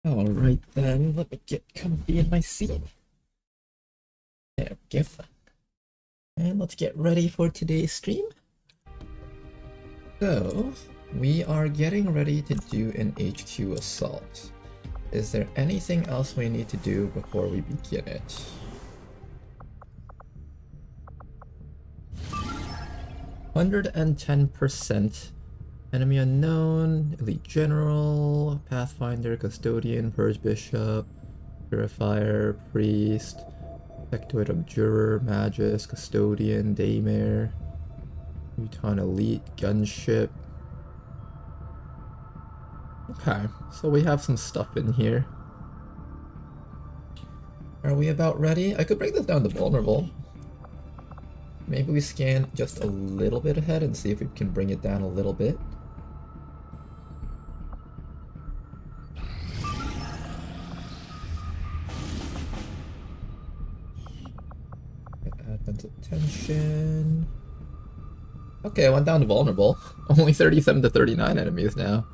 Alright then, let me get comfy in my seat. There we go. And let's get ready for today's stream. So, we are getting ready to do an HQ assault. Is there anything else we need to do before we begin it? %110%. Enemy unknown, elite general, pathfinder, custodian, purge bishop, purifier, priest, sectoid abjurer, magus, custodian, daymare, Uton elite, gunship. Okay, so we have some stuff in here. Are we about ready? I could bring this down to vulnerable. Maybe we scan just a little bit ahead and see if we can bring it down a little bit. Advent attention. Okay, I went down to vulnerable. Only 37 to 39 enemies now.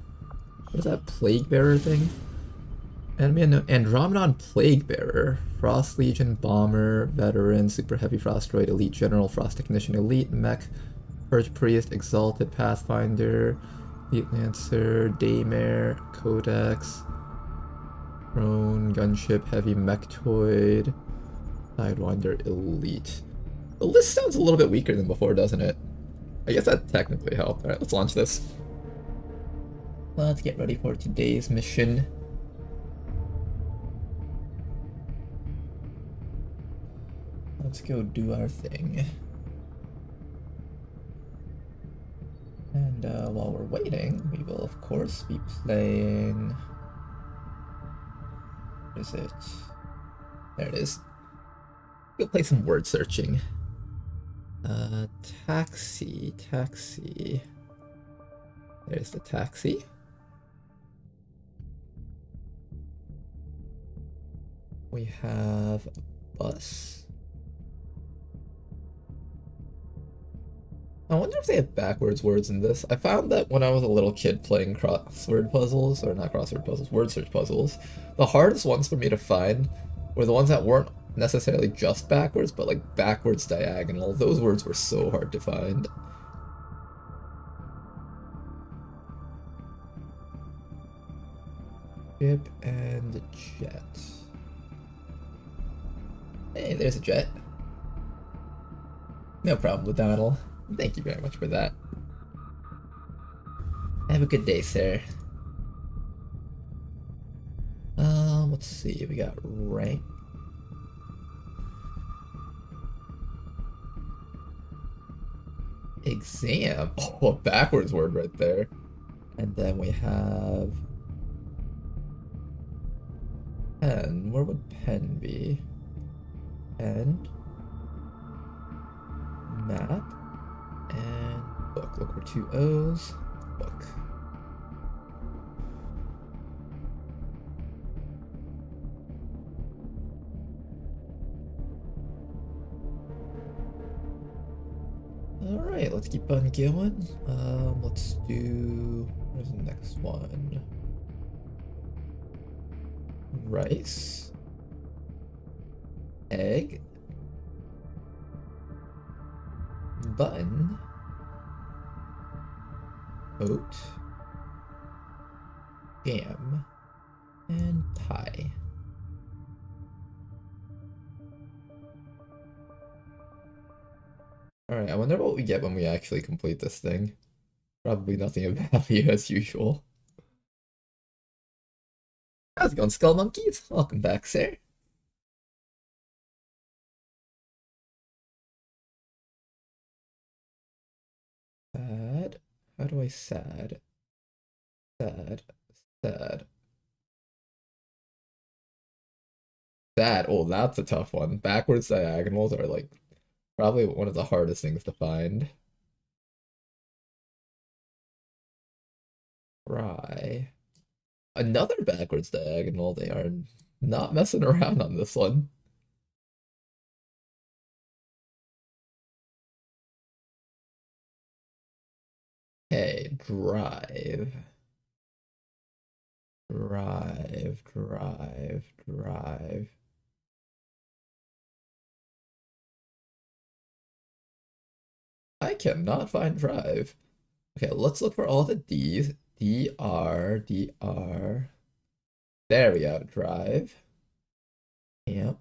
What is that plague bearer thing? Enemy Andromedon Plague Bearer, Frost Legion Bomber, Veteran, Super Heavy Frost Droid, Elite General, Frost Technician, Elite Mech, Purge Priest, Exalted Pathfinder, Elite Lancer, Daymare, Codex, Drone, Gunship, Heavy Mechtoid, Sidewinder, Elite. The list sounds a little bit weaker than before, doesn't it? I guess that technically helped. Alright, let's launch this. Let's get ready for today's mission. Let's go do our thing. And while we're waiting, we will of course be playing... What is it? There it is. We'll play some word searching. Taxi. There's the taxi. We have a bus. I wonder if they have backwards words in this. I found that when I was a little kid playing crossword puzzles, or not crossword puzzles, word search puzzles, the hardest ones for me to find were the ones that weren't necessarily just backwards, but like backwards diagonal. Those words were so hard to find. Ship and jet. Hey, there's a jet. No problem, Donald. Thank you very much for that. Have a good day, sir. Let's see. We got rank. Exam. Oh, a backwards word right there. And then we have pen. Where would pen be? Pen. Map. And book. Look for 2 O's. Book. Alright, let's keep on going. Let's do... Where's the next one? Rice. Egg. Bun. Oat. Jam. And pie. Alright, I wonder what we get when we actually complete this thing. Probably nothing of value as usual. How's it going, Skull Monkeys? Welcome back, sir. Sad. How do I sad? Sad. Sad. Sad. Oh, that's a tough one. Backwards diagonals are like probably one of the hardest things to find. Try. Another backwards diagonal. They are not messing around on this one. Okay, drive. Drive, drive, drive. I cannot find drive. Okay, let's look for all the D's. DR, DR. There we go, drive. Yep.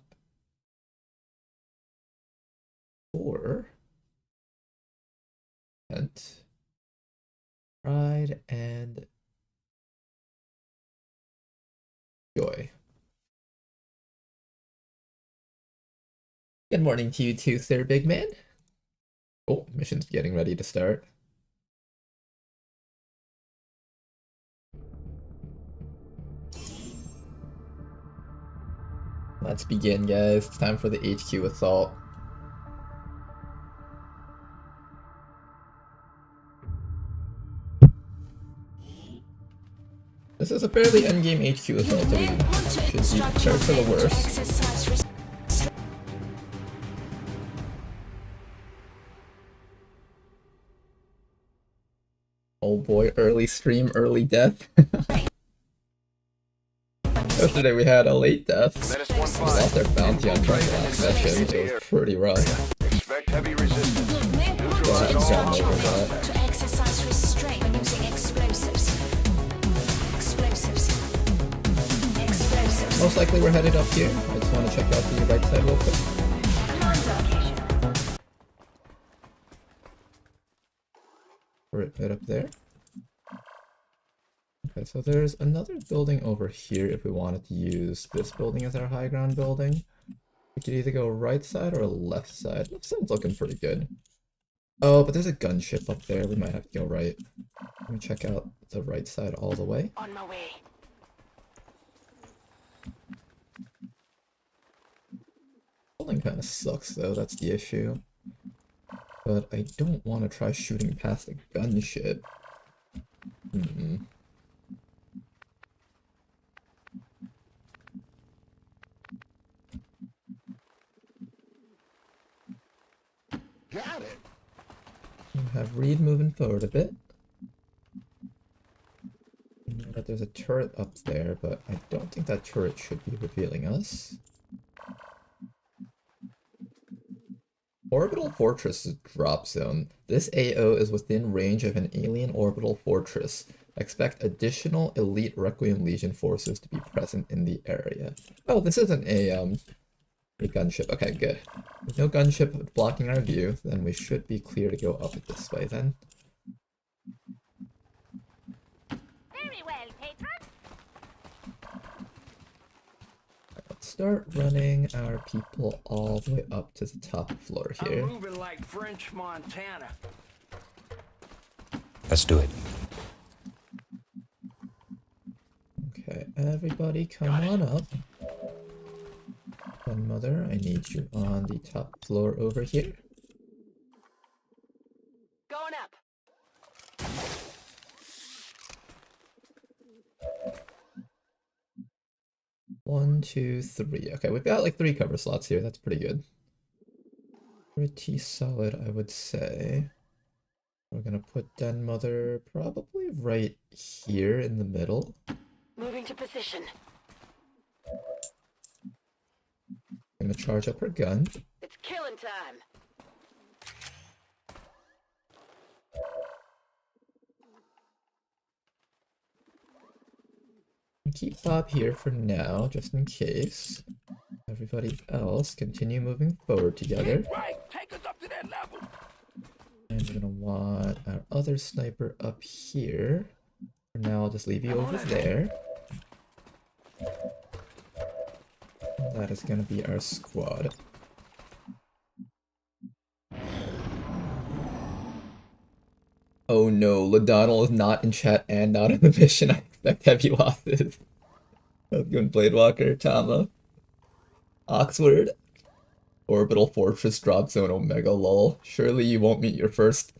4. And pride and joy. Good morning to you too, sir, big man. Oh, mission's getting ready to start. Let's begin, guys. It's time for the HQ assault. This is a fairly endgame HQ assault, so we should be prepared for the worst. Oh boy, early stream, early death. Yesterday we had a late death. We lost our bounty on trying last session. It was pretty rough. Expect heavy resistance. Go ahead and jump over that. To exercise restraint when using explosives. Explosives. Most likely we're headed up here. I just want to check out the right side real quick. Right up there. Okay, so there's another building over here if we wanted to use this building as our high ground building. We could either go right side or left side. Left side's looking pretty good. Oh, but there's a gunship up there. We might have to go right. Let me check out the right side all the way. On my way. Building kind of sucks though, that's the issue. But I don't want to try shooting past a gunship. Got it. Have Reed moving forward a bit. I know that there's a turret up there, but I don't think that turret should be revealing us. Orbital Fortress is drop zone. This AO is within range of an alien orbital fortress. Expect additional elite Requiem Legion forces to be present in the area. Oh, this isn't a gunship. Okay, good. There's no gunship blocking our view, then we should be clear to go up this way then. Very well, patron. Let's start running our people all the way up to the top floor here. I'm moving like French Montana. Let's do it. Okay, everybody come on up. And Mother, I need you on the top floor over here. Going up. 1, 2, 3. Okay, we've got like 3 cover slots here. That's pretty good. Pretty solid, I would say. We're gonna put Den Mother probably right here in the middle. Moving to position. Gonna charge up her gun. It's killing time. Keep Bob here for now, just in case. Everybody else continue moving forward together. Right, take us up to that level. And we're gonna want our other sniper up here. For now, I'll just leave you over there. That is gonna be our squad. Oh no, Ladonal is not in chat and not in the mission. I expect heavy losses. How's it going, Bladewalker, Tama? Oxford? Orbital Fortress Drop Zone Omega lol. Surely you won't meet your first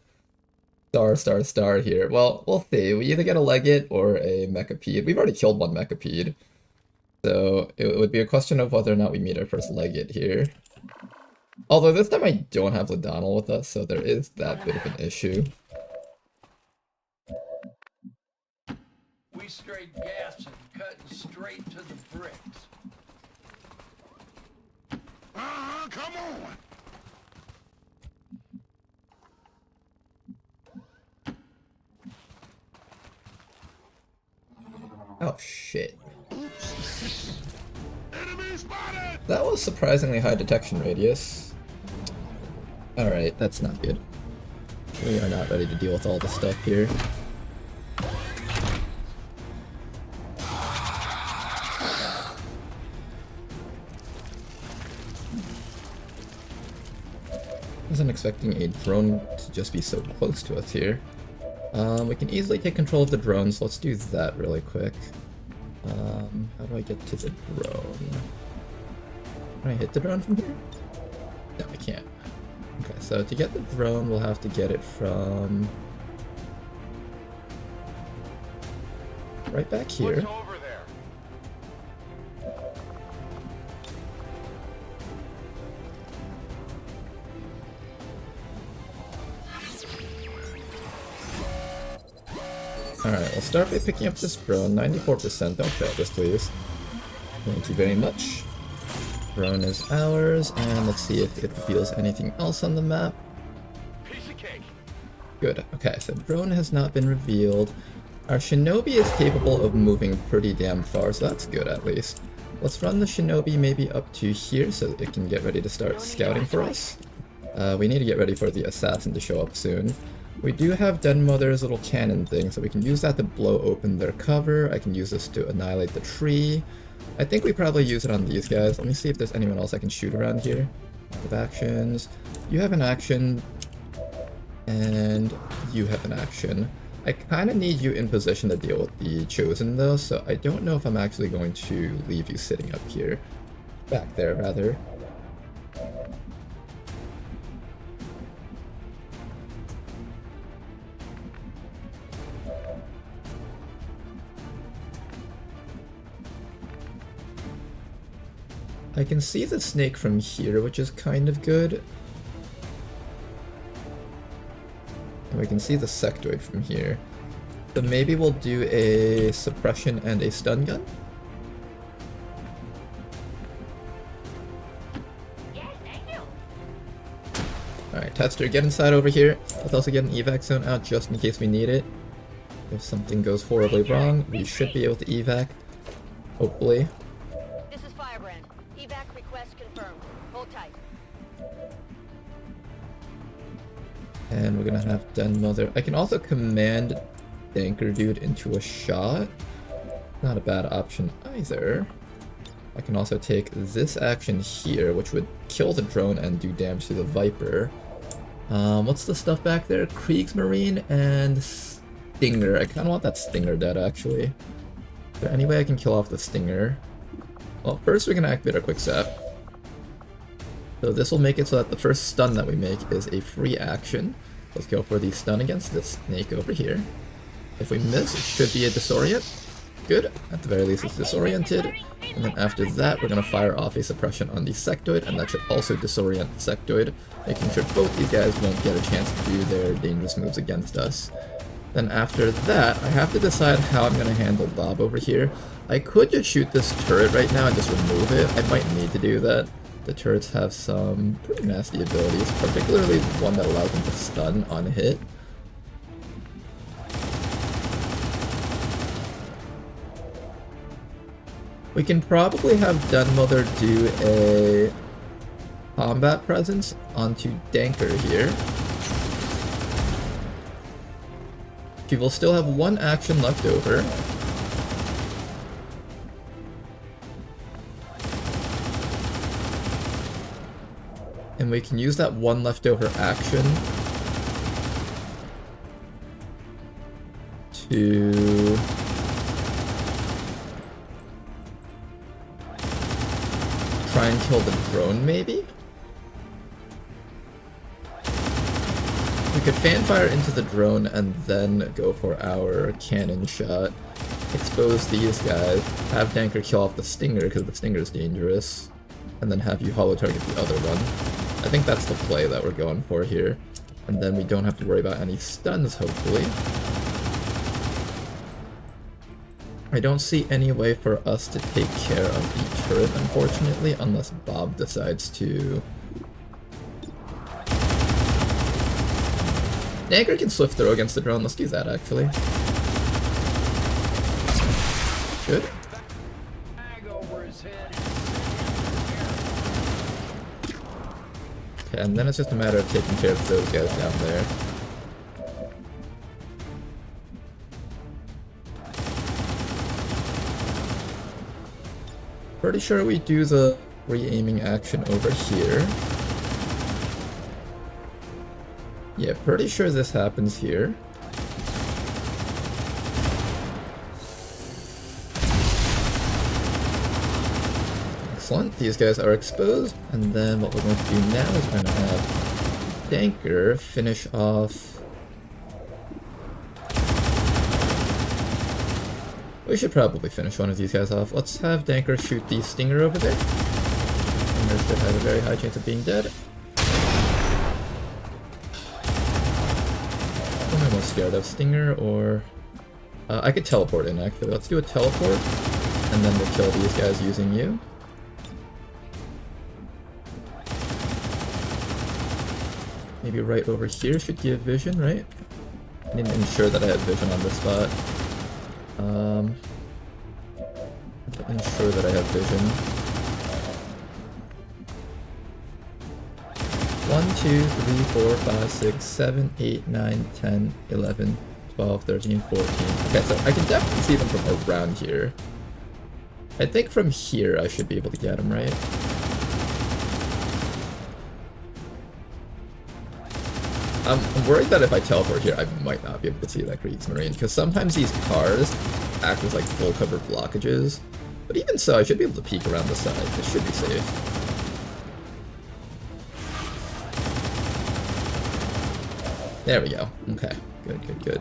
star here. Well, we'll see. We either get a Legate or a Mechapede. We've already killed one Mechapede. So it would be a question of whether or not we meet our first Legate here. Although this time I don't have Ladonal with us, so there is that bit of an issue. We straight gas and cutting straight to the bricks. Come on! Oh shit. Enemy spotted! That was surprisingly high detection radius. Alright, that's not good. We are not ready to deal with all the stuff here. Wasn't expecting a drone to just be so close to us here. We can easily take control of the drone, so let's do that really quick. How do I get to the drone? Can I hit the drone from here? No, I can't. Okay, so to get the drone, we'll have to get it from right back here. What's over there? Alright, we'll start by picking up this drone. 94%. Don't fail this, please. Thank you very much. Drone is ours, and let's see if it reveals anything else on the map. Piece of cake. Good. Okay, so drone has not been revealed. Our shinobi is capable of moving pretty damn far, so that's good at least. Let's run the shinobi maybe up to here so that it can get ready to start scouting for us. We need to get ready for the assassin to show up soon. We do have Den Mother's little cannon thing, so we can use that to blow open their cover. I can use this to annihilate the tree. I think we probably use it on these guys. Let me see if there's anyone else I can shoot around here. Active actions. You have an action. And you have an action. I kind of need you in position to deal with the Chosen though, so I don't know if I'm actually going to leave you sitting up here. Back there, rather. I can see the snake from here, which is kind of good. And we can see the sectoid from here. So maybe we'll do a suppression and a stun gun? Yes, thank you. Alright, Tester, get inside over here. Let's also get an evac zone out just in case we need it. If something goes horribly wrong, we should be able to evac. Hopefully. This is Firebrand. Evac request confirmed. Hold tight. And we're gonna have Den Mother. I can also command Danker Dude into a shot. Not a bad option either. I can also take this action here, which would kill the drone and do damage to the Viper. What's the stuff back there? Kriegsmarine and Stinger. I kind of want that Stinger dead, actually. Is there any way I can kill off the Stinger? Well, first we're gonna activate our quick sap. So this will make it so that the first stun that we make is a free action. Let's go for the stun against this snake over here. If we miss, it should be a disorient. Good. At the very least, it's disoriented. And then after that, we're going to fire off a suppression on the sectoid, and that should also disorient the sectoid, making sure both these guys won't get a chance to do their dangerous moves against us. Then after that, I have to decide how I'm going to handle Bob over here. I could just shoot this turret right now and just remove it. I might need to do that. The turrets have some pretty nasty abilities, particularly one that allows them to stun on hit. We can probably have Dunmother do a combat presence onto Danker here. She will still have one action left over. And we can use that one leftover action to try and kill the drone, maybe? We could fanfire into the drone and then go for our cannon shot. Expose these guys, have Danker kill off the Stinger because the Stinger is dangerous, and then have you hollow target the other one. I think that's the play that we're going for here. And then we don't have to worry about any stuns, hopefully. I don't see any way for us to take care of the turret, unfortunately, unless Bob decides to... Dagger can swift throw against the drone. Let's do that, actually. Good. Okay, and then it's just a matter of taking care of those guys down there. Pretty sure we do the re-aiming action over here. Yeah, pretty sure this happens here. Excellent, these guys are exposed, and then what we're going to do now is we're going to have Danker finish off... We should probably finish one of these guys off. Let's have Danker shoot the Stinger over there. Stinger should have a very high chance of being dead. What am I most scared of? Stinger or... I could teleport in, actually. Let's do a teleport, and then we'll kill these guys using you. Maybe right over here should give vision, right? I didn't ensure that I had vision on this spot. Ensure that I have vision. 1, 2, 3, 4, 5, 6, 7, 8, 9, 10, 11, 12, 13, 14. Okay, so I can definitely see them from around here. I think from here I should be able to get them, right? I'm worried that if I teleport here, I might not be able to see that Kriegsmarine, because sometimes these cars act as like full cover blockages. But even so, I should be able to peek around the side. This should be safe. There we go. Okay. Good, good, good.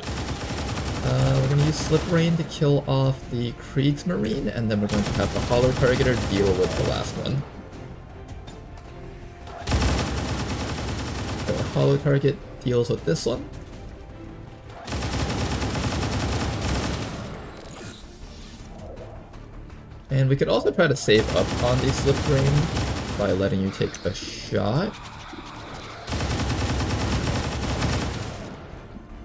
We're going to use Slip Rain to kill off the Kriegsmarine, and then we're going to have the Hollow Targeter deal with the last one. So the Hollow Target deals with this one. And we could also try to save up on the Slip Rain by letting you take a shot.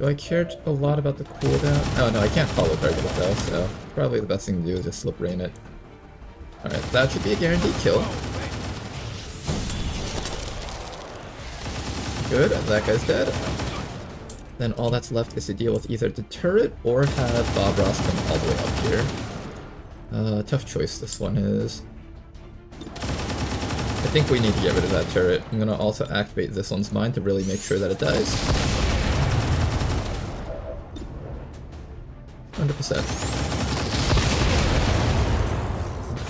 Do I care a lot about the cooldown? Oh no, I can't Hollow Target it though, so probably the best thing to do is just Slip Rain it. Alright, that should be a guaranteed kill. Good, that guy's dead. Then all that's left is to deal with either the turret or have Bob Ross come all the way up here. Tough choice this one is. I think we need to get rid of that turret. I'm gonna also activate this one's mind to really make sure that it dies. 100%.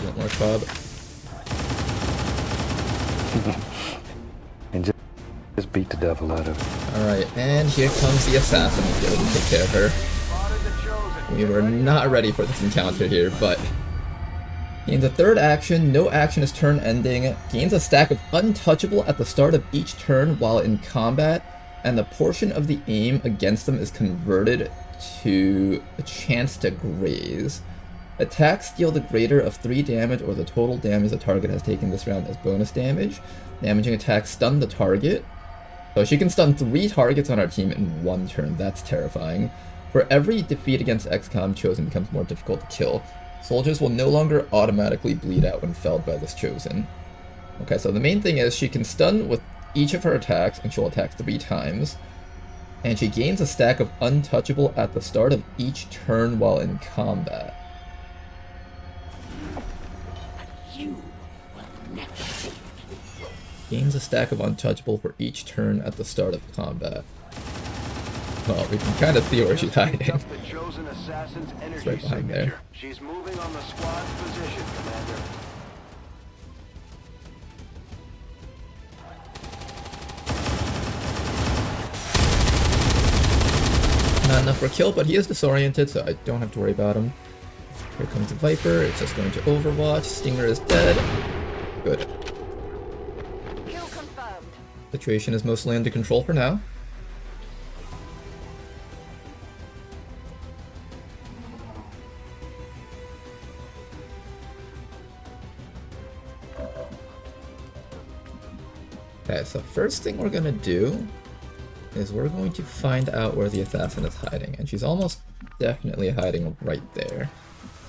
Don't work, Bob. And just beat the devil out of it. Alright, and here comes the assassin to be able to take care of her. We were not ready for this encounter here, but... Gains a third action, no action is turn ending, gains a stack of untouchable at the start of each turn while in combat, and the portion of the aim against them is converted to a chance to graze. Attacks deal the greater of 3 damage or the total damage the target has taken this round as bonus damage. Damaging attacks stun the target. So she can stun 3 targets on our team in 1 turn, that's terrifying. For every defeat against XCOM, Chosen becomes more difficult to kill. Soldiers will no longer automatically bleed out when felled by this Chosen. Okay, so the main thing is she can stun with each of her attacks, and she'll attack 3 times. And she gains a stack of untouchable at the start of each turn while in combat. Gains a stack of untouchable for each turn at the start of combat. Well, we can kind of see where she's hiding. It's right behind there. She's moving on the squad's position, Commander. Not enough for a kill, but he is disoriented, so I don't have to worry about him. Here comes the Viper. It's just going to Overwatch. Stinger is dead. Good. Kill confirmed. Situation is mostly under control for now. Okay, so first thing we're gonna do is we're going to find out where the assassin is hiding, and she's almost definitely hiding right there.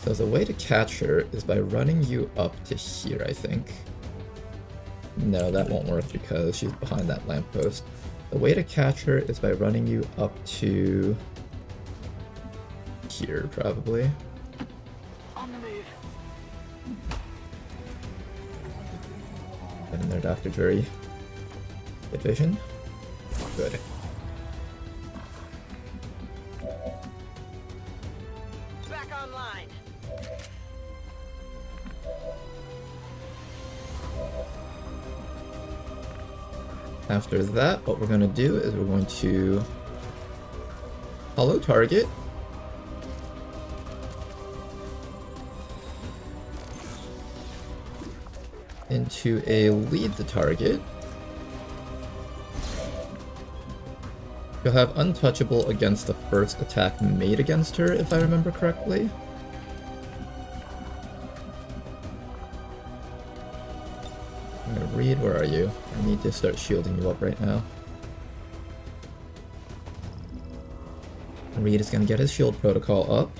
So the way to catch her is by running you up to here, I think. No, that won't work because she's behind that lamppost. The way to catch her is by running you up to here, probably. On the move. Get in there, Dr. Jury. Good vision. Good. Back online. After that, what we're going to do is we're going to hollow target. Into a lead the target. You'll have untouchable against the first attack made against her, if I remember correctly. I'm gonna read, where are you? I need to start shielding you up right now. Reed is gonna get his shield protocol up.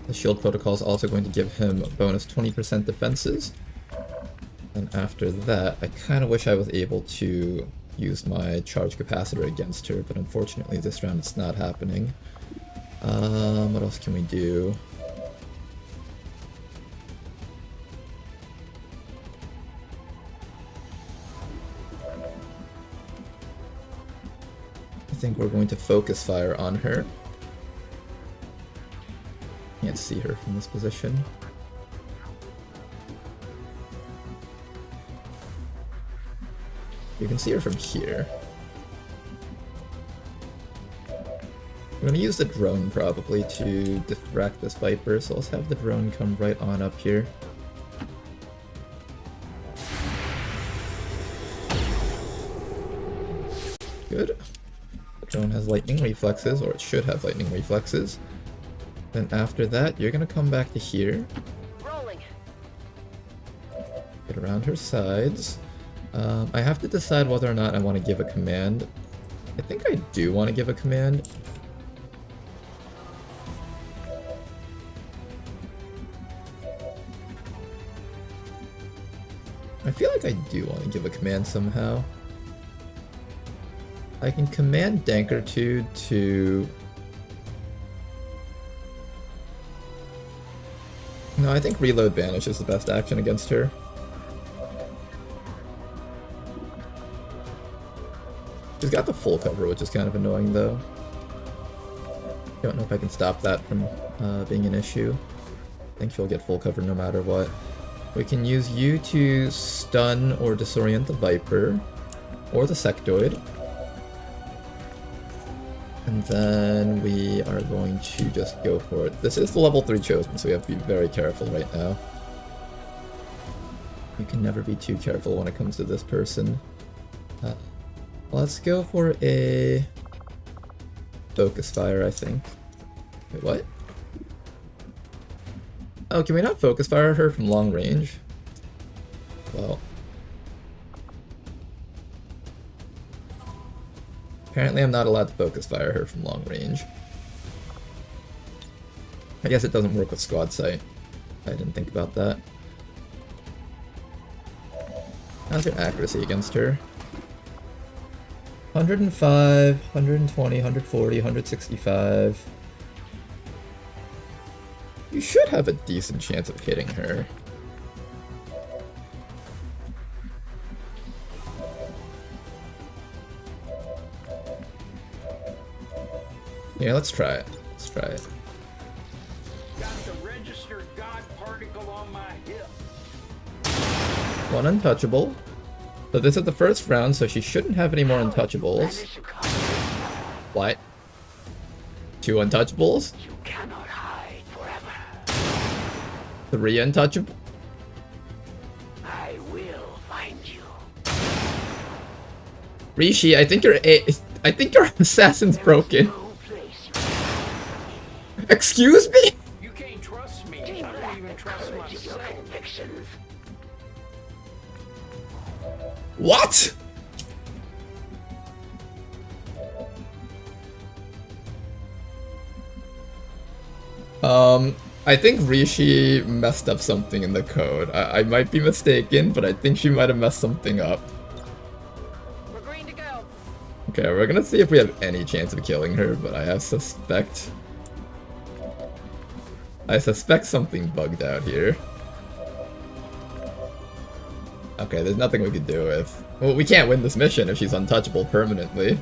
The shield protocol is also going to give him bonus 20% defenses. And after that, I kind of wish I was able to use my charge capacitor against her, but unfortunately this round it's not happening. What else can we do? I think we're going to focus fire on her. Can't see her from this position. You can see her from here. I'm gonna use the drone probably to distract this Viper, so let's have the drone come right on up here. Good. The drone has lightning reflexes, or it should have lightning reflexes. Then after that, you're gonna come back to here. Rolling. Get around her sides. I have to decide whether or not I want to give a command. I think I do want to give a command. I feel like I do want to give a command somehow. I can command Dankertude to... No, I think Reload Banish is the best action against her. She's got the full cover, which is kind of annoying though. Don't know if I can stop that from being an issue. I think she'll get full cover no matter what. We can use you to stun or disorient the Viper, or the Sectoid. And then we are going to just go for it. This is the level 3 chosen, so we have to be very careful right now. You can never be too careful when it comes to this person. Let's go for a focus fire, I think. Wait, what? Oh, can we not focus fire her from long range? Well. Apparently I'm not allowed to focus fire her from long range. I guess it doesn't work with squad sight. I didn't think about that. How's your accuracy against her? 105, 120, 140, 165. You should have a decent chance of hitting her. Yeah, let's try it. Let's try it. Got the registered God particle on my hip. One untouchable. So this is the first round, so she shouldn't have any more untouchables. What? 2 untouchables? You cannot hide forever. 3 untouchable? I will find you. Rishi, I think your assassin's broken. No place you Excuse me? You can't trust me. I don't even trust myself. What? I think Rishi messed up something in the code. I might be mistaken, but I think she might have messed something up. We're green to go. Okay, we're gonna see if we have any chance of killing her, but I suspect something bugged out here. Okay, there's nothing we could do with. Well, we can't win this mission if she's untouchable permanently.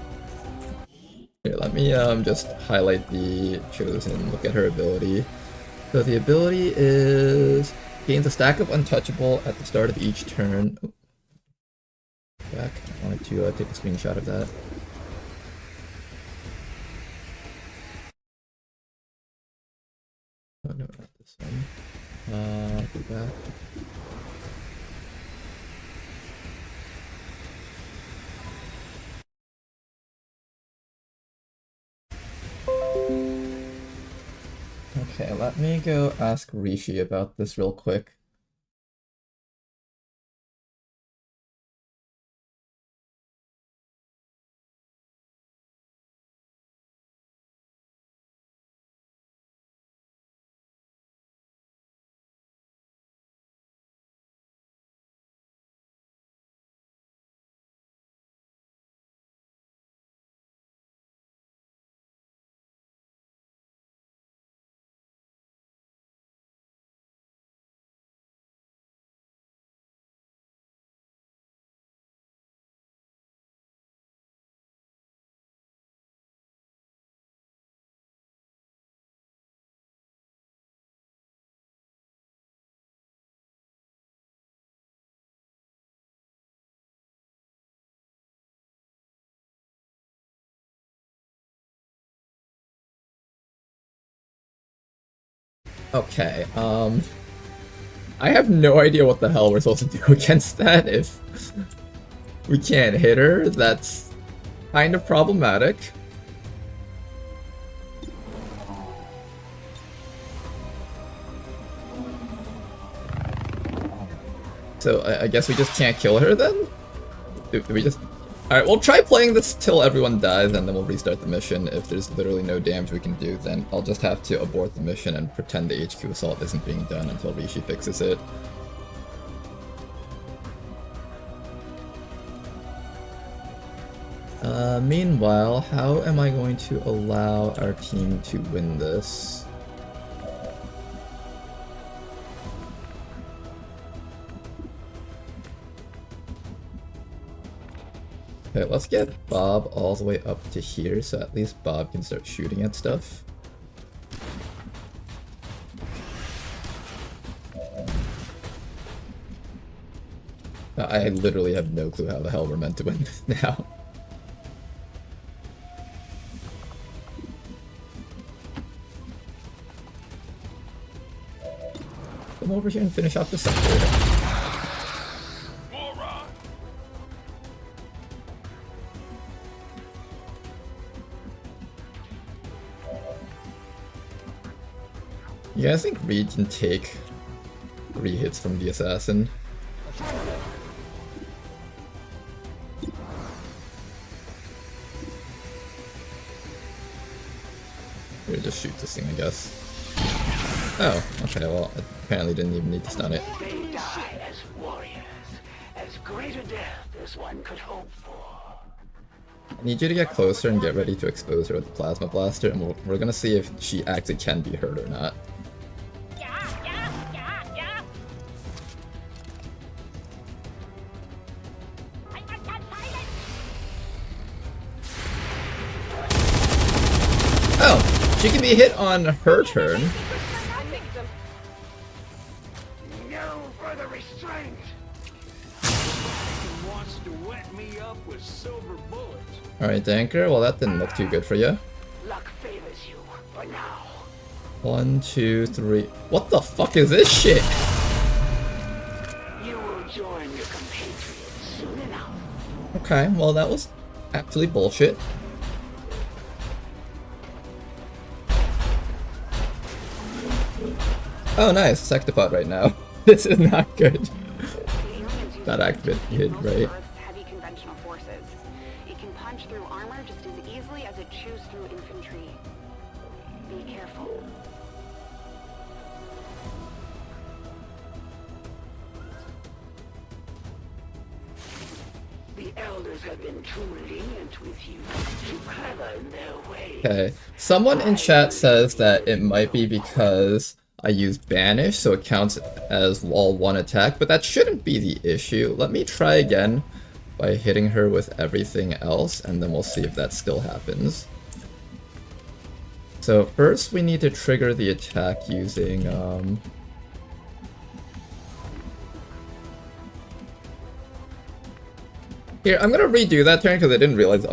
Here, let me just highlight the chosen, look at her ability. So the ability is gains a stack of untouchable at the start of each turn. Oh. Back. I wanted to take a screenshot of that. Oh no, not this one. Go back. Okay, let me go ask Rishi about this real quick. Okay, I have no idea what the hell we're supposed to do against that. If we can't hit her, that's kind of problematic. So I guess we just can't kill her then? Do we just... Alright, we'll try playing this till everyone dies and then we'll restart the mission. If there's literally no damage we can do, then I'll just have to abort the mission and pretend the HQ assault isn't being done until Rishi fixes it. Meanwhile, how am I going to allow our team to win this? Okay, let's get Bob all the way up to here, so at least Bob can start shooting at stuff. I literally have no clue how the hell we're meant to win this now. Come over here and finish off the sector. You guys think Reed can take 3 hits from the assassin? Here, just shoot this thing, I guess. Oh, okay, well, I apparently didn't even need to stun it. They die as warriors, as great a death as one could hope for. I need you to get closer and get ready to expose her with the plasma blaster, and we're gonna see if she actually can be hurt or not. Oh, she can be hit on her turn. No further restraint. He wants to wet me up with silver bullets. Alright, Danker, well that didn't look too good for you. Luck favors you for now. 1, 2, 3. What the fuck is this shit? You will join your compatriots soon enough. Okay, well that was actually bullshit. Oh nice, Sectopod right now. This is not good. That activated, right? forces. It can punch through armor just as easily as it chews through infantry. Be careful. The elders have been too lenient with you, too clever in their way. Okay, someone in chat says that it might be because I use Banish, so it counts as all one attack, but that shouldn't be the issue. Let me try again by hitting her with everything else, and then we'll see if that still happens. So first we need to trigger the attack using Here, I'm gonna redo that turn because I didn't realize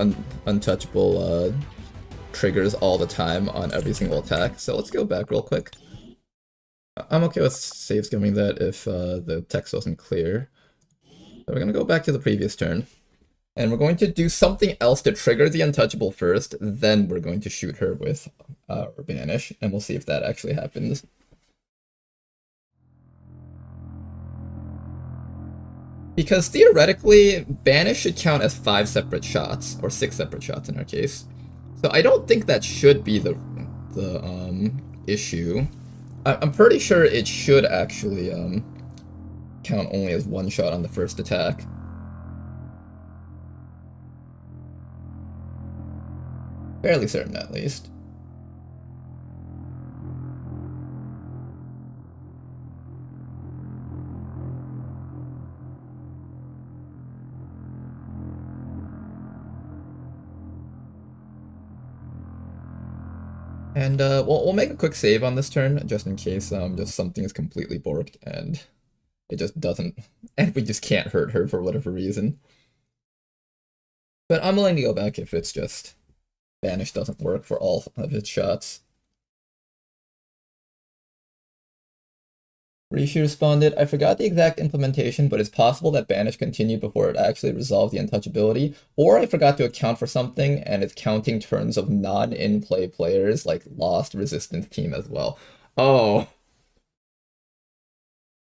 untouchable triggers all the time on every single attack. So let's go back real quick. I'm okay with save skimming that if the text wasn't clear. So we're gonna go back to the previous turn. And we're going to do something else to trigger the untouchable first, then we're going to shoot her with our Banish, and we'll see if that actually happens. Because theoretically, Banish should count as 5 separate shots, or 6 separate shots in our case. So I don't think that should be the issue. I'm pretty sure it should actually count only as 1 shot on the first attack. Fairly certain, at least. And we'll make a quick save on this turn, just in case just something is completely borked and it just doesn't, and we just can't hurt her for whatever reason. But I'm willing to go back if it's just Banish doesn't work for all of its shots. Rishi responded, I forgot the exact implementation, but it's possible that Banish continued before it actually resolved the untouchability, or I forgot to account for something and it's counting turns of non-in-play players, like Lost Resistance Team as well. Oh.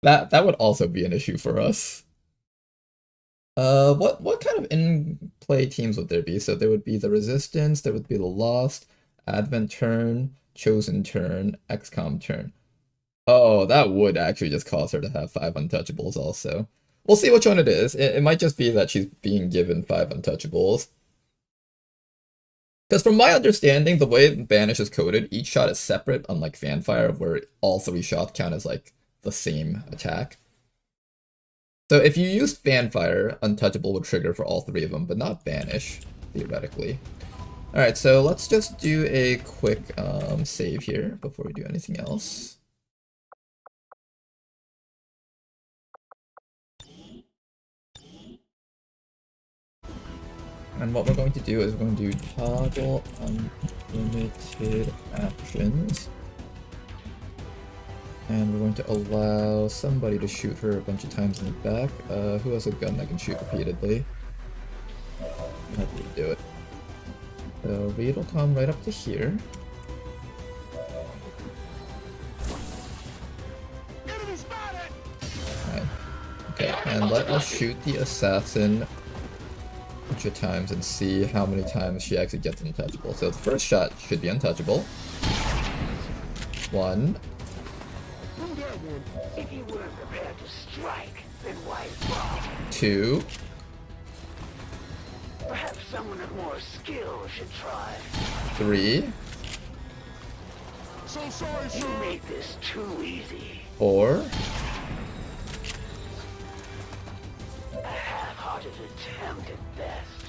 That would also be an issue for us. What kind of in-play teams would there be? So there would be the Resistance, there would be the Lost, Advent turn, Chosen turn, XCOM turn. Oh, that would actually just cause her to have 5 untouchables also. We'll see which one it is. It might just be that she's being given 5 untouchables. Because from my understanding, the way Banish is coded, each shot is separate, unlike Fanfire, where all 3 shots count as like the same attack. So if you used Fanfire, Untouchable would trigger for all 3 of them, but not Banish, theoretically. Alright, so let's just do a quick save here before we do anything else. And what we're going to do is we're going to do toggle unlimited actions. And we're going to allow somebody to shoot her a bunch of times in the back. Who has a gun that can shoot repeatedly? I'm happy to do it. So Reed will come right up to here. Alright. Okay, and let us shoot the assassin a bunch of times and see how many times she actually gets untouchable. So the first shot should be untouchable. 1. If you weren't prepared to strike, then why bother? 2. Perhaps someone of more skill should try. 3. So sorry, you made this too easy. 4. A half-hearted attempt at best.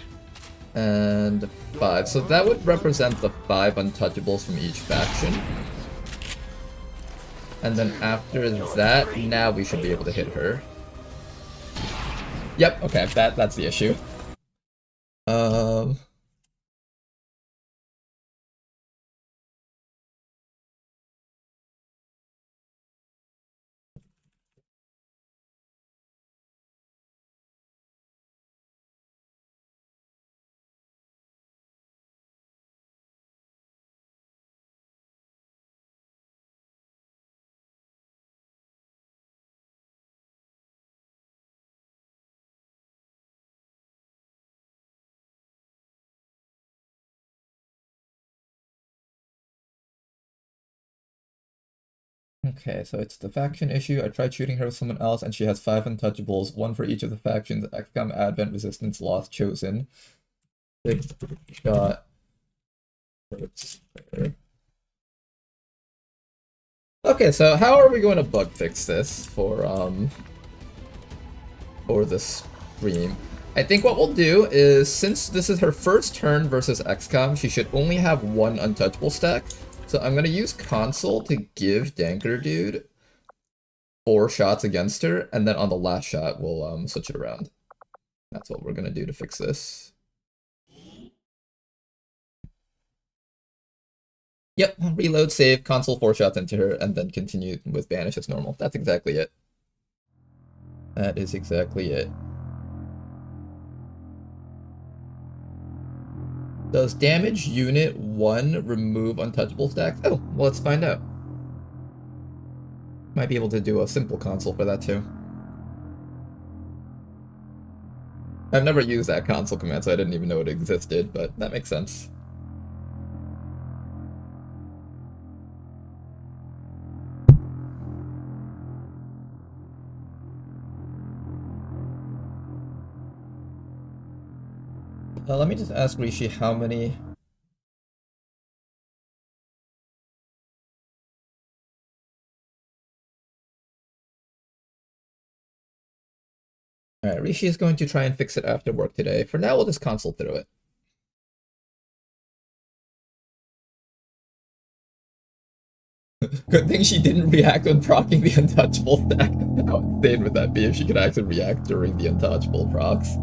And 5. So that would represent the 5 untouchables from each faction. And then after that, now we should be able to hit her. Yep, okay, that's the issue. Okay, so it's the faction issue. I tried shooting her with someone else, and she has 5 untouchables, 1 for each of the factions. XCOM, Advent, Resistance, Lost, Chosen. 6 shot. Okay, so how are we going to bug fix this for the stream? I think what we'll do is, since this is her first turn versus XCOM, she should only have 1 untouchable stack. So I'm gonna use console to give Danker Dude 4 shots against her, and then on the last shot we'll switch it around. That's what we're gonna do to fix this. Yep, reload, save, console 4 shots into her, and then continue with banish as normal. That's exactly it. That is exactly it. Does damage unit 1 remove untouchable stacks? Oh, well, let's find out. Might be able to do a simple console for that too. I've never used that console command, so I didn't even know it existed, but that makes sense. Let me just ask Rishi how many... Alright, Rishi is going to try and fix it after work today. For now, we'll just console through it. Good thing she didn't react when proccing the untouchable stack. How insane would that be if she could actually react during the untouchable procs?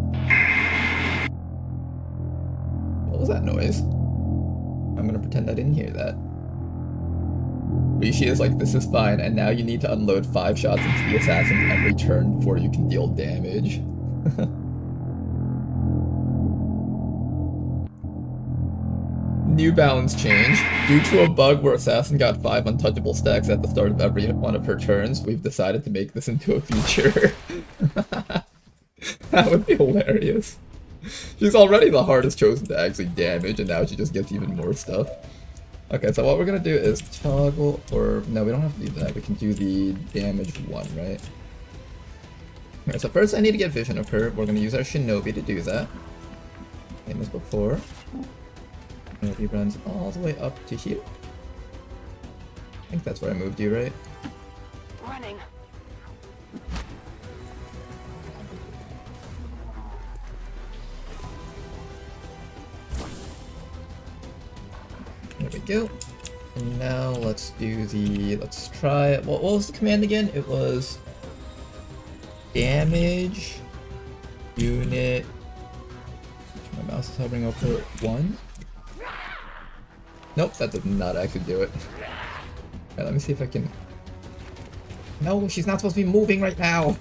What was that noise? I'm gonna pretend I didn't hear that. Rishi is like, this is fine, and now you need to unload 5 shots into the assassin every turn before you can deal damage. New balance change. Due to a bug where Assassin got 5 untouchable stacks at the start of every one of her turns, we've decided to make this into a feature. That would be hilarious. She's already the hardest chosen to actually damage, and now she just gets even more stuff. Okay, so what we're gonna do is toggle, or no, we don't have to do that. We can do the damage 1, right? Alright, so first I need to get vision of her. We're gonna use our Shinobi to do that. Same as before. Shinobi runs all the way up to here. I think that's where I moved you, right? Running. There we go. And now let's do the, let's try, what was the command again? It was damage unit, my mouse is hovering over 1. Nope, that did not actually do it. Alright, let me see if I can, no, she's not supposed to be moving right now.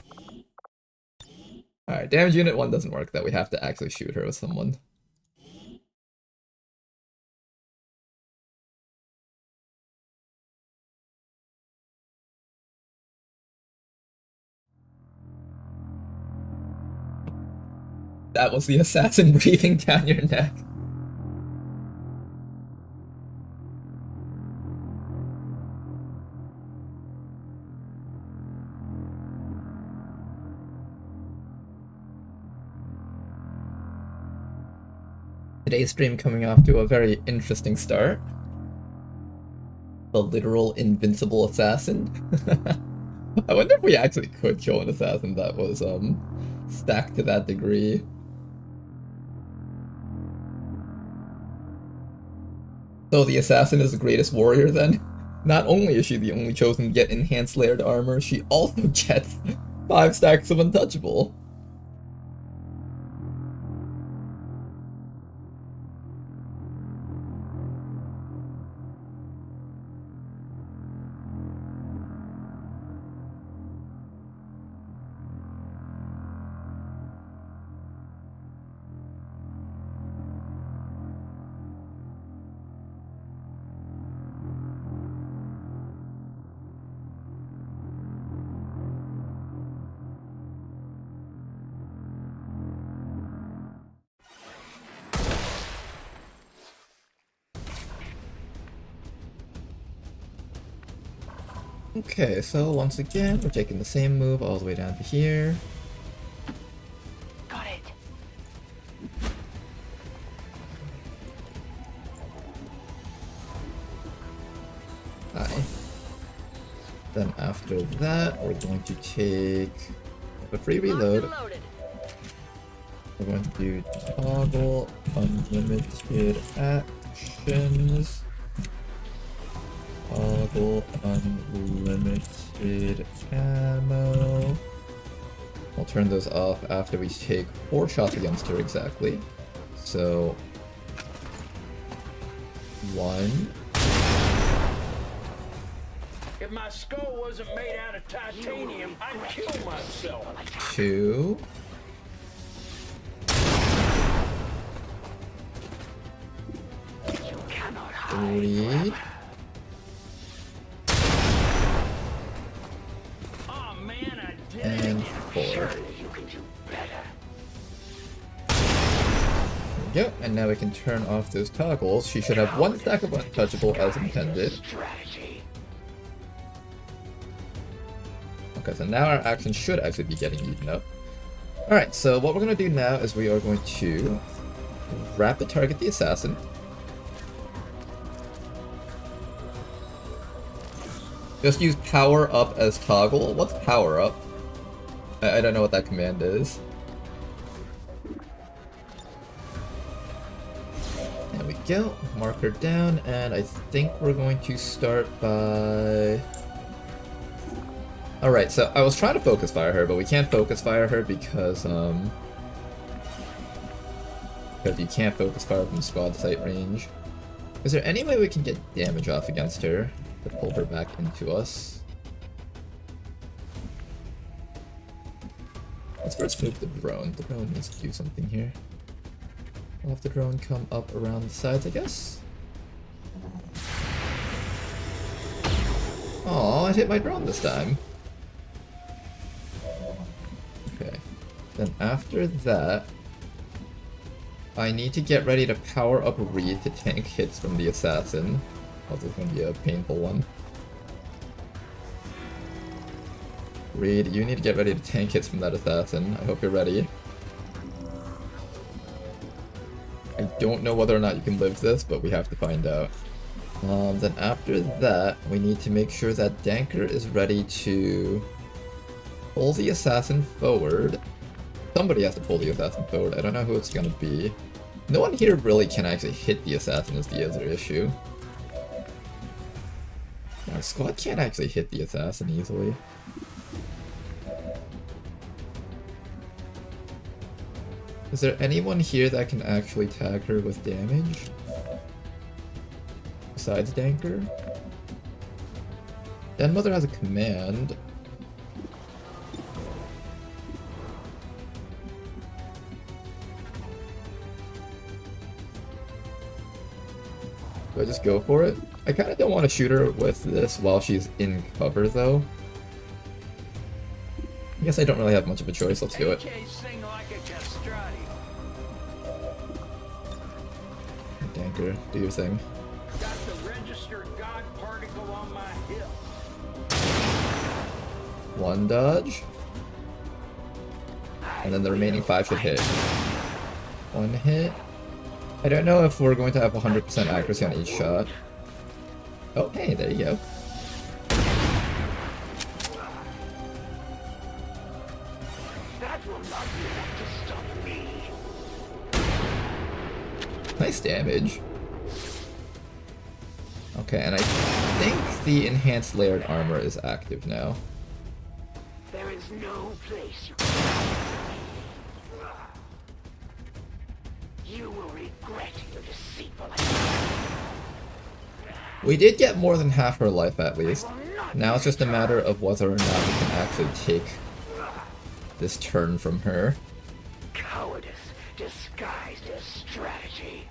Alright, damage unit 1 doesn't work, that we have to actually shoot her with someone. That was the assassin breathing down your neck. Today's stream coming off to a very interesting start. The literal invincible assassin. I wonder if we actually could kill an assassin that was stacked to that degree. So the assassin is the greatest warrior then? Not only is she the only chosen to get enhanced layered armor, she also gets 5 stacks of untouchable. Okay, so once again, we're taking the same move all the way down to here. Got it. Hi. Then after that, we're going to take a free reload. Locked and loaded. We're going to do toggle unlimited actions. Toggle unlimited ammo. We'll turn those off after we take 4 shots against her exactly. So 1. If my skull wasn't made out of titanium, I'd kill myself. 2. 3. Oh man, I did And it. 4. There we go. And now we can turn off those toggles. She should have 1 stack of untouchable as intended. Okay, so now our action should actually be getting eaten up. Alright, so what we're going to do now is we are going to rapid target the assassin. Just use power up as toggle. What's power up? I don't know what that command is. There we go. Mark her down, and I think we're going to start by... Alright, so I was trying to focus fire her, but we can't focus fire her because you can't focus fire from squad sight range. Is there any way we can get damage off against her to pull her back into us? Let's first move the drone. The drone needs to do something here. We'll have the drone come up around the sides, I guess. Oh, I hit my drone this time. Okay. Then after that, I need to get ready to power up Reed to tank hits from the assassin. Oh, this is going to be a painful one. Reed, you need to get ready to tank hits from that assassin. I hope you're ready. I don't know whether or not you can live this, but we have to find out. Then after that, we need to make sure that Danker is ready to pull the assassin forward. Somebody has to pull the assassin forward. I don't know who it's gonna be. No one here really can actually hit the assassin is the other issue. Our squad can't actually hit the assassin easily. Is there anyone here that can actually tag her with damage? Besides Danker? Denmother has a command. Do I just go for it? I kind of don't want to shoot her with this while she's in cover, though. I guess I don't really have much of a choice. Let's do it. AK sing like a castrati. Danker, do your thing. Got the registered God particle on my hip. 1 dodge. And then the remaining 5 should hit. 1 hit. I don't know if we're going to have 100% accuracy on each shot. Oh, hey, there you go. That will not be enough to stop me. Nice damage. Okay, and I think the enhanced layered armor is active now. There is no place you will regret your deceitful. We did get more than half her life at least. Now it's just a matter of whether or not we can actually take this turn from her. Cowardice disguised as strategy.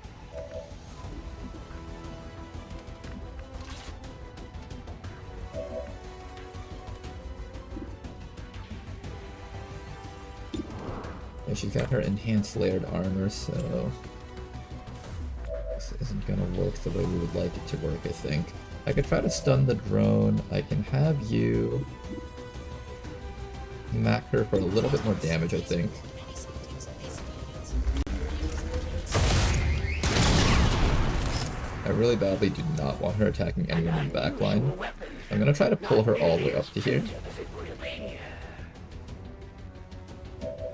Yeah, she's got her enhanced layered armor, so this isn't gonna work the way we would like it to work, I think. I could try to stun the drone. I can have you mac her for a little bit more damage, I think. I really badly do not want her attacking anyone in the back line. I'm gonna try to pull her all the way up to here.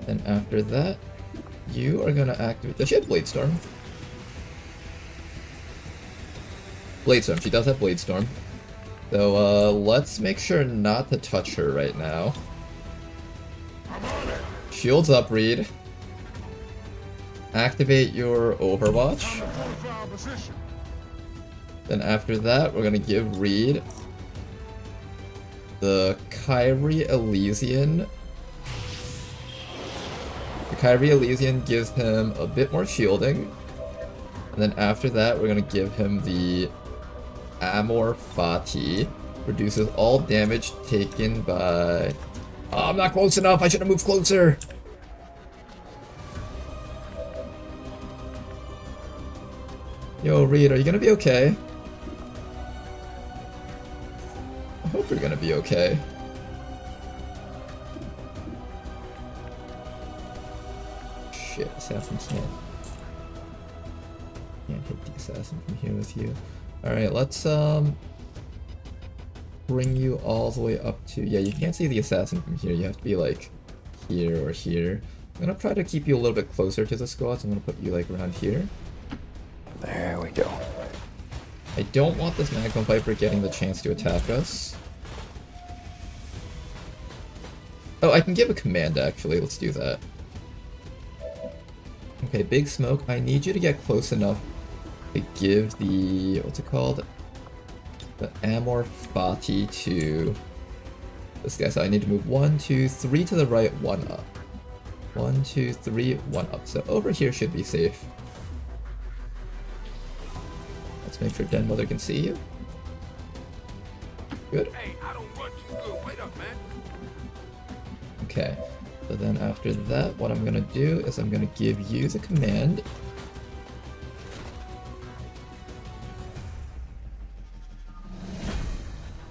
And after that, you are gonna activate. Does she have Blade Storm? Blade Storm, she does have Blade Storm. So let's make sure not to touch her right now. Shields up, Reed. Activate your Overwatch. Then after that, we're gonna give Reed the Kyrie Elysian. The Kyrie Elysian gives him a bit more shielding. And then after that, we're gonna give him the Amor Fati. Reduces all damage taken by... Oh, I'm not close enough, I should have moved closer! Yo, Reed, are you gonna be okay? I hope you're gonna be okay. Shit, assassin can't hit the assassin from here with you. Alright, let's bring you all the way up to... Yeah, you can't see the assassin from here. You have to be like here or here. I'm gonna try to keep you a little bit closer to the squad, so I'm gonna put you like around here. There we go. I don't want this Magma Viper getting the chance to attack us. Oh, I can give a command actually, let's do that. Okay, Big Smoke, I need you to get close enough to give the, what's it called? The Amor Fati to this guy. So I need to move 1, 2, 3 to the right, 1 up. 1, 2, 3, 1 up. So over here should be safe. Let's make sure Den Mother can see you. Good. Hey, I don't want you good. Wait up, man. Okay. So then after that, what I'm gonna do is I'm gonna give you the command.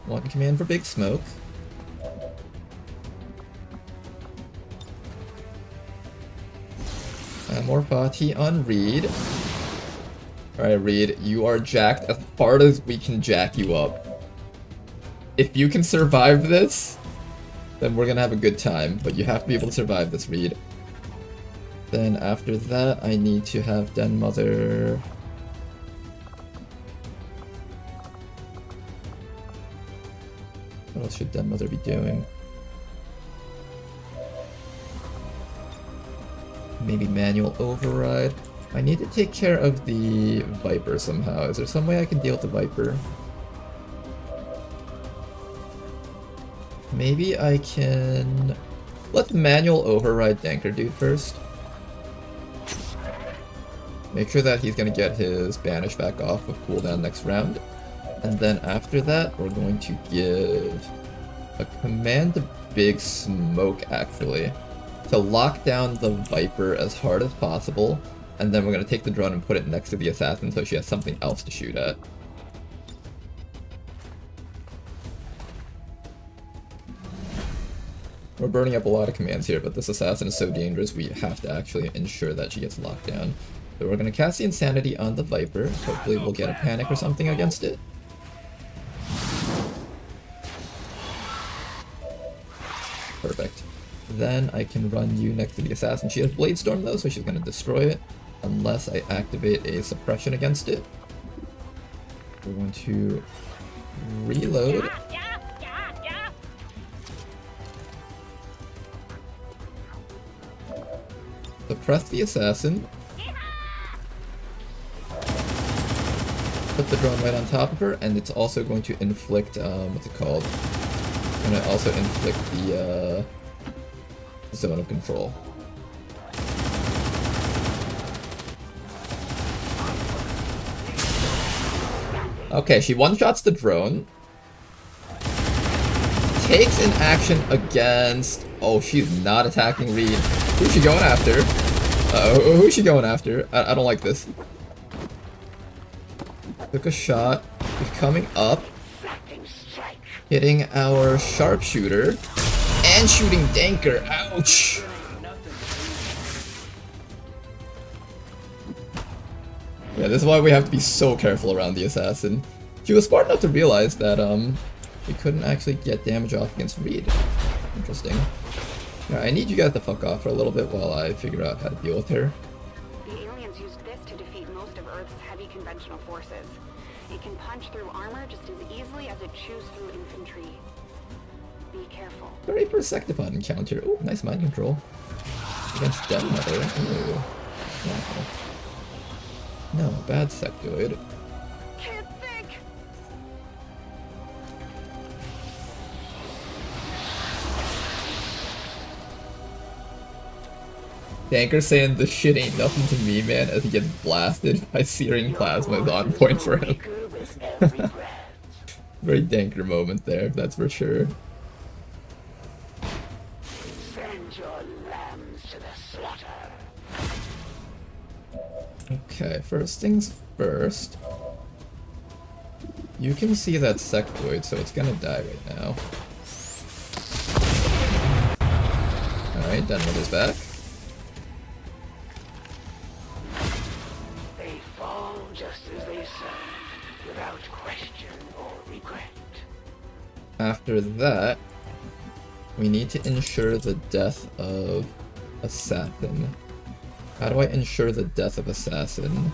One command for Big Smoke. More Fati on Reed. Alright, Reed, you are jacked as hard as we can jack you up. If you can survive this, then we're gonna have a good time, but you have to be able to survive this, Reed. Then after that, I need to have Den Mother... What else should Den Mother be doing? Maybe manual override. I need to take care of the Viper somehow. Is there some way I can deal with the Viper? Maybe I can... Let's manual override Danker Dude first. Make sure that he's gonna get his banish back off with cooldown next round. And then after that, we're going to give a command to Big Smoke, actually, to lock down the Viper as hard as possible. And then we're going to take the drone and put it next to the assassin so she has something else to shoot at. We're burning up a lot of commands here, but this assassin is so dangerous we have to actually ensure that she gets locked down. So we're going to cast the Insanity on the Viper. Hopefully we'll get a panic or something against it. Perfect. Then I can run you next to the assassin. She has Blade Storm though, so she's going to destroy it. Unless I activate a suppression against it. We're going to reload. Suppress the assassin. Put the drone right on top of her, and it's also going to inflict, what's it called? It's going to also inflict the zone of control. Okay, she one-shots the drone. Takes an action against... Oh, she's not attacking Reed. Who's she going after? Who's she going after? I don't like this. Took a shot. He's coming up, hitting our sharpshooter, and shooting Danker. Ouch! Yeah, this is why we have to be so careful around the assassin. She was smart enough to realize that she couldn't actually get damage off against Reed. Interesting. Yeah, I need you guys to fuck off for a little bit while I figure out how to deal with her. The aliens used this to defeat most of Earth's heavy conventional forces. It can punch through armor just as easily as it chews through infantry. Be careful. Sorry for a Sectopod encounter. Ooh, nice mind control. Against Dead Mother. Ooh. No, bad sectoid. Can't think. Danker saying the shit ain't nothing to me, man, as he gets blasted by searing plasma is on point for him. Very Danker moment there, that's for sure. Send your lambs to the slaughter. Okay, first things first. You can see that sectoid, so it's gonna die right now. Alright, Denwood is back. They fall just as they serve, without question or regret. After that, we need to ensure the death of Assassin. How do I ensure the death of Assassin?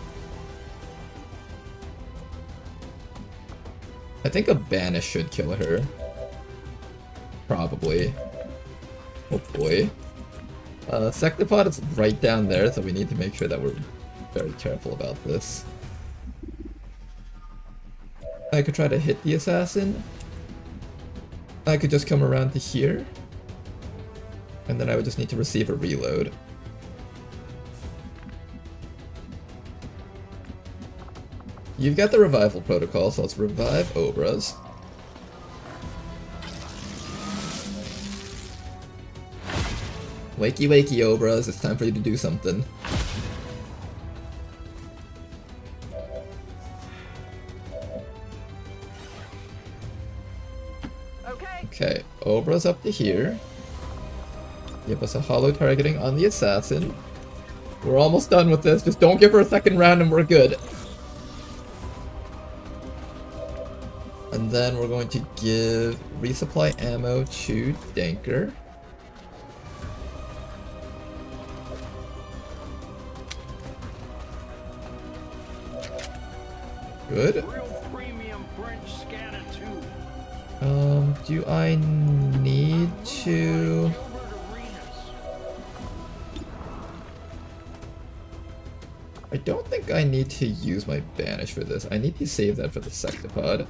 I think a banish should kill her. Probably. Hopefully. Sectopod is right down there, so we need to make sure that we're very careful about this. I could try to hit the assassin. I could just come around to here. And then I would just need to receive a reload. You've got the revival protocol, so let's revive Obras. Wakey wakey Obras, it's time for you to do something. Okay, Obras up to here. Give us a hollow targeting on the assassin. We're almost done with this, just don't give her a second round and we're good. And then we're going to give resupply ammo to Danker. Good. Real premium French scanner too. Do I need to... Gilbert Arenas. I don't think I need to use my banish for this. I need to save that for the Sectopod.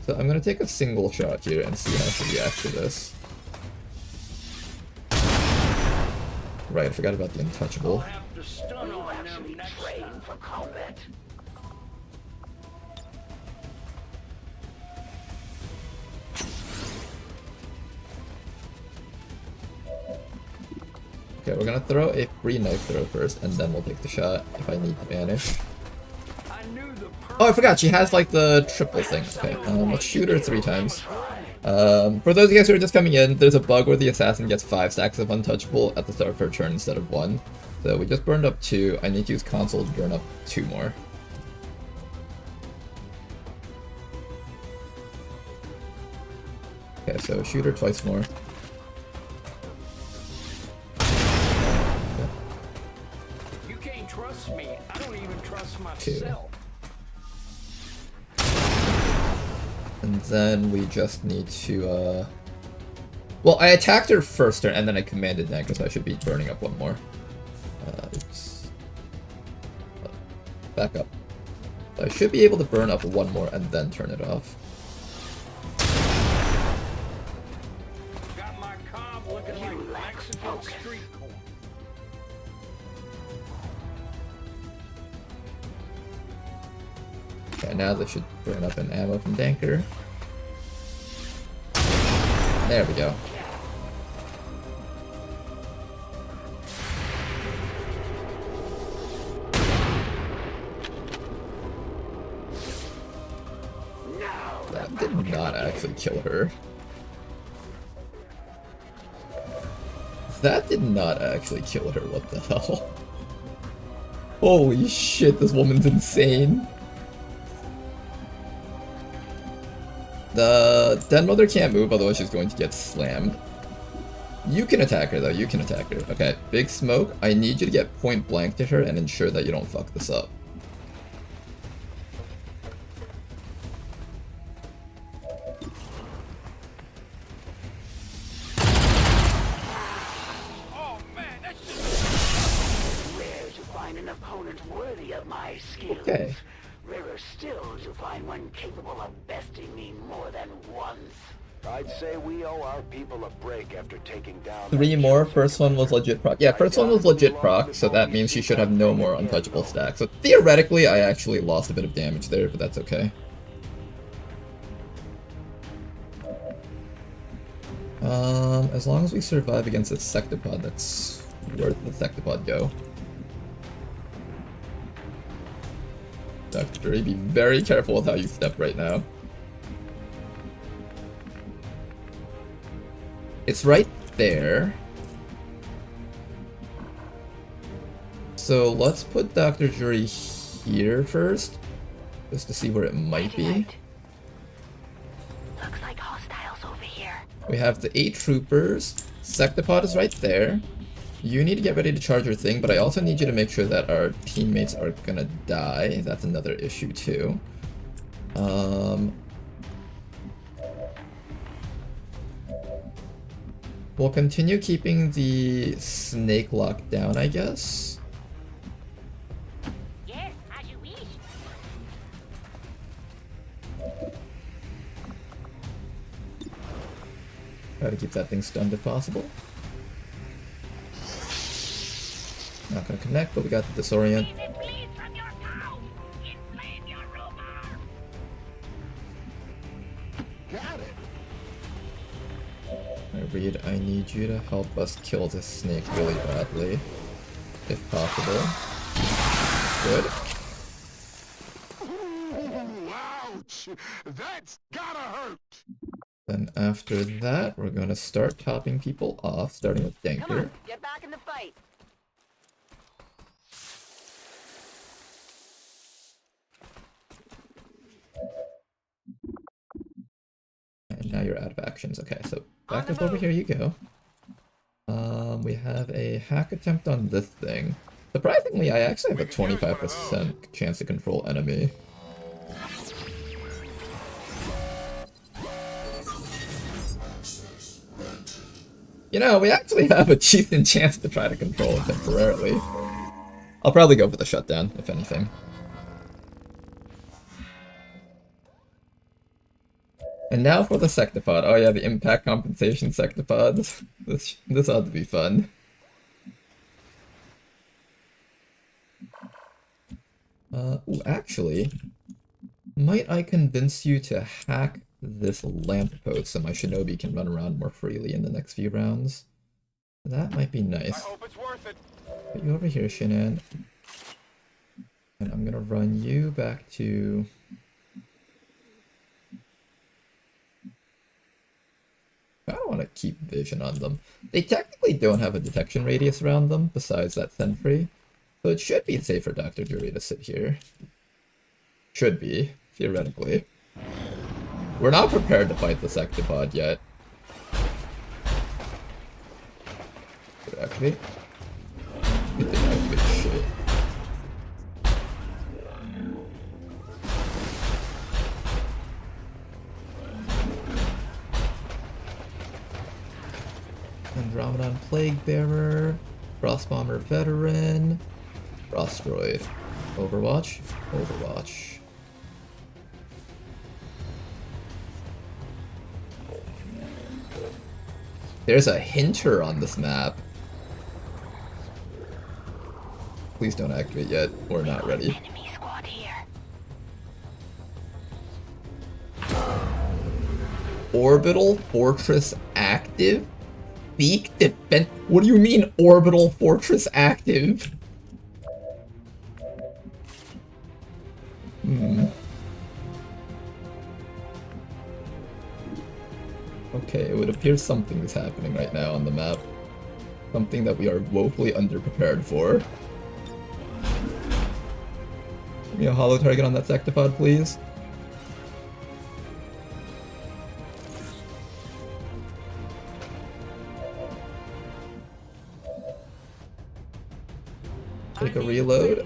So I'm gonna take a single shot here and see how she reacts to this. Right, I forgot about the untouchable. I'll have to stun on them next time. For combat. Okay, we're gonna throw a free knife throw first, and then we'll take the shot if I need to banish. I knew the Oh, I forgot, she has like the triple thing. Okay, let's shoot her 3 times. For those of you guys who are just coming in, there's a bug where the assassin gets 5 stacks of untouchable at the start of her turn instead of 1. So we just burned up 2. I need to use console to burn up 2 more. Okay, so shoot her twice more. You can't trust me. I don't even trust myself. And then we just need to, well, I attacked her first turn, and then I commanded Danker, so I should be burning up 1 more. Oops. Back up. So I should be able to burn up 1 more and then turn it off. Got my cob looking like Mexican street corn. Okay, now this should burn up an ammo from Danker. There we go. did not actually kill her. That did not actually kill her, what the hell? Holy shit, this woman's insane. The Den Mother can't move, otherwise she's going to get slammed. You can attack her though, you can attack her. Okay, Big Smoke, I need you to get point blank to her and ensure that you don't fuck this up. Okay. Rarer still to find one capable of besting me more than once. I'd say we owe our people a break after taking down... 3 more, first one was legit proc. Yeah, first one was legit proc, so that means she should have no more untouchable stacks. So theoretically, I actually lost a bit of damage there, but that's okay. As long as we survive against this Sectopod, that's where the Sectopod go. Dr. Dre, be very careful with how you step right now. It's right there. So let's put Dr. Jury here first, just to see where it might be. Looks like hostiles over here. We have the 8 troopers. Sectopod is right there. You need to get ready to charge your thing, but I also need you to make sure that our teammates are gonna die. That's another issue too. We'll continue keeping the snake lock down, I guess. Yes, as you wish. Try to keep that thing stunned if possible. Not gonna connect, but we got the disorient. Reed, I need you to help us kill this snake really badly, if possible. Good. Ouch! That's gotta hurt! Then after that, we're gonna start topping people off, starting with Come Denker. on, get back in the fight. And now you're out of actions. Okay, so back up over here you go. We have a hack attempt on this thing. Surprisingly, I actually have a 25% chance to control enemy. You know, we actually have a decent chance to try to control it temporarily. I'll probably go for the shutdown, if anything. And now for the Sectopod. Oh yeah, the impact compensation Sectopods. This ought to be fun. Ooh, actually, might I convince you to hack this lamppost so my shinobi can run around more freely in the next few rounds? That might be nice. I hope it's worth it. Put you over here, Shinan. And I'm gonna run you back to... I don't want to keep vision on them. They technically don't have a detection radius around them, besides that sentry. So it should be safe for Dr. Jury to sit here. Should be, theoretically. We're not prepared to fight the Sectopod yet. Did it activate? It didn't activate shit. Andromedon Plague Bearer, Frost Bomber Veteran, Frostroid. Overwatch, Overwatch. There's a hinter on this map. Please don't activate yet. We're not ready. Enemy squad here. Orbital Fortress active? Beak defense. What do you mean Orbital Fortress active? Okay, it would appear something is happening right now on the map. Something that we are woefully underprepared for. Give me a hollow target on that sectopod, please. Take a reload.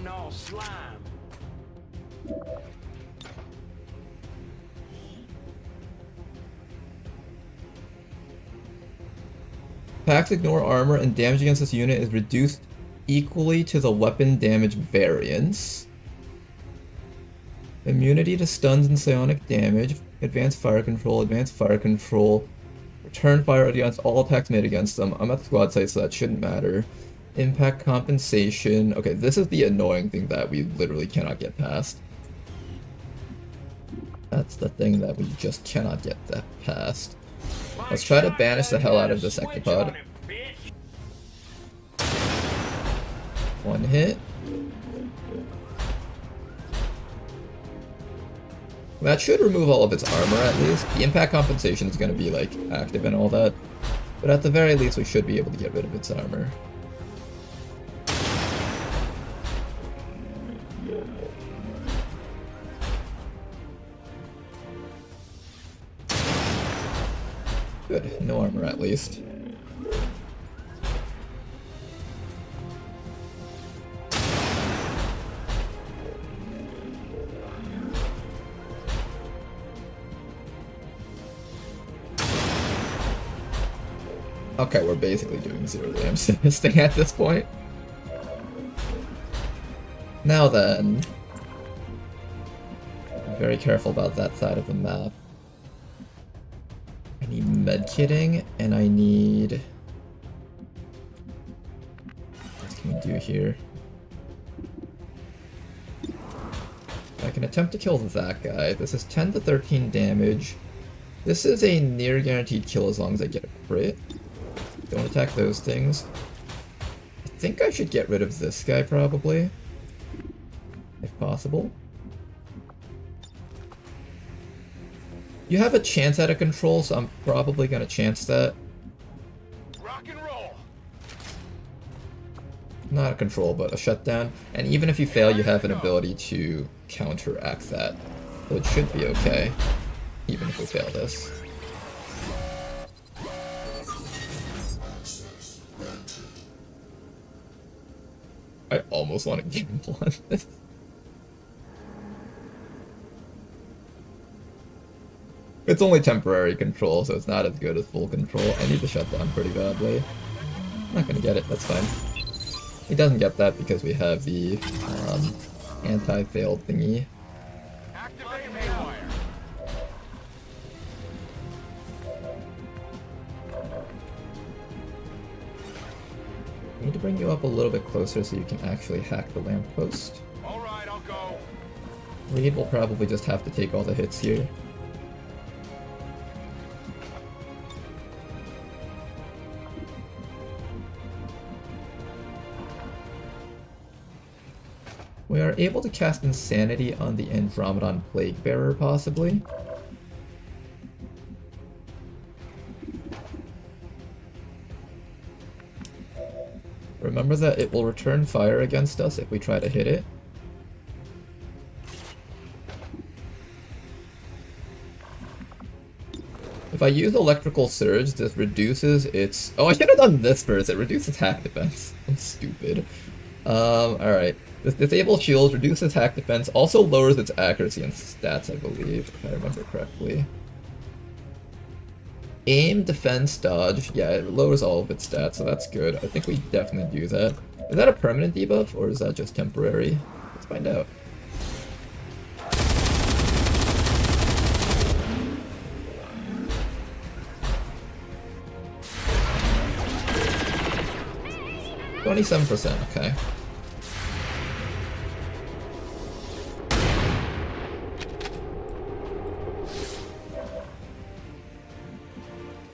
Attacks ignore armor and damage against this unit is reduced equally to the weapon damage variance. Immunity to stuns and psionic damage, advanced fire control, return fire against all attacks made against them. I'm at the squad site, so that shouldn't matter. Impact compensation. Okay, this is the annoying thing that we literally cannot get past. That's the thing that we just cannot get that past. Let's try to banish the hell out of the sectopod. One hit. That should remove all of its armor at least. The impact compensation is going to be like active and all that. But at the very least we should be able to get rid of its armor. Good, no armor at least. Okay, we're basically doing zero damage to this thing at this point. Now then, be very careful about that side of the map. I need medkitting, and I need... What can we do here? I can attempt to kill that guy. This is 10 to 13 damage. This is a near guaranteed kill as long as I get a crit. Don't attack those things. I think I should get rid of this guy probably, if possible. You have a chance at a control, so I'm probably gonna chance that. Rock and roll. Not a control, but a shutdown. And even if you fail, you have an ability to counteract that. So it should be okay, even if we fail this. I almost want to gamble on this. It's only temporary control, so it's not as good as full control. I need to shut down pretty badly. I'm not gonna get it, that's fine. He doesn't get that because we have the anti-failed thingy. Activate haywire. I need to bring you up a little bit closer so you can actually hack the lamppost. All right, I'll go. Reed will probably just have to take all the hits here. We are able to cast Insanity on the Andromedon Plague Bearer, possibly. Remember that it will return fire against us if we try to hit it. If I use Electrical Surge, this reduces its... Oh, I should have done this first. It reduces attack defense. I'm stupid. Alright. This Disable Shield reduces attack defense, also lowers its accuracy and stats, I believe, if I remember correctly. Aim, defense, dodge. Yeah, it lowers all of its stats, so that's good. I think we definitely do that. Is that a permanent debuff, or is that just temporary? Let's find out. %, okay.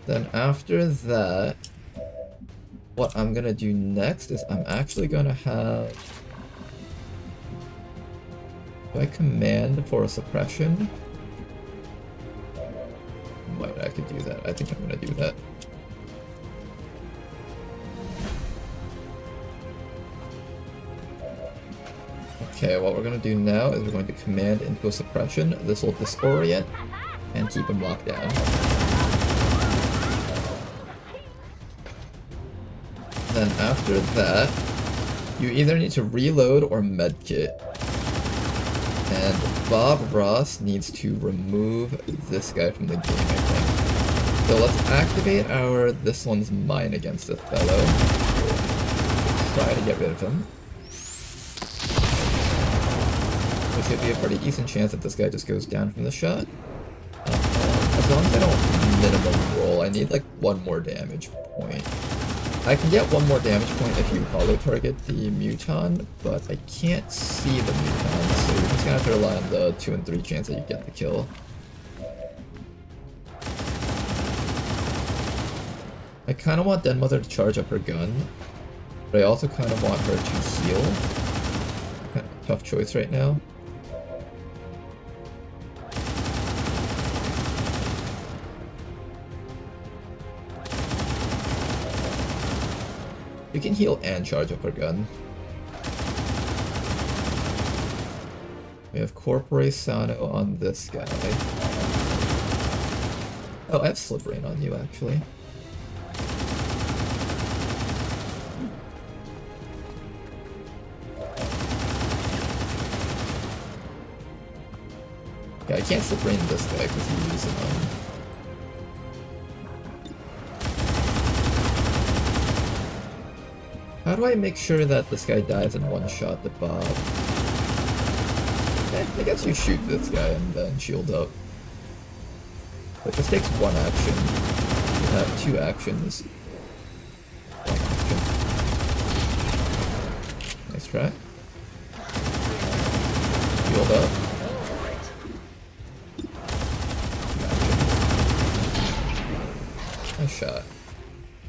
Then after that, what I'm gonna do next is I'm actually gonna have... Do I command for a suppression? Wait, I could do that. I think I'm gonna do that. Okay, what we're gonna do now is we're going to command into a suppression. This will disorient and keep him locked down. Then after that, you either need to reload or medkit. And Bob Ross needs to remove this guy from the game, I think. So let's activate our this one's mine against this fellow. Try to get rid of him. There should be a pretty decent chance that this guy just goes down from the shot. As long as I don't minimum roll, I need like one more damage point. I can get one more damage point if you hollow target the Muton, but I can't see the Muton, so you're just gonna have to rely on the 2 and 3 chance that you get the kill. I kind of want Den Mother to charge up her gun, but I also kind of want her to heal. Kind of tough choice right now. You can heal and charge up her gun. We have Corpore Sano on this guy. Oh, I have Slip Rain on you, actually. Yeah, I can't Slip Rain this guy because he uses How do I make sure that this guy dies in one shot to Bob? I guess you shoot this guy and then shield up. But this takes one action. You have 2 actions. 1 action. Nice try. Shield up. Nice shot.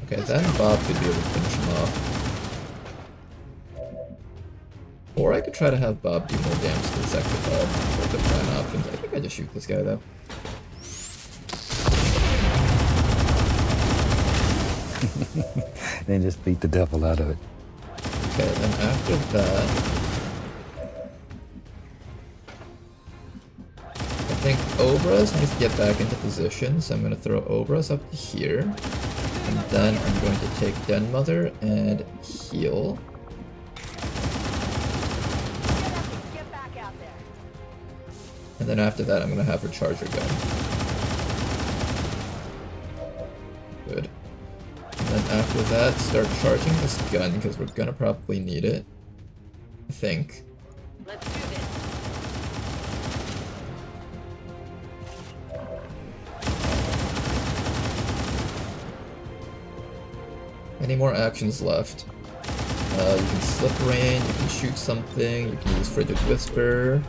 Okay, then Bob could be able to finish him off. Or I could try to have Bob do more damage to the sector Bob. Like the prime options. I think I just shoot this guy though. Then just beat the devil out of it. Okay, then after that, I think Obras needs to get back into position, so I'm going to throw Obras up to here. And then I'm going to take Den Mother and heal. And then after that, I'm going to have her charge her gun. Good. And then after that, start charging this gun, because we're going to probably need it. I think. Let's do this. Any more actions left? You can Slip Rain, you can shoot something, you can use Frigid Whisper.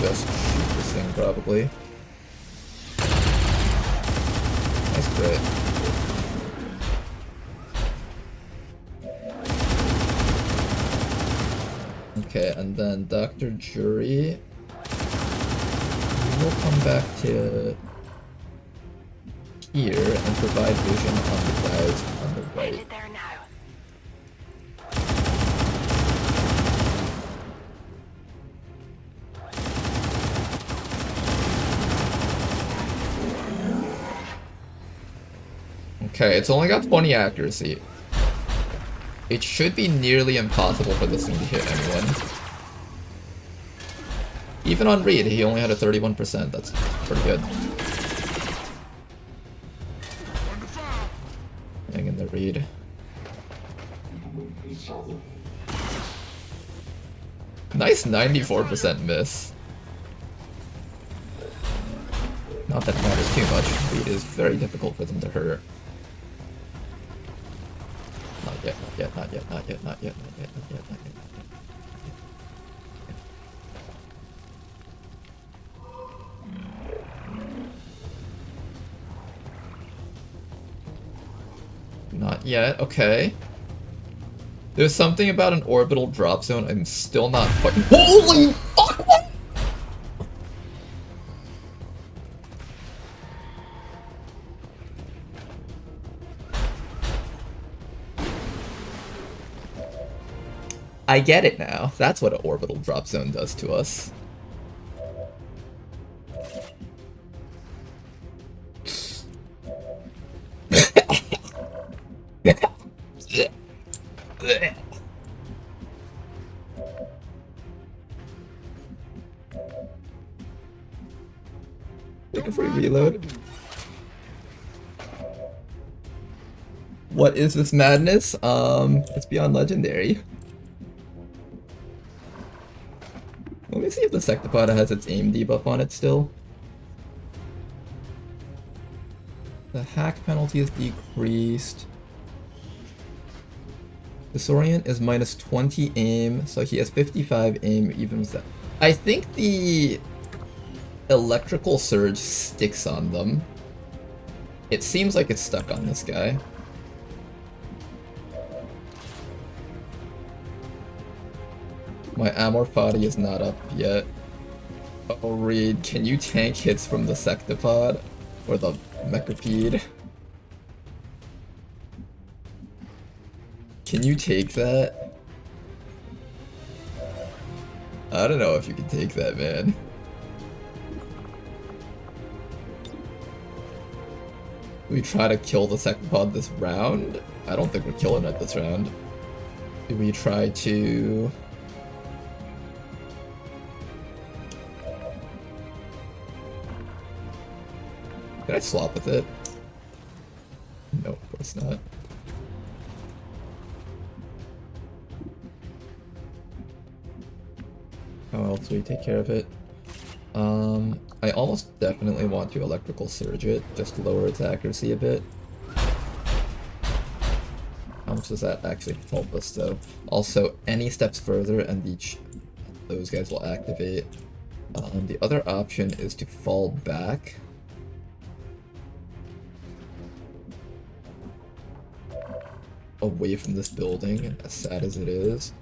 Just shoot this thing, probably. Nice crit. Okay, and then Dr. Jury will come back to here and provide vision on the guys on the right. Headed there now. Okay, it's only got 20 accuracy. It should be nearly impossible for this thing to hit anyone. Even on Reed, he only had a 31%. That's pretty good. Hang in the Reed. Nice 94% miss. Not that it matters too much. Reed is very difficult for them to hurt. Not yet, not yet, not yet, not yet, not yet, not yet, not yet, not yet. Not yet, okay. There's something about an orbital drop zone I'm still not fucking— Holy fuck! I get it now. That's what an orbital drop zone does to us. Take a free reload. What is this madness? It's beyond legendary. Let me see if the Sectopod has its aim debuff on it still. The hack penalty is decreased. Disorient is minus 20 aim, so he has 55 aim even with that. I think the electrical surge sticks on them. It seems like it's stuck on this guy. My Amorphati is not up yet. Oh, Reed, can you tank hits from the Sectopod? Or the Mechapede? Can you take that? I don't know if you can take that, man. We try to kill the Sectopod this round? I don't think we're killing it this round. Do we try to... Can I swap with it? No, of course not. How else do we take care of it? I almost definitely want to electrical surge it, just to lower its accuracy a bit. How much does that actually help us though? Also, any steps further and those guys will activate. The other option is to fall back. Away from this building, as sad as it is.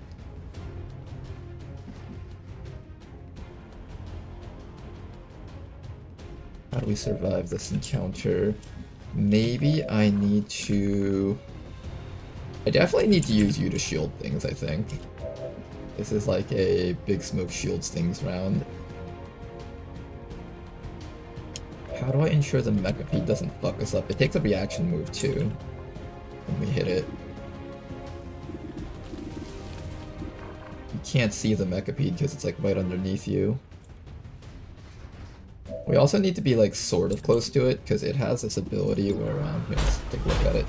How do we survive this encounter? Maybe I need to... I definitely need to use you to shield things, I think. This is like a big smoke shields things round. How do I ensure the Mechapede doesn't fuck us up? It takes a reaction move too when we hit it. You can't see the Mechapede because it's like right underneath you. We also need to be like sort of close to it because it has this ability where, here, let's take a look at it.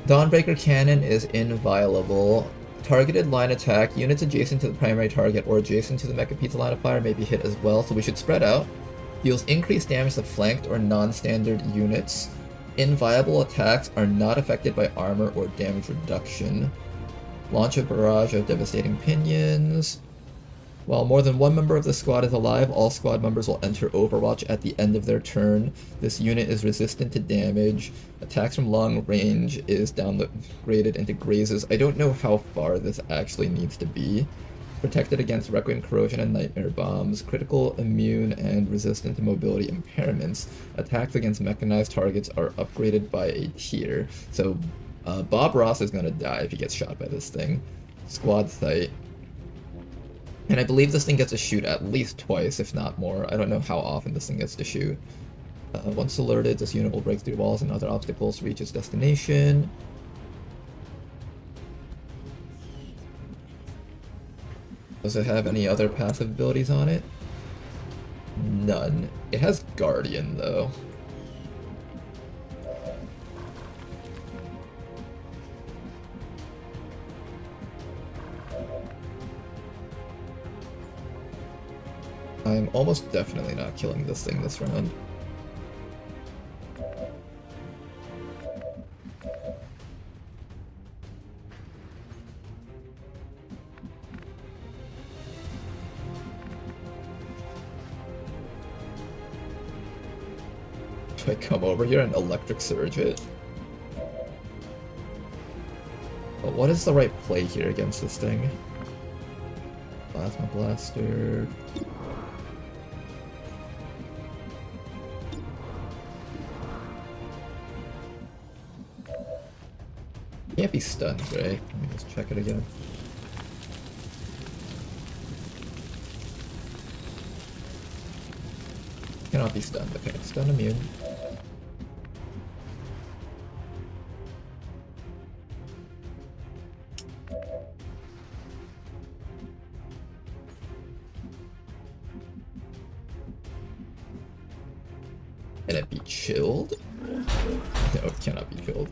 Dawnbreaker Cannon is inviolable. Targeted line attack, units adjacent to the primary target or adjacent to the Mechapede's line of fire may be hit as well, so we should spread out. Deals increased damage to flanked or non-standard units. Inviolable attacks are not affected by armor or damage reduction. Launch a barrage of devastating pinions. While more than one member of the squad is alive, all squad members will enter Overwatch at the end of their turn. This unit is resistant to damage. Attacks from long range is downgraded into grazes. I don't know how far this actually needs to be. Protected against Requiem, Corrosion, and Nightmare Bombs. Critical, immune, and resistant to mobility impairments. Attacks against mechanized targets are upgraded by a tier. So Bob Ross is going to die if he gets shot by this thing. Squad Sight. And I believe this thing gets to shoot at least twice, if not more. I don't know how often this thing gets to shoot. Once alerted, this unit will break through walls and other obstacles to reach its destination. Does it have any other passive abilities on it? None. It has Guardian, though. I'm almost definitely not killing this thing this round. Do I come over here and electric surge it? But what is the right play here against this thing? Plasma Blaster. Can't be stunned, right? Let me just check it again. Cannot be stunned. Okay, stun immune. Can it be chilled? No, it cannot be chilled.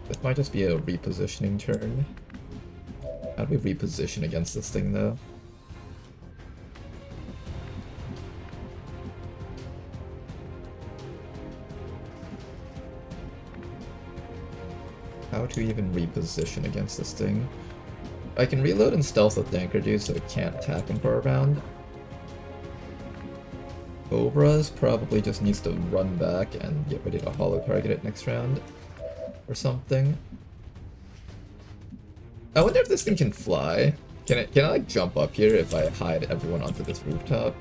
This might just be a repositioning turn. How do we reposition against this thing though? How to even reposition against this thing? I can reload and stealth with Danker Dude so it can't attack him for a round. Cobra's probably just needs to run back and get ready to holo target it next round. Or something. I wonder if this thing can fly. Can I like jump up here if I hide everyone onto this rooftop?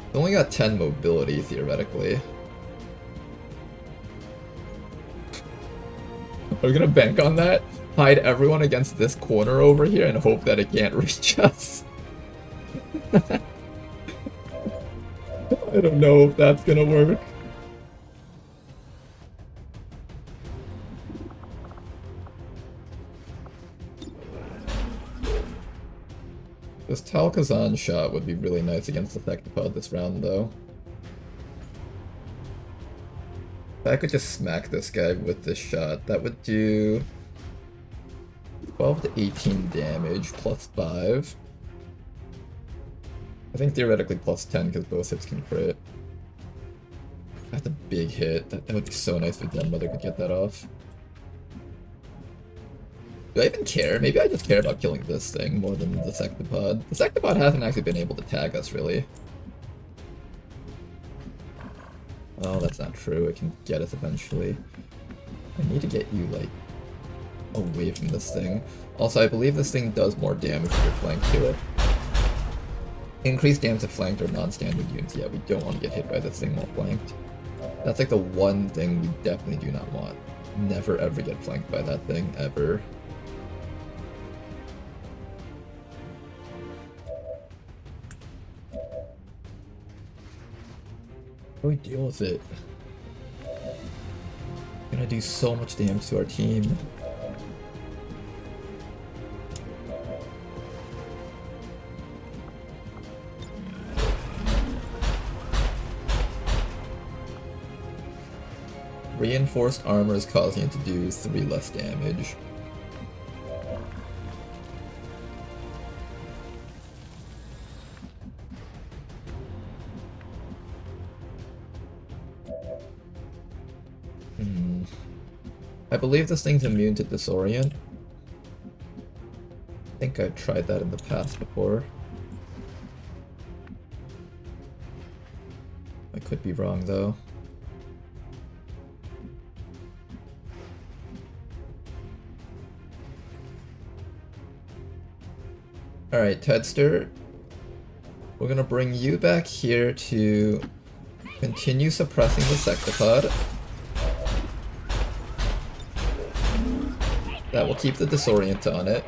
It's only got 10 mobility theoretically. Are we gonna bank on that? Hide everyone against this corner over here and hope that it can't reach us? I don't know if that's gonna work. This Tal'Kazan shot would be really nice against the Thectopod this round, though. If I could just smack this guy with this shot, that would do 12 to 18 damage, plus 5. I think theoretically plus 10 because both hits can crit. That's a big hit. That would be so nice if Denmother could get that off. Do I even care? Maybe I just care about killing this thing more than the Sectopod. The Sectopod hasn't actually been able to tag us, really. Oh, that's not true. It can get us eventually. I need to get you, like, away from this thing. Also, I believe this thing does more damage if you're flanked to it. Increased damage to flanked or non-standard units. Yeah, we don't want to get hit by this thing while flanked. That's like the one thing we definitely do not want. Never ever get flanked by that thing, ever. How do we deal with it? It's gonna do so much damage to our team. Reinforced armor is causing it to do 3 less damage. I believe this thing's immune to disorient. I think I've tried that in the past before. I could be wrong though. Alright, Tedster. We're gonna bring you back here to continue suppressing the Sectopod. That will keep the disorient on it.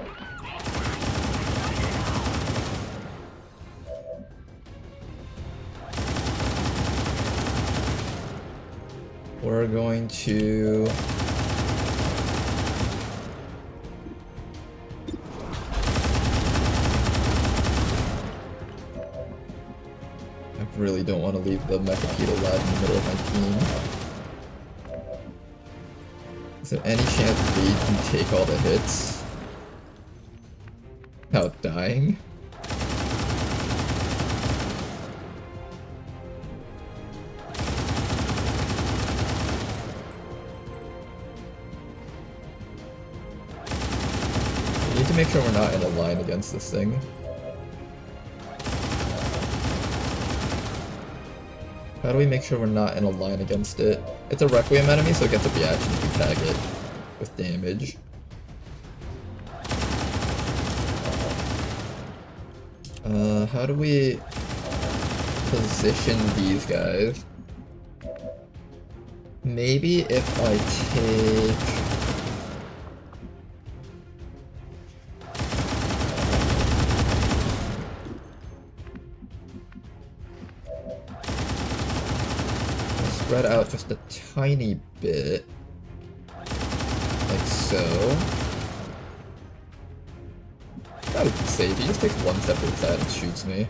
We're going to... I really don't want to leave the Mechapede alive in the middle of my team. Is there any chance Reed can take all the hits without dying? We need to make sure we're not in a line against this thing. How do we make sure we're not in a line against it? It's a Requiem enemy, so it gets a reaction if we tag it with damage. How do we position these guys? Maybe if I take... spread out just a tiny bit, like so. That would be safe. He just takes one step to the side and shoots me.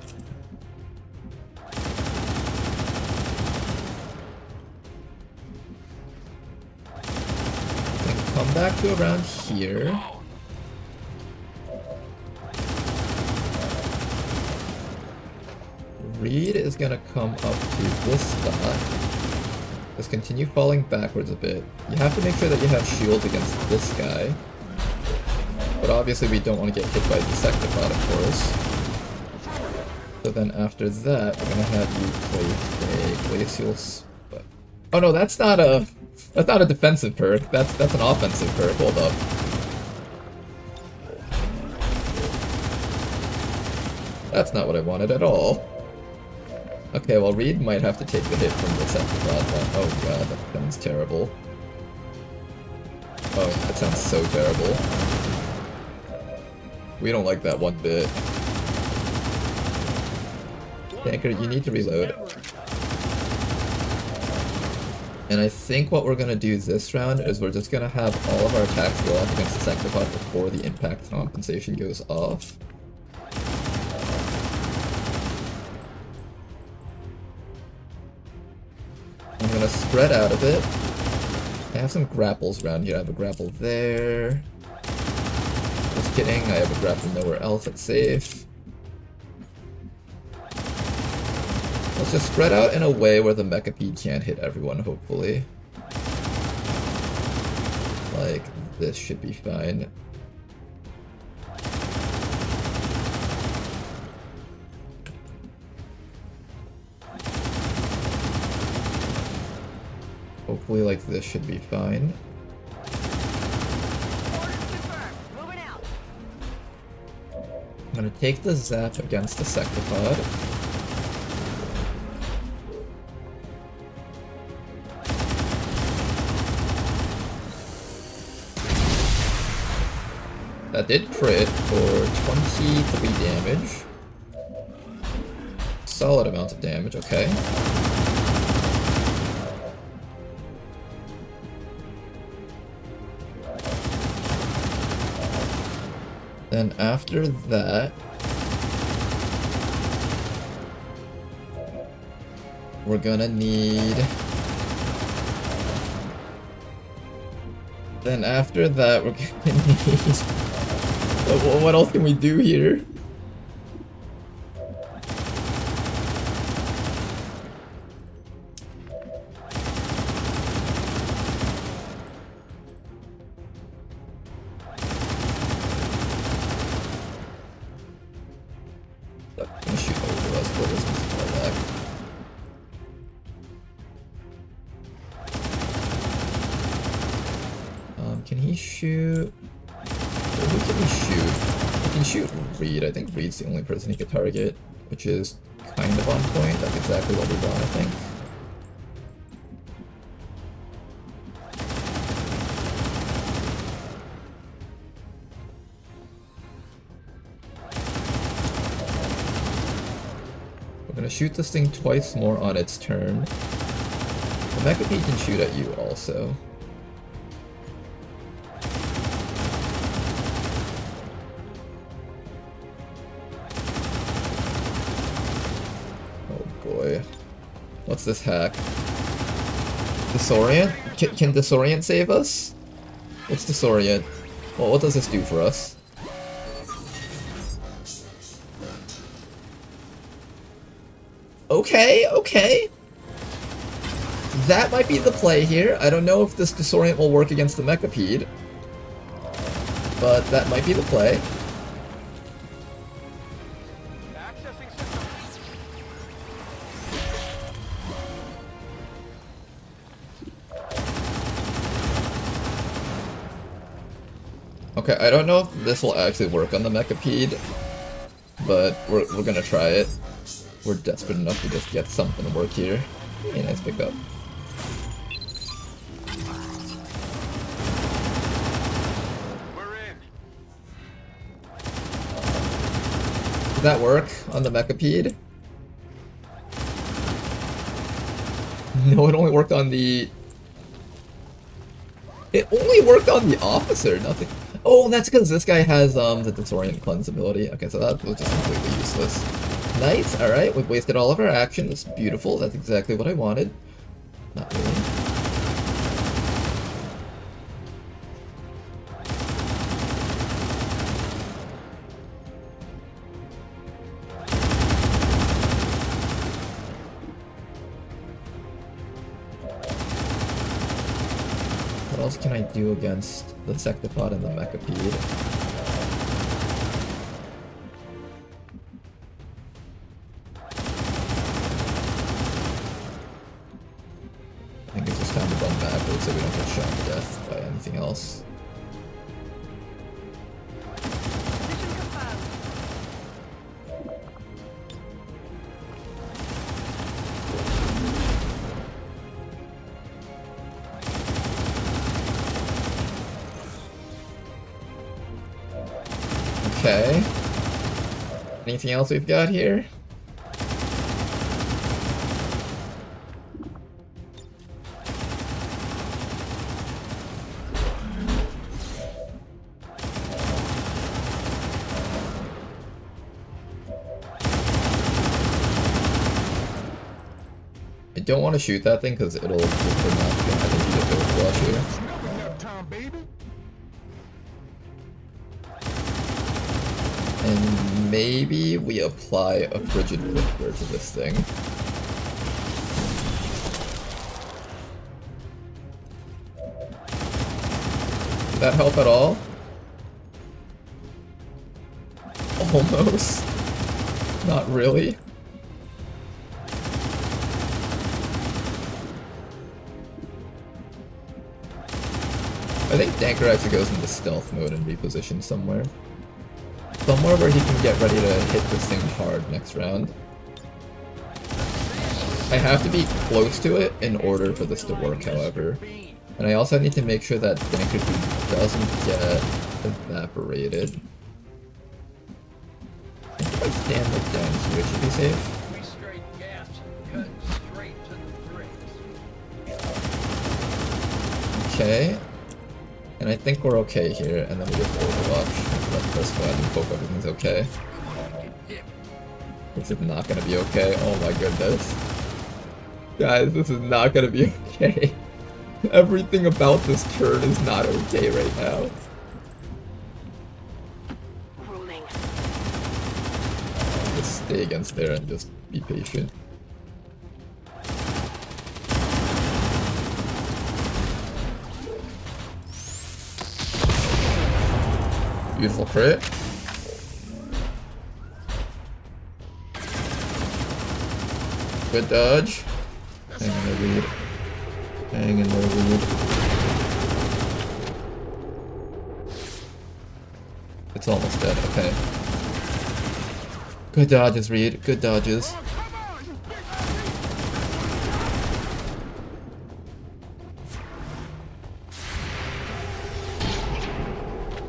Then come back to around here. Reed is gonna come up to this spot. Just continue falling backwards a bit. You have to make sure that you have shields against this guy. But obviously we don't want to get hit by the Insectipod, of course. So then after that, we're gonna have you play a glacial oh no, that's not a defensive perk. That's an offensive perk. Hold up. That's not what I wanted at all. Okay, well, Reed might have to take the hit from the Insectipod. Oh god, that sounds terrible. Oh, that sounds so terrible. We don't like that one bit. Tanker, you need to reload. And I think what we're gonna do this round is we're just gonna have all of our attacks go off against the Insectipod before the impact compensation goes off. I'm gonna spread out a bit. I have some grapples around here. I have a grapple there. Just kidding, I have a grapple nowhere else that's safe. Let's just spread out in a way where the Mechapede can't hit everyone, hopefully. Like, this should be fine. Hopefully, like, this should be fine. Moving out. I'm gonna take the zap against the Insectipod. That did crit for 23 damage. Solid amount of damage, okay. Then after that, we're gonna need... Then after that, we're gonna need... What else can we do here? Can he shoot? Who can he shoot? He can shoot Reed. I think Reed's the only person he could target, which is kind of on point. That's exactly what we want, I think. We're gonna shoot this thing twice more on its turn. The Mechapede can shoot at you also. What's this hack? Disorient? Can Disorient save us? What's Disorient? Well, what does this do for us? Okay, okay. That might be the play here. I don't know if this Disorient will work against the Mechapede, but that might be the play. Okay, I don't know if this will actually work on the Mechapede, but we're gonna try it. We're desperate enough to just get something to work here. Hey, nice pickup. We're in. Did that work on the Mechapede? No, it only worked on the... It only worked on the officer, nothing... Oh, that's because this guy has the Disorient Cleanse ability. Okay, so that was just completely useless. Nice, alright, we've wasted all of our action. It's beautiful, that's exactly what I wanted. Not really. What else can I do against the Sectopod and the Mechapede? I think it's just time to run backwards so we don't get shot to death by anything else. Okay. Anything else we've got here? I don't want to shoot that thing because it'll give her not. I think you get the overwatch here. And maybe we apply a frigid liquor to this thing. Did that help at all? Almost. Not really. I think Danker actually goes into stealth mode and repositions somewhere. Somewhere where he can get ready to hit this thing hard next round. I have to be close to it in order for this to work, however. And I also need to make sure that Danker doesn't get evaporated. I think if I stand like down here, it should be safe. We straight gas and cut straight to the bricks. Okay. And I think we're okay here, and then we just overwatch. Let this go ahead and hope everything's okay. This is not gonna be okay. Oh my goodness. Guys, this is not gonna be okay. Everything about this turn is not okay right now. Rolling. Just stay against there and just be patient. Beautiful crit. Good dodge. Hang in there, Reed. Hang in there, Reed. It's almost dead, okay. Good dodges, Reed. Good dodges.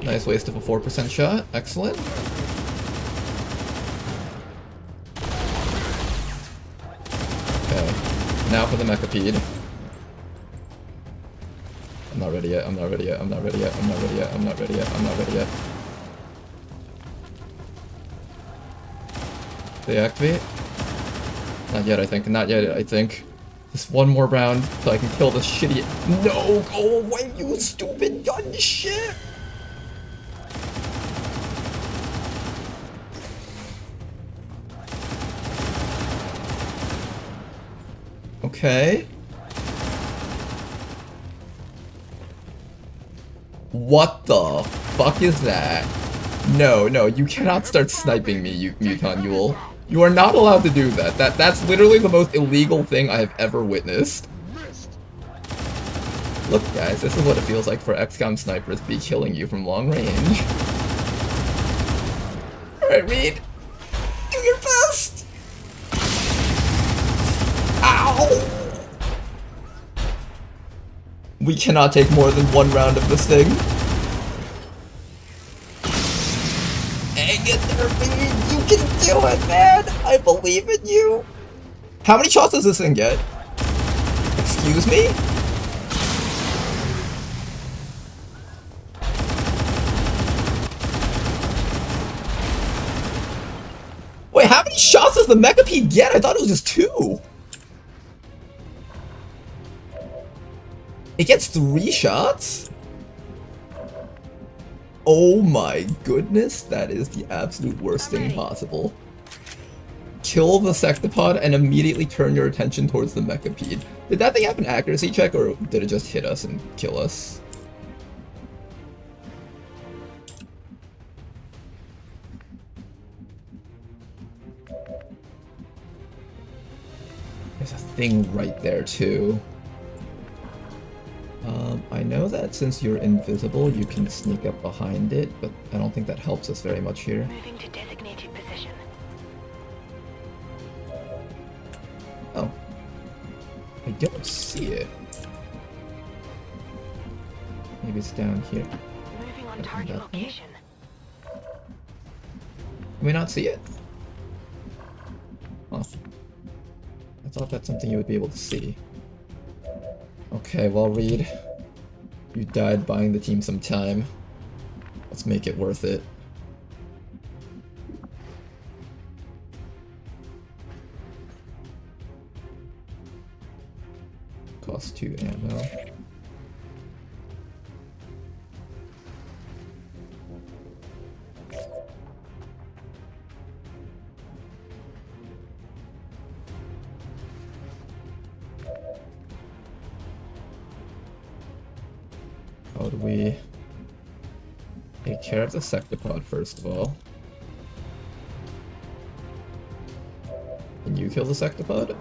Nice waste of a 4% shot. Excellent. Okay. Now for the Mechapede. I'm not ready yet. I'm not ready yet. I'm not ready yet. I'm not ready yet. I'm not ready yet. I'm not ready yet. They activate? Not yet, I think. Not yet, I think. Just one more round so I can kill this shitty. No! Go away, you stupid gun shit! Okay. What the fuck is that? No, no, you cannot start sniping me, you Muton Yule. You are not allowed to do that. That's literally the most illegal thing I have ever witnessed. Look, guys, this is what it feels like for XCOM snipers be killing you from long range. Alright, Reed. Do your best! Ow! We cannot take more than one round of this thing. Hang it there, Reed! You can do it, man! I believe in you! How many shots does this thing get? Excuse me? Wait, how many shots does the Mechapede get? I thought it was just 2. It gets 3 shots? Oh my goodness, that is the absolute worst thing possible. Kill the Sectopod and immediately turn your attention towards the Mechapede. Did that thing have an accuracy check, or did it just hit us and kill us? There's a thing right there, too. I know that since you're invisible, you can sneak up behind it, but I don't think that helps us very much here. Moving to designated position. Oh. I don't see it. Maybe it's down here. Moving on target location. Can we not see it? Oh. I thought that's something you would be able to see. Okay, well, Reed, you died buying the team some time. Let's make it worth it. Cost 2 ammo. How do we take care of the Sectopod first of all? Can you kill the Sectopod?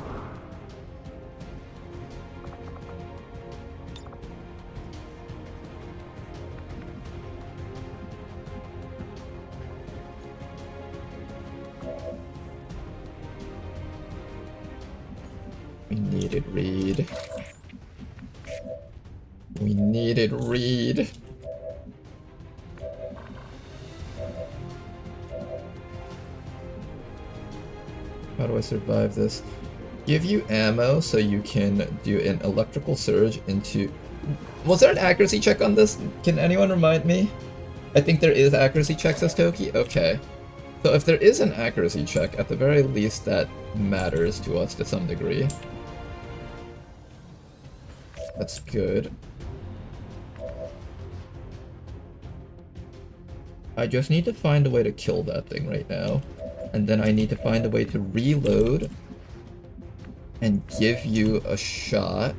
We needed Reed. We needed Reed. How do I survive this? Give you ammo so you can do an electrical surge into... Was there an accuracy check on this? Can anyone remind me? I think there is accuracy check, says Toki. Okay. So if there is an accuracy check, at the very least that matters to us to some degree. That's good. I just need to find a way to kill that thing right now. And then I need to find a way to reload and give you a shot.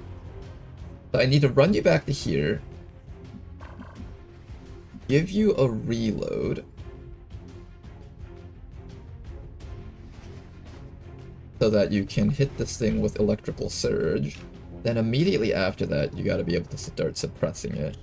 So I need to run you back to here. Give you a reload. So that you can hit this thing with electrical surge. Then immediately after that, you gotta be able to start suppressing it.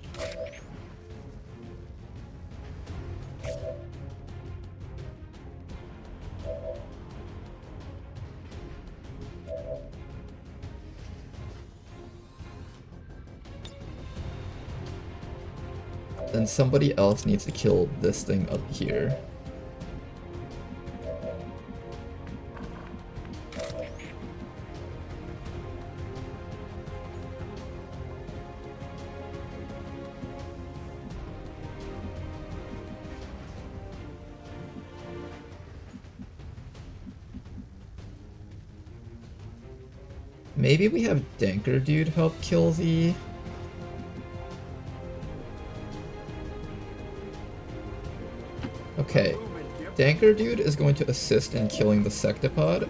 Then somebody else needs to kill this thing up here. Maybe we have Danker Dude help kill the... Okay, Danker Dude is going to assist in killing the Sectopod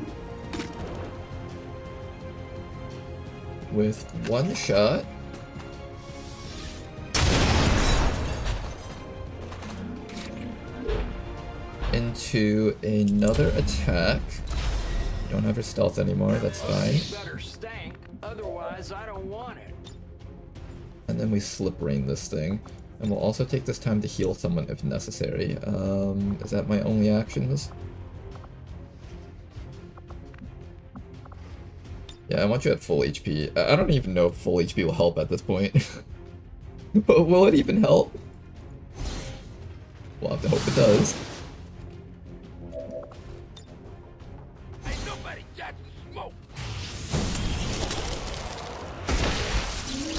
with one shot. Into another attack. You don't have her stealth anymore, that's fine. Better stank, otherwise I don't want it. And then we slip rain this thing. And we'll also take this time to heal someone if necessary. Is that my only actions? Yeah, I want you at full HP. I don't even know if full HP will help at this point. But will it even help? We'll have to hope it does. Ain't nobody got smoke.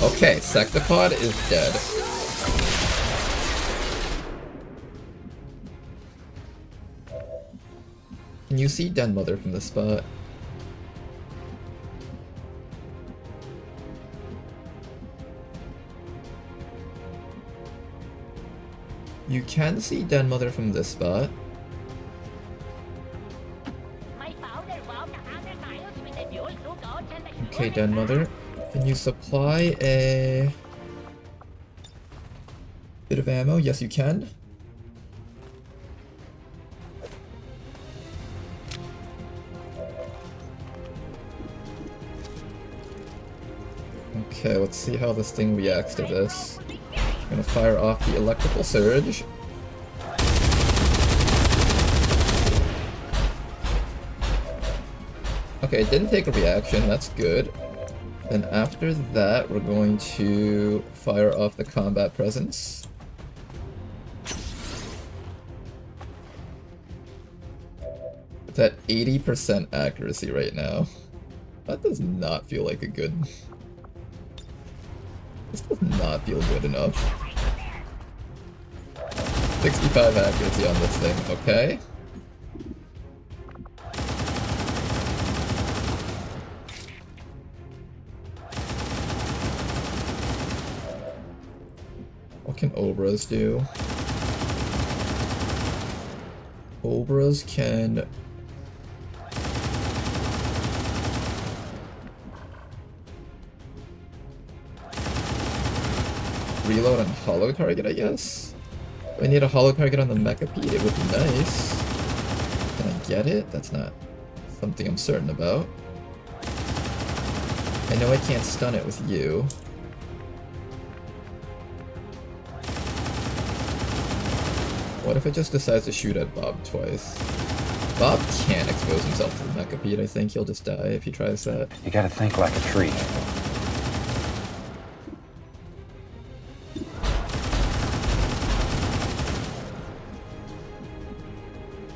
Okay, Sectopod is dead. Can you see Den Mother from this spot? You can see Den Mother from this spot. Okay, Den Mother. Can you supply a bit of ammo? Yes, you can. Okay, let's see how this thing reacts to this. I'm gonna fire off the electrical surge. Okay, it didn't take a reaction, that's good. Then after that, we're going to fire off the combat presence. It's at 80% accuracy right now. That does not feel like a good... This does not feel good enough. 65 accuracy on this thing, okay. What can Obras do? Obras can... reload on hollow target, I guess? If I need a hollow target on the Mechapede, it would be nice. Can I get it? That's not something I'm certain about. I know I can't stun it with you. What if it just decides to shoot at Bob twice? Bob can't expose himself to the Mechapede, I think he'll just die if he tries that. You gotta think like a tree.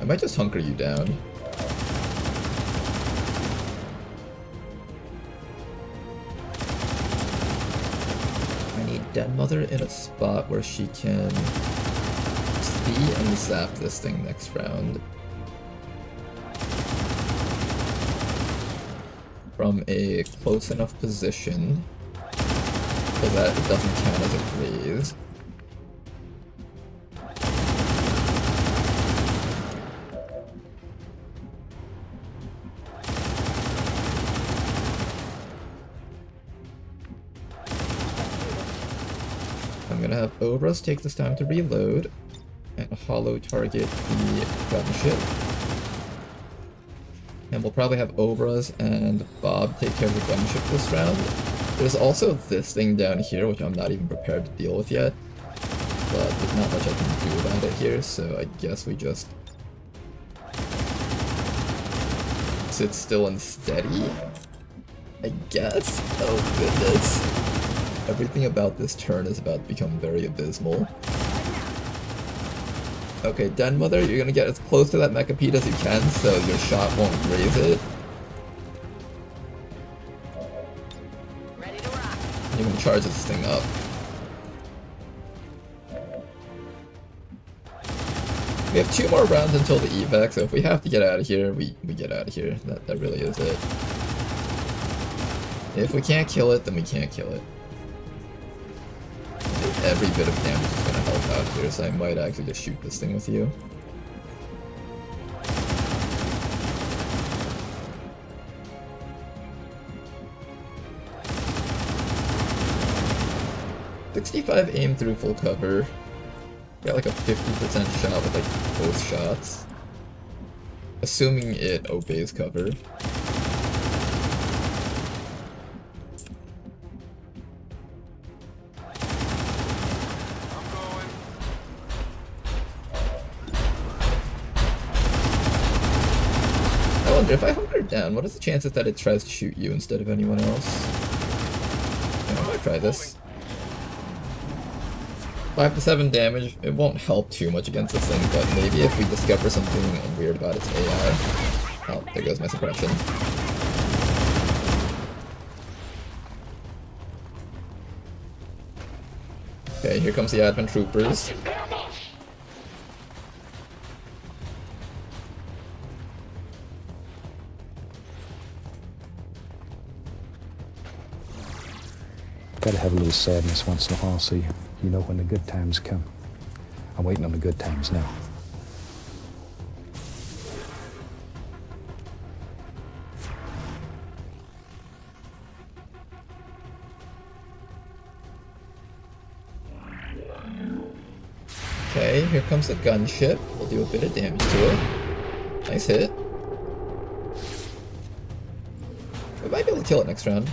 I might just hunker you down. I need Den Mother in a spot where she can see and zap this thing next round. From a close enough position so that it doesn't count as a graze. I'm gonna have Obras take this time to reload and hollow target the gunship. And we'll probably have Obras and Bob take care of the gunship this round. There's also this thing down here, which I'm not even prepared to deal with yet. But there's not much I can do about it here, so I guess we just sit still and steady. I guess? Oh goodness. Everything about this turn is about to become very abysmal. Okay, Den Mother, you're gonna get as close to that Mechapede as you can so your shot won't graze it. Ready to rock. You're gonna charge this thing up. We have 2 more rounds until the evac, so if we have to get out of here, we get out of here. That really is it. If we can't kill it, then we can't kill it. Every bit of damage is gonna help out here, so I might actually just shoot this thing with you. .65 aim through full cover. Got like a 50% shot with like both shots. Assuming it obeys cover. wonder, if I hunker down, what is the chances that it tries to shoot you instead of anyone else? Yeah, I might try this. 5 to 7 damage. It won't help too much against this thing, but maybe if we discover something weird about its AI. Oh, there goes my suppression. Okay, here comes the Advent Troopers. Gotta have a little sadness once in a while so you know when the good times come. I'm waiting on the good times now. Okay, here comes the gunship. We'll do a bit of damage to it. Nice hit. We might be able to kill it next round.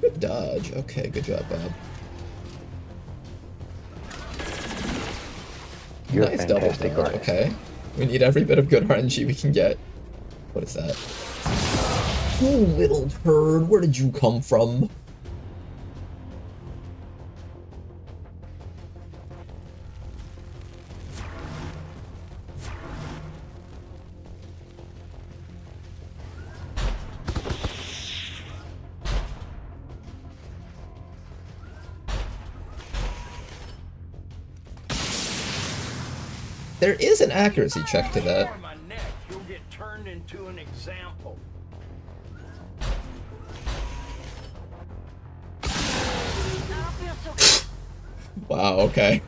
Good dodge. Okay, good job, Bob. You're Nice double fantastic dodge. artist. Okay. We need every bit of good RNG we can get. What is that? You little turd, where did you come from? There is an accuracy check to that. My neck, you'll get turned into an example. Wow, okay.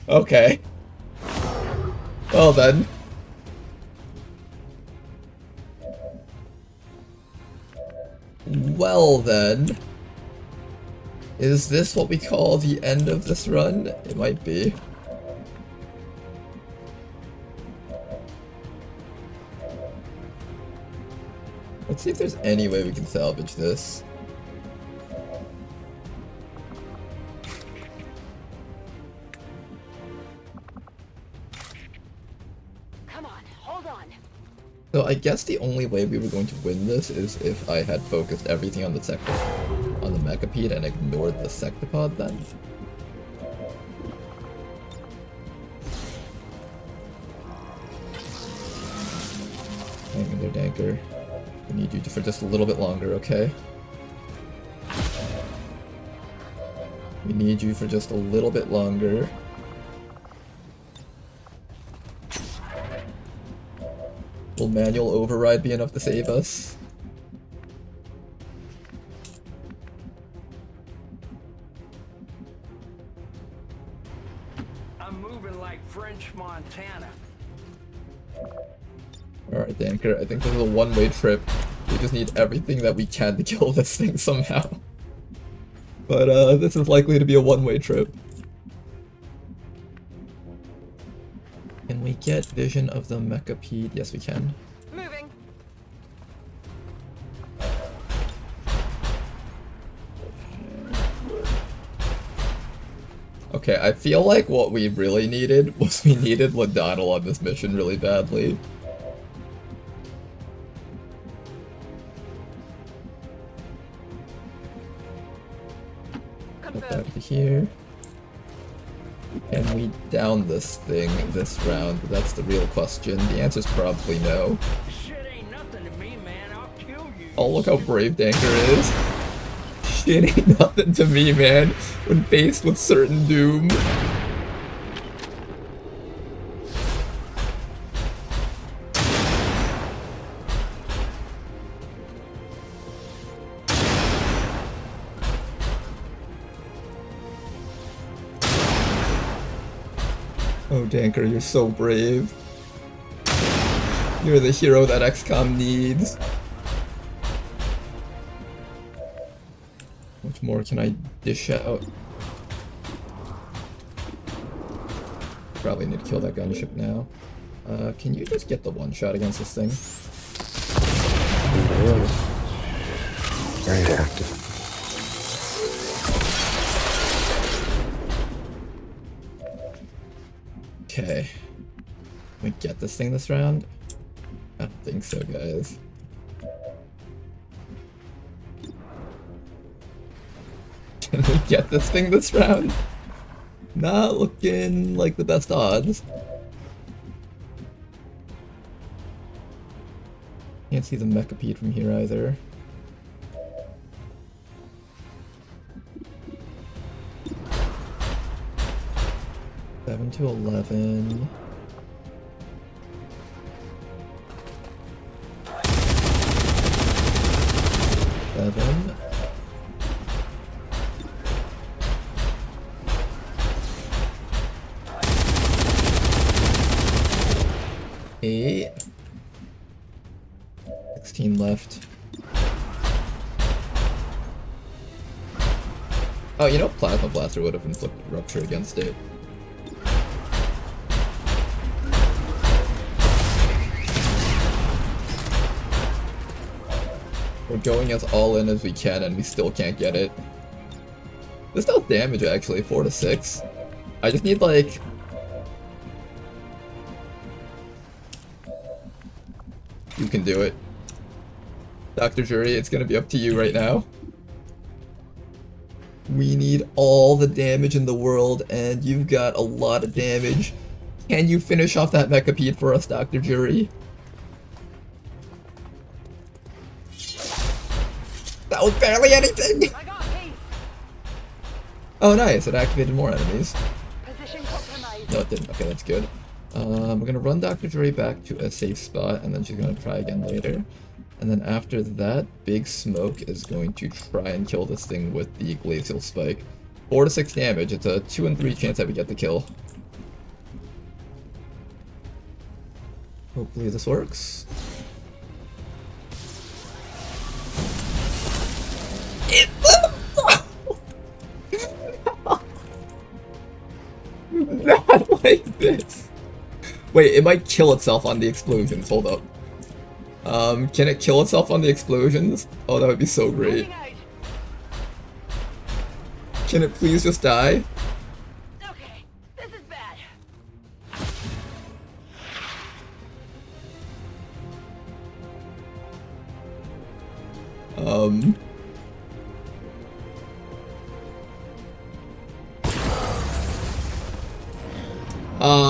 Okay. Well then. Well then. Is this what we call the end of this run? It might be. Let's see if there's any way we can salvage this. Come on, hold on. So I guess the only way we were going to win this is if I had focused everything on the Mechapede and ignored the Sectopod then. Hang in there, Danker. We need you for just a little bit longer, okay? We need you for just a little bit longer. Will manual override be enough to save us? I'm moving like French Montana. Alright, Danker, I think this is a one-way trip. We just need everything that we can to kill this thing somehow. But, this is likely to be a one-way trip. Can we get vision of the Mechapede? Yes, we can. Moving. Okay, I feel like what we really needed was we needed Ladonnell on this mission really badly. Put that to here. Can we down this thing this round? That's the real question. The answer's probably no. Shit ain't nothing to me, man. I'll kill you. Oh, look how brave Danker is. Shit ain't nothing to me, man, when faced with certain doom. Oh, Danker, you're so brave. You're the hero that XCOM needs. How much more can I dish out? Probably need to kill that gunship now. Can you just get the one shot against this thing? Very effective. Okay. we get this thing this round? I don't think so, guys. Can we get this thing this round? Not looking like the best odds. Can't see the Mechapede from here either. Seven to 11. Seven. Eight. 16 left. Oh, you know, Plasma Blaster would have inflicted Rupture against it. We're going as all in as we can and we still can't get it. There's no damage actually, 4 to 6. I just need like... You can do it. Dr. Jury, it's gonna be up to you right now. We need all the damage in the world and you've got a lot of damage. Can you finish off that Mechapede for us, Dr. Jury? That was barely anything! Oh nice, it activated more enemies. No it didn't, okay that's good. We're gonna run Dr. Jury back to a safe spot and then she's gonna try again later. And then after that, Big Smoke is going to try and kill this thing with the Glacial Spike. 4 to 6 damage, it's a 2 in 3 chance that we get the kill. Hopefully this works. Not like this. Wait, it might kill itself on the explosions. Hold up. Can it kill itself on the explosions? Oh, that would be so great. Can it please just die? Okay, this is bad.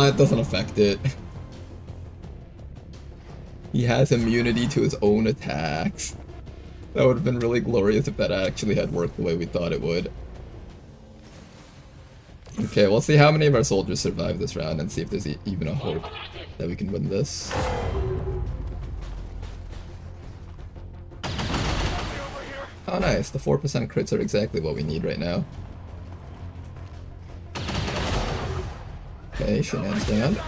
It doesn't affect it. He has immunity to his own attacks. That would have been really glorious if that actually had worked the way we thought it would. Okay, we'll see how many of our soldiers survive this round and see if there's even a hope that we can win this. Oh nice, the 4% crits are exactly what we need right now. Okay, Shenan's down. Here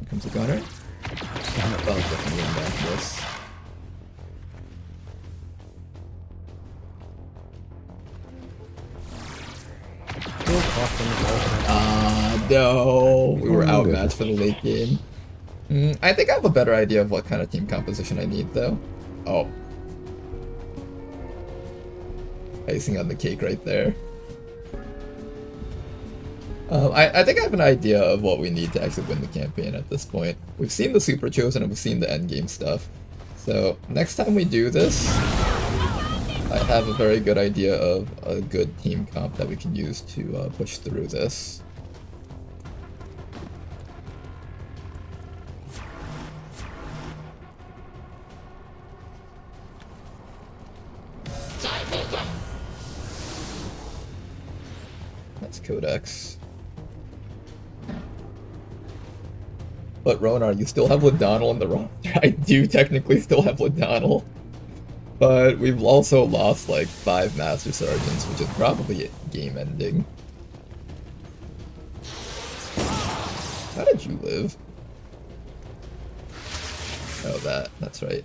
comes the gunner. Oh, definitely win back this. No, we were outmatched for the late game. I think I have a better idea of what kind of team composition I need, though. Oh. Icing on the cake right there. I think I have an idea of what we need to actually win the campaign at this point. We've seen the Super Chosen and we've seen the endgame stuff. So, next time we do this, I have a very good idea of a good team comp that we can use to push through this. That's Codex. But Ronar, you still have Ladonnell in the roster. I do technically still have Ladonnell. But we've also lost like 5 Master Sergeants, which is probably game ending. How did you live? Oh, that's right.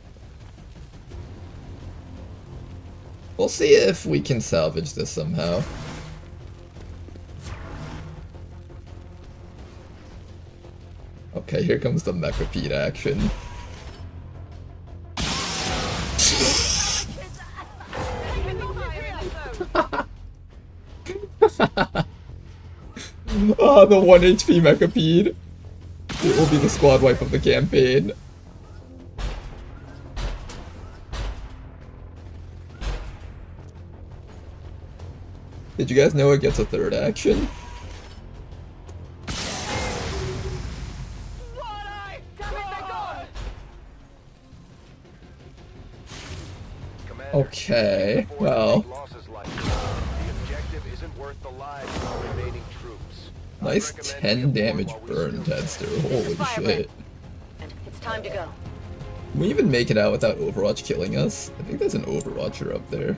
We'll see if we can salvage this somehow. Okay, here comes the Mechapede action. Ah, the 1 HP Mechapede. It will be the squad wipe of the campaign. Did you guys know it gets a third action? Okay, well. Nice 10 damage burn, Tedster. Holy shit. It's time to go. Can we even make it out without Overwatch killing us? I think there's an Overwatcher up there.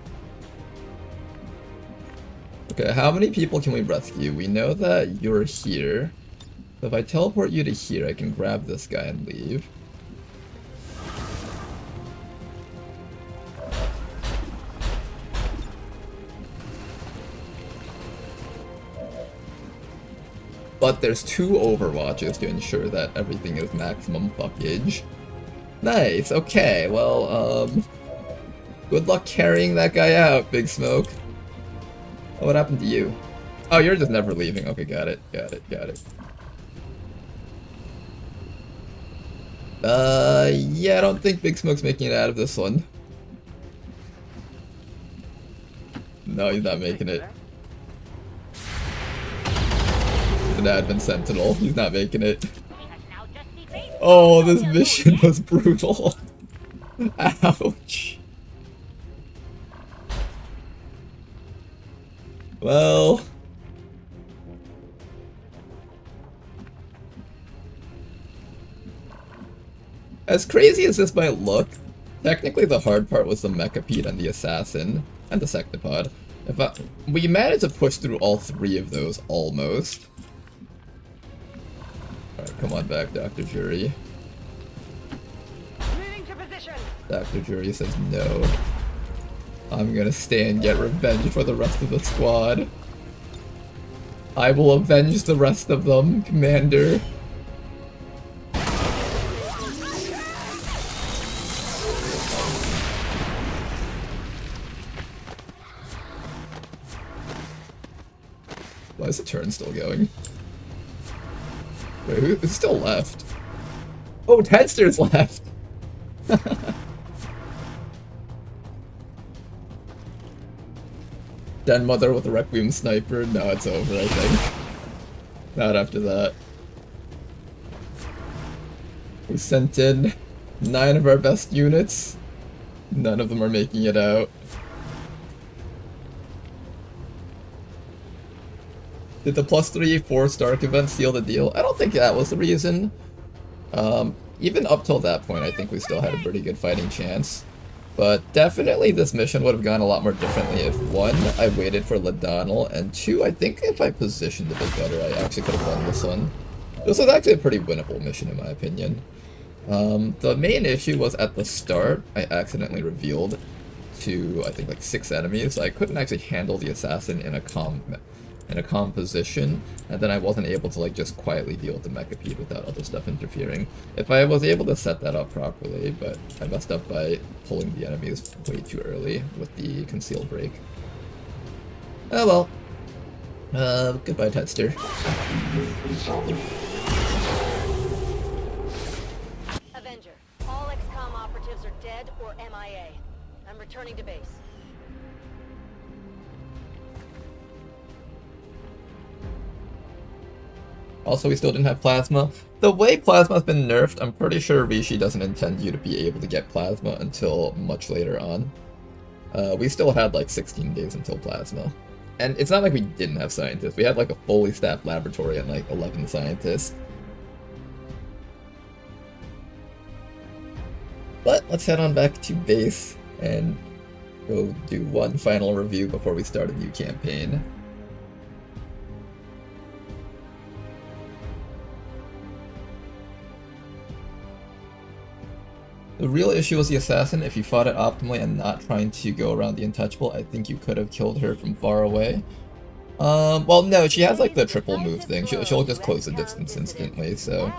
Okay, how many people can we rescue? We know that you're here. So if I teleport you to here, I can grab this guy and leave. But there's 2 Overwatches to ensure that everything is maximum fuckage. Nice, okay, well, good luck carrying that guy out, Big Smoke. Oh, what happened to you? Oh, you're just never leaving. Okay, got it. Yeah, I don't think Big Smoke's making it out of this one. No, he's not making it. An Advent Sentinel. He's not making it. Oh, this mission was brutal. Ouch. Well. As crazy as this might look, technically the hard part was the Mechapede and the Assassin, and the Sectopod. We managed to push through all 3 of those, almost. Alright, come on back, Dr. Jury. Dr. Jury says no. I'm gonna stay and get revenge for the rest of the squad. I will avenge the rest of them, Commander. Why is the turn still going? Wait, who's still left? Oh, Tedster's left! Den Mother with the Requiem Sniper? No, it's over, I think. Not after that. We sent in 9 of our best units. None of them are making it out. Did the +3 Force Dark event seal the deal? I don't think that was the reason. Even up till that point, I think we still had a pretty good fighting chance. But definitely this mission would have gone a lot more differently if 1, I waited for Ladonal, and 2, I think if I positioned a bit better, I actually could have won this one. This was actually a pretty winnable mission in my opinion. The main issue was at the start, I accidentally revealed to, I think, like 6 enemies. I couldn't actually handle the assassin in a calm position, and then I wasn't able to like just quietly deal with the Mechapede without other stuff interfering. If I was able to set that up properly, but I messed up by pulling the enemies way too early with the concealed break. Oh well. Goodbye, Tedster. Avenger, all XCOM operatives are dead or MIA. I'm returning to base. Also, we still didn't have Plasma. The way Plasma's been nerfed, I'm pretty sure Rishi doesn't intend you to be able to get Plasma until much later on. We still had like 16 days until Plasma. And it's not like we didn't have scientists. We had like a fully staffed laboratory and like 11 scientists. But let's head on back to base and go do one final review before we start a new campaign. The real issue was the assassin. If you fought it optimally and not trying to go around the untouchable, I think you could have killed her from far away. Well, no, she has like the triple move thing. She'll just close the distance instantly, so...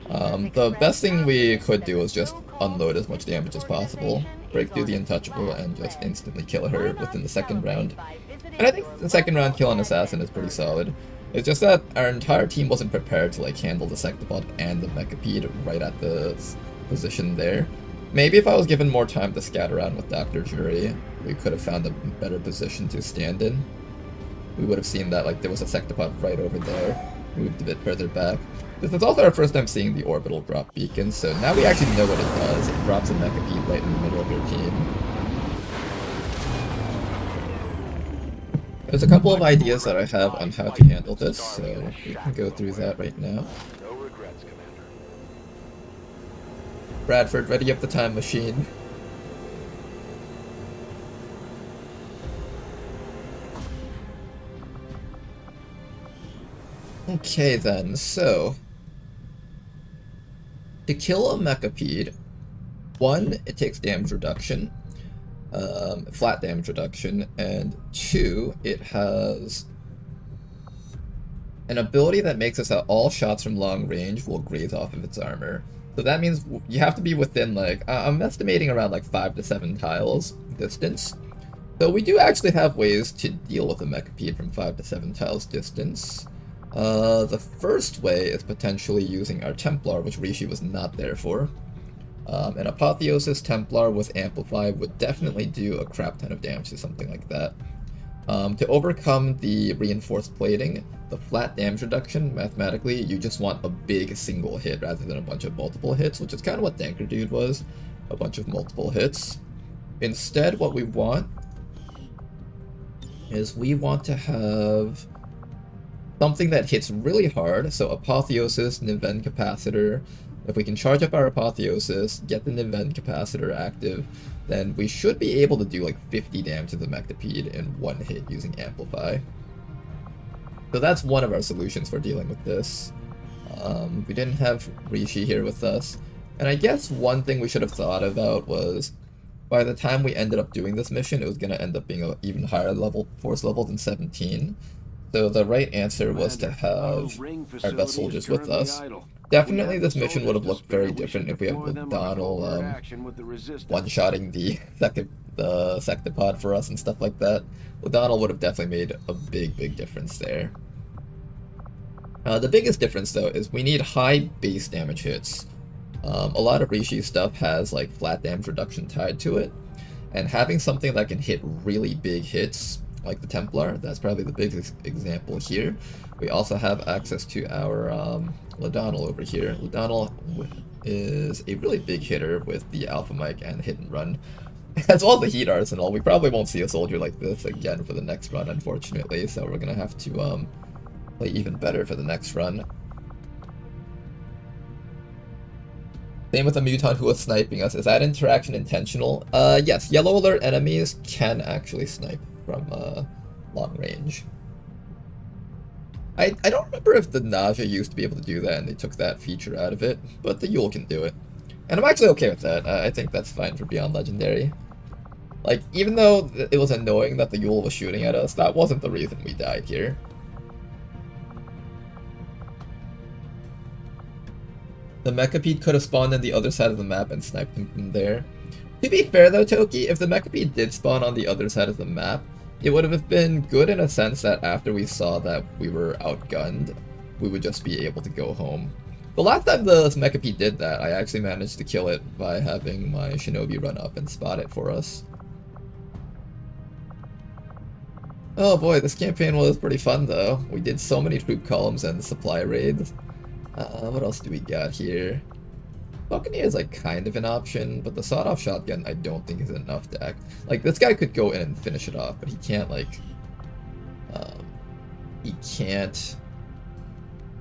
the best thing we could do was just unload as much damage as possible, break through the untouchable, and just instantly kill her within the second round. And I think the second round kill on assassin is pretty solid. It's just that our entire team wasn't prepared to like handle the Sectopod and the Mechapede right at the position there. Maybe if I was given more time to scout around with Dr. Jury, we could have found a better position to stand in. We would have seen that like there was a Sectopod right over there, moved a bit further back. This is also our first time seeing the orbital drop beacon, so now we actually know what it does. It drops a Mechapede right in the middle of your team. There's a couple of ideas that I have on how to handle this, so we can go through that right now. No regrets, Commander. Bradford, ready up the time machine. Okay then, so to kill a Mechapede, 1, it takes damage reduction, flat damage reduction, and 2, it has an ability that makes it so that all shots from long range will graze off of its armor. So that means you have to be within like, I'm estimating around like 5 to 7 tiles distance. So we do actually have ways to deal with a Mechapede from 5 to 7 tiles distance. The first way is potentially using our Templar, which Rishi was not there for. An Apotheosis Templar with Amplify would definitely do a crap ton of damage to something like that. To overcome the reinforced plating, the flat damage reduction, mathematically, you just want a big single hit rather than a bunch of multiple hits, which is kind of what Danker Dude was, a bunch of multiple hits. Instead, what we want is we want to have something that hits really hard, so Apotheosis, Niven Capacitor. If we can charge up our Apotheosis, get the Niven Capacitor active, then we should be able to do like 50 damage to the Mechapede in one hit using Amplify. So that's one of our solutions for dealing with this. We didn't have Rishi here with us, and I guess one thing we should have thought about was, by the time we ended up doing this mission, it was going to end up being an even higher level force level than 17. So the right answer was to have our best soldiers with us. Definitely this mission would have looked very different if we had O'Donnell one-shotting the Sectopod for us and stuff like that. O'Donnell would have definitely made a big difference there. The biggest difference though is we need high base damage hits. A lot of Rishi's stuff has like flat damage reduction tied to it, and having something that can hit really big hits like the Templar, that's probably the biggest example here. We also have access to our O'Donnell over here. O'Donnell is a really big hitter with the Alpha Mic and Hit and Run, as well as the Heat Arsenal. We probably won't see a soldier like this again for the next run, unfortunately, so we're gonna have to play even better for the next run. Same with the Mutant who was sniping us. Is that interaction intentional? Yes, yellow alert enemies can actually snipe from long range. I don't remember if the Nausea used to be able to do that and they took that feature out of it, but the Yule can do it. And I'm actually okay with that. I think that's fine for Beyond Legendary. Like, even though it was annoying that the Yule was shooting at us, that wasn't the reason we died here. The Mechapede could have spawned on the other side of the map and sniped him from there. To be fair though, Toki, if the Mechapede did spawn on the other side of the map, it would have been good in a sense that after we saw that we were outgunned, we would just be able to go home. The last time the Mechapede did that, I actually managed to kill it by having my Shinobi run up and spot it for us. Oh boy, this campaign was pretty fun though. We did so many troop columns and supply raids. What else do we got here? Buccaneer is like kind of an option, but the sawed-off shotgun I don't think is enough to act. Like, this guy could go in and finish it off, but he can't like, he can't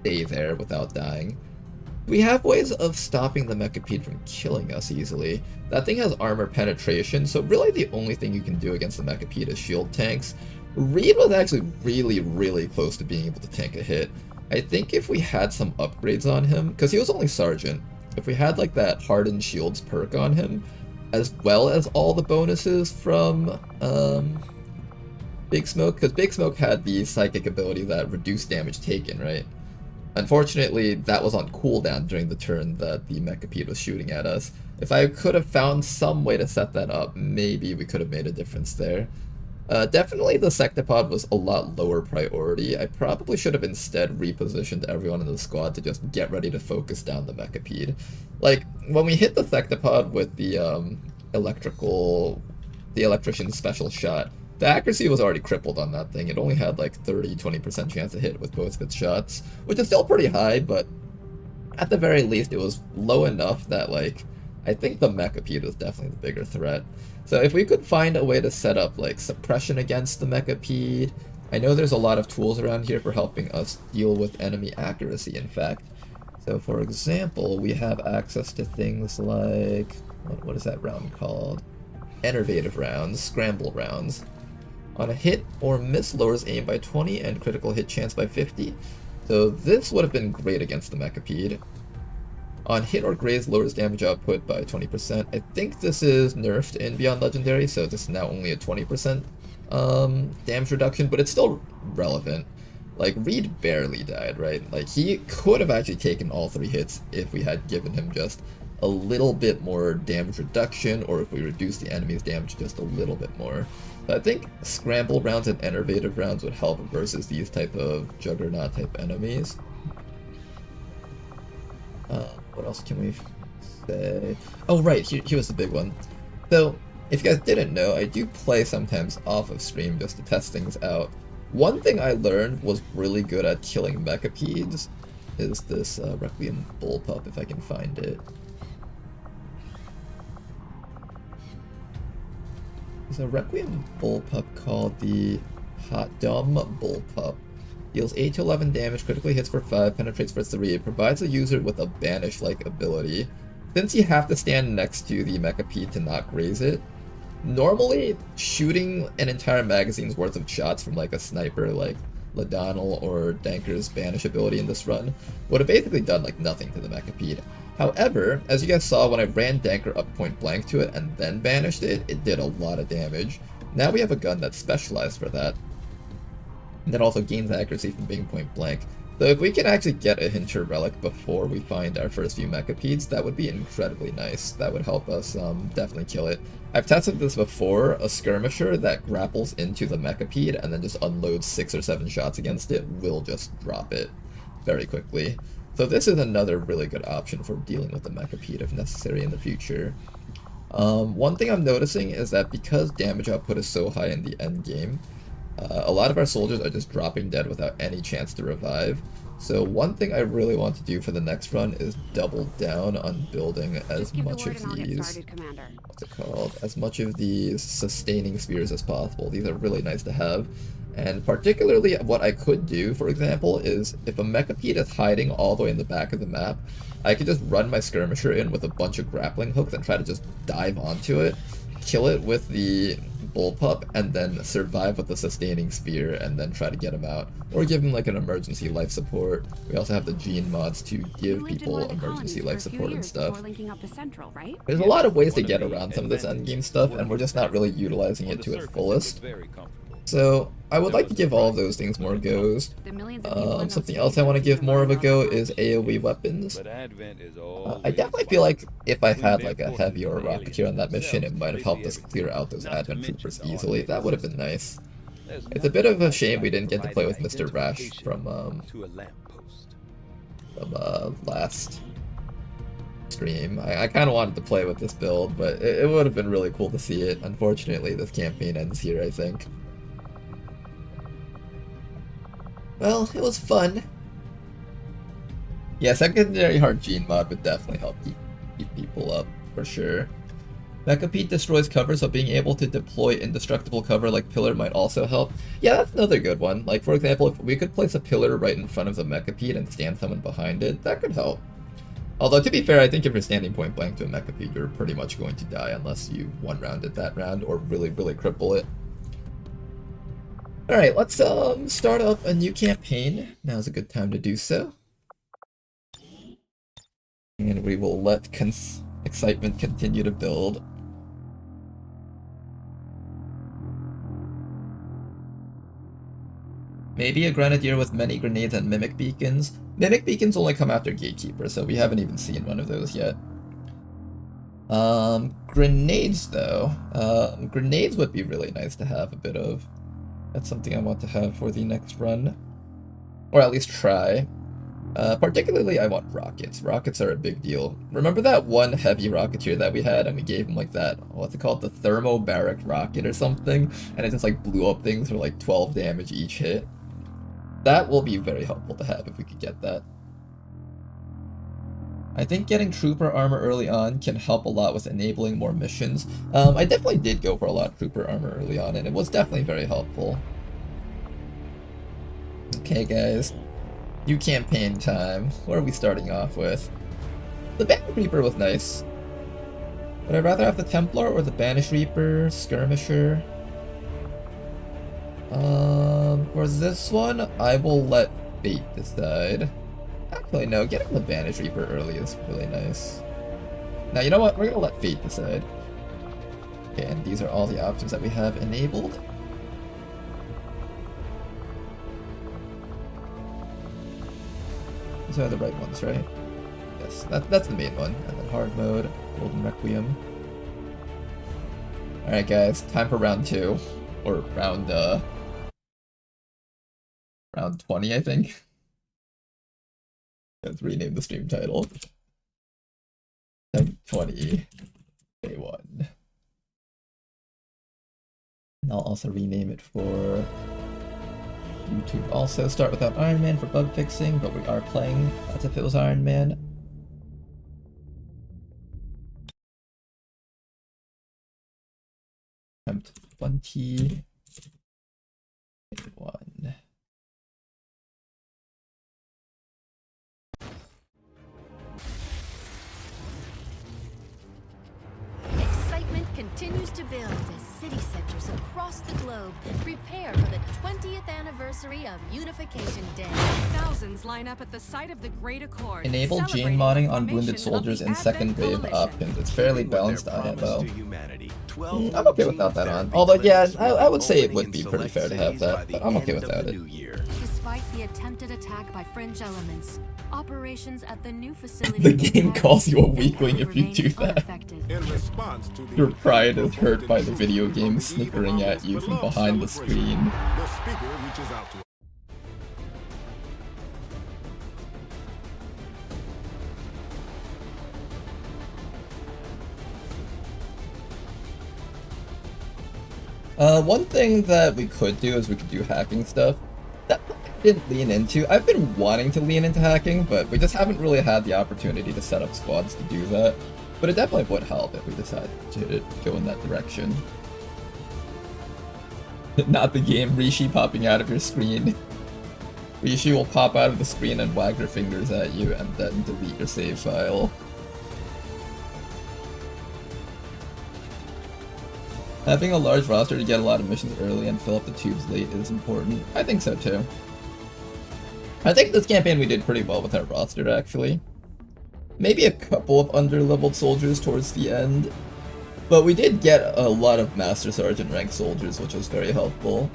stay there without dying. We have ways of stopping the Mechapede from killing us easily. That thing has armor penetration, so really the only thing you can do against the Mechapede is shield tanks. Reed was actually really close to being able to tank a hit. I think if we had some upgrades on him, because he was only Sergeant, if we had like that Hardened Shields perk on him, as well as all the bonuses from Big Smoke, because Big Smoke had the psychic ability that reduced damage taken, right? Unfortunately, that was on cooldown during the turn that the Mechapede was shooting at us. If I could have found some way to set that up, maybe we could have made a difference there. Definitely the Sectopod was a lot lower priority. I probably should have instead repositioned everyone in the squad to just get ready to focus down the Mechapede. Like, when we hit the Sectopod with the electrician's special shot, the accuracy was already crippled on that thing. It only had like 30-20% chance to hit with both of its shots, which is still pretty high, but at the very least it was low enough that, like, I think the Mechapede was definitely the bigger threat. So if we could find a way to set up like suppression against the Mechapede, I know there's a lot of tools around here for helping us deal with enemy accuracy, in fact. So for example, we have access to things like, what is that round called? Innovative rounds, scramble rounds. On a hit or miss lowers aim by 20 and critical hit chance by 50. So this would have been great against the Mechapede. On hit or graze lowers damage output by 20%. I think this is nerfed in Beyond Legendary, so this is now only a 20% damage reduction, but it's still relevant. Like, Reed barely died, right? Like, he could have actually taken all 3 hits if we had given him just a little bit more damage reduction, or if we reduced the enemy's damage just a little bit more. But I think scramble rounds and innovative rounds would help versus these type of juggernaut type enemies. What else can we say? Oh right, here's the big one. So, if you guys didn't know, I do play sometimes off of stream just to test things out. One thing I learned was really good at killing Mechapedes is this Requiem bullpup, if I can find it. There's a Requiem bullpup called the Hot Dumb Bullpup. Deals 8 to 11 damage, critically hits for 5, penetrates for 3. It provides the user with a banish-like ability. Since you have to stand next to the Mechapede to not graze it, normally shooting an entire magazine's worth of shots from like a sniper like Ladonal or Danker's banish ability in this run would have basically done like nothing to the Mechapede. However, as you guys saw, when I ran Danker up point blank to it and then banished it, it did a lot of damage. Now we have a gun that's specialized for that. And that also gains accuracy from being point blank. So if we can actually get a Hinter Relic before we find our first few Mechapedes, that would be incredibly nice. That would help us definitely kill it. I've tested this before. A skirmisher that grapples into the Mechapede and then just unloads 6 or 7 shots against it will just drop it very quickly. So this is another really good option for dealing with the Mechapede if necessary in the future. One thing I'm noticing is that because damage output is so high in the end game, a lot of our soldiers are just dropping dead without any chance to revive. So one thing I really want to do for the next run is double down on building as much of these, what's it called, as much of these sustaining spheres as possible. These are really nice to have. And particularly what I could do, for example, is if a Mechapede is hiding all the way in the back of the map, I could just run my skirmisher in with a bunch of grappling hooks and try to just dive onto it, kill it with the bullpup, and then survive with the sustaining sphere and then try to get him out. Or give him like an emergency life support. We also have the gene mods to give people emergency life support and stuff. There's a lot of ways to get around some of this endgame stuff, and we're just not really utilizing it to its fullest. So I would like to give all of those things more goes. Something else I want to give more of a go is AoE weapons. I definitely feel like if I had like a heavy or a rocketeer on that mission, it might have helped us clear out those advent troopers easily. That would have been nice. It's a bit of a shame we didn't get to play with Mr. Rash from last stream. I kind of wanted to play with this build, but it would have been really cool to see it. Unfortunately, this campaign ends here, I think. Well, it was fun. Yeah, secondary hard gene mod would definitely help keep people up, for sure. Mechapede destroys cover, so being able to deploy indestructible cover like Pillar might also help. Yeah, that's another good one. Like, for example, if we could place a Pillar right in front of the Mechapede and stand someone behind it, that could help. Although, to be fair, I think if you're standing point blank to a Mechapede, you're pretty much going to die unless you one-rounded that round or really, really cripple it. Alright, let's start up a new campaign. Now's a good time to do so. And we will let excitement continue to build. Maybe a Grenadier with many grenades and Mimic Beacons. Mimic Beacons only come after Gatekeeper, so we haven't even seen one of those yet. Grenades though. Grenades would be really nice to have a bit of. That's something I want to have for the next run. Or at least try. Particularly I want rockets. Rockets are a big deal. Remember that one heavy rocketeer that we had and we gave him like that, what's it called? The thermobaric rocket or something? And it just like blew up things for like 12 damage each hit. That will be very helpful to have if we could get that. I think getting trooper armor early on can help a lot with enabling more missions. I definitely did go for a lot of trooper armor early on, and it was definitely very helpful. Okay, guys. New campaign time. What are we starting off with? The Banished Reaper was nice. Would I rather have the Templar or the Banished Reaper, Skirmisher? For this one, I will let fate decide. Actually, no, getting the Banished Reaper early is really nice. Now, you know what? We're gonna let fate decide. Okay, and these are all the options that we have enabled. These are the right ones, right? Yes, that's the main one. And then hard mode, golden requiem. Alright guys, time for round 2. Or round 20, I think. Let's rename the stream title. 20 Day1. And I'll also rename it for YouTube. Also, start without Iron Man for bug fixing, but we are playing as if it was Iron Man. Attempt 20. Day1. Excitement continues to build as city centers across the globe prepare for the 20th anniversary of Unification Day. Thousands line up at the site of the Great Accord. Enable gene modding on wounded soldiers in second wave options. It's fairly balanced on it though. I'm okay without that on. Although yeah, I would say it would be pretty fair to have that, but I'm okay without it. Despite the attempted attack by fringe elements, operations at the new facility The game calls you a weakling if you do that. Your pride is hurt by the video game snickering at you from behind the screen. One thing that we could do is we could do hacking stuff. That I didn't lean into. I've been wanting to lean into hacking, but we just haven't really had the opportunity to set up squads to do that. But it definitely would help if we decided to go in that direction. Not the game, Rishi popping out of your screen. Rishi will pop out of the screen and wag her fingers at you and then delete your save file. Having a large roster to get a lot of missions early and fill up the tubes late is important. I think so too. I think this campaign we did pretty well with our roster actually. Maybe a couple of under-leveled soldiers towards the end, but we did get a lot of Master Sergeant rank soldiers, which was very helpful.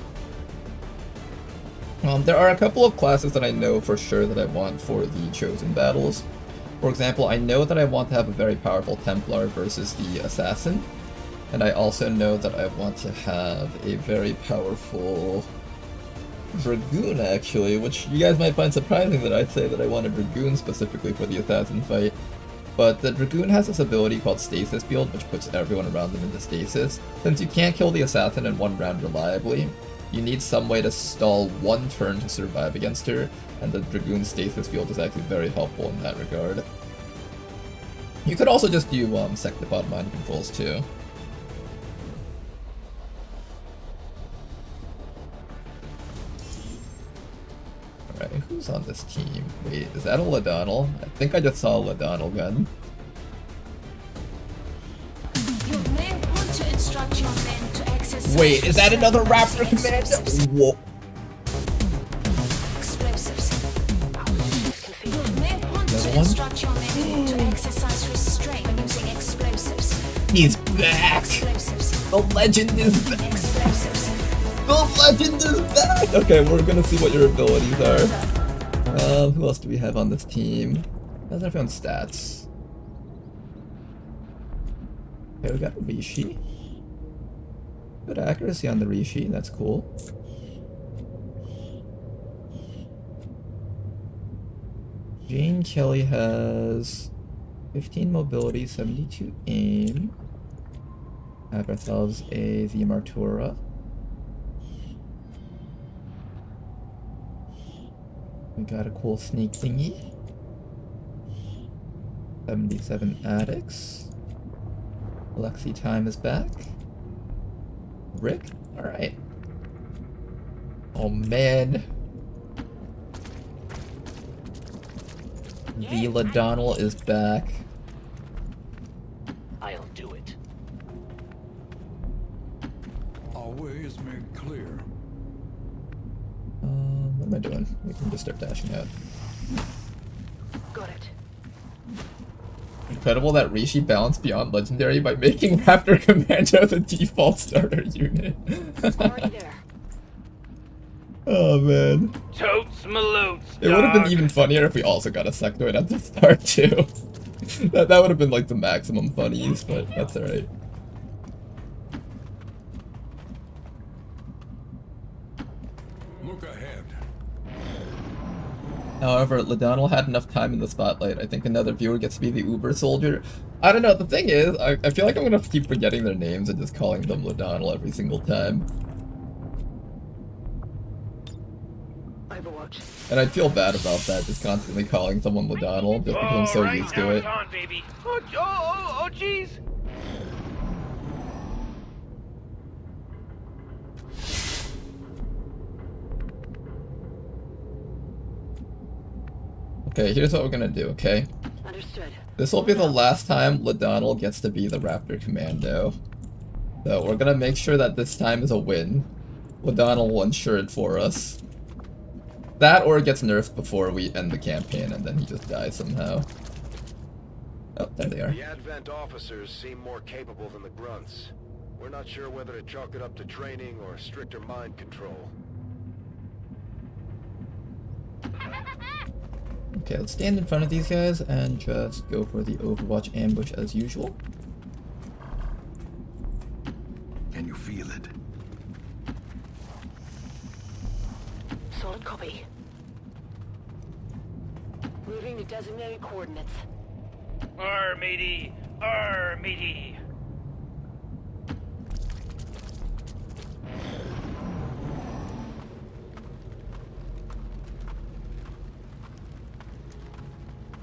There are a couple of classes that I know for sure that I want for the chosen battles. For example, I know that I want to have a very powerful Templar versus the Assassin. And I also know that I want to have a very powerful Dragoon, actually, which you guys might find surprising that I say that I want a Dragoon specifically for the Assassin fight. But the Dragoon has this ability called Stasis Field, which puts everyone around them into stasis. Since you can't kill the Assassin in one round reliably, you need some way to stall one turn to survive against her, and the Dragoon Stasis Field is actually very helpful in that regard. You could also just do Sectopod mind controls too. Alright, who's on this team? Wait, is that a Ladonal? I think I just saw a Ladonal gun. Wait, is that another Raptor Commando? Whoa. He's back! The legend is back! The legend is back! Okay, we're gonna see what your abilities are. Who else do we have on this team? How's everyone's stats? Okay, we got a Rishi. Good accuracy on the Rishi, that's cool. Jane Kelly has 15 mobility, 72 aim. Have ourselves a the Martura. We got a cool sneak thingy. 77 addicts. Lexi Time is back. Rick? Alright. Oh man. Vila Donald is back. I'll do it. Our way is made clear. What am I doing? We can just start dashing out. Got it. Incredible that Rishi balanced beyond legendary by making Raptor Commando the default starter unit. Already there. Oh man. Totes malotes, It would have been even funnier if we also got a sectoid at the start too. that would have been like the maximum funnies, but that's alright. Look ahead. However, Ladonal had enough time in the spotlight. I think another viewer gets to be the Uber soldier. I don't know, the thing is, I feel like I'm gonna keep forgetting their names and just calling them Ladonal every single time. Overwatch. And I'd feel bad about that, just constantly calling someone Ladonal, just because I'm so used to it. On, baby. Oh, jeez. Okay, here's what we're gonna do, okay? Understood. This will be the last time Ladonal gets to be the Raptor Commando. So we're gonna make sure that this time is a win. Ladonal will ensure it for us. That or it gets nerfed before we end the campaign and then he just dies somehow. Oh, there they are. The Advent officers seem more capable than the grunts. We're not sure whether to chalk it up to training or stricter mind control. Okay, let's stand in front of these guys and just go for the Overwatch ambush as usual. Can you feel it? Solid copy. Moving to designated coordinates. Arr, matey. Arr, matey.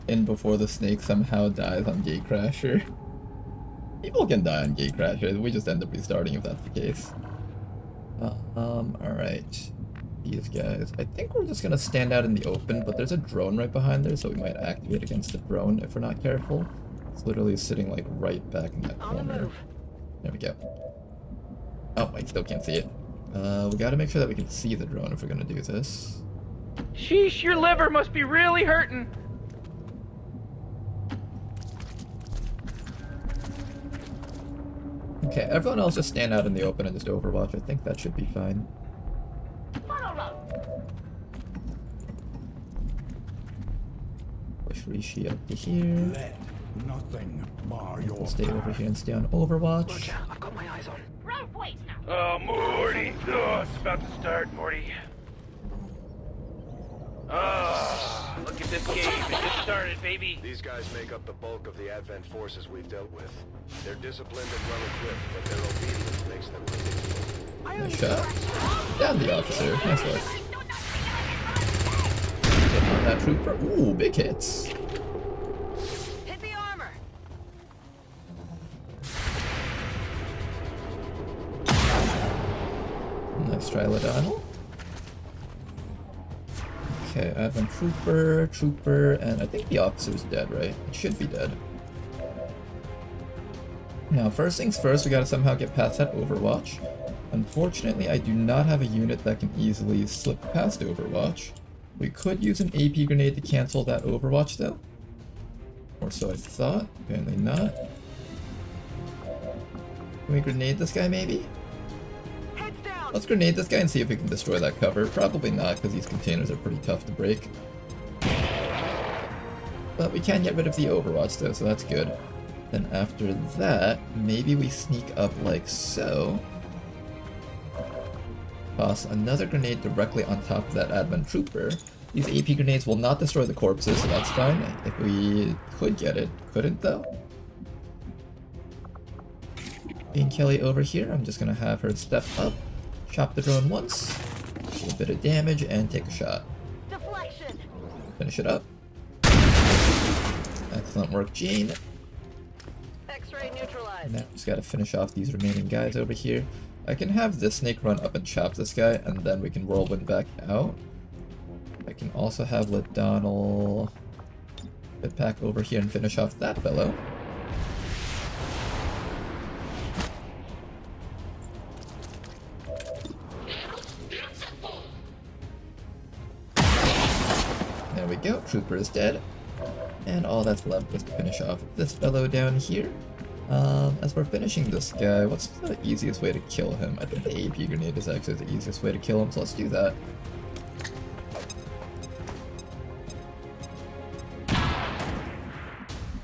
In before the snake somehow dies on Gatecrasher. People can die on Gatecrasher, we just end up restarting if that's the case. Alright. These guys. I think we're just gonna stand out in the open, but there's a drone right behind there, so we might activate against the drone if we're not careful. It's literally sitting like right back in that corner. There we go. Oh, I still can't see it. We gotta make sure that we can see the drone if we're gonna do this. Sheesh, your liver must be really hurting. Okay, everyone else just stand out in the open and just Overwatch. I think that should be fine. Push Rishi up to here. Let nothing bar your We'll stay over here and stay on Overwatch. Roger, I've got my eyes on. Oh, Morty. Oh, it's about to start, Morty. Oh, look at this game. It just started, baby. These guys make up the bulk of the Advent forces we've dealt with. They're disciplined and well-equipped, but their obedience makes them ridiculous. Nice shot. Down the officer. Nice work. Getting on that trooper. Ooh, big hits. Hit the armor. Nice try, Ladonal. Okay, Advent Trooper, and I think the officer's dead, right? It should be dead. Now, first things first, we gotta somehow get past that Overwatch. Unfortunately, I do not have a unit that can easily slip past Overwatch. We could use an AP grenade to cancel that Overwatch, though. Or so I thought. Apparently not. Can we grenade this guy, maybe? Let's grenade this guy and see if we can destroy that cover. Probably not, because these containers are pretty tough to break. But we can get rid of the Overwatch, though, so that's good. Then after that, maybe we sneak up like so. Toss another grenade directly on top of that Advent Trooper. These AP grenades will not destroy the corpses, so that's fine. If we could get it. Couldn't though. Being Kelly over here, I'm just gonna have her step up, chop the drone once, do a bit of damage, and take a shot. Deflection. Finish it up. Excellent work, Jean. X-ray neutralized. Now just gotta finish off these remaining guys over here. I can have this snake run up and chop this guy, and then we can whirlwind back out. I can also have Ladonnell get back over here and finish off that fellow. There we go, Trooper is dead. And all that's left is to finish off this fellow down here. As for finishing this guy, what's the easiest way to kill him? I think the AP grenade is actually the easiest way to kill him, so let's do that.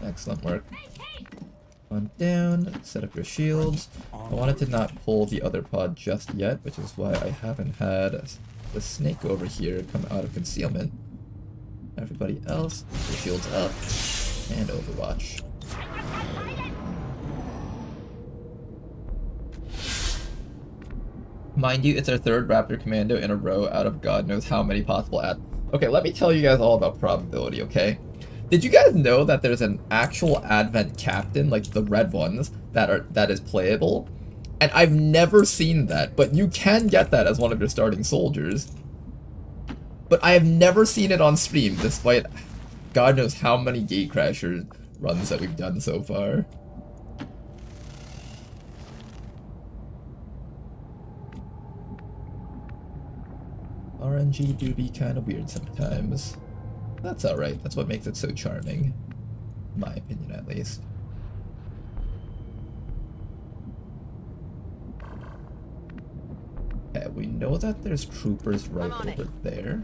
Excellent work. On down, set up your shields. I wanted to not pull the other pod just yet, which is why I haven't had the snake over here come out of concealment. Everybody else, your shields up, and Overwatch. Mind you, it's our third Raptor Commando in a row out of God knows how many possible Okay, let me tell you guys all about probability, okay? Did you guys know that there's an actual Advent Captain, like the red ones, that is playable? And I've never seen that, but you can get that as one of your starting soldiers. But I have never seen it on stream, despite God knows how many Gatecrasher runs that we've done so far. RNG do be kind of weird sometimes. That's alright, that's what makes it so charming. In my opinion, at least. Okay, we know that there's troopers right over there.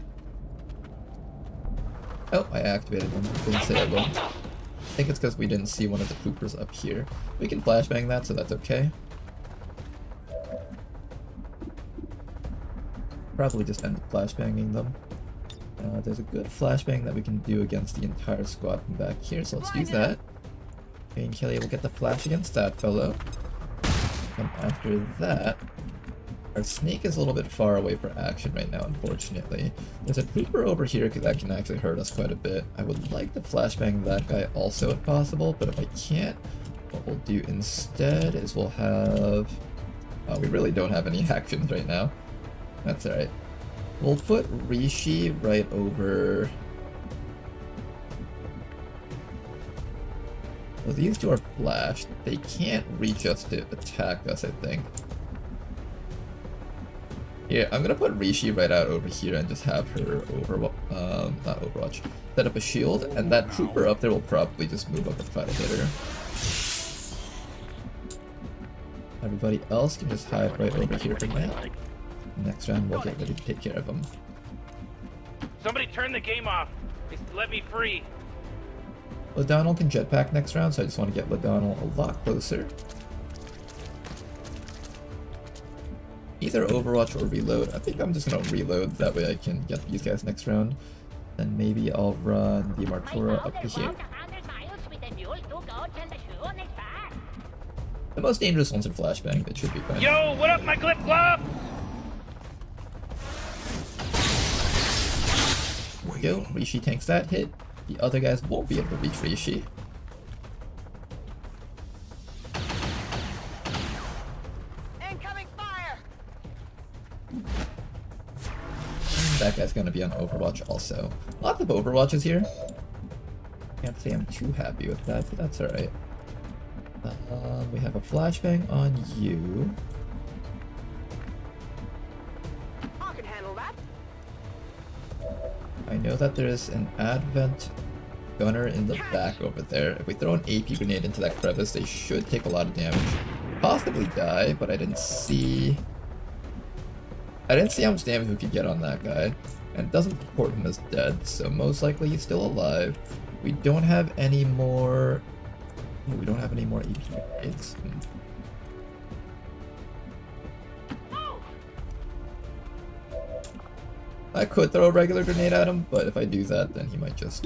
Oh, I activated them. Didn't say I would. I think it's because we didn't see one of the troopers up here. We can flashbang that, so that's okay. Probably just end up flashbanging them. There's a good flashbang that we can do against the entire squad from back here, so let's do that. And Kelly will get the flash against that fellow. And after that, our snake is a little bit far away for action right now, unfortunately. There's a trooper over here that can actually hurt us quite a bit. I would like to flashbang that guy also if possible, but if I can't, what we'll do instead is we'll have... we really don't have any actions right now. That's alright. We'll put Rishi right over... Well, these two are flashed. They can't reach us to attack us, I think. Here, I'm gonna put Rishi right out over here and just have her not Overwatch, set up a shield, and that trooper up there will probably just move up and try to hit her. Everybody else can just hide right over here for now. Next round, we'll get ready to take care of them. Somebody turn the game off. Let me free. Ladonnell can jetpack next round, so I just want to get Ladonnell a lot closer. Either Overwatch or reload. I think I'm just gonna reload, that way I can get these guys next round. And maybe I'll run the Martura up to here. The most dangerous ones are flashbang, it should be fine. Yo, what up, my clip club? Go, Rishi tanks that hit. The other guys won't be able to reach Rishi. Incoming fire. That guy's gonna be on Overwatch also. Lots of Overwatches here. Can't say I'm too happy with that, but that's alright. We have a flashbang on you. I can handle that. I know that there's an Advent gunner in the back over there. If we throw an AP grenade into that crevice, they should take a lot of damage. Possibly die, but I didn't see how much damage we could get on that guy. And it doesn't report him as dead, so most likely he's still alive. We don't have any more Oh, we don't have any more AP grenades. I could throw a regular grenade at him, but if I do that, then he might just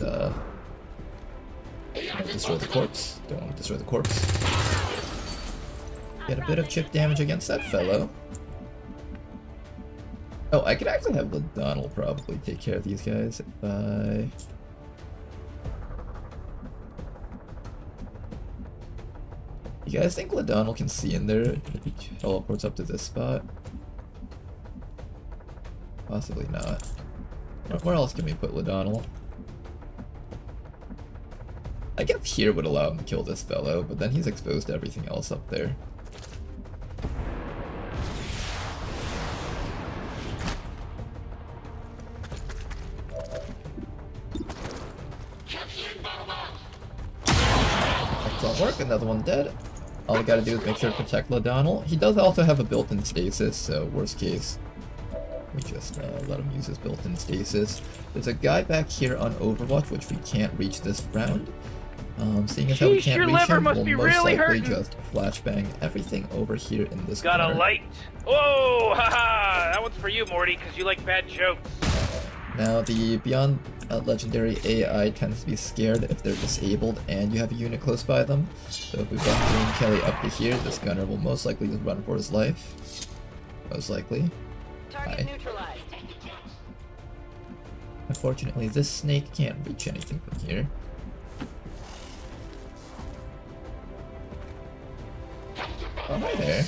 destroy the corpse. Don't want to destroy the corpse. Get a bit of chip damage against that fellow. Oh, I could actually have Ladonal probably take care of these guys if I... You guys think Ladonal can see in there if he teleports up to this spot? Possibly not. Where else can we put Ladonal? I guess here would allow him to kill this fellow, but then he's exposed to everything else up there. Excellent work, another one dead. All we gotta do is make sure to protect Ladonal. He does also have a built-in stasis, so worst case, we just let him use his built-in stasis. There's a guy back here on Overwatch, which we can't reach this round. Seeing as how we can't reach him, we'll most likely just flashbang everything over here in this corner. Got a light? Oh, haha! That one's for you, Morty, because you like bad jokes. Now, the Beyond Legendary AI tends to be scared if they're disabled and you have a unit close by them. So if we run Green Kelly up to here, this gunner will most likely just run for his life. Most likely. Target neutralized. Unfortunately, this snake can't reach anything from here. Oh, hi there.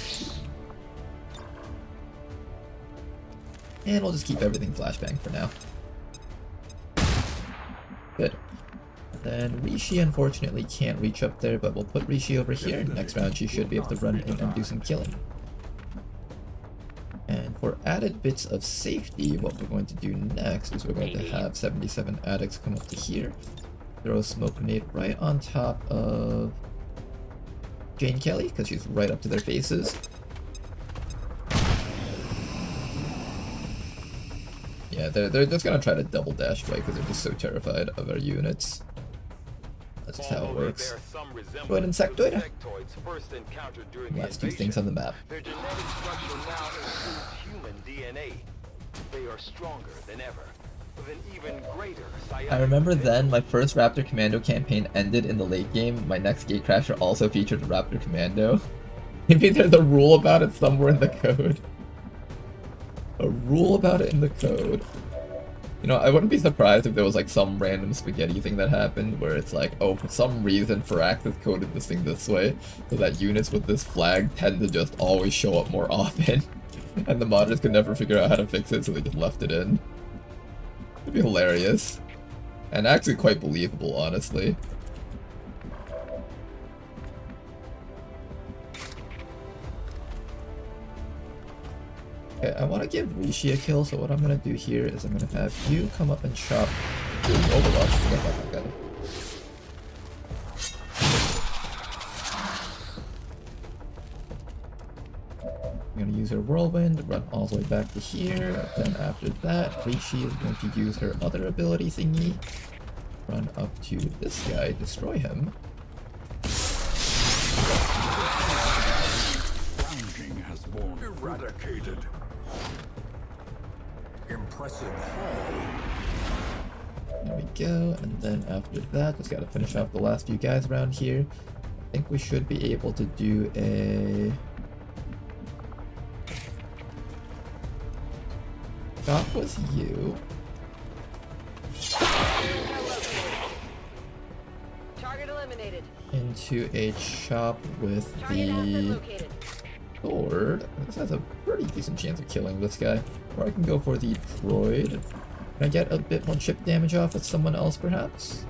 And we'll just keep everything flashbang for now. Good. Then Rishi unfortunately can't reach up there, but we'll put Rishi over here. Next round she should be able to run in and do some killing. And for added bits of safety, what we're going to do next is we're going to have 77 addicts come up to here, throw a smoke grenade right on top of Jane Kelly, because she's right up to their faces. Yeah, they're just gonna try to double dash away because they're just so terrified of our units. That's just how it works. Go ahead and Insectoid. Let's do things on the map. Their genetic structure now includes human DNA. They are stronger than ever, with an even greater psionic I remember then my first Raptor Commando campaign ended in the late game. My next Gatecrasher also featured a Raptor Commando. Maybe there's a rule about it somewhere in the code. A rule about it in the code. You know, I wouldn't be surprised if there was like some random spaghetti thing that happened where it's like, oh, for some reason Firaxis coded this thing this way so that units with this flag tend to just always show up more often. And the modders could never figure out how to fix it, so they just left it in. It'd be hilarious. And actually quite believable, honestly. Okay, I want to give Rishi a kill, so what I'm going to do here is I'm going to have you come up and chop Overwatch. Forget about that guy. I'm going to use her Whirlwind, run all the way back to here, then after that, Rishi is going to use her other ability thingy, run up to this guy, destroy him. Ranking has born eradicated. Impressive haul. There we go, and then after that, just gotta finish off the last few guys around here. I think we should be able to do a... Chop with you. Target eliminated. Into a chop with the sword. This has a pretty decent chance of killing this guy. Or I can go for the droid. Can I get a bit more chip damage off with someone else, perhaps?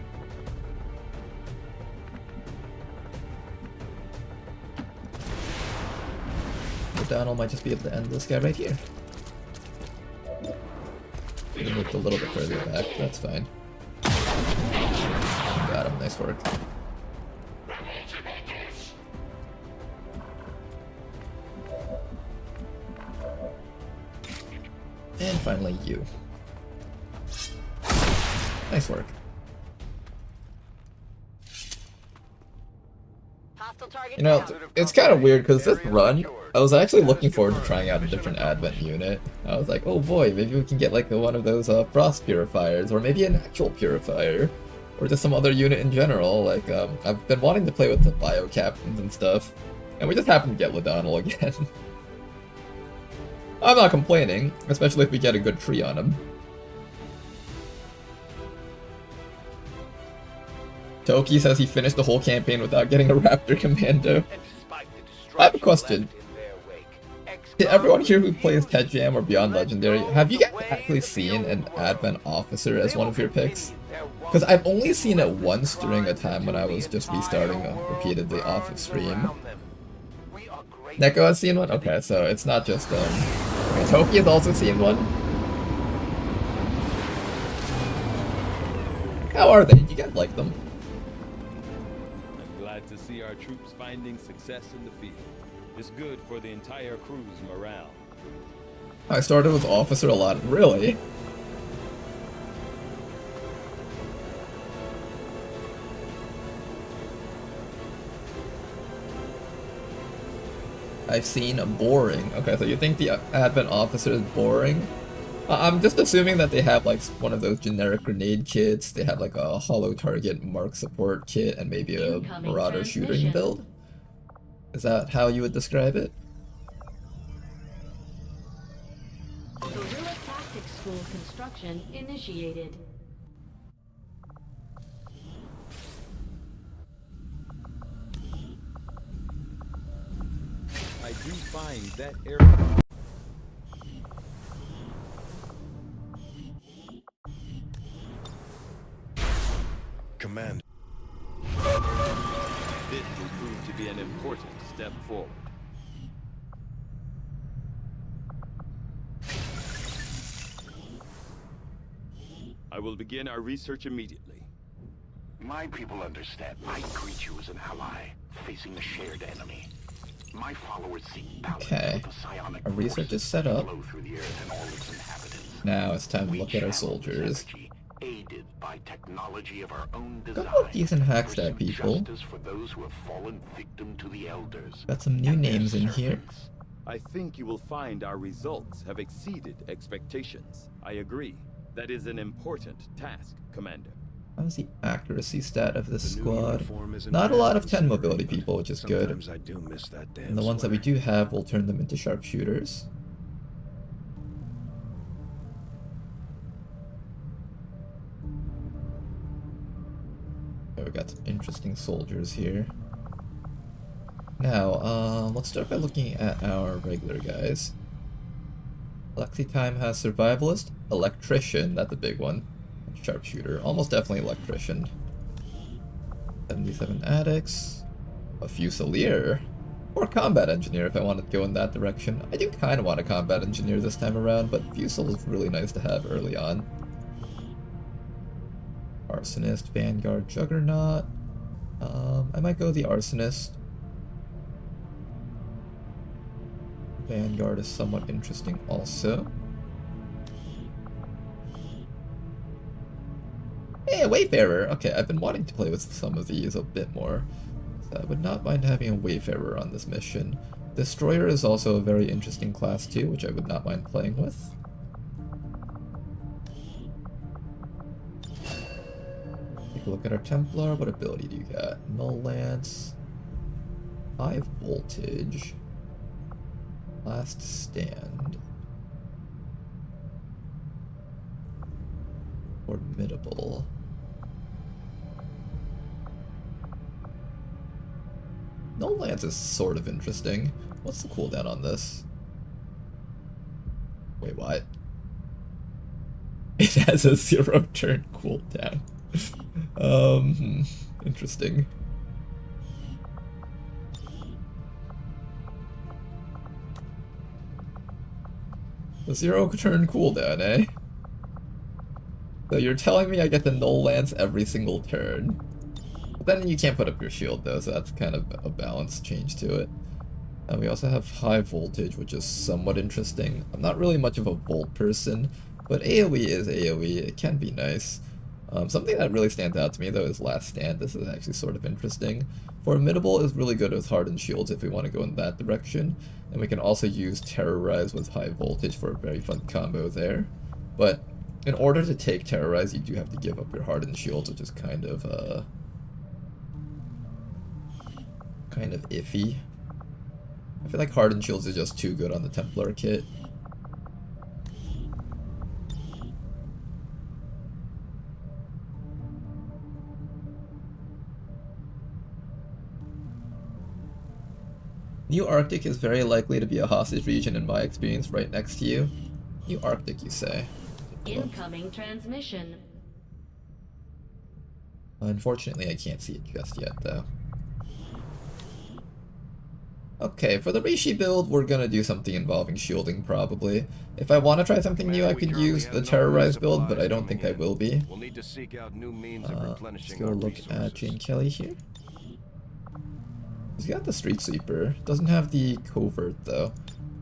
O'Donnell might just be able to end this guy right here. He moved a little bit further back, that's fine. Got him, nice work. And finally you. Nice work. Hostile target You know, down. it's kind of weird because this run, I was actually looking forward to trying out a different Advent unit. I was like, oh boy, maybe we can get like one of those frost purifiers, or maybe an actual purifier, or just some other unit in general. Like, I've been wanting to play with the bio captains and stuff, and we just happened to get Ladonnell again. I'm not complaining, especially if we get a good tree on him. Toki says he finished the whole campaign without getting a Raptor Commando. I have a question. To everyone here who plays Ted Jam or Beyond Legendary, have you guys actually seen an Advent Officer as one of your picks? Because I've only seen it once during a time when I was just restarting repeatedly off of stream. Neko has seen one? Okay, so it's not just Toki has also seen one? How are they? Do you guys like them? I'm glad to see our troops finding success in the field. It's good for the entire crew's morale. I started with Officer a lot. Really? I've seen boring. Okay, so you think the Advent Officer is boring? I'm just assuming that they have like one of those generic grenade kits, they have like a hollow target mark support kit, and maybe a Marauder shooting build? Is that how you would describe it? Guerrilla Tactics School construction initiated. I do find that area. Command. This will prove to be an important step forward. I will begin our research immediately. My people understand. I greet you as an ally, facing a shared enemy. My followers seek balance with the psionic our research is set up. flow through the earth and all its inhabitants. Now it's time to look at our soldiers. Aided by technology of our own design. Got decent hacks that people. For those who have fallen victim to the elders. Got some new names in here. I think you will find our results have exceeded expectations. I agree. That is an important task, Commander. How's the accuracy stat of this squad? Not a lot of 10 mobility people, which is good. I do miss that damn And the ones that we do have, we'll turn them into sharpshooters. Okay, we got some interesting soldiers here. Now, let's start by looking at our regular guys. Lexi Time has Survivalist, Electrician, that's the big one. Sharpshooter, almost definitely Electrician. 77 Addicts, a Fusilier, or Combat Engineer if I want to go in that direction. I do kind of want a Combat Engineer this time around, but Fusil is really nice to have early on. Arsonist, Vanguard, Juggernaut. I might go the Arsonist. Vanguard is somewhat interesting also. Hey, a Wayfarer! Okay, I've been wanting to play with some of these a bit more. So I would not mind having a Wayfarer on this mission. Destroyer is also a very interesting class too, which I would not mind playing with. Take a look at our Templar. What ability do you got? Null Lance. High Voltage. Last Stand. Formidable. Null Lance is sort of interesting. What's the cooldown on this? Wait, what? It has a 0 turn cooldown. Interesting. A 0 turn cooldown, eh? So you're telling me I get the Null Lance every single turn. But then you can't put up your shield though, so that's kind of a balance change to it. And we also have High Voltage, which is somewhat interesting. I'm not really much of a Volt person, but AoE is AoE, it can be nice. Something that really stands out to me though is Last Stand. This is actually sort of interesting. Formidable is really good with hardened shields if we want to go in that direction, and we can also use Terrorize with high voltage for a very fun combo there. But in order to take Terrorize, you do have to give up your hardened shields, which is kind of iffy. I feel like hardened shields is just too good on the Templar kit. New Arctic is very likely to be a hostage region in my experience, right next to you. New Arctic, you say? Incoming transmission. Unfortunately, I can't see it just yet, though. Okay, for the Rishi build, we're gonna do something involving shielding, probably. If I want to try something new, I could use the Terrorize build, but I don't think I will be. We'll need to seek out new means of replenishing let's go look at Jane Kelly here. She's got the Street Sweeper. Doesn't have the Covert, though.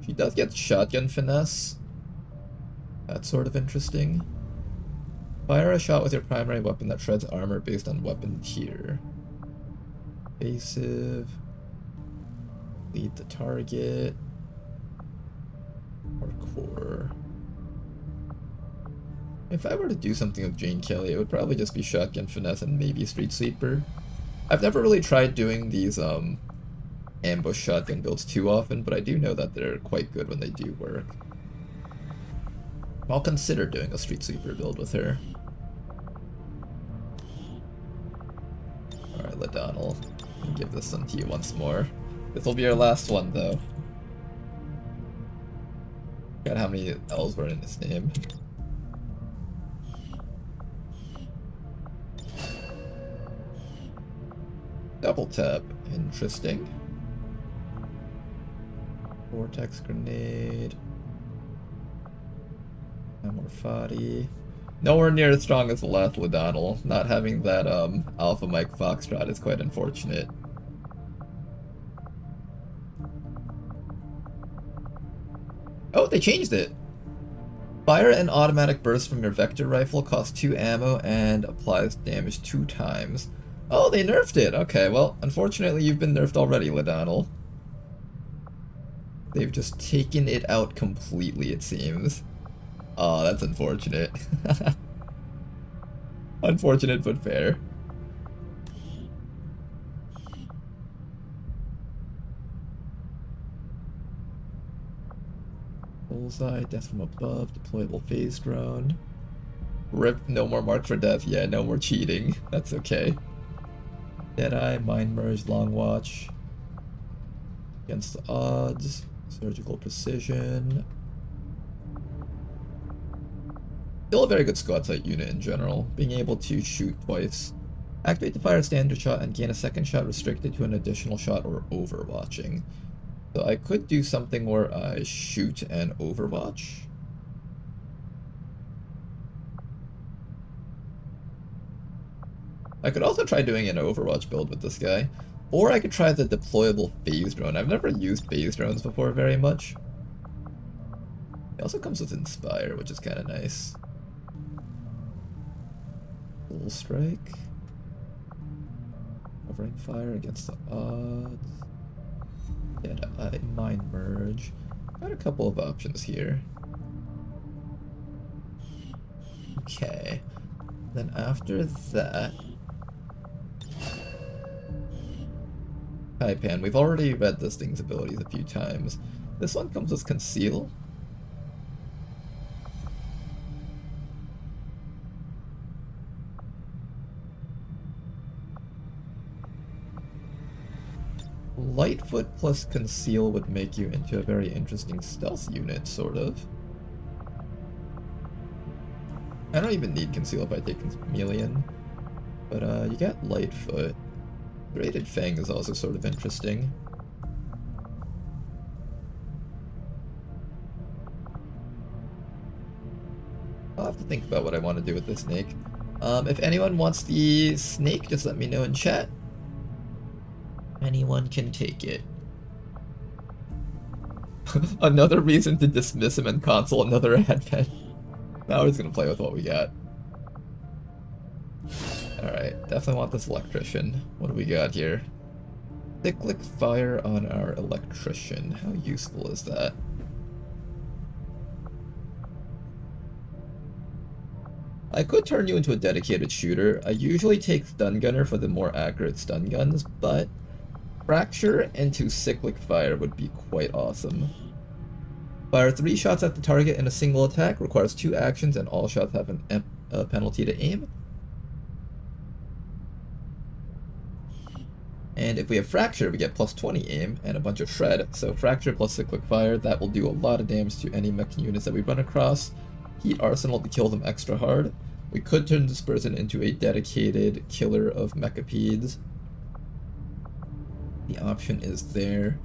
She does get Shotgun Finesse. That's sort of interesting. Fire a shot with your primary weapon that shreds armor based on weapon tier. Evasive. Lead the target. Or core. If I were to do something with Jane Kelly, it would probably just be Shotgun Finesse and maybe Street Sweeper. I've never really tried doing these ambush shotgun builds too often, but I do know that they're quite good when they do work. I'll consider doing a Street Sweeper build with her. Alright, LaDonnell. I'll give this one to you once more. This will be our last one, though. Forgot how many L's were in his name. Double tap. Interesting. Vortex grenade. Amorfati. Nowhere near as strong as the last LaDonnell. Not having that Alpha Mike Foxtrot is quite unfortunate. Oh, they changed it! Fire an automatic burst from your Vector rifle, costs 2 ammo, and applies damage 2 times. Oh, they nerfed it! Okay, well, unfortunately you've been nerfed already, LaDonnell. They've just taken it out completely, it seems. Oh, that's unfortunate. Unfortunate, but fair. Bullseye, death from above, deployable phase drone. Rip, no more mark for death. Yeah, no more cheating. That's okay. Deadeye, Mind Merge, Long Watch. Against the odds. Surgical precision. Still a very good squad sight unit in general, being able to shoot twice. Activate the fire standard shot and gain a second shot restricted to an additional shot or overwatching. So I could do something where I shoot and overwatch. I could also try doing an overwatch build with this guy. Or I could try the deployable phase drone. I've never used phase drones before very much. It also comes with Inspire, which is kind of nice. Full strike. Covering fire against the odds. Deadeye, Mind Merge. Got a couple of options here. Okay. Then after that... Taipan. We've already read this thing's abilities a few times. This one comes with Conceal. Lightfoot plus Conceal would make you into a very interesting stealth unit, sort of. I don't even need Conceal if I take Chameleon. But you got Lightfoot. Braided Fang is also sort of interesting. I'll have to think about what I want to do with this snake. If anyone wants the snake, just let me know in chat. Anyone can take it. Another reason to dismiss him in console, another advent. Now we're just gonna play with what we got. Alright, definitely want this electrician. What do we got here? Cyclic fire on our electrician. How useful is that? I could turn you into a dedicated shooter. I usually take stun gunner for the more accurate stun guns, but fracture into cyclic fire would be quite awesome. Fire 3 shots at the target in a single attack, requires 2 actions, and all shots have a penalty to aim. And if we have fracture, we get plus 20 aim and a bunch of shred. So fracture plus cyclic fire, that will do a lot of damage to any mech units that we run across. Heat arsenal to kill them extra hard. We could turn this person into a dedicated killer of mechapeds. The option is there.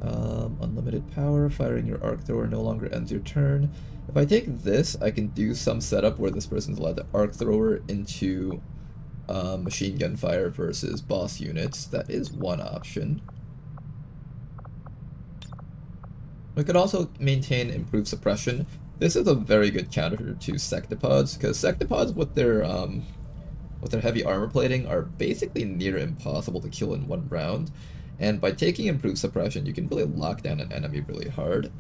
Unlimited power, firing your arc thrower no longer ends your turn. If I take this, I can do some setup where this person's allowed to arc thrower into machine gun fire versus boss units. That is one option. We could also maintain improved suppression. This is a very good counter to sectopods, because sectopods with their heavy armor plating are basically near impossible to kill in one round. And by taking improved suppression, you can really lock down an enemy really hard.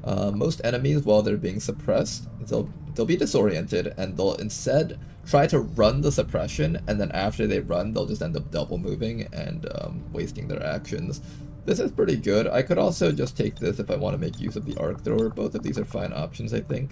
Most enemies, while they're being suppressed, they'll be disoriented, and they'll instead try to run the suppression, and then after they run, they'll just end up double moving and wasting their actions. This is pretty good. I could also just take this if I want to make use of the arc thrower. Both of these are fine options, I think.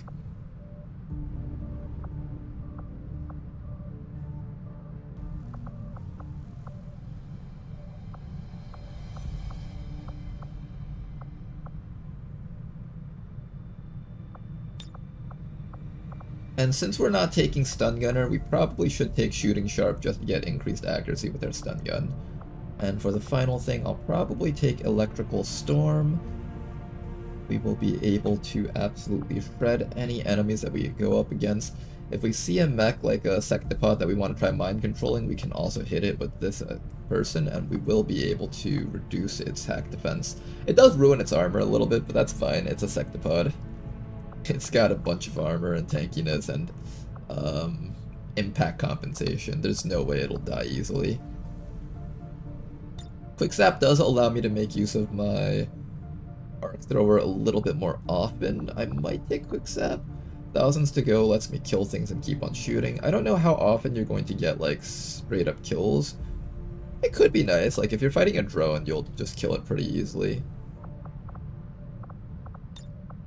And since we're not taking stun gunner, we probably should take shooting sharp just to get increased accuracy with our stun gun. And for the final thing, I'll probably take electrical storm. We will be able to absolutely shred any enemies that we go up against. If we see a mech like a sectopod that we want to try mind controlling, we can also hit it with this person, and we will be able to reduce its hack defense. It does ruin its armor a little bit, but that's fine. It's a sectopod. It's got a bunch of armor and tankiness and impact compensation. There's no way it'll die easily. Quicksap does allow me to make use of my arc thrower a little bit more often. I might take Quicksap. Thousands to go lets me kill things and keep on shooting. I don't know how often you're going to get like straight up kills. It could be nice, like if you're fighting a drone, you'll just kill it pretty easily.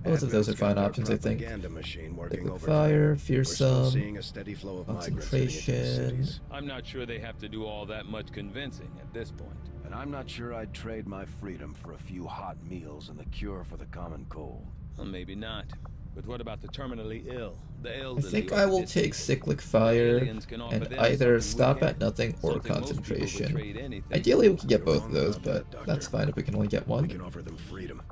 Both of those are fine options, I think. Liquid fire, fearsome, concentration. I'm not sure they have to do all that much convincing at this point. And I'm not sure I'd trade my freedom for a few hot meals and the cure for the common cold. Well, maybe not. But what about the terminally ill? The I elderly? think I will take cyclic fire and either stop at nothing or concentration. Ideally we can get both of those, but that's fine if we can only get one. We can offer them freedom,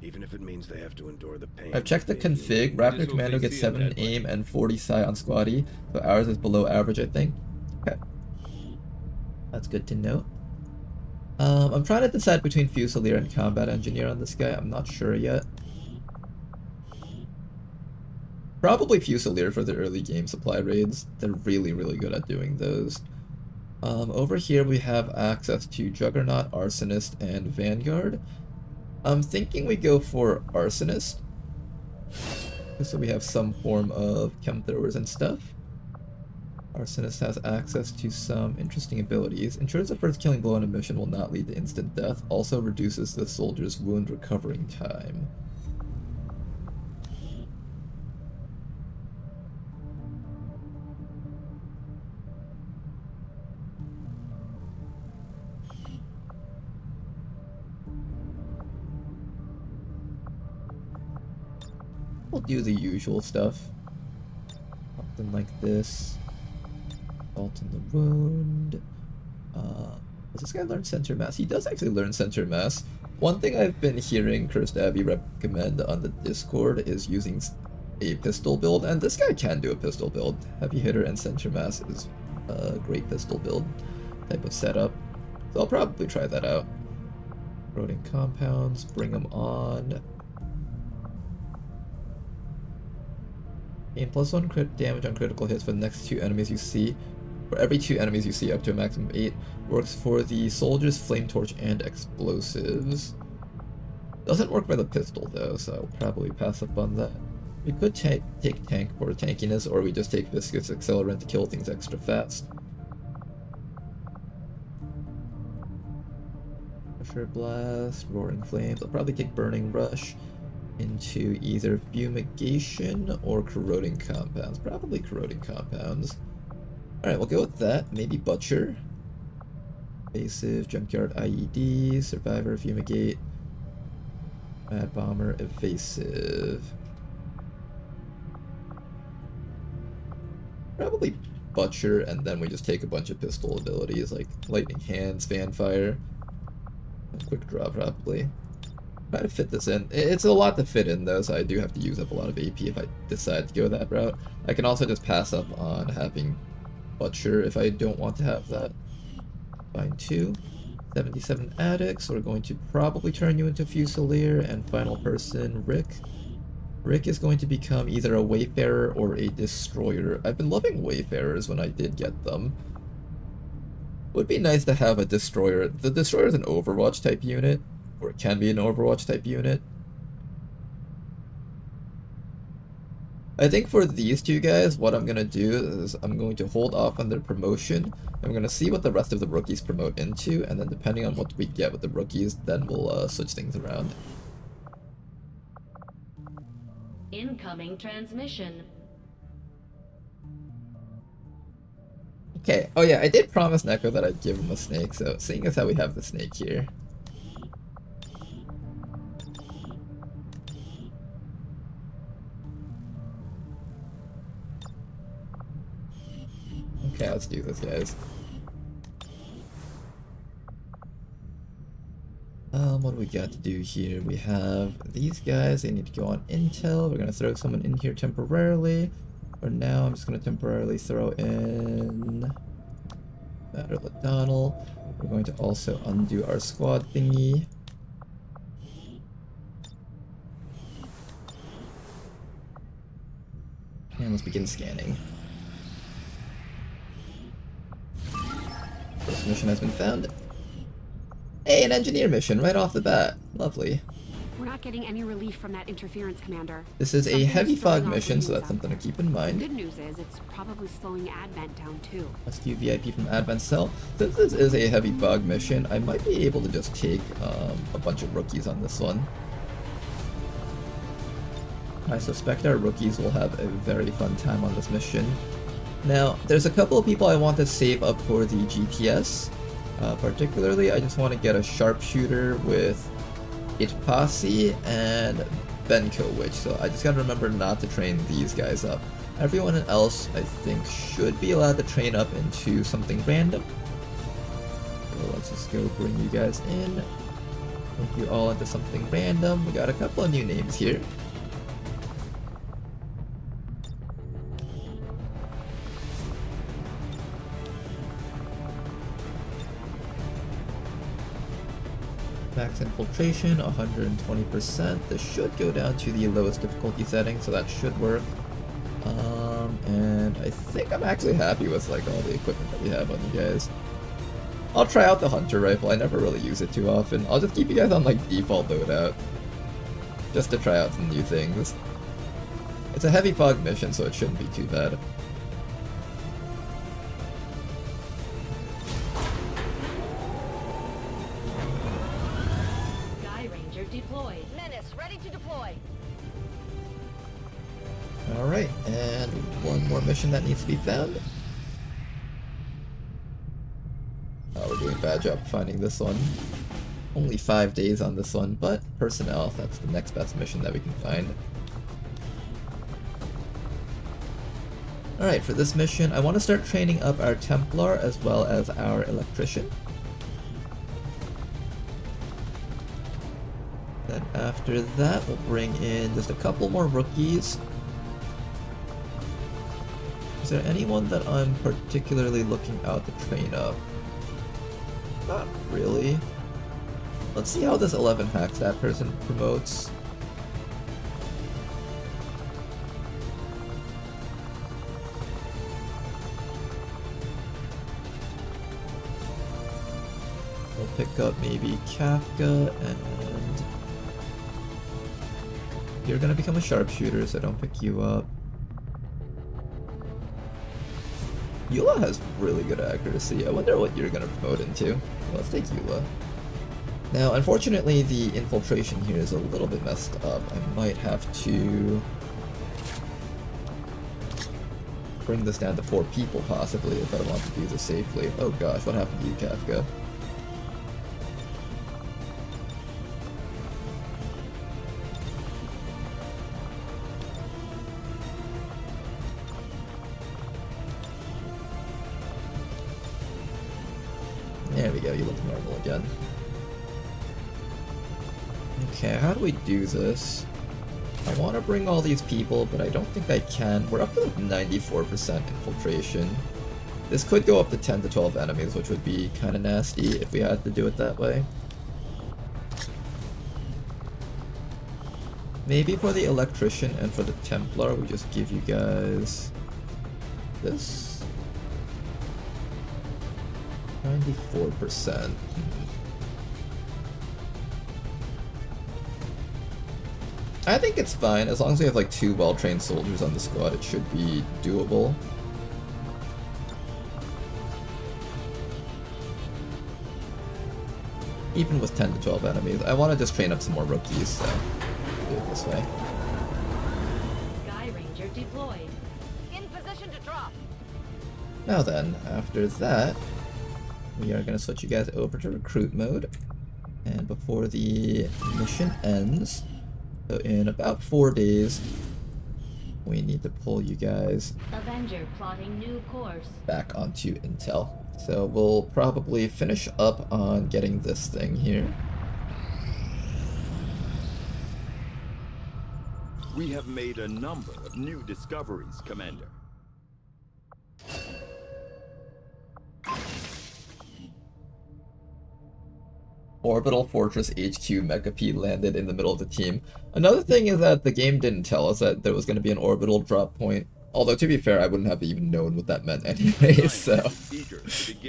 even if it means they have to endure the pain. I've checked the config. Raptor Commando gets 7 in aim and 40 psi on squatty, so ours is below average, I think. Okay. That's good to know. I'm trying to decide between Fusilier and Combat Engineer on this guy. I'm not sure yet. Probably Fusilier for the early game supply raids. They're really, really good at doing those. Over here we have access to Juggernaut, Arsonist, and Vanguard. I'm thinking we go for Arsonist, so we have some form of chem throwers and stuff. Arsonist has access to some interesting abilities. Ensures the first killing blow on a mission will not lead to instant death. Also reduces the soldier's wound recovering time. We'll do the usual stuff. Something like this. Salt in the wound. Does this guy learn center mass? He does actually learn center mass. One thing I've been hearing Cursed Abbey recommend on the Discord is using a pistol build, and this guy can do a pistol build. Heavy hitter and center mass is a great pistol build type of setup. So I'll probably try that out. Corroding compounds, bring them on. Gain +1 crit damage on critical hits for the next 2 enemies you see. For every 2 enemies you see up to a maximum of 8. Works for the soldiers, flame torch, and explosives. Doesn't work for the pistol though, so I'll probably pass up on that. We could take tank for tankiness, or we just take viscous accelerant to kill things extra fast. Pressure blast, roaring flames. I'll probably take burning rush into either fumigation or corroding compounds. Probably corroding compounds. Alright, we'll go with that. Maybe butcher. Evasive, junkyard IED, survivor, fumigate, mad bomber, evasive. Probably butcher, and then we just take a bunch of pistol abilities like lightning hands, fan fire, and quick draw probably. Try to fit this in. It's a lot to fit in though, so I do have to use up a lot of AP if I decide to go that route. I can also just pass up on having butcher if I don't want to have that. Find 2. 77 addicts. We're going to probably turn you into Fusilier, and final person, Rick. Rick is going to become either a Wayfarer or a Destroyer. I've been loving Wayfarers when I did get them. Would be nice to have a Destroyer. The Destroyer is an Overwatch type unit, or it can be an Overwatch type unit. I think for these two guys, what I'm going to do is I'm going to hold off on their promotion. I'm going to see what the rest of the rookies promote into, and then depending on what we get with the rookies, then we'll switch things around. Incoming transmission. Okay, oh yeah, I did promise Neko that I'd give him a snake, so seeing as how we have the snake here. Okay, let's do this, guys. What do we got to do here? We have these guys, they need to go on intel. We're gonna throw someone in here temporarily. For now, I'm just gonna temporarily throw in Matt or O'Donnell. We're going to also undo our squad thingy. And let's begin scanning. First mission has been found. Hey, an engineer mission right off the bat. Lovely. We're not getting any relief from that interference, Commander. This is a heavy fog mission, so that's something to keep in mind. Good news is it's probably slowing Advent down too. Rescue VIP from Advent Cell. Since this is a heavy fog mission, I might be able to just take a bunch of rookies on this one. I suspect our rookies will have a very fun time on this mission. Now, there's a couple of people I want to save up for the GTS. Particularly, I just want to get a sharpshooter with Itpasi and Benko Witch, so I just gotta remember not to train these guys up. Everyone else, I think, should be allowed to train up into something random. So let's just go bring you guys in. Make you all into something random. We got a couple of new names here. Max infiltration, 120%. This should go down to the lowest difficulty setting, so that should work. And I think I'm actually happy with like all the equipment that we have on you guys. I'll try out the hunter rifle. I never really use it too often. I'll just keep you guys on like default loadout, just to try out some new things. It's a heavy fog mission, so it shouldn't be too bad. Deployed. Menace, ready to deploy. Alright, and one more mission that needs to be found. Oh, we're doing a bad job finding this one. Only 5 days on this one, but personnel, that's the next best mission that we can find. Alright, for this mission, I want to start training up our Templar as well as our Electrician. Then after that, we'll bring in just a couple more rookies. Is there anyone that I'm particularly looking out to train up? Not really. Let's see how this 11 hacks that person promotes. We'll pick up maybe Kafka, and you're gonna become a sharpshooter, so don't pick you up. Eula has really good accuracy. I wonder what you're gonna promote into. Let's take Eula. Now, unfortunately, the infiltration here is a little bit messed up. I might have to bring this down to 4 people, possibly, if I want to do this safely. Oh gosh, what happened to you, Kafka? There we go, you look normal again. Okay, how do we do this? I want to bring all these people, but I don't think I can. We're up to like 94% infiltration. This could go up to 10 to 12 enemies, which would be kind of nasty if we had to do it that way. Maybe for the Electrician and for the Templar, we just give you guys this. 94%. I think it's fine. As long as we have like 2 well-trained soldiers on the squad, it should be doable. Even with 10 to 12 enemies. I want to just train up some more rookies, so do it this way. Sky Ranger deployed. In position to drop. Now then, after that, we are going to switch you guys over to recruit mode. And before the mission ends, so in about 4 days, we need to pull you guys Avenger plotting new course. back onto Intel. So we'll probably finish up on getting this thing here. We have made a number of new discoveries, Commander. Orbital Fortress HQ Mecha P landed in the middle of the team. Another thing is that the game didn't tell us that there was going to be an orbital drop point. Although, to be fair, I wouldn't have even known what that meant anyway, so...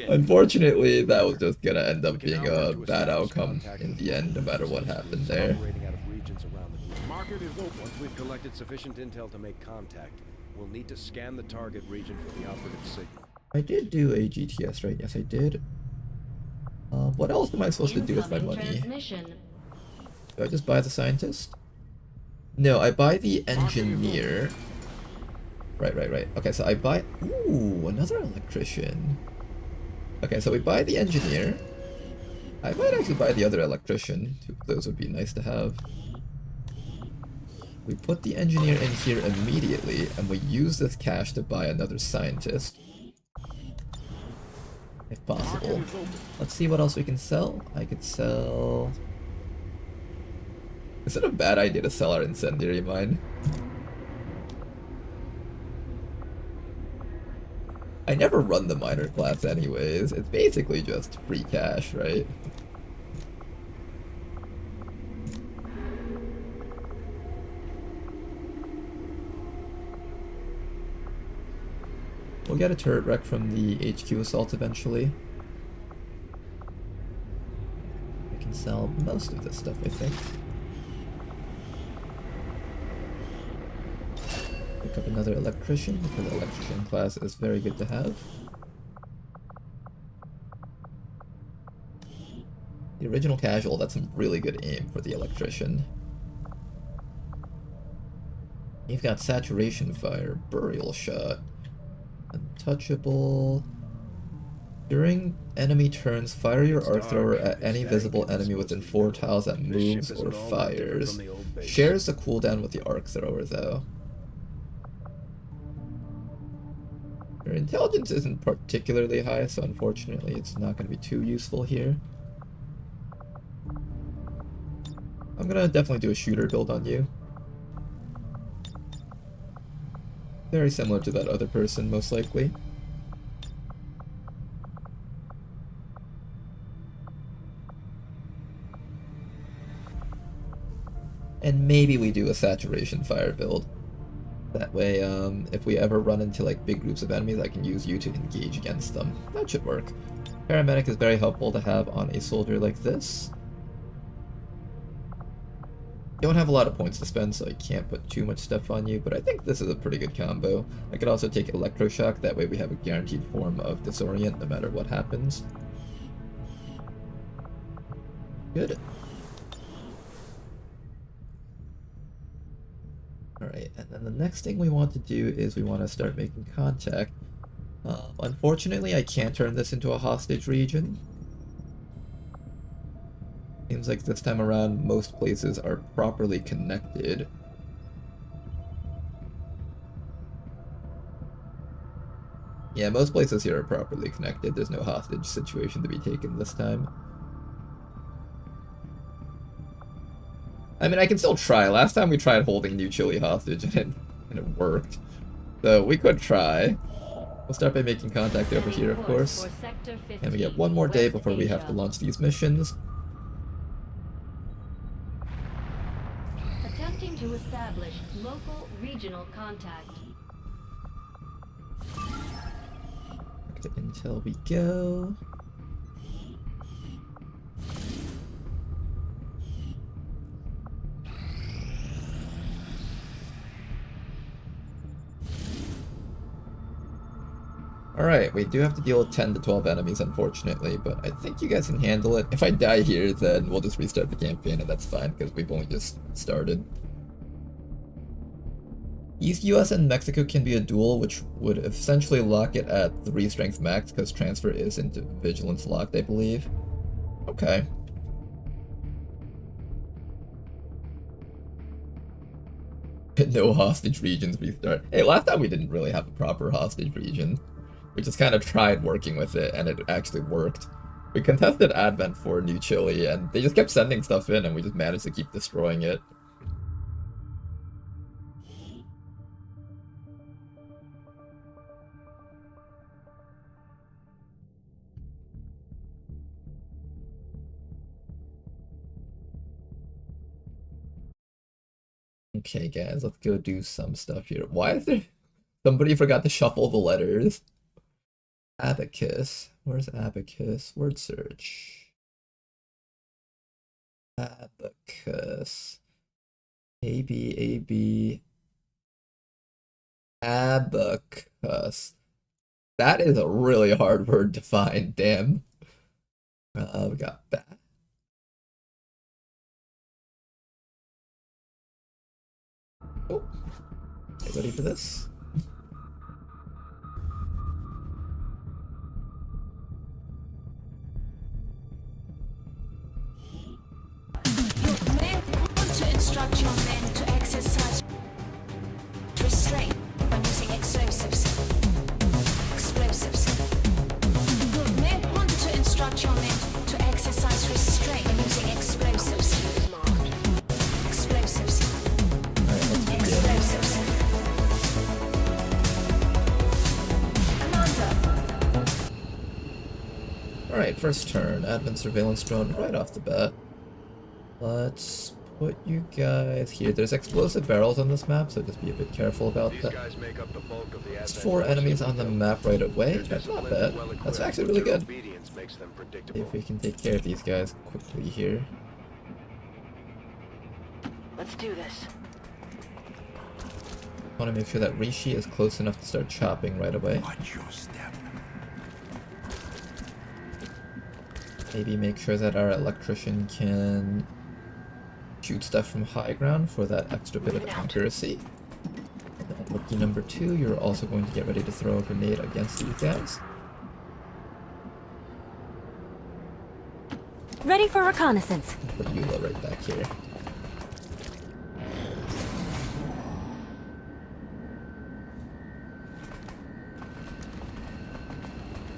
Unfortunately, that was just going to end up being a bad outcome in the end, no matter what happened there. Market is open. Once we've collected sufficient intel to make contact, we'll need to scan the target region for the operative signal. I did do a GTS, right? Yes, I did. What else am I supposed to do with my money? Do I just buy the scientist? No, I buy the engineer. Right. Okay, so I buy... Ooh, another electrician. Okay, so we buy the engineer. I might actually buy the other electrician. Those would be nice to have. We put the engineer in here immediately, and we use this cash to buy another scientist. If possible. Let's see what else we can sell. I could sell... Is it a bad idea to sell our incendiary mine? I never run the miner class anyways. It's basically just free cash, right? We'll get a turret wreck from the HQ assault eventually. I can sell most of this stuff, I think. Pick up another electrician, because the electrician class is very good to have. The original casual, that's some really good aim for the electrician. You've got saturation fire, burial shot. Untouchable. During enemy turns, fire your arc thrower at any visible enemy within 4 tiles that moves or fires. Shares the cooldown with the arc thrower, though. Your intelligence isn't particularly high, so unfortunately it's not going to be too useful here. I'm going to definitely do a shooter build on you. Very similar to that other person, most likely. And maybe we do a saturation fire build. That way, if we ever run into like big groups of enemies, I can use you to engage against them. That should work. Paramedic is very helpful to have on a soldier like this. You don't have a lot of points to spend, so I can't put too much stuff on you, but I think this is a pretty good combo. I could also take Electroshock, that way we have a guaranteed form of Disorient no matter what happens. Good. Alright, and then the next thing we want to do is we want to start making contact. Unfortunately, I can't turn this into a hostage region. Seems like this time around most places are properly connected. Yeah, most places here are properly connected. There's no hostage situation to be taken this time. I mean, I can still try. Last time we tried holding New Chile hostage and it worked. So we could try. We'll start by making contact over here, of course. And we get one more day before we have to launch these missions. Attempting to establish local regional contact. Back to intel we go. Alright, we do have to deal with 10 to 12 enemies, unfortunately, but I think you guys can handle it. If I die here, then we'll just restart the campaign, and that's fine, because we've only just started. East US and Mexico can be a duel, which would essentially lock it at 3 strength max, because transfer isn't vigilance locked, I believe. Okay. No hostage regions restart. Hey, last time we didn't really have a proper hostage region. We just kind of tried working with it, and it actually worked. We contested Advent for New Chile, and they just kept sending stuff in, and we just managed to keep destroying it. Okay, guys, let's go do some stuff here. Why is there... Somebody forgot to shuffle the letters. Abacus. Where's Abacus? Word search. Abacus. A-B. Abacus. That is a really hard word to find, damn. We got that. Oh. Okay, ready for this? Instruct your men to exercise restraint by using explosives. Your men want to instruct your men to exercise restraint by using explosives. Alright, first turn. Advent surveillance drone right off the bat. Let's put you guys here. There's explosive barrels on this map, so just be a bit careful about that. There's 4 enemies on the map right away. That's not bad. That's actually really good. If we can take care of these guys quickly here. Let's do this. Want to make sure that Rishi is close enough to start chopping right away. Watch your step. Maybe make sure that our electrician can shoot stuff from high ground for that extra bit of accuracy. And then rookie number 2, you're also going to get ready to throw a grenade against these guys. Ready for reconnaissance. Put Eula right back here.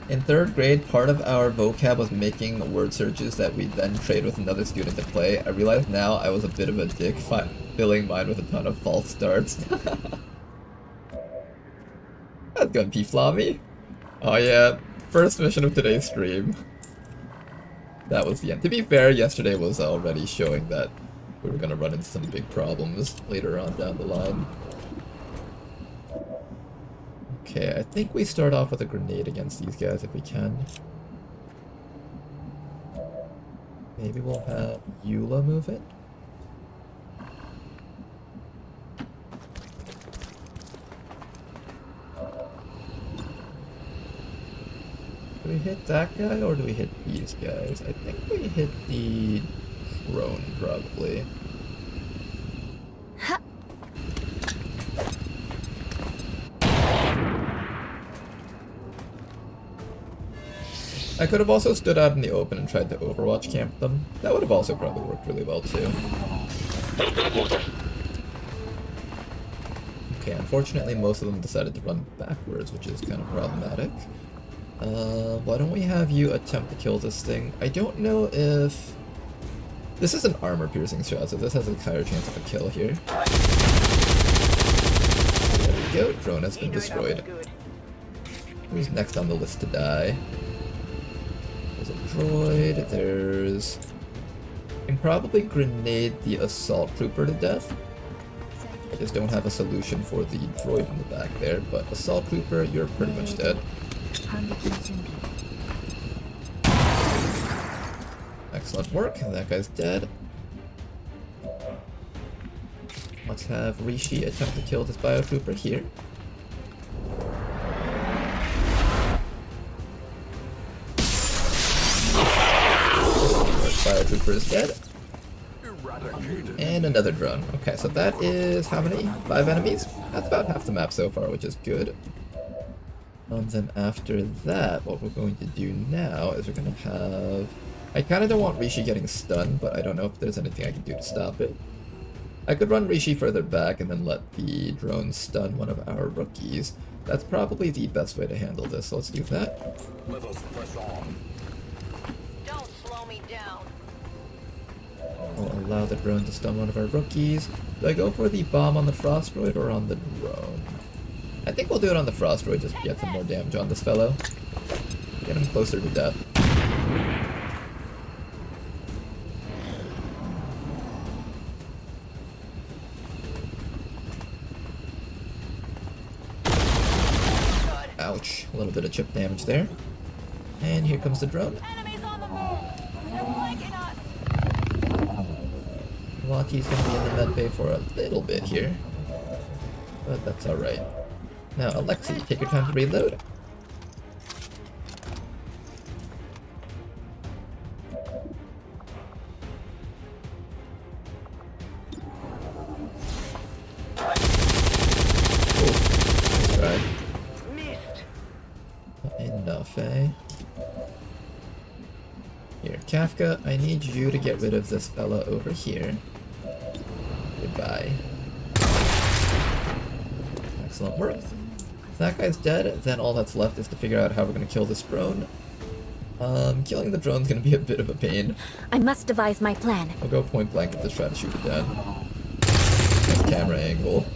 In 3rd grade, part of our vocab was making word searches that we then trade with another student to play. I realize now I was a bit of a dick, filling mine with a ton of false starts. That's good, P-Flavi. Oh yeah, first mission of today's stream. That was the end. To be fair, yesterday was already showing that we were gonna run into some big problems later on down the line. Okay, I think we start off with a grenade against these guys if we can. Maybe we'll have Eula move it. Do we hit that guy or do we hit these guys? I think we hit the drone probably. I could have also stood out in the open and tried to Overwatch camp them. That would have also probably worked really well too. Okay, unfortunately most of them decided to run backwards, which is kind of problematic. Why don't we have you attempt to kill this thing? I don't know if... This is an armor-piercing shot, so this has a higher chance of a kill here. There we go, drone has been destroyed. Who's next on the list to die? There's a droid, there's... I can probably grenade the assault trooper to death. I just don't have a solution for the droid in the back there, but assault trooper, you're pretty much dead. Excellent work, that guy's dead. Let's have Rishi attempt to kill this biotrooper here. Biotrooper is dead. And another drone. Okay, so that is how many? 5 enemies? That's about half the map so far, which is good. Then after that, what we're going to do now is we're going to have... I kind of don't want Rishi getting stunned, but I don't know if there's anything I can do to stop it. I could run Rishi further back and then let the drone stun one of our rookies. That's probably the best way to handle this, so let's do that. Let us press on. Don't slow me down. We'll allow the drone to stun one of our rookies. Do I go for the bomb on the frost droid or on the drone? I think we'll do it on the frost droid just to get some more damage on this fellow. Get him closer to death. Ouch, a little bit of chip damage there. And here comes the drone. Enemies on the move. They're flanking us. Lottie's gonna be in the med bay for a little bit here. But that's alright. Now, Alexi, take your time to reload. Nice try. Enough, eh? Here, Kafka, I need you to get rid of this fella over here. Goodbye. Excellent work. That guy's dead, then all that's left is to figure out how we're going to kill this drone. Killing the drone's going to be a bit of a pain. I must devise my plan. I'll go point blank and just try to shoot it down. Nice camera angle.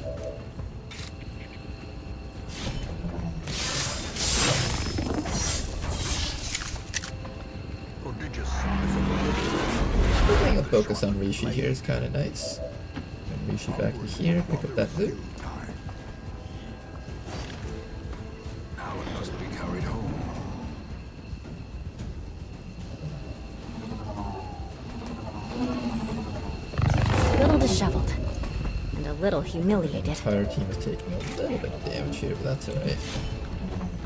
Putting a focus on Rishi here is kind of nice. And Rishi back to here, pick up that loot. Now it must be carried home. A little disheveled. And a little humiliated. The entire team is taking a little bit of damage here, but that's alright.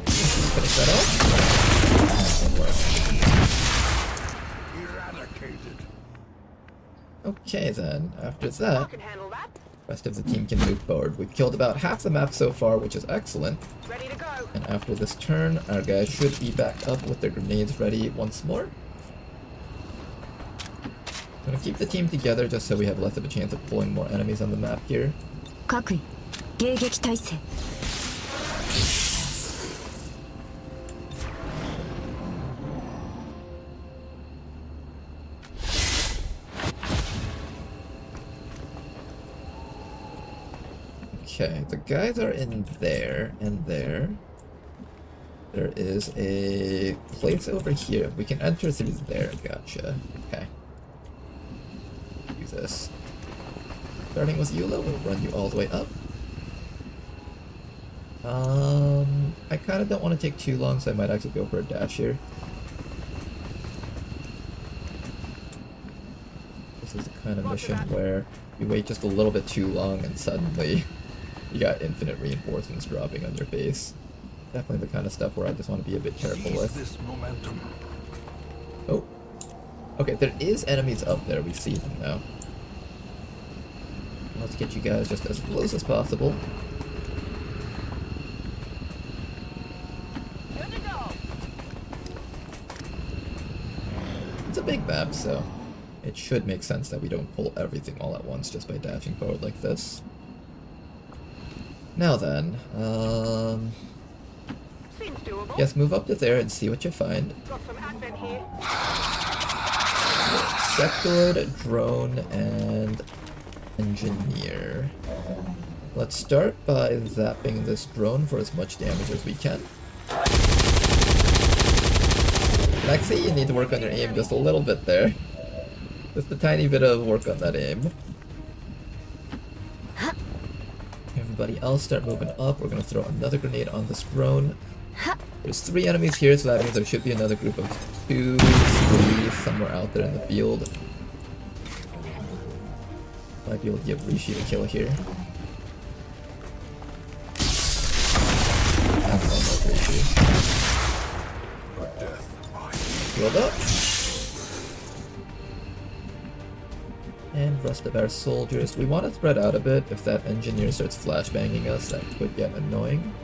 Finish that off. Okay then, after that, the rest of the team can move forward. We've killed about half the map so far, which is excellent. Ready to go. And after this turn, our guys should be back up with their grenades ready once more. I'm gonna keep the team together just so we have less of a chance of pulling more enemies on the map here. Okay, the guys are in there and there. There is a place over here. We can enter through there. Gotcha. Okay. Do this. Starting with Eula, we'll run you all the way up. I kind of don't want to take too long, so I might actually go for a dash here. This is the kind of mission where you wait just a little bit too long and suddenly you got infinite reinforcements dropping on your base. Definitely the kind of stuff where I just want to be a bit careful with. Oh. Okay, there is enemies up there. We see them now. Let's get you guys just as close as possible. It's a big map, so it should make sense that we don't pull everything all at once just by dashing forward like this. Now then, Seems doable. yes, move up to there and see what you find. Got some advent here. Sectoid, drone, and engineer. Let's start by zapping this drone for as much damage as we can. Lexi, you need to work on your aim just a little bit there. Just a tiny bit of work on that aim. Everybody else start moving up. We're gonna throw another grenade on this drone. There's 3 enemies here, so that means there should be another group of 2, 3 somewhere out there in the field. Might be able to give Rishi a kill here. That's almost Rishi. Healed up. And rest of our soldiers. We want to spread out a bit. If that engineer starts flashbanging us, that could get annoying.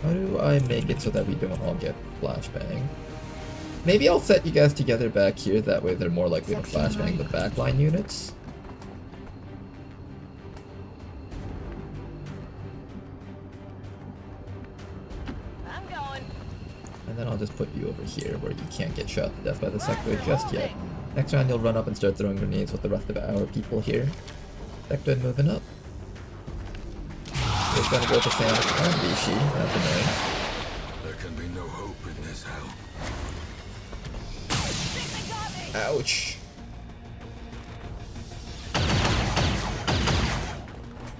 How do I make it so that we don't all get flashbang? Maybe I'll set you guys together back here, that way they're more likely to flashbang the backline units. I'm going. And then I'll just put you over here where you can't get shot to death by the sectoid just yet. Next round you'll run up and start throwing grenades with the rest of our people here. Sectoid moving up. We're gonna go for Sam and Rishi. That's annoying. There can be no hope in this hell. Ouch.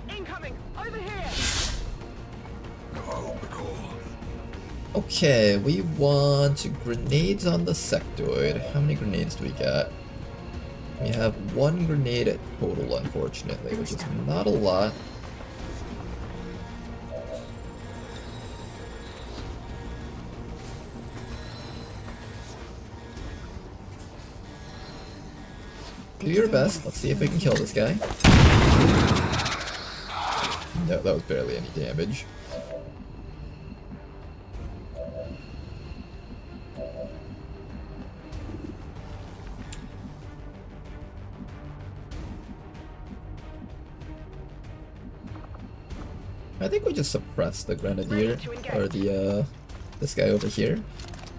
Incoming! Over here! No hope at all. Okay, we want grenades on the sectoid. How many grenades do we got? We have 1 grenade total, unfortunately, which is not a lot. Do your best. Let's see if we can kill this guy. No, that was barely any damage. I think we just suppress the grenadier, or the, this guy over here.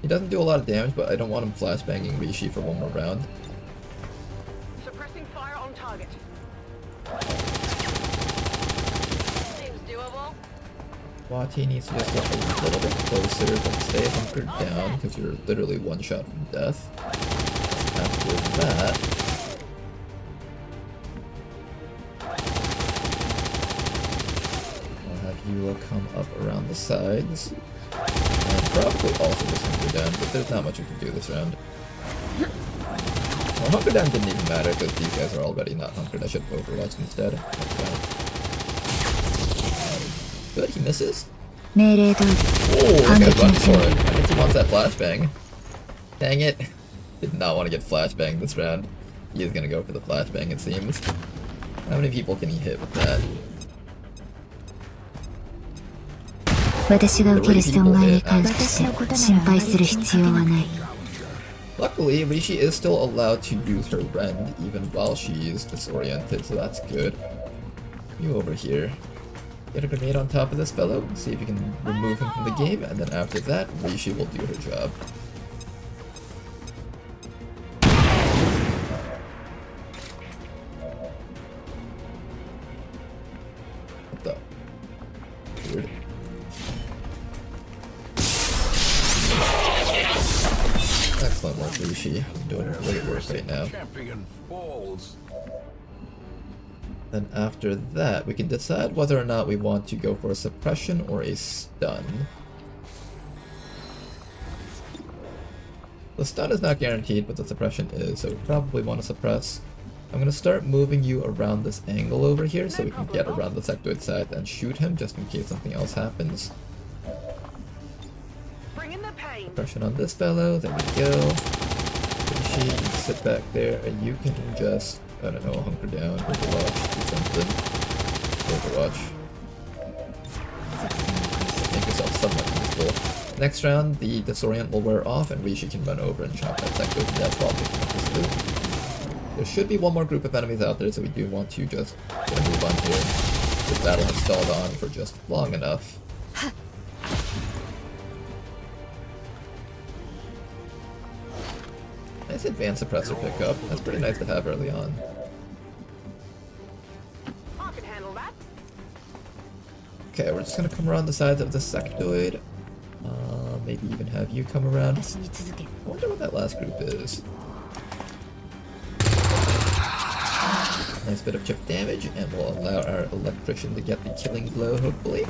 He doesn't do a lot of damage, but I don't want him flashbanging Rishi for 1 more round. Suppressing fire on target. Seems doable. WOTC needs to just get a little bit closer, but stay hunkered down, because you're literally 1 shot from death. After that... you will come up around the sides, and probably also just hunker down, but there's not much we can do this round. Well, hunker down didn't even matter because these guys are already not hunkered. I should have overwatched instead. Good, he misses. Oh, okay, run for it. I think he wants that flashbang. Dang it. Did not want to get flashbanged this round. He is going to go for the flashbang, it seems. How many people can he hit with that? 私が受ける損害に関して心配する必要はない。 Luckily, Rishi is still allowed to use her rend even while she's disoriented, so that's good. You over here. Get a grenade on top of this fellow, see if you can remove him from the game, and then after that, Rishi will do her job. What the? Weird. Excellent work, Rishi. Doing great work right now. Then after that, we can decide whether or not we want to go for a suppression or a stun. The stun is not guaranteed, but the suppression is, so we probably want to suppress. I'm going to start moving you around this angle over here so we can get around the sectoid side and shoot him just in case something else happens. Suppression on this fellow, there we go. She can sit back there and you can just, I don't know, hunker down, overwatch, do something. Overwatch. Make yourself somewhat useful. Next round, the disorient will wear off and Rishi can run over and chop that sectoid to death while picking up his loot. There should be one more group of enemies out there, so we do want to just get a move on here. This battle has stalled on for just long enough. Nice advanced suppressor pickup. That's pretty nice to have early on. Okay, we're just gonna come around the sides of the sectoid. Maybe even have you come around. I wonder what that last group is. Nice bit of chip damage, and we'll allow our electrician to get the killing blow, hopefully.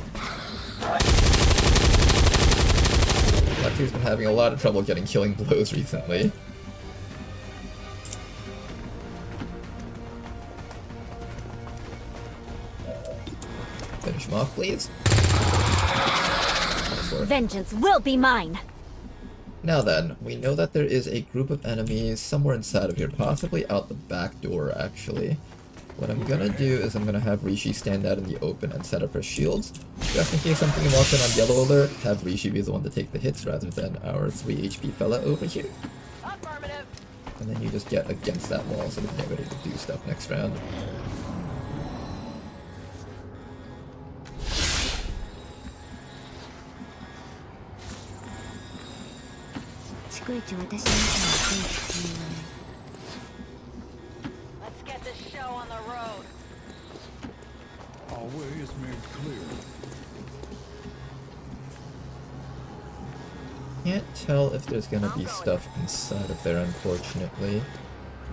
Electri's been having a lot of trouble getting killing blows recently. Finish him off, please. Vengeance will be mine! Now then, we know that there is a group of enemies somewhere inside of here, possibly out the back door, actually. What I'm gonna do is I'm gonna have Rishi stand out in the open and set up her shields. Just in case something walks in on yellow alert, have Rishi be the one to take the hits rather than our 3 HP fella over here. And then you just get against that wall so we can get ready to do stuff next round. Let's get this show on the road. Our way is made clear. Can't tell if there's gonna be stuff inside of there, unfortunately.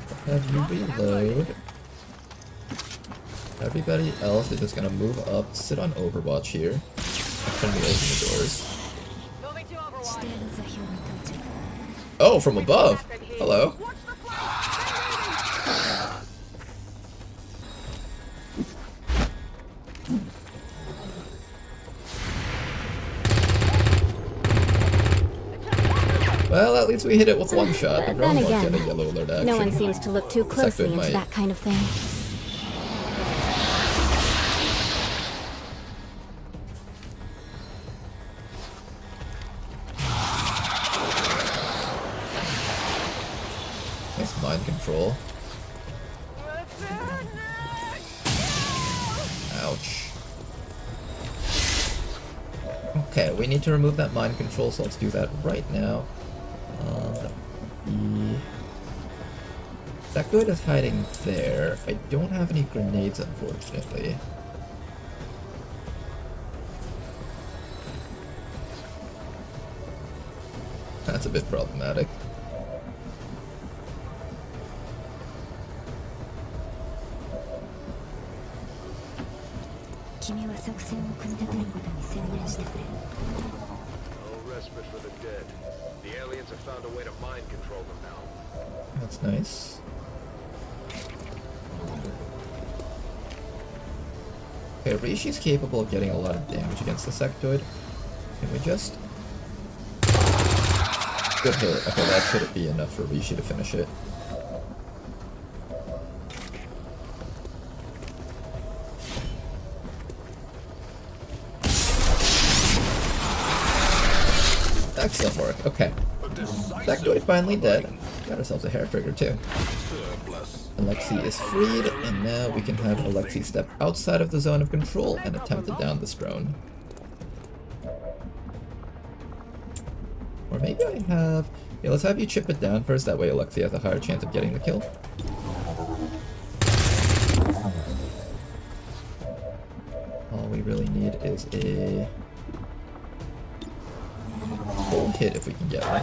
I'll have you reload. Everybody else is just gonna move up, sit on Overwatch here. Turn me open the doors. Oh, from above! Hello. Well, at least we hit it with one shot. The drone won't get a yellow alert action. No one seems to look too closely into that kind of thing. Nice mind control. Ouch. Okay, we need to remove that mind control, so let's do that right now. That good is hiding there. I don't have any grenades, unfortunately. That's a bit problematic. No respite for the dead. The aliens have found a way to mind control them now. That's nice. Okay, Rishi's capable of getting a lot of damage against the sectoid. Can we just... Good hit. Okay, that should be enough for Rishi to finish it. Excellent work. Okay. Sectoid finally dead. Got ourselves a hair trigger too. Alexei is freed, and now we can have Alexei step outside of the zone of control and attempt to down this drone. Or maybe I have... Yeah, let's have you chip it down first, that way Alexei has a higher chance of getting the kill. All we really need is a... hold hit if we can get one.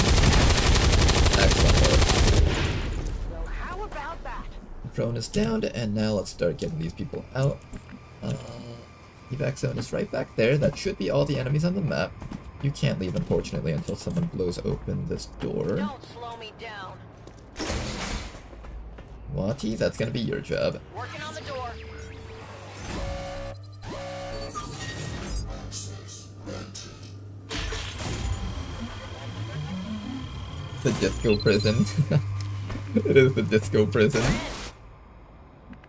Excellent work. drone is downed, and now let's start getting these people out. Evac zone is right back there. That should be all the enemies on the map. You can't leave, unfortunately, until someone blows open this door. Don't slow me down. Wati, that's gonna be your job. Working on the door. The disco prison. It is the disco prison.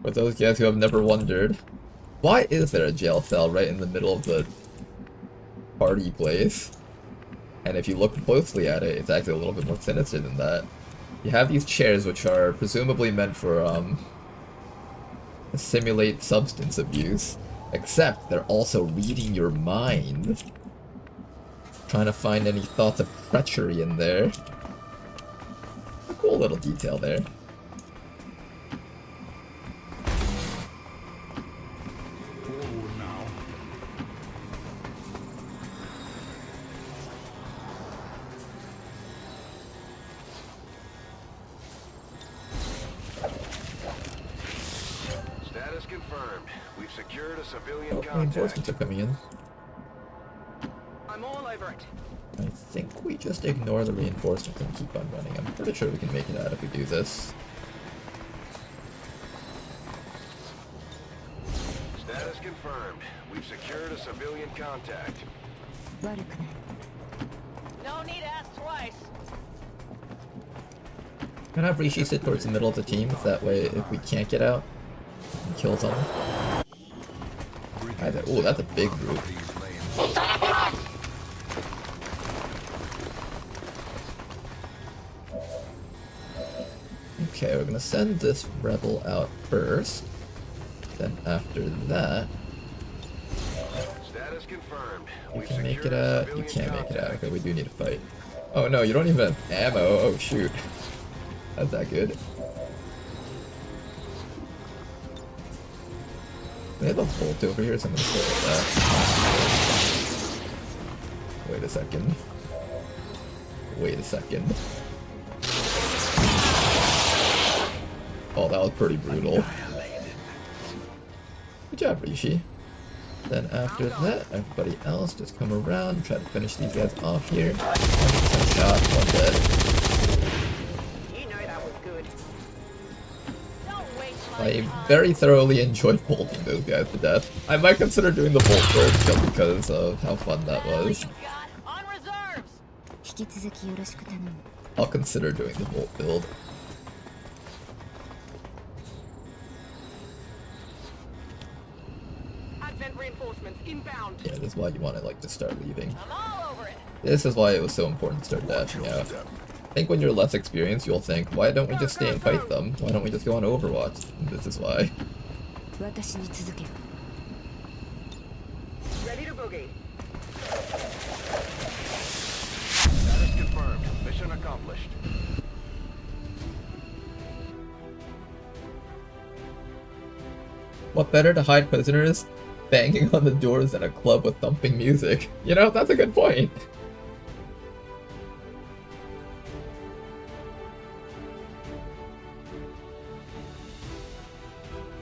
For those guys who have never wondered, why is there a jail cell right in the middle of the party place? And if you look closely at it, it's actually a little bit more sinister than that. You have these chairs which are presumably meant for simulate substance abuse, except they're also reading your mind. Trying to find any thoughts of treachery in there. A cool little detail there. Status confirmed. We've secured a civilian Oh, contact. reinforcements are coming in. I'm all over it. I think we just ignore the reinforcements and keep on running. I'm pretty sure we can make it out if we do this. Status confirmed. We've secured a civilian contact. No need to ask twice. I'm gonna have Rishi sit towards the middle of the team, if that way if we can't get out, we can kill someone. Either. Ooh, that's a big group. Okay, we're gonna send this rebel out first. Then after that, Status confirmed. you can make it out. You can't make it out. Okay, we do need to fight. Oh no, you don't even have ammo. Oh shoot. That's that good. We have a bolt over here, so I'm gonna stay with that. Wait a second. Wait a second. Oh, that was pretty brutal. Good job, Rishi. Then after that, everybody else just come around and try to finish these guys off here. 100% shot, one dead. You know that was good. Don't waste my I time. very thoroughly enjoyed bolting those guys to death. I might consider doing the bolt build just because of how fun that was. On reserves. I'll consider doing the bolt build. Advent reinforcements inbound. Yeah, this is why you want to like to start leaving. I'm all over it. This is why it was so important to start dashing out. I think when you're less experienced, you'll think, why don't we just stay and fight them? Why don't we just go on Overwatch? And this is why. Ready to boogie. Status confirmed. Mission accomplished. What better to hide prisoners? Banging on the doors in a club with thumping music. You know, that's a good point.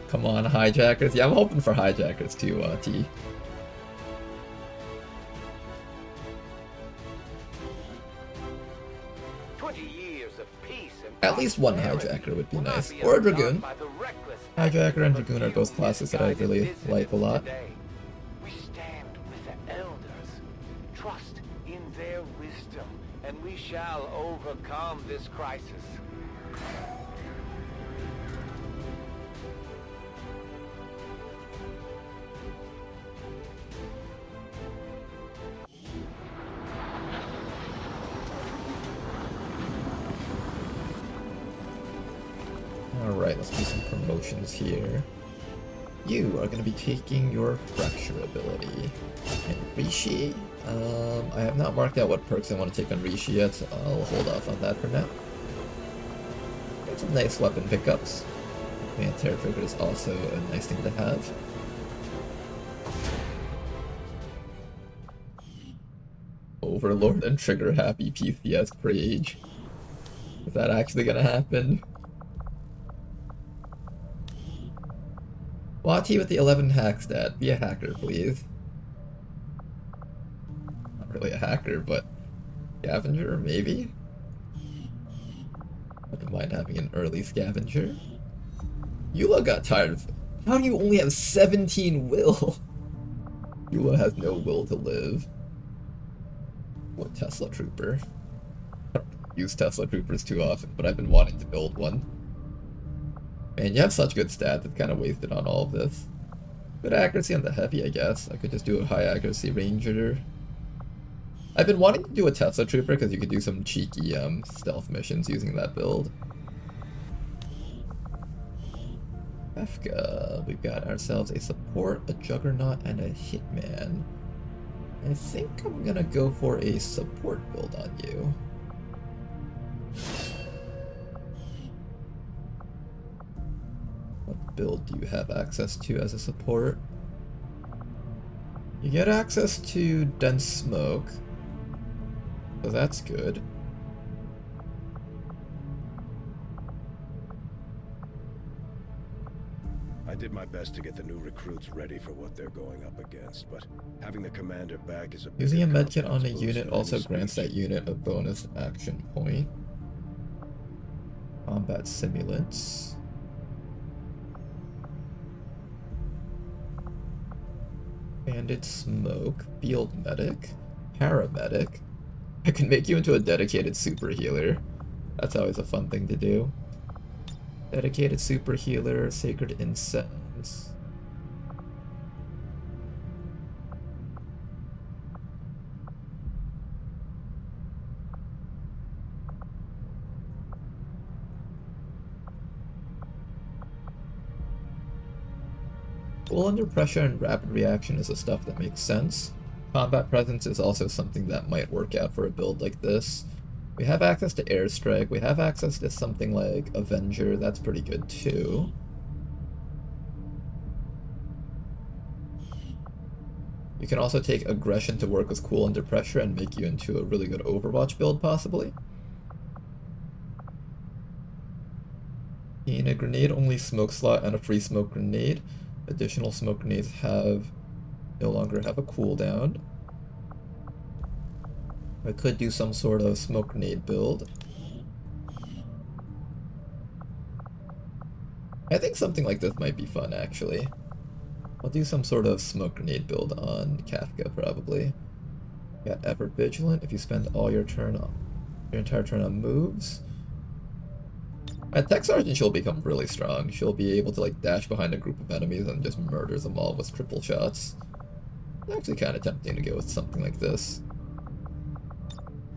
Come on, hijackers. Yeah, I'm hoping for hijackers too, T. At least one hijacker would be nice. Or a dragoon. Hijacker and dragoon are both classes that I really like a lot. We stand with the elders. Trust in their wisdom, and we shall overcome this crisis. Alright, let's do some promotions here. You are going to be taking your fracture ability. And Rishi, I have not marked out what perks I want to take on Rishi yet, so I'll hold off on that for now. Got some nice weapon pickups. And Terror Trigger is also a nice thing to have. Overlord and Trigger happy PCS Rage. Is that actually going to happen? WOTC with the 11 hack stat. Be a hacker, please. Not really a hacker, but scavenger, maybe? I don't mind having an early scavenger. Eula got tired of... How do you only have 17 will? Eula has no will to live. What Tesla Trooper? I don't use Tesla Troopers too often, but I've been wanting to build one. Man, you have such good stats, it's kind of wasted on all of this. Good accuracy on the heavy, I guess. I could just do a high accuracy ranger. I've been wanting to do a Tesla Trooper because you could do some cheeky stealth missions using that build. Kefka, we've got ourselves a support, a juggernaut, and a hitman. I think I'm gonna go for a support build on you. What build do you have access to as a support? You get access to dense smoke, so that's good. I did my best to get the new recruits ready for what they're going up against, but having the commander back is a big Using a medkit on a unit also grants that unit a bonus action point. Combat simulants. Bandit smoke, field medic, paramedic. I can make you into a dedicated super healer. That's always a fun thing to do. Dedicated super healer, sacred incense. Cool under pressure and rapid reaction is the stuff that makes sense. Combat presence is also something that might work out for a build like this. We have access to airstrike, we have access to something like Avenger, that's pretty good too. You can also take aggression to work with cool under pressure and make you into a really good Overwatch build possibly. In a grenade only smoke slot and a free smoke grenade. Additional smoke grenades no longer have a cooldown. I could do some sort of smoke grenade build. I think something like this might be fun, actually. I'll do some sort of smoke grenade build on Kefka, probably. Got Ever Vigilant if you spend all your entire turn on moves. At Tech Sergeant, she'll become really strong. She'll be able to like dash behind a group of enemies and just murders them all with triple shots. It's actually kind of tempting to go with something like this.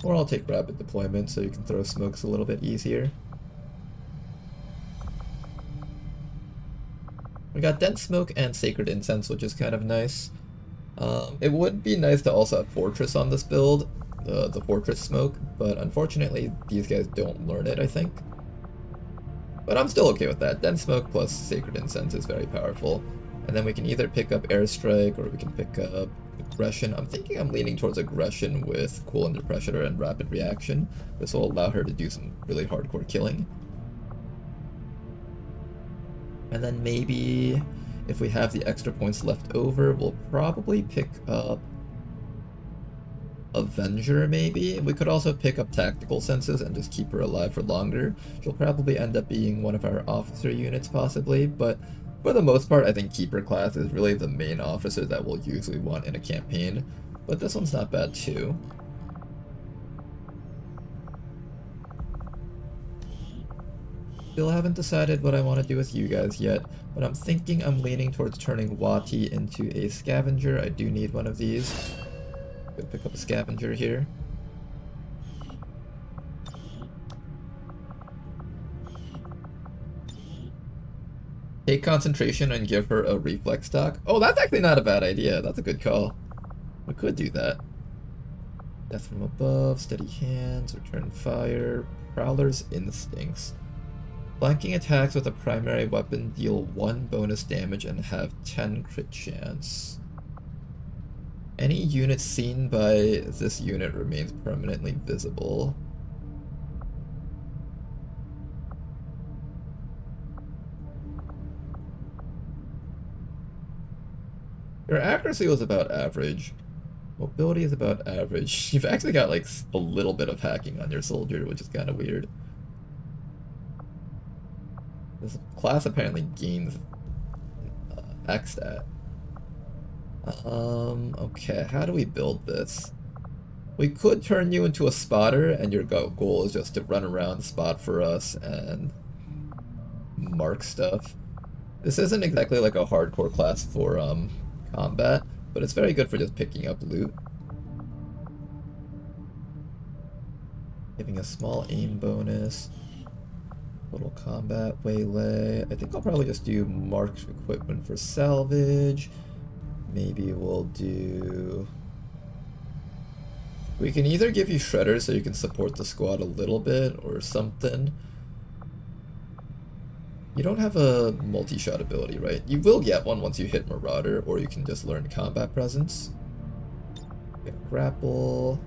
Or I'll take rapid deployment so you can throw smokes a little bit easier. We got dense smoke and sacred incense, which is kind of nice. It would be nice to also have fortress on this build, the fortress smoke, but unfortunately these guys don't learn it, I think. But I'm still okay with that. Dense smoke plus sacred incense is very powerful. And then we can either pick up airstrike or we can pick up aggression. I'm thinking I'm leaning towards aggression with cool under pressure and rapid reaction. This will allow her to do some really hardcore killing. And then maybe if we have the extra points left over, we'll probably pick up Avenger, maybe. We could also pick up tactical senses and just keep her alive for longer. She'll probably end up being one of our officer units possibly, but for the most part I think Keeper class is really the main officer that we'll usually want in a campaign. But this one's not bad too. Still haven't decided what I want to do with you guys yet, but I'm thinking I'm leaning towards turning WOTC into a scavenger. I do need one of these. Go pick up a scavenger here. Take concentration and give her a reflex stock. Oh, that's actually not a bad idea. That's a good call. We could do that. Death from above, steady hands, return fire, Prowler's instincts. Flanking attacks with a primary weapon deal 1 bonus damage and have 10 crit chance. Any unit seen by this unit remains permanently visible. Your accuracy was about average. Mobility is about average. You've actually got like a little bit of hacking on your soldier, which is kind of weird. This class apparently gains X stat. Okay, how do we build this? We could turn you into a spotter, and your goal is just to run around, spot for us, and mark stuff. This isn't exactly like a hardcore class for combat, but it's very good for just picking up loot. Giving a small aim bonus. Total combat, waylay. I think I'll probably just do marked equipment for salvage. Maybe we'll do... We can either give you shredders so you can support the squad a little bit or something. You don't have a multi-shot ability, right? You will get one once you hit Marauder, or you can just learn combat presence. Get grapple.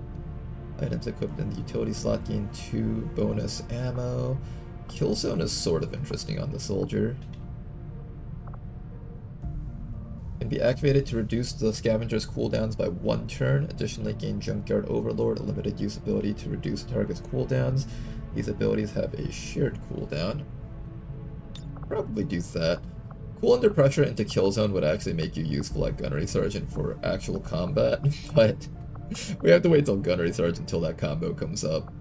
Items equipped in the utility slot gain 2 bonus ammo. Kill zone is sort of interesting on the soldier. Can be activated to reduce the scavenger's cooldowns by 1 turn. Additionally, gain Junkyard Overlord, a limited use ability to reduce target's cooldowns. These abilities have a shared cooldown. Probably do that. Cool under pressure into kill zone would actually make you useful at Gunnery Sergeant for actual combat, but we have to wait till Gunnery Sergeant until that combo comes up.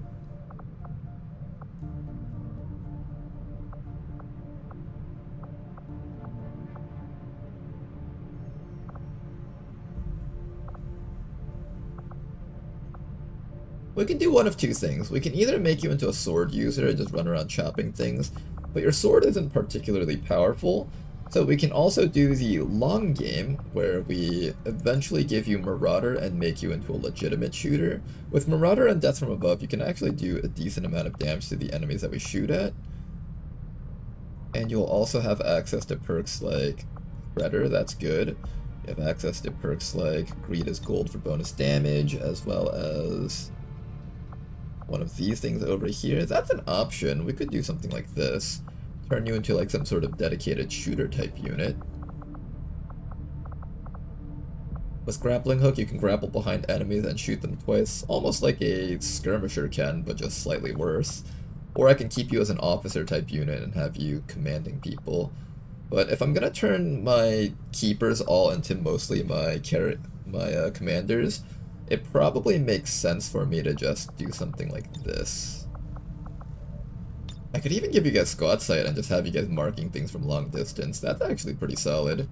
We can do one of two things. We can either make you into a sword user and just run around chopping things, but your sword isn't particularly powerful, so we can also do the long game, where we eventually give you Marauder and make you into a legitimate shooter. With Marauder and Death from Above, you can actually do a decent amount of damage to the enemies that we shoot at. And you'll also have access to perks like Shredder, that's good. You have access to perks like Greed is Gold for bonus damage, as well as one of these things over here. That's an option. We could do something like this. Turn you into like some sort of dedicated shooter type unit. With Grappling Hook, you can grapple behind enemies and shoot them twice, almost like a skirmisher can, but just slightly worse. Or I can keep you as an officer type unit and have you commanding people. But if I'm gonna turn my keepers all into mostly my commanders, it probably makes sense for me to just do something like this. I could even give you guys squad sight and just have you guys marking things from long distance. That's actually pretty solid.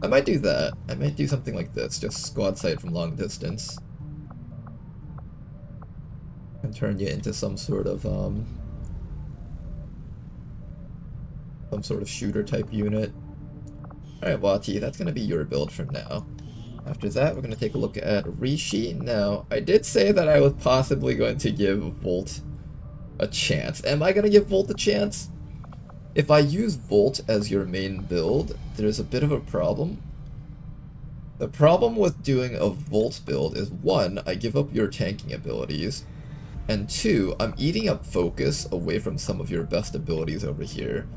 I might do that. I might do something like this, just squad sight from long distance. And turn you into some sort of shooter type unit. Alright, WOTC, that's gonna be your build for now. After that, we're going to take a look at Rishi. Now, I did say that I was possibly going to give Volt a chance. Am I going to give Volt a chance? If I use Volt as your main build, there's a bit of a problem. The problem with doing a Volt build is, 1, I give up your tanking abilities, and 2, I'm eating up focus away from some of your best abilities over here.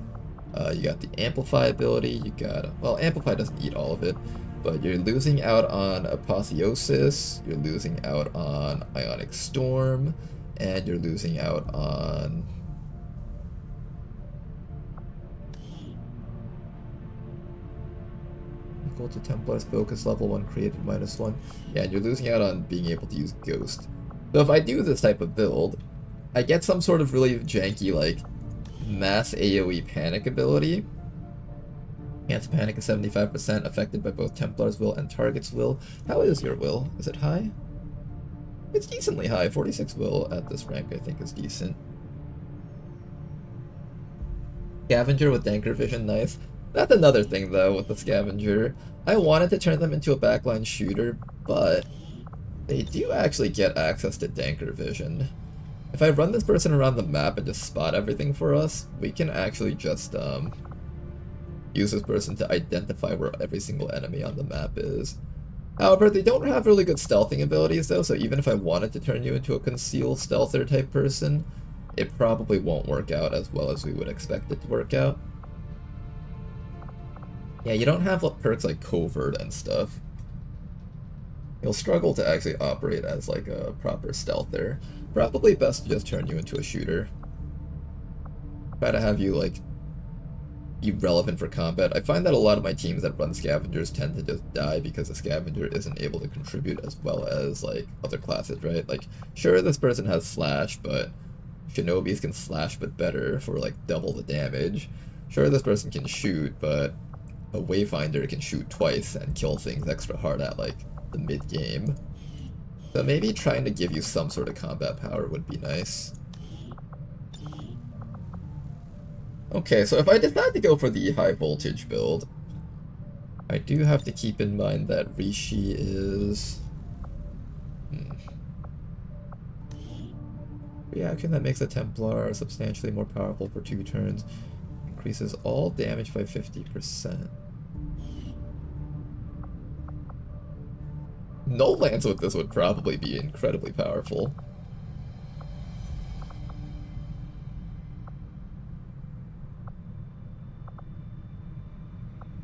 You got the Amplify ability, you got... Well, Amplify doesn't eat all of it. But you're losing out on Apotheosis, you're losing out on Ionic Storm, and you're losing out on... Equal to Templar's focus level 1 created -1. Yeah, and you're losing out on being able to use Ghost. So if I do this type of build, I get some sort of really janky, like, mass AoE panic ability. Chance to panic is 75%, affected by both Templar's will and target's will. How is your will? Is it high? It's decently high. 46 will at this rank I think is decent. Scavenger with Danker Vision, nice. That's another thing though with the Scavenger. I wanted to turn them into a backline shooter, but they do actually get access to Danker Vision. If I run this person around the map and just spot everything for us, we can actually just use this person to identify where every single enemy on the map is. However, they don't have really good stealthing abilities though, so even if I wanted to turn you into a conceal stealther type person, it probably won't work out as well as we would expect it to work out. Yeah, you don't have perks like Covert and stuff. You'll struggle to actually operate as like a proper stealther. Probably best to just turn you into a shooter. Try to have you like be relevant for combat. I find that a lot of my teams that run scavengers tend to just die because the scavenger isn't able to contribute as well as like other classes, right? Like, sure, this person has slash, but shinobis can slash but better for like double the damage. Sure, this person can shoot, but a wayfinder can shoot twice and kill things extra hard at like the mid game. So maybe trying to give you some sort of combat power would be nice. Okay, so if I decide to go for the high voltage build, I do have to keep in mind that Rishi is... Reaction that makes a Templar substantially more powerful for 2 turns. Increases all damage by 50%. No lands with this would probably be incredibly powerful.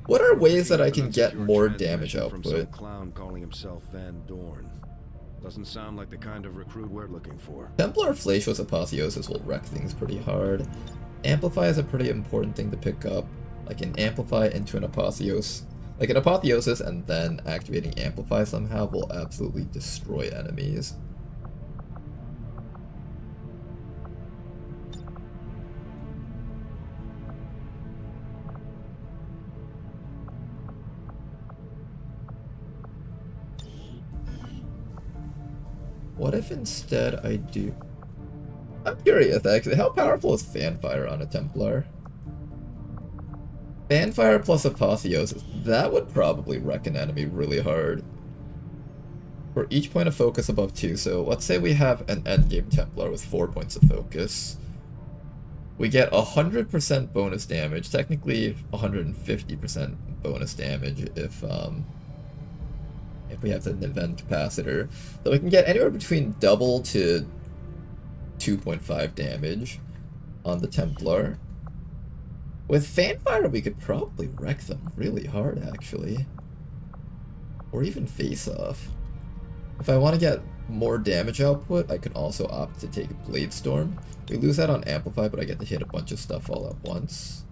What are ways that I can get more damage output? From some clown calling himself Van Dorn. Doesn't sound like the kind of recruit we're looking for. Templar Flacious Apotheosis will wreck things pretty hard. Amplify is a pretty important thing to pick up. Like an Amplify into an Apotheosis. Like an Apotheosis and then activating Amplify somehow will absolutely destroy enemies. What if instead I do... I'm curious actually, how powerful is Fanfire on a Templar? Fanfire plus Apotheosis, that would probably wreck an enemy really hard. For each point of focus above 2, so let's say we have an endgame Templar with 4 points of focus. We get 100% bonus damage, technically 150% bonus damage if we have an event capacitor. So we can get anywhere between double to 2.5 damage on the Templar. With Fanfire, we could probably wreck them really hard, actually. Or even Face Off. If I want to get more damage output, I can also opt to take Blade Storm. We lose that on Amplify, but I get to hit a bunch of stuff all at once.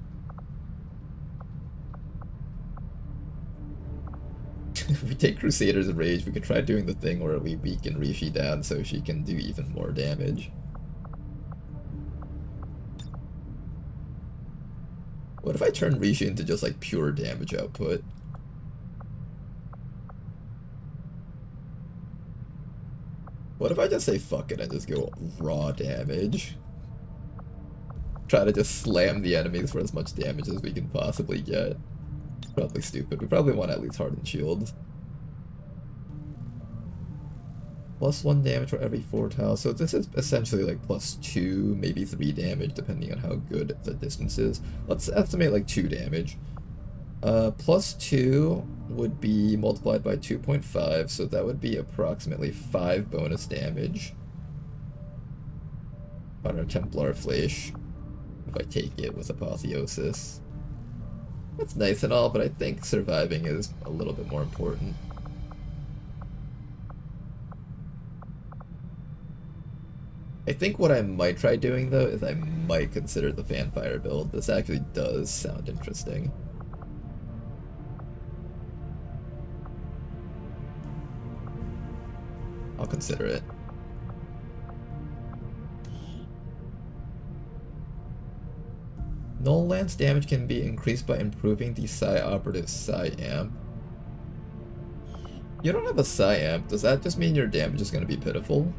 If we take Crusader's Rage, we could try doing the thing where we weaken Rishi down so she can do even more damage. What if I turn Rishi into just like pure damage output? What if I just say fuck it and just go raw damage? Try to just slam the enemies for as much damage as we can possibly get. Probably stupid. We probably want at least Hardened Shields. +1 damage for every 4 tiles. So this is essentially like +2, maybe 3 damage, depending on how good the distance is. Let's estimate like 2 damage. +2 would be multiplied by 2.5, so that would be approximately 5 bonus damage on our Templar Flash, if I take it with Apotheosis. That's nice and all, but I think surviving is a little bit more important. I think what I might try doing, though, is I might consider the Fanfire build. This actually does sound interesting. I'll consider it. Null Lance damage can be increased by improving the Psi Operative Psi Amp. You don't have a Psi Amp, does that just mean your damage is going to be pitiful?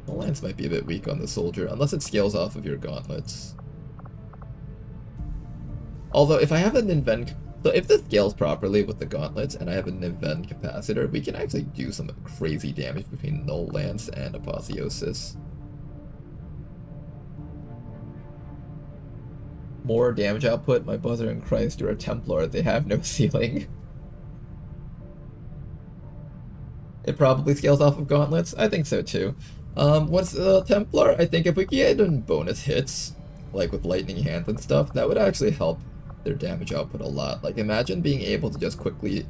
Null Lance might be a bit weak on the soldier, unless it scales off of your gauntlets. Although, if I have an invent... So if this scales properly with the gauntlets, and I have an event capacitor, we can actually do some crazy damage between Null Lance and Apotheosis. More damage output, my brother in Christ, you're a Templar, they have no ceiling. It probably scales off of gauntlets? I think so too. What's the Templar? I think if we get in bonus hits, like with lightning hands and stuff, that would actually help their damage output a lot. Like, imagine being able to just quickly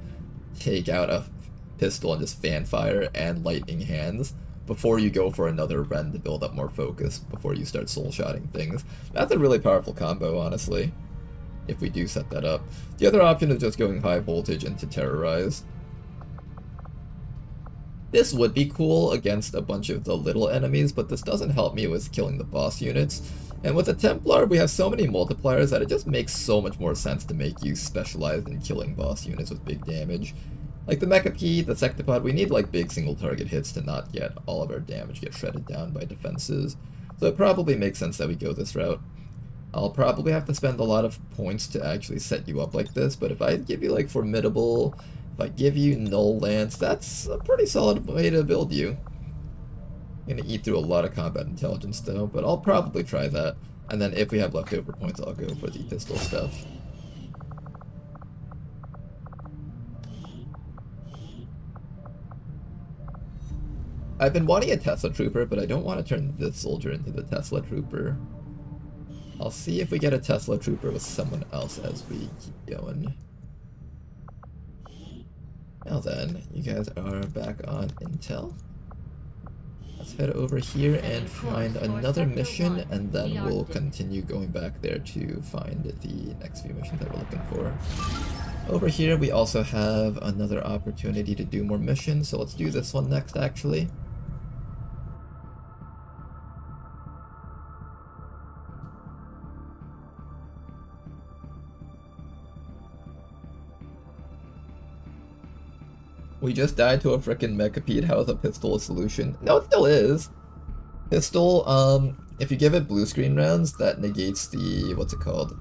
take out a pistol and just fanfire and lightning hands before you go for another Ren to build up more focus before you start soul-shotting things. That's a really powerful combo, honestly, if we do set that up. The other option is just going high voltage into Terrorize. This would be cool against a bunch of the little enemies, but this doesn't help me with killing the boss units. And with the Templar, we have so many multipliers that it just makes so much more sense to make you specialized in killing boss units with big damage. Like the Mechapede, the Sectopod, we need like big single target hits to not get all of our damage get shredded down by defenses. So it probably makes sense that we go this route. I'll probably have to spend a lot of points to actually set you up like this, but if I give you like Formidable, if I give you Null Lance, that's a pretty solid way to build you. I'm gonna eat through a lot of combat intelligence though, but I'll probably try that. And then if we have leftover points, I'll go for the pistol stuff. I've been wanting a Tesla Trooper, but I don't want to turn this soldier into the Tesla Trooper. I'll see if we get a Tesla Trooper with someone else as we keep going. Now then, you guys are back on Intel. Let's head over here and find another mission, and then we'll continue going back there to find the next few missions that we're looking for. Over here, we also have another opportunity to do more missions, so let's do this one next, actually. We just died to a frickin' Mechapede. How is a pistol a solution? No, it still is. Pistol, if you give it blue screen rounds, that negates the, what's it called?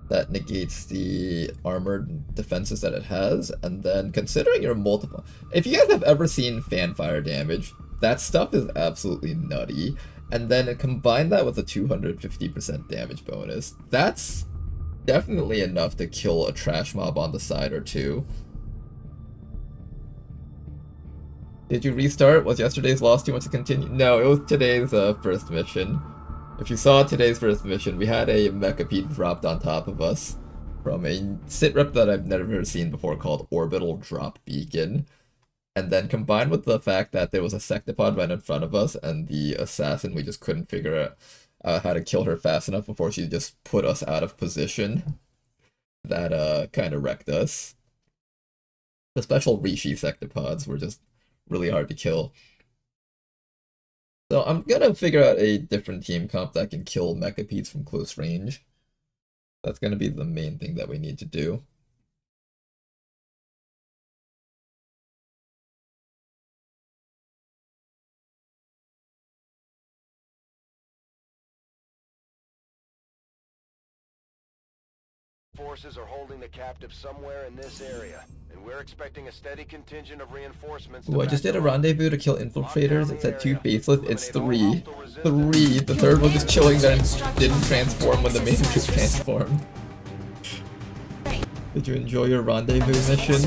That negates the armored defenses that it has, and then considering your multiple... If you guys have ever seen fanfire damage, that stuff is absolutely nutty. And then combine that with a 250% damage bonus. That's definitely enough to kill a trash mob on the side or two. Did you restart? Was yesterday's loss too much to continue? No, it was today's first mission. If you saw today's first mission, we had a Mechapede dropped on top of us from a sitrep that I've never seen before called Orbital Drop Beacon. And then combined with the fact that there was a Sectopod right in front of us and the assassin, we just couldn't figure out how to kill her fast enough before she just put us out of position. That kind of wrecked us. The special Rishi Sectopods were just really hard to kill. So I'm gonna figure out a different team comp that can kill Mechapedes from close range. That's gonna be the main thing that we need to do. Forces are holding the captive somewhere in this area, and we're expecting a steady contingent of reinforcements. Ooh, I just did a rendezvous to kill infiltrators. It said 2 faceless. It's 3. 3. The third one was chilling then didn't transform when the main troop transformed. Did you enjoy your rendezvous mission?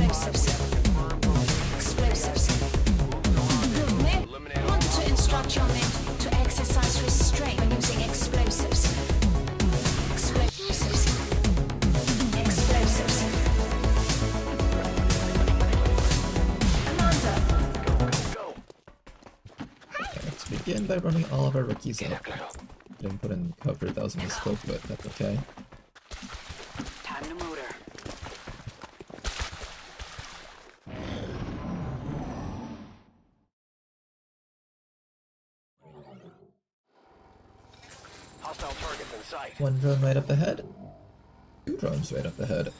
Want to instruct your men to exercise restraint when using explosives. Let's begin by running all of our rookies up. Didn't put in cover, that was a mistake, but that's okay. Time to motor. Hostile targets in sight. 1 drone right up ahead. 2 drones right up ahead.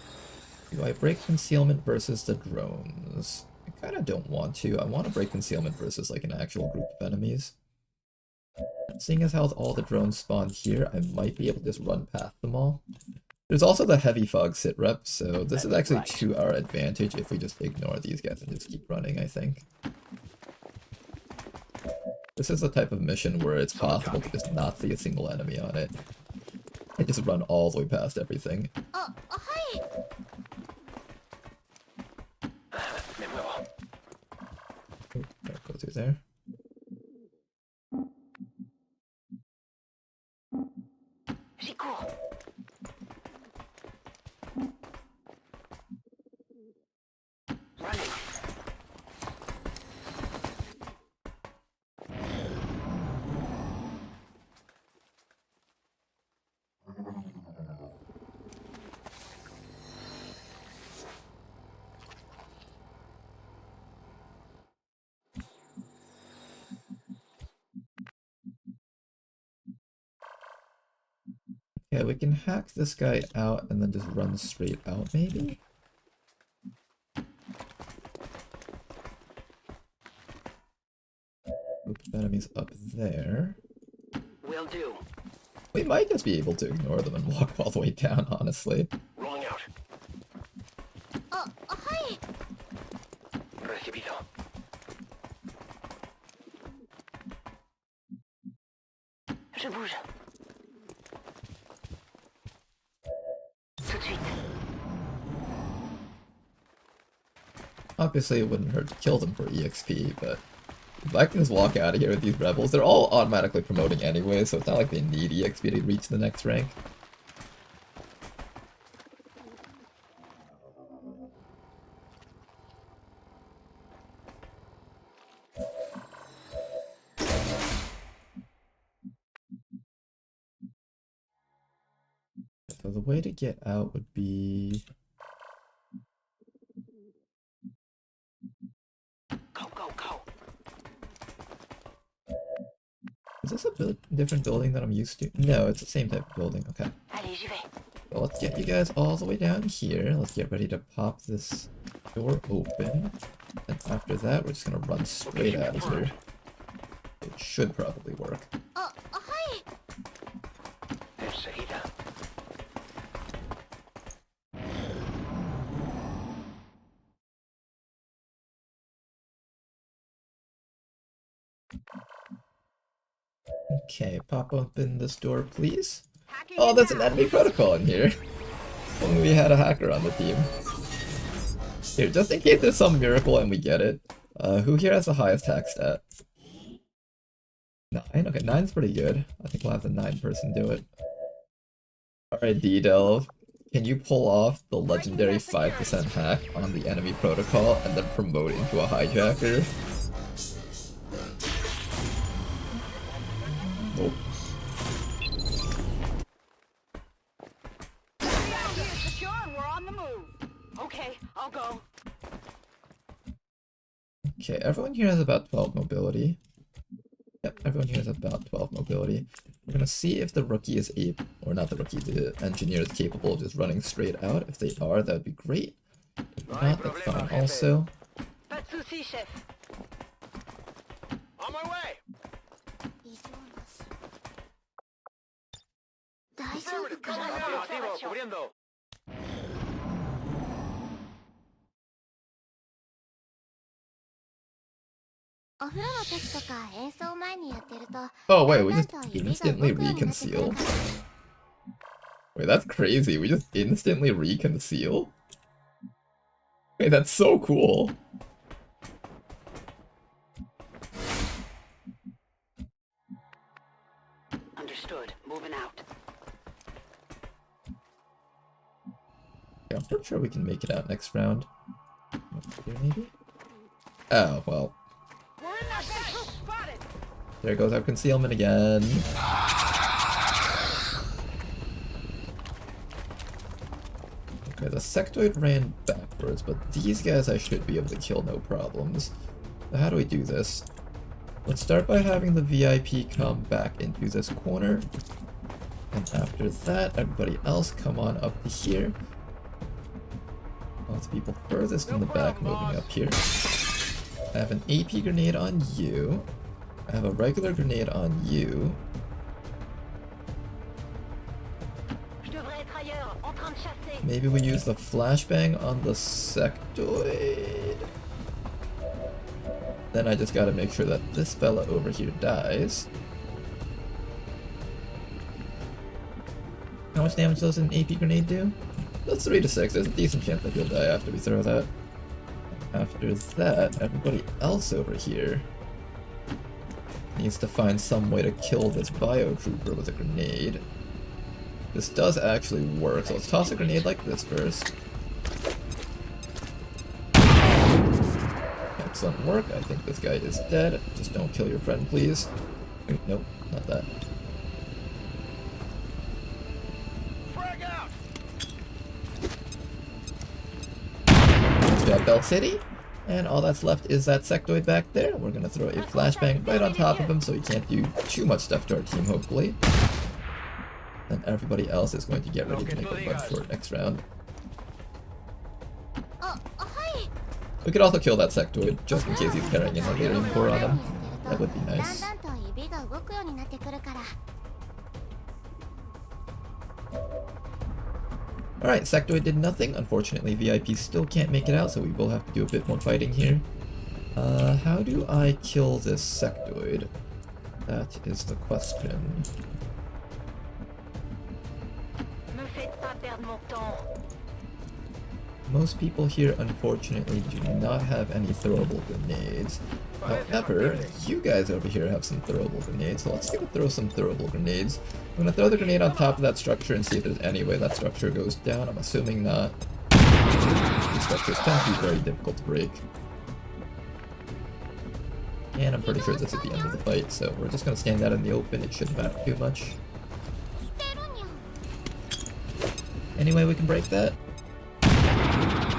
Do I break concealment versus the drones? I kind of don't want to. I want to break concealment versus like an actual group of enemies. Seeing as how all the drones spawn here, I might be able to just run past them all. There's also the heavy fog sit rep, so this is actually to our advantage if we just ignore these guys and just keep running, I think. This is the type of mission where it's possible to just not see a single enemy on it. And just run all the way past everything. Hi! Ooh, gotta go through there. Yeah, we can hack this guy out and then just run straight out, maybe? Group of enemies up there. Will do. We might just be able to ignore them and walk all the way down, honestly. Rolling out. Hi. Recibido. Je bouge. Tout de suite. Obviously, it wouldn't hurt to kill them for EXP, but if I can just walk out of here with these rebels, they're all automatically promoting anyway, so it's not like they need EXP to reach the next rank. So the way to get out would be... Go, go, go. Is this a different building than I'm used to? No, it's the same type of building. Okay. Allez, j'y vais. Well, let's get you guys all the way down here. Let's get ready to pop this door open. And after that, we're just gonna run straight out of here. It should probably work. Hi. Enseguida. Okay, pop open this door, please. Oh, there's an enemy protocol in here. If only we had a hacker on the team. Here, just in case there's some miracle and we get it. Who here has the highest hack stat? 9? Okay, 9's pretty good. I think we'll have the 9 person do it. Alright, D-Delve. Can you pull off the legendary 5% hack on the enemy protocol and then promote it into a hijacker? Nope. Secure and we're on the move. Okay, I'll go. Okay, everyone here has about 12 mobility. Yep, everyone here has about 12 mobility. We're gonna see if the rookie is able, or not the rookie, the engineer is capable of just running straight out. If they are, that would be great. If not, that's fine also. Pas de soucis, chef. On my way. Afirmativo, cubriendo. Oh wait, we just instantly reconceal? Wait, that's crazy. We just instantly reconceal? Wait, that's so cool. Understood. Moving out. Yeah, I'm pretty sure we can make it out next round. Here, maybe? Oh, well. We're in that vessel. Spotted. There goes our concealment again. Okay, the sectoid ran backwards, but these guys I should be able to kill no problems. So how do we do this? Let's start by having the VIP come back into this corner. And after that, everybody else come on up to here. Lots of people furthest in the back moving up here. I have an AP grenade on you. I have a regular grenade on you. Maybe we use the flashbang on the sectoid. Then I just gotta make sure that this fella over here dies. How much damage does an AP grenade do? That's 3 to 6. There's a decent chance that he'll die after we throw that. After that, everybody else over here needs to find some way to kill this bio trooper with a grenade. This does actually work, so let's toss a grenade like this first. Excellent work. I think this guy is dead. Just don't kill your friend, please. Nope, not that. Good job, Bell City. And all that's left is that sectoid back there. We're gonna throw a flashbang right on top of him so he can't do too much stuff to our team, hopefully. And everybody else is going to get ready to make a run for it next round. We could also kill that sectoid, just in case he's carrying an Elerium core on him. That would be nice. Alright, sectoid did nothing. Unfortunately, VIP still can't make it out, so we will have to do a bit more fighting here. How do I kill this sectoid? That is the question. Most people here, unfortunately, do not have any throwable grenades. However, you guys over here have some throwable grenades, so let's go throw some throwable grenades. I'm gonna throw the grenade on top of that structure and see if there's any way that structure goes down. I'm assuming not. These structures tend to be very difficult to break. And I'm pretty sure this is the end of the fight, so we're just gonna stand out in the open. It shouldn't matter too much. Any way we can break that?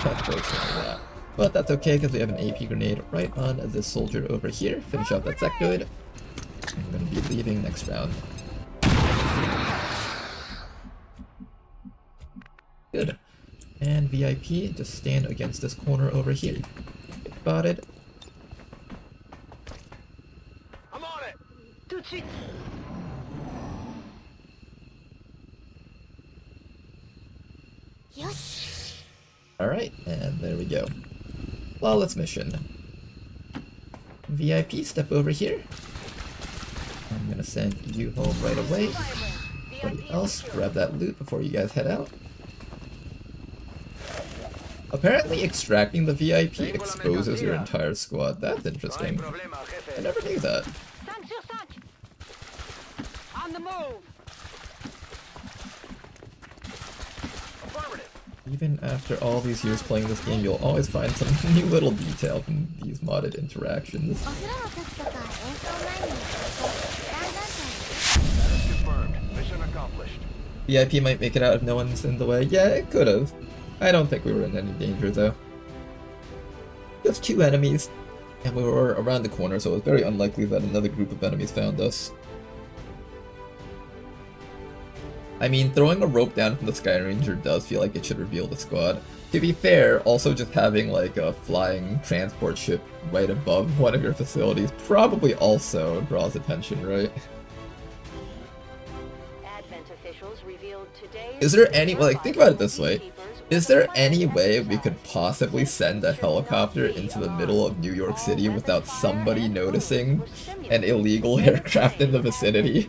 Unfortunately not. But that's okay because we have an AP grenade right on this soldier over here. Finish off that sectoid. I'm going to be leaving next round. Good. And VIP, just stand against this corner over here. Get spotted. I'm on it! Tout de suite. Alright, and there we go. Flawless mission. VIP, step over here. I'm gonna send you home right away. Everybody else, grab that loot before you guys head out. Apparently extracting the VIP exposes your entire squad. That's interesting. I never knew that. On the move. Even after all these years playing this game, you'll always find some new little detail from these modded interactions. Mission accomplished. VIP might make it out if no one's in the way. Yeah, it could have. I don't think we were in any danger though. Just 2 enemies, and we were around the corner, so it was very unlikely that another group of enemies found us. I mean, throwing a rope down from the Sky Ranger does feel like it should reveal the squad. To be fair, also just having like a flying transport ship right above one of your facilities probably also draws attention, right? Advent officials revealed today. Is there any, like, think about it this way. Is there any way we could possibly send a helicopter into the middle of New York City without somebody noticing an illegal aircraft in the vicinity?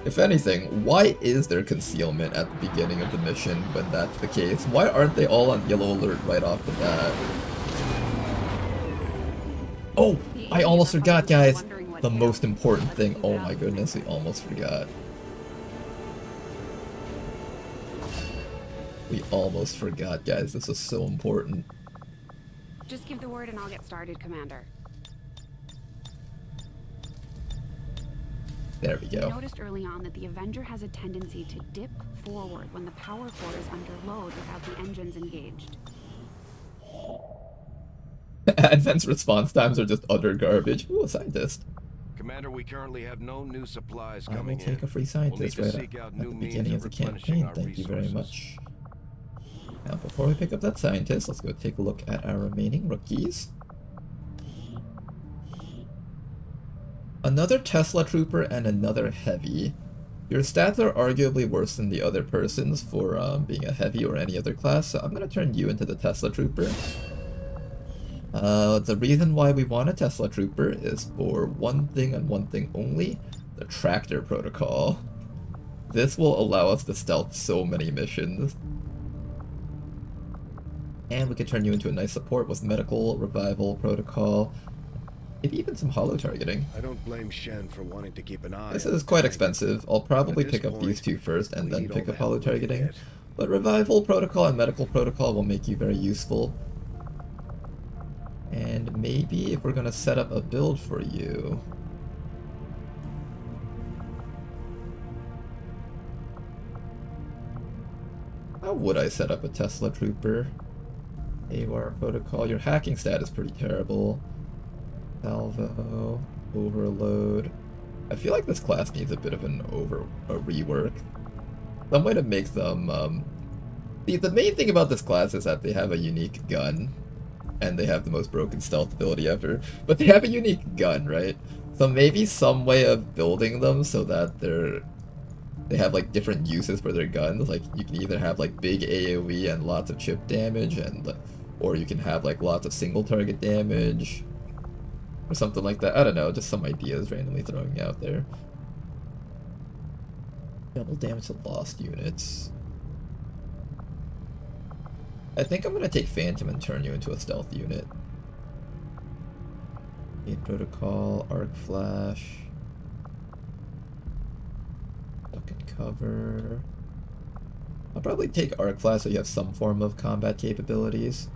If anything, why is there concealment at the beginning of the mission when that's the case? Why aren't they all on yellow alert right off the bat? Oh, I almost forgot, guys. The most important thing. Oh my goodness, we almost forgot. We almost forgot, guys. This is so important. Just give the word and I'll get started, Commander. There we go. We noticed early on that the Avenger has a tendency to dip forward when the power core is under load without the engines engaged. Advent's response times are just utter garbage. Ooh, a scientist. Commander, we currently have no new supplies I will coming take in. a free scientist We'll need right to seek out at new the means beginning of the replenishing campaign. our Thank you very resources. much. Now, before we pick up that scientist, let's go take a look at our remaining rookies. Another Tesla Trooper and another Heavy. Your stats are arguably worse than the other person's for being a Heavy or any other class, so I'm going to turn you into the Tesla Trooper. The reason why we want a Tesla Trooper is for one thing and one thing only, the Tractor Protocol. This will allow us to stealth so many missions. And we can turn you into a nice support with Medical, Revival, Protocol, maybe even some holo targeting. I don't blame Shen for wanting to keep an eye. This is quite expensive. I'll probably pick up these 2 first and then pick up holo targeting. But Revival, Protocol, and Medical Protocol will make you very useful. And maybe if we're gonna set up a build for you, How would I set up a Tesla Trooper? AWAR protocol. Your hacking stat is pretty terrible. Salvo. Overload. I feel like this class needs a bit of a rework. Some way to make them, the main thing about this class is that they have a unique gun. And they have the most broken stealth ability ever. But they have a unique gun, right? So maybe some way of building them so that they have like different uses for their guns. Like you can either have like big AoE and lots of chip damage, and or you can have like lots of single target damage. Or something like that. I don't know, just some ideas randomly throwing out there. Double damage to lost units. I think I'm gonna take Phantom and turn you into a stealth unit. Aid Protocol, Arc Flash. Duck and cover. I'll probably take Arc Flash so you have some form of combat capabilities.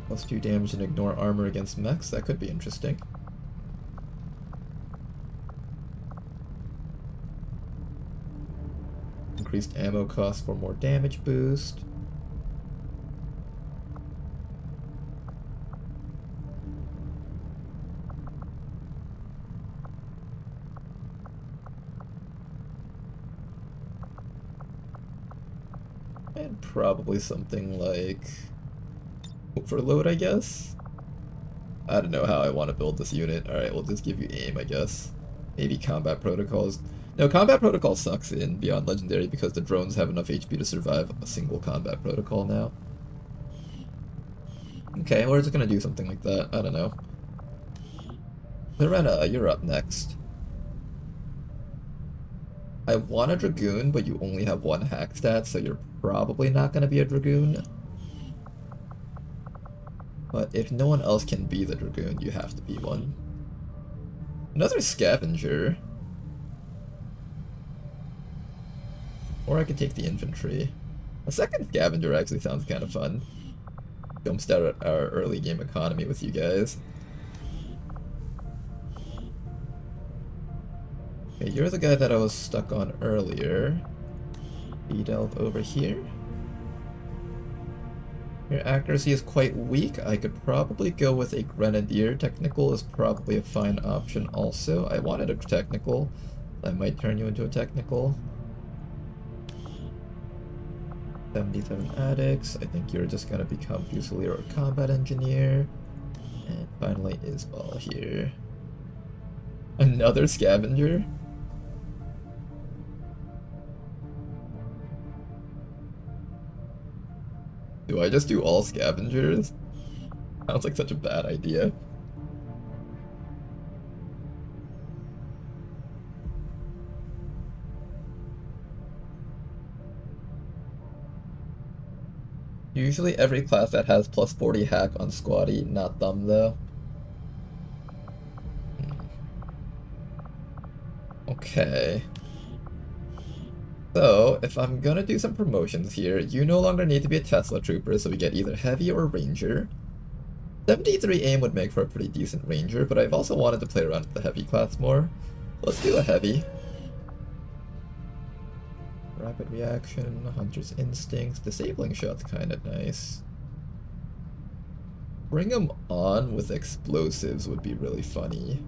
+2 damage and ignore armor against mechs, that could be interesting. Increased ammo cost for more damage boost. And probably something like overload, I guess? I don't know how I want to build this unit. Alright, we'll just give you aim, I guess. Maybe combat protocols. No, combat protocol sucks in Beyond Legendary because the drones have enough HP to survive a single combat protocol now. Okay, we're just gonna do something like that. I don't know. Lorena, you're up next. I want a Dragoon, but you only have 1 hack stat, so you're probably not gonna be a Dragoon. But if no one else can be the Dragoon, you have to be one. Another Scavenger. Or I could take the infantry. A second Scavenger actually sounds kind of fun. Jumpstart our early game economy with you guys. Okay, you're the guy that I was stuck on earlier. Delve over here. Your accuracy is quite weak. I could probably go with a Grenadier. Technical is probably a fine option also. I wanted a technical. I might turn you into a technical. 77 addicts. I think you're just gonna become Fusilier or Combat Engineer. And finally Isbal here. Another Scavenger? Do I just do all Scavengers? Sounds like such a bad idea. Usually every class that has +40 hack on Squatty, not Thumb though. Okay. So, if I'm gonna do some promotions here, you no longer need to be a Tesla Trooper, so we get either Heavy or Ranger. 73 aim would make for a pretty decent Ranger, but I've also wanted to play around with the Heavy class more. Let's do a Heavy. Rapid Reaction, Hunter's Instincts, Disabling Shot's kinda nice. Bring them on with explosives would be really funny.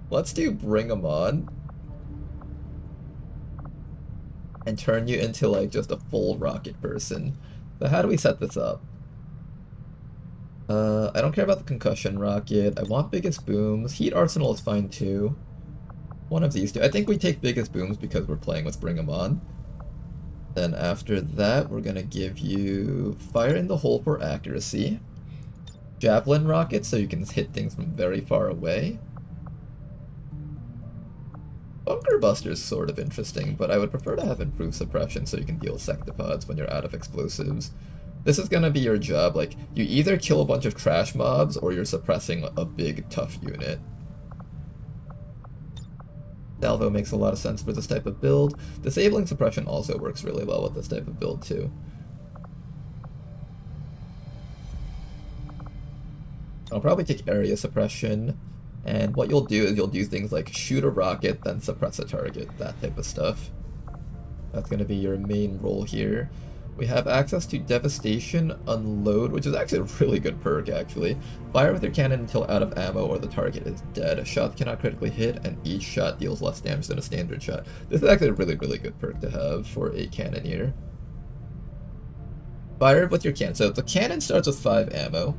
Let's do Bring 'em On. And turn you into like just a full rocket person. So how do we set this up? I don't care about the concussion rocket. I want biggest booms. Heat arsenal is fine too. One of these two. I think we take biggest booms because we're playing with Bring 'em On. Then after that, we're gonna give you fire in the hole for accuracy. Javelin rocket so you can hit things from very far away. Bunker Buster is sort of interesting, but I would prefer to have improved suppression so you can deal sectopods when you're out of explosives. This is gonna be your job, like, you either kill a bunch of trash mobs or you're suppressing a big, tough unit. Salvo makes a lot of sense for this type of build. Disabling suppression also works really well with this type of build too. I'll probably take area suppression And what you'll do is you'll do things like shoot a rocket, then suppress a target, that type of stuff. That's going to be your main role here. We have access to Devastation Unload, which is actually a really good perk, actually. Fire with your cannon until out of ammo or the target is dead. A shot cannot critically hit, and each shot deals less damage than a standard shot. This is actually a really, really good perk to have for a cannoneer. Fire with your cannon. So the cannon starts with 5 ammo,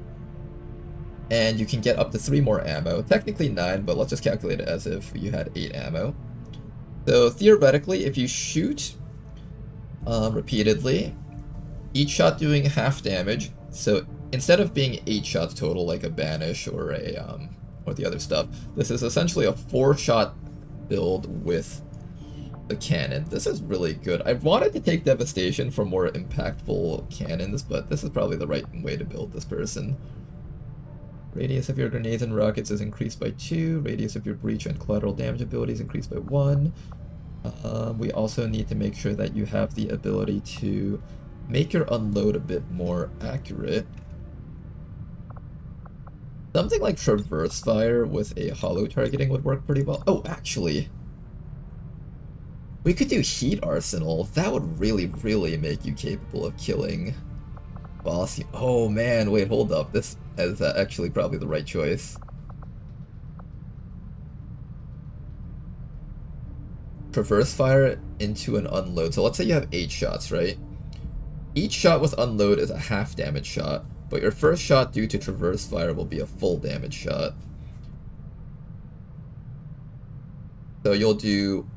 and you can get up to 3 more ammo. Technically 9, but let's just calculate it as if you had 8 ammo. So theoretically, if you shoot repeatedly, each shot doing half damage, so instead of being 8 shots total like a Banish or a or the other stuff, this is essentially a 4-shot build with the cannon. This is really good. I wanted to take Devastation for more impactful cannons, but this is probably the right way to build this person. Radius of your grenades and rockets is increased by 2. Radius of your breach and collateral damage ability is increased by 1. We also need to make sure that you have the ability to make your unload a bit more accurate. Something like Traverse Fire with a hollow targeting would work pretty well. Oh, actually, we could do Heat Arsenal. That would really, really make you capable of killing boss. Oh man, wait, hold up. This is actually probably the right choice. Traverse Fire into an unload. So let's say you have 8 shots, right? Each shot with unload is a half damage shot, but your first shot due to Traverse Fire will be a full damage shot. So you'll do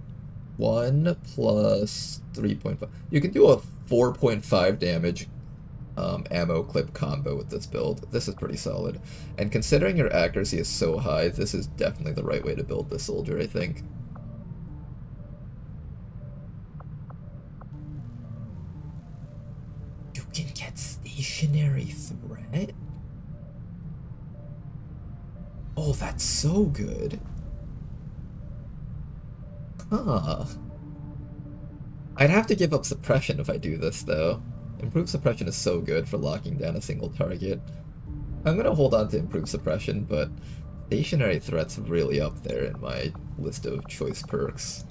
1 plus 3.5. You can do a 4.5 damage ammo clip combo with this build. This is pretty solid. And considering your accuracy is so high, this is definitely the right way to build this soldier, I think. You can get stationary threat? Oh, that's so good. Huh. I'd have to give up suppression if I do this, though. Improved suppression is so good for locking down a single target. I'm gonna hold on to improved suppression, but stationary threat's really up there in my list of choice perks.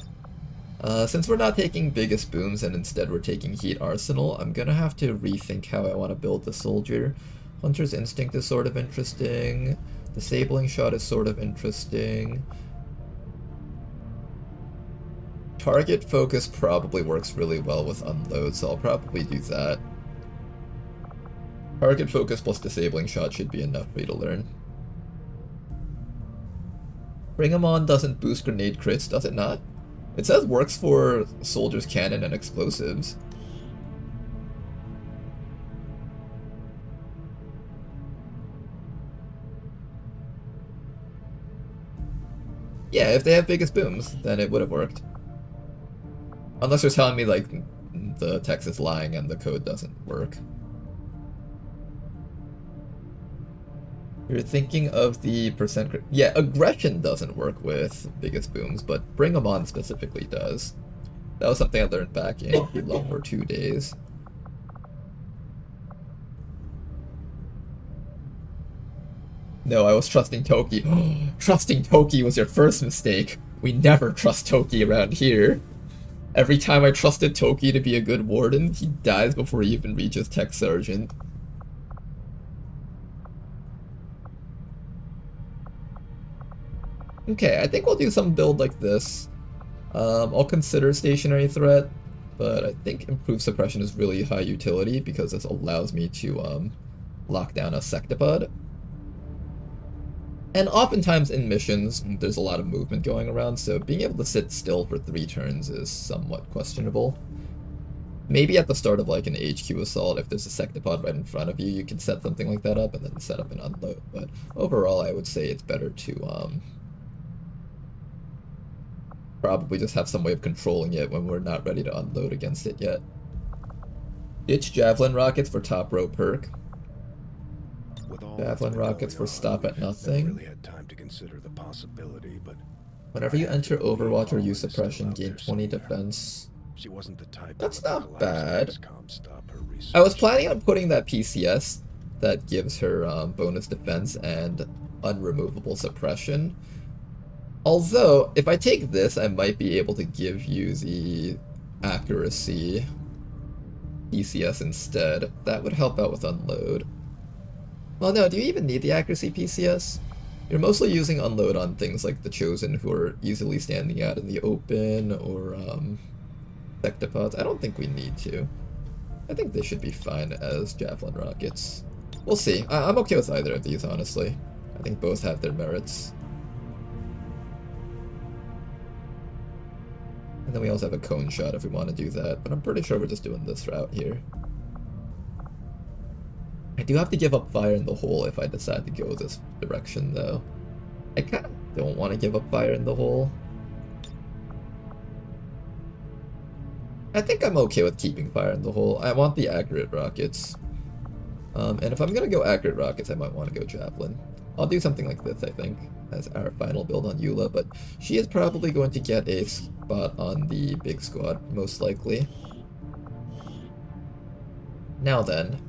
Since we're not taking biggest booms and instead we're taking Heat Arsenal, I'm gonna have to rethink how I want to build the soldier. Hunter's Instinct is sort of interesting. Disabling Shot is sort of interesting. Target Focus probably works really well with Unload, so I'll probably do that. Target Focus plus Disabling Shot should be enough for you to learn. Bring 'em On doesn't boost grenade crits, does it not? It says works for Soldier's Cannon and Explosives. Yeah, if they have biggest booms, then it would have worked. Unless they're telling me, like, the text is lying and the code doesn't work. You're thinking of the percent... Yeah, Aggression doesn't work with biggest booms, but Bring 'em On specifically does. That was something I learned back in the Long War 2 days. No, I was trusting Toki. Trusting Toki was your first mistake. We never trust Toki around here. Every time I trusted Toki to be a good warden, he dies before he even reaches Tech Sergeant. Okay, I think we'll do some build like this. I'll consider Stationary Threat, but I think Improved Suppression is really high utility because this allows me to lock down a Sectopod. And oftentimes in missions, there's a lot of movement going around, so being able to sit still for 3 turns is somewhat questionable. Maybe at the start of like an HQ assault, if there's a Sectopod right in front of you, you can set something like that up and then set up an unload. But overall, I would say it's better to probably just have some way of controlling it when we're not ready to unload against it yet. Ditch Javelin Rockets for top row perk. Javelin Rockets for Stop at Nothing. Really had time to consider the possibility, but whenever you enter Overwatch or use Suppression, gain 20 defense. She wasn't the type. That's not bad. I was planning on putting that PCS that gives her bonus defense and unremovable suppression. Although, if I take this, I might be able to give you the accuracy PCS instead. That would help out with unload. Well, no, do you even need the accuracy PCS? You're mostly using unload on things like the Chosen, who are easily standing out in the open, or sectopods. I don't think we need to. I think they should be fine as javelin rockets. We'll see. I'm okay with either of these, honestly. I think both have their merits. And then we also have a cone shot if we want to do that, but I'm pretty sure we're just doing this route here. I do have to give up fire in the hole if I decide to go this direction, though. I kind of don't want to give up fire in the hole. I think I'm okay with keeping fire in the hole. I want the accurate rockets. And if I'm going to go accurate rockets, I might want to go javelin. I'll do something like this, I think, as our final build on Eula, but she is probably going to get a spot on the big squad, most likely. Now then,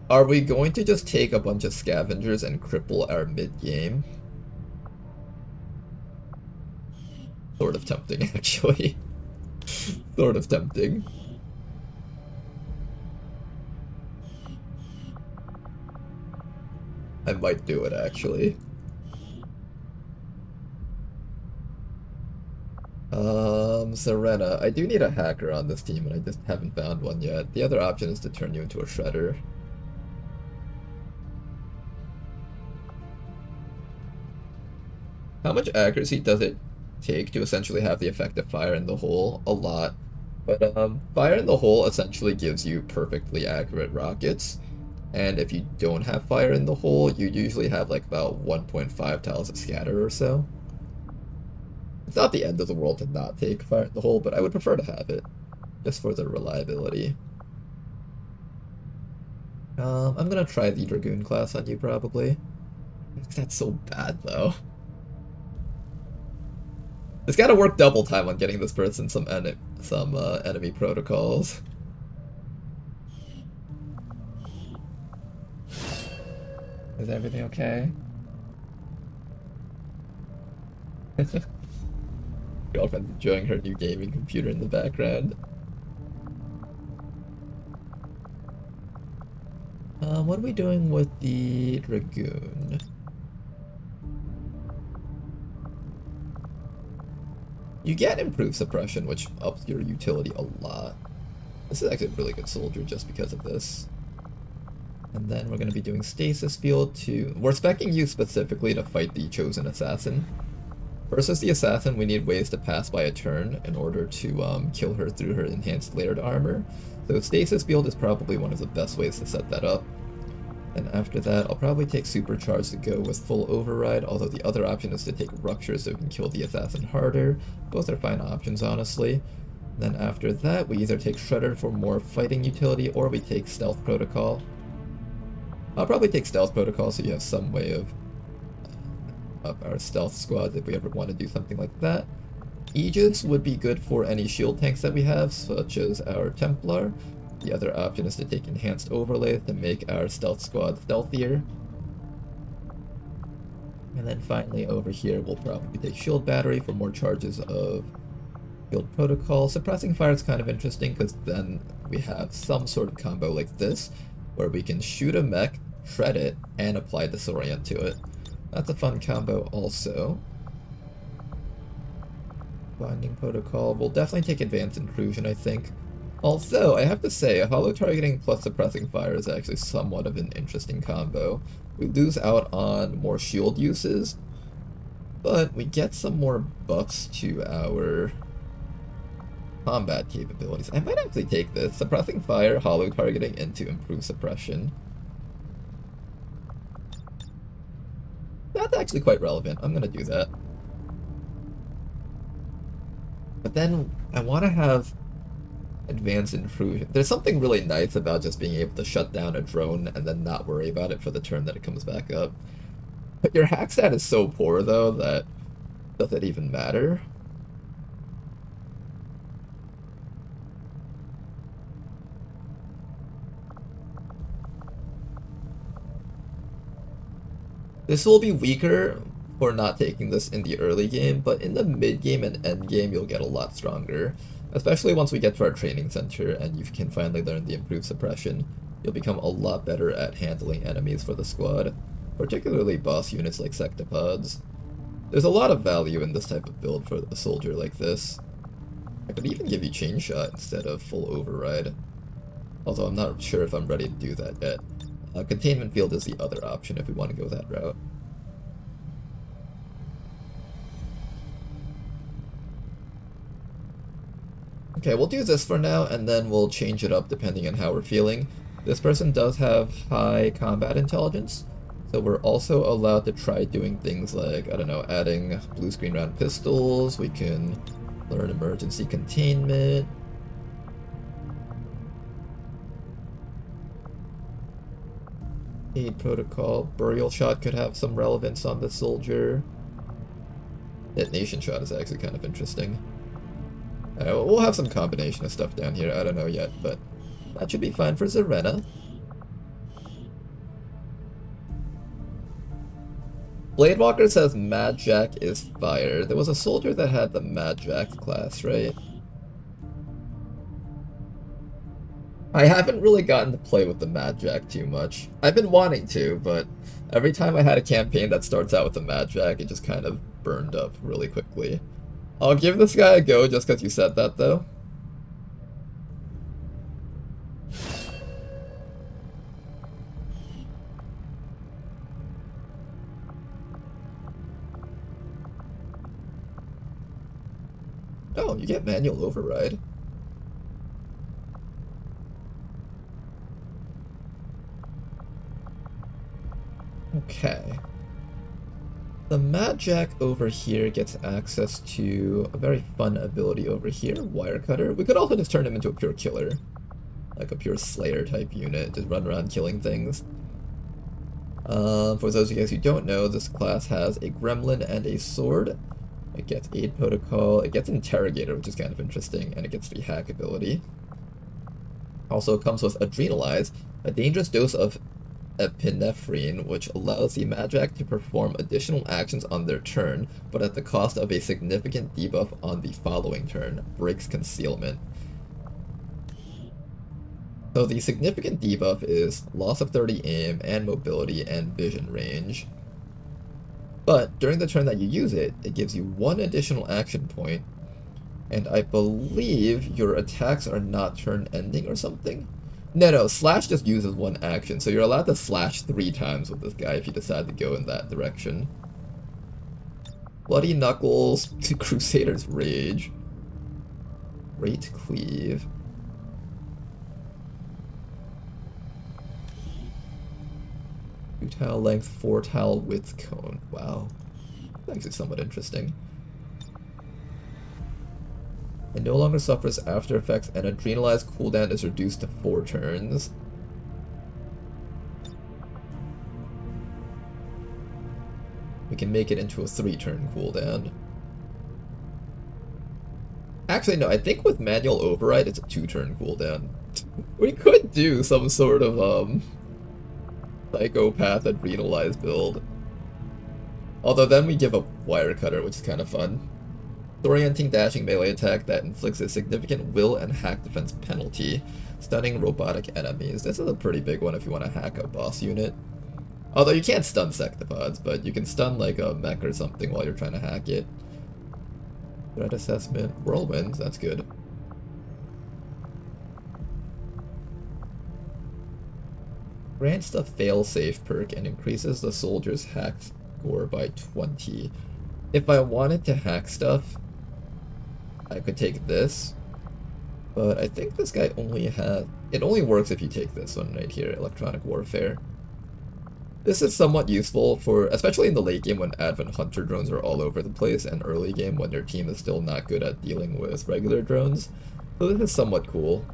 are we going to just take a bunch of scavengers and cripple our mid-game? Sort of tempting, actually. Sort of tempting. I might do it, actually. Serena. I do need a hacker on this team, and I just haven't found one yet. The other option is to turn you into a shredder. How much accuracy does it take to essentially have the effect of fire in the hole? A lot. But fire in the hole essentially gives you perfectly accurate rockets. And if you don't have fire in the hole, you usually have like about 1.5 tiles of scatter or so. It's not the end of the world to not take fire in the hole, but I would prefer to have it, just for the reliability. I'm gonna try the Dragoon class on you, probably. That's so bad, though. It's gotta work double time on getting this person some enemy protocols. Is everything okay? Girlfriend's enjoying her new gaming computer in the background. What are we doing with the Dragoon? You get improved suppression, which ups your utility a lot. This is actually a really good soldier just because of this. And then we're going to be doing stasis field to... We're speccing you specifically to fight the Chosen Assassin. Versus the Assassin, we need ways to pass by a turn in order to kill her through her enhanced layered armor. So stasis field is probably one of the best ways to set that up. And after that, I'll probably take Supercharge to go with full override, although the other option is to take Rupture so we can kill the Assassin harder. Both are fine options, honestly. Then after that, we either take Shredder for more fighting utility, or we take Stealth Protocol. I'll probably take Stealth Protocol so you have some way of up our stealth squad if we ever want to do something like that. Aegis would be good for any shield tanks that we have, such as our Templar. The other option is to take Enhanced Overlay to make our stealth squad stealthier. And then finally over here we'll probably take Shield Battery for more charges of Shield Protocol. Suppressing Fire is kind of interesting because then we have some sort of combo like this, where we can shoot a mech, shred it, and apply Disorient to it. That's a fun combo also. Binding Protocol. We'll definitely take Advanced Intrusion, I think. Also, I have to say, Hollow Targeting plus Suppressing Fire is actually somewhat of an interesting combo. We lose out on more shield uses, but we get some more buffs to our combat capabilities. I might actually take this. Suppressing Fire, Hollow Targeting, and to improve Suppression. That's actually quite relevant. I'm gonna do that. But then I want to have Advanced Intrusion. There's something really nice about just being able to shut down a drone and then not worry about it for the turn that it comes back up. But your hack stat is so poor, though, that does it even matter? This will be weaker for not taking this in the early game, but in the mid game and end game you'll get a lot stronger. Especially once we get to our training center and you can finally learn the improved suppression, you'll become a lot better at handling enemies for the squad, particularly boss units like sectopods. There's a lot of value in this type of build for a soldier like this. I could even give you chain shot instead of full override, although I'm not sure if I'm ready to do that yet. Containment field is the other option if we want to go that route. Okay, we'll do this for now, and then we'll change it up depending on how we're feeling. This person does have high combat intelligence, so we're also allowed to try doing things like, I don't know, adding blue screen round pistols. We can learn emergency containment. Aid protocol. Burial shot could have some relevance on the soldier. Detonation shot is actually kind of interesting. We'll have some combination of stuff down here, I don't know yet, but that should be fine for Zarena. Bladewalker says Mad Jack is fire. There was a soldier that had the Mad Jack class, right? I haven't really gotten to play with the Mad Jack too much. I've been wanting to, but every time I had a campaign that starts out with the Mad Jack, it just kind of burned up really quickly. I'll give this guy a go just because you said that, though. Oh, you get manual override. Okay. The Mad Jack over here gets access to a very fun ability over here, Wire Cutter. We could also just turn him into a pure killer. Like a pure Slayer type unit, just run around killing things. For those of you guys who don't know, this class has a Gremlin and a Sword. It gets Aid Protocol, it gets Interrogator, which is kind of interesting, and it gets the Hack ability. Also comes with Adrenalize, a dangerous dose of epinephrine, which allows the Mad Jack to perform additional actions on their turn, but at the cost of a significant debuff on the following turn, Breaks Concealment. So the significant debuff is loss of 30 aim and mobility and vision range. But during the turn that you use it, it gives you one additional action point, and I believe your attacks are not turn ending or something? No, Slash just uses one action, so you're allowed to slash 3 times with this guy if you decide to go in that direction. Bloody Knuckles to Crusader's Rage. Great Cleave. Two-tile length, 4-tile width cone. Wow. That's actually somewhat interesting. It no longer suffers after effects, and Adrenalize cooldown is reduced to 4 turns. We can make it into a 3-turn cooldown. Actually, no, I think with manual override, it's a 2-turn cooldown. We could do some sort of, psychopath Adrenalize build. Although then we give up Wire Cutter, which is kind of fun. Orienting dashing melee attack that inflicts a significant will and hack defense penalty, stunning robotic enemies. This is a pretty big one if you want to hack a boss unit. Although you can't stun sectopods, but you can stun like a mech or something while you're trying to hack it. Threat assessment, whirlwinds, that's good. Grants the failsafe perk and increases the soldier's hack score by 20. If I wanted to hack stuff, I could take this, but I think this guy only has... It only works if you take this one right here, Electronic Warfare. This is somewhat useful for, especially in the late game when Advent Hunter drones are all over the place, and early game when your team is still not good at dealing with regular drones. So this is somewhat cool.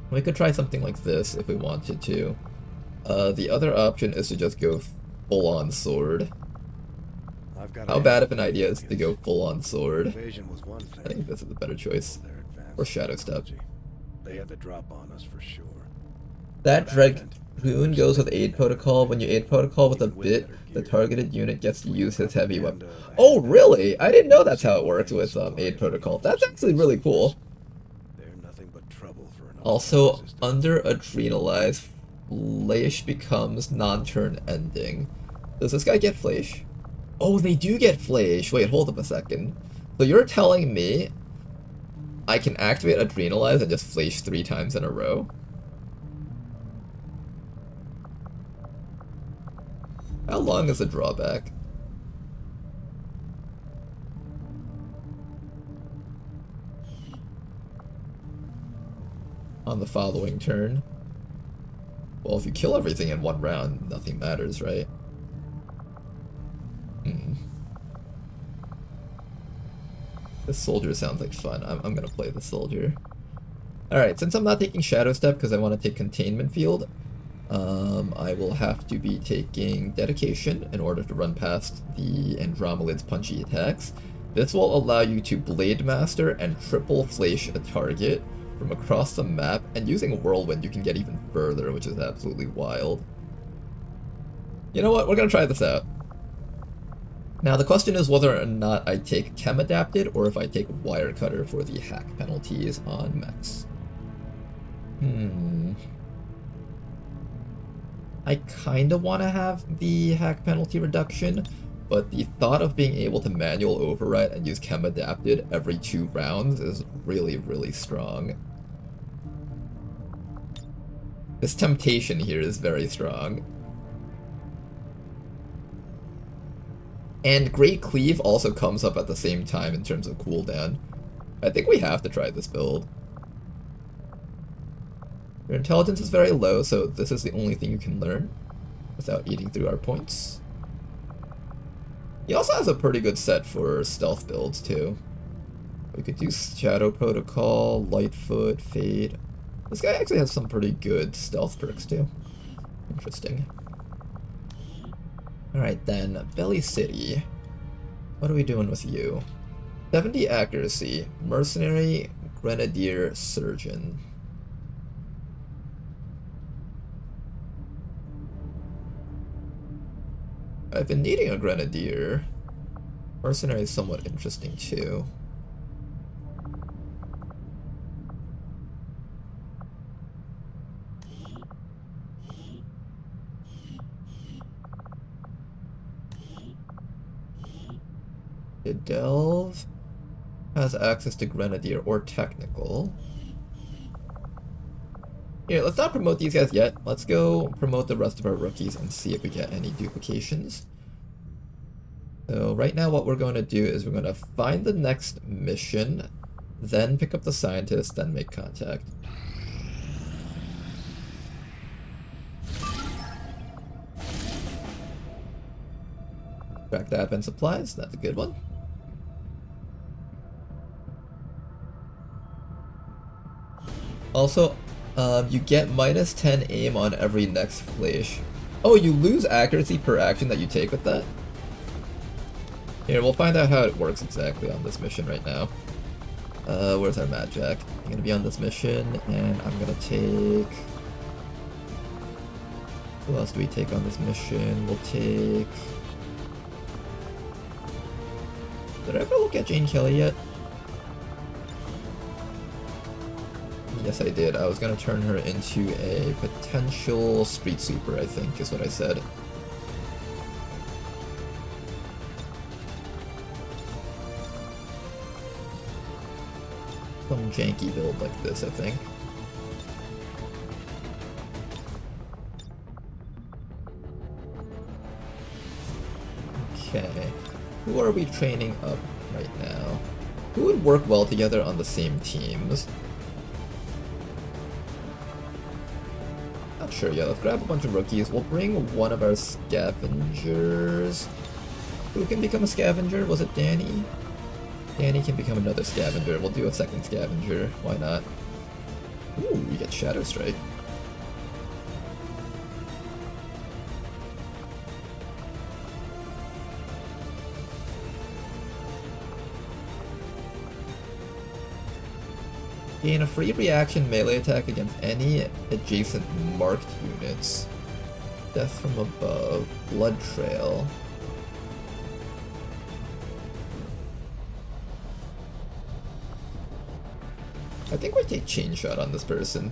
We could try something like this if we wanted to. The other option is to just go full-on sword. How bad of an idea is to go full-on sword? I think this is a better choice. Or Shadow Step. They had the drop on us for sure. That Rune goes with aid protocol. When you aid protocol with a bit, the targeted unit gets to use his heavy weapon. Oh, really? I didn't know that's how it works with aid protocol. That's actually really cool. Also, under Adrenalize, Flash becomes non-turn ending. Does this guy get Flash? Oh, they do get Flash. Wait, hold up a second. So you're telling me I can activate Adrenalize and just Flash 3 times in a row? How long is the drawback? On the following turn. Well, if you kill everything in one round, nothing matters, right? This soldier sounds like fun. I'm gonna play the soldier. Alright, since I'm not taking Shadow Step because I want to take Containment Field, I will have to be taking Dedication in order to run past the Andromelid's punchy attacks. This will allow you to Blade Master and triple Flash a target from across the map, and using Whirlwind you can get even further, which is absolutely wild. You know what, we're gonna try this out. Now the question is whether or not I take Chem Adapted or if I take Wire Cutter for the hack penalties on mechs. I kinda wanna have the hack penalty reduction, but the thought of being able to manual override and use Chem Adapted every 2 rounds is really, really strong. This temptation here is very strong. And Great Cleave also comes up at the same time in terms of cooldown. I think we have to try this build. Your intelligence is very low, so this is the only thing you can learn without eating through our points. He also has a pretty good set for stealth builds too. We could do Shadow Protocol, Lightfoot, Fade. This guy actually has some pretty good stealth perks too. Interesting. Alright then, Belly City. What are we doing with you? 70 accuracy, Mercenary, Grenadier, Surgeon. I've been needing a Grenadier. Mercenary is somewhat interesting too. Delve has access to Grenadier or Technical. Here, let's not promote these guys yet. Let's go promote the rest of our rookies and see if we get any duplications. So right now what we're going to do is we're going to find the next mission, then pick up the scientist, then make contact. Back to advent supplies, that's a good one. Also, you get minus 10 aim on every next flash. Oh, you lose accuracy per action that you take with that? Here, we'll find out how it works exactly on this mission right now. Where's our Mad Jack? I'm gonna be on this mission, and I'm gonna take... Who else do we take on this mission? We'll take... Did I ever look at Jane Kelly yet? Yes, I did. I was gonna turn her into a potential street sweeper, I think, is what I said. Some janky build like this, I think. Okay. Who are we training up right now? Who would work well together on the same teams? Not sure yet. Let's grab a bunch of rookies. We'll bring one of our scavengers. Who can become a scavenger? Was it Danny? Danny can become another scavenger. We'll do a second scavenger. Why not? Ooh, we get Shadow Strike. Gain a free reaction melee attack against any adjacent marked units. Death from above. Blood trail. I think we take chain shot on this person.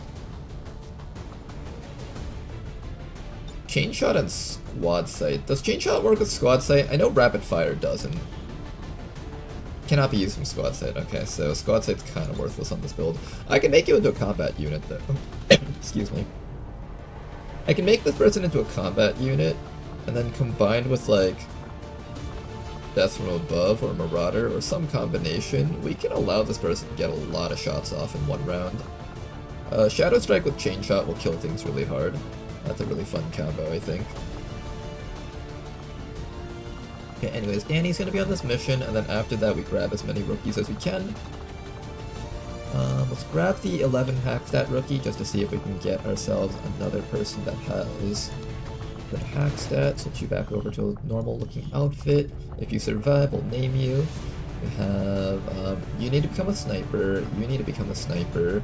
Chain shot and squad sight. Does chain shot work with squad sight? I know rapid fire doesn't. Cannot be used from squad sight. Okay, so squad sight's kind of worthless on this build. I can make you into a combat unit though. Excuse me. I can make this person into a combat unit, and then combined with like Death from Above or Marauder or some combination, we can allow this person to get a lot of shots off in one round. Shadow Strike with Chain Shot will kill things really hard. That's a really fun combo, I think. Okay, anyways, Danny's gonna be on this mission, and then after that we grab as many rookies as we can. Let's grab the 11 hack stat rookie just to see if we can get ourselves another person that has good hack stat. Switch you back over to a normal looking outfit. If you survive, we'll name you. We have, you need to become a sniper, you need to become a sniper.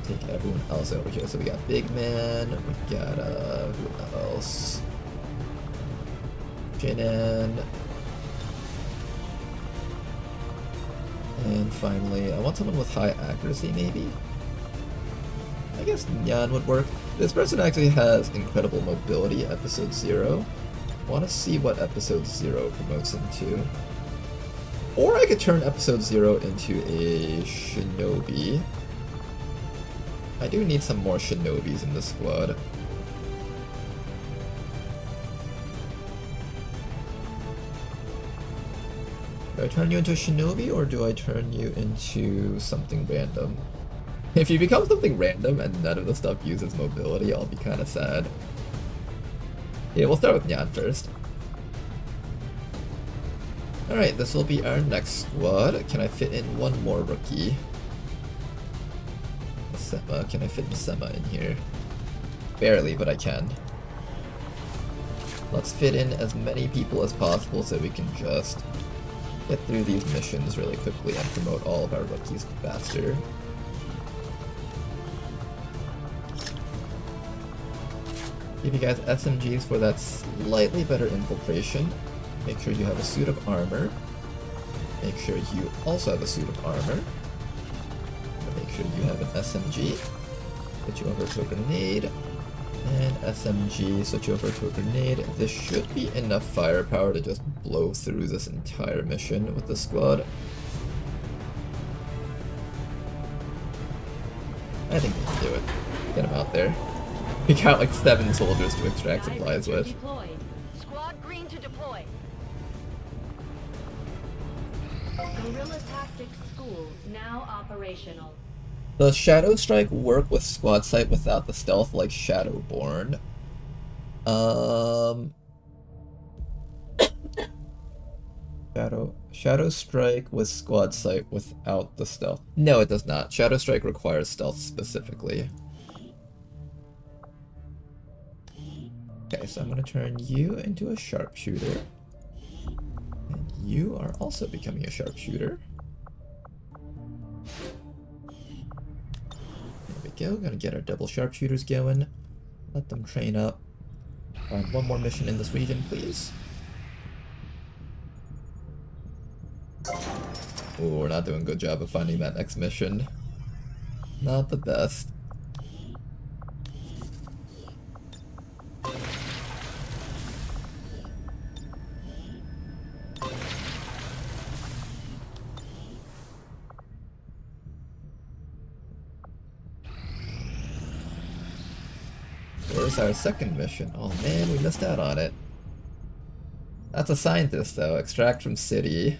Take everyone else over here. So we got Big Man, we got, who else? Jinan. And finally, I want someone with high accuracy, maybe? I guess Nyan would work. This person actually has incredible mobility, episode 0. I want to see what episode 0 promotes him to. Or I could turn episode 0 into a shinobi. I do need some more shinobis in the squad. Do I turn you into a shinobi, or do I turn you into something random? If you become something random and none of the stuff uses mobility, I'll be kind of sad. Yeah, we'll start with Nyan first. Alright, this will be our next squad. Can I fit in one more rookie? Sema. Can I fit Sema in here? Barely, but I can. Let's fit in as many people as possible so we can just get through these missions really quickly and promote all of our rookies faster. Give you guys SMGs for that slightly better infiltration. Make sure you have a suit of armor. Make sure you also have a suit of armor. Make sure you have an SMG. Switch you over to a grenade. And SMG, switch you over to a grenade. This should be enough firepower to just blow through this entire mission with the squad. I think we can do it. Get him out there. We got like 7 soldiers to extract supplies with. Squad green to deploy. Guerrilla Tactics School now operational. Does Shadow Strike work with Squad Sight without the stealth like Shadowborn? Shadow Strike with Squad Sight without the stealth. No, it does not. Shadow Strike requires stealth specifically. Okay, so I'm gonna turn you into a sharpshooter. And you are also becoming a sharpshooter. Go. Gonna get our double sharpshooters going. Let them train up. Find one more mission in this region, please. Ooh, we're not doing a good job of finding that next mission. Not the best. Where's our second mission? Oh man, we missed out on it. That's a scientist though. Extract from city.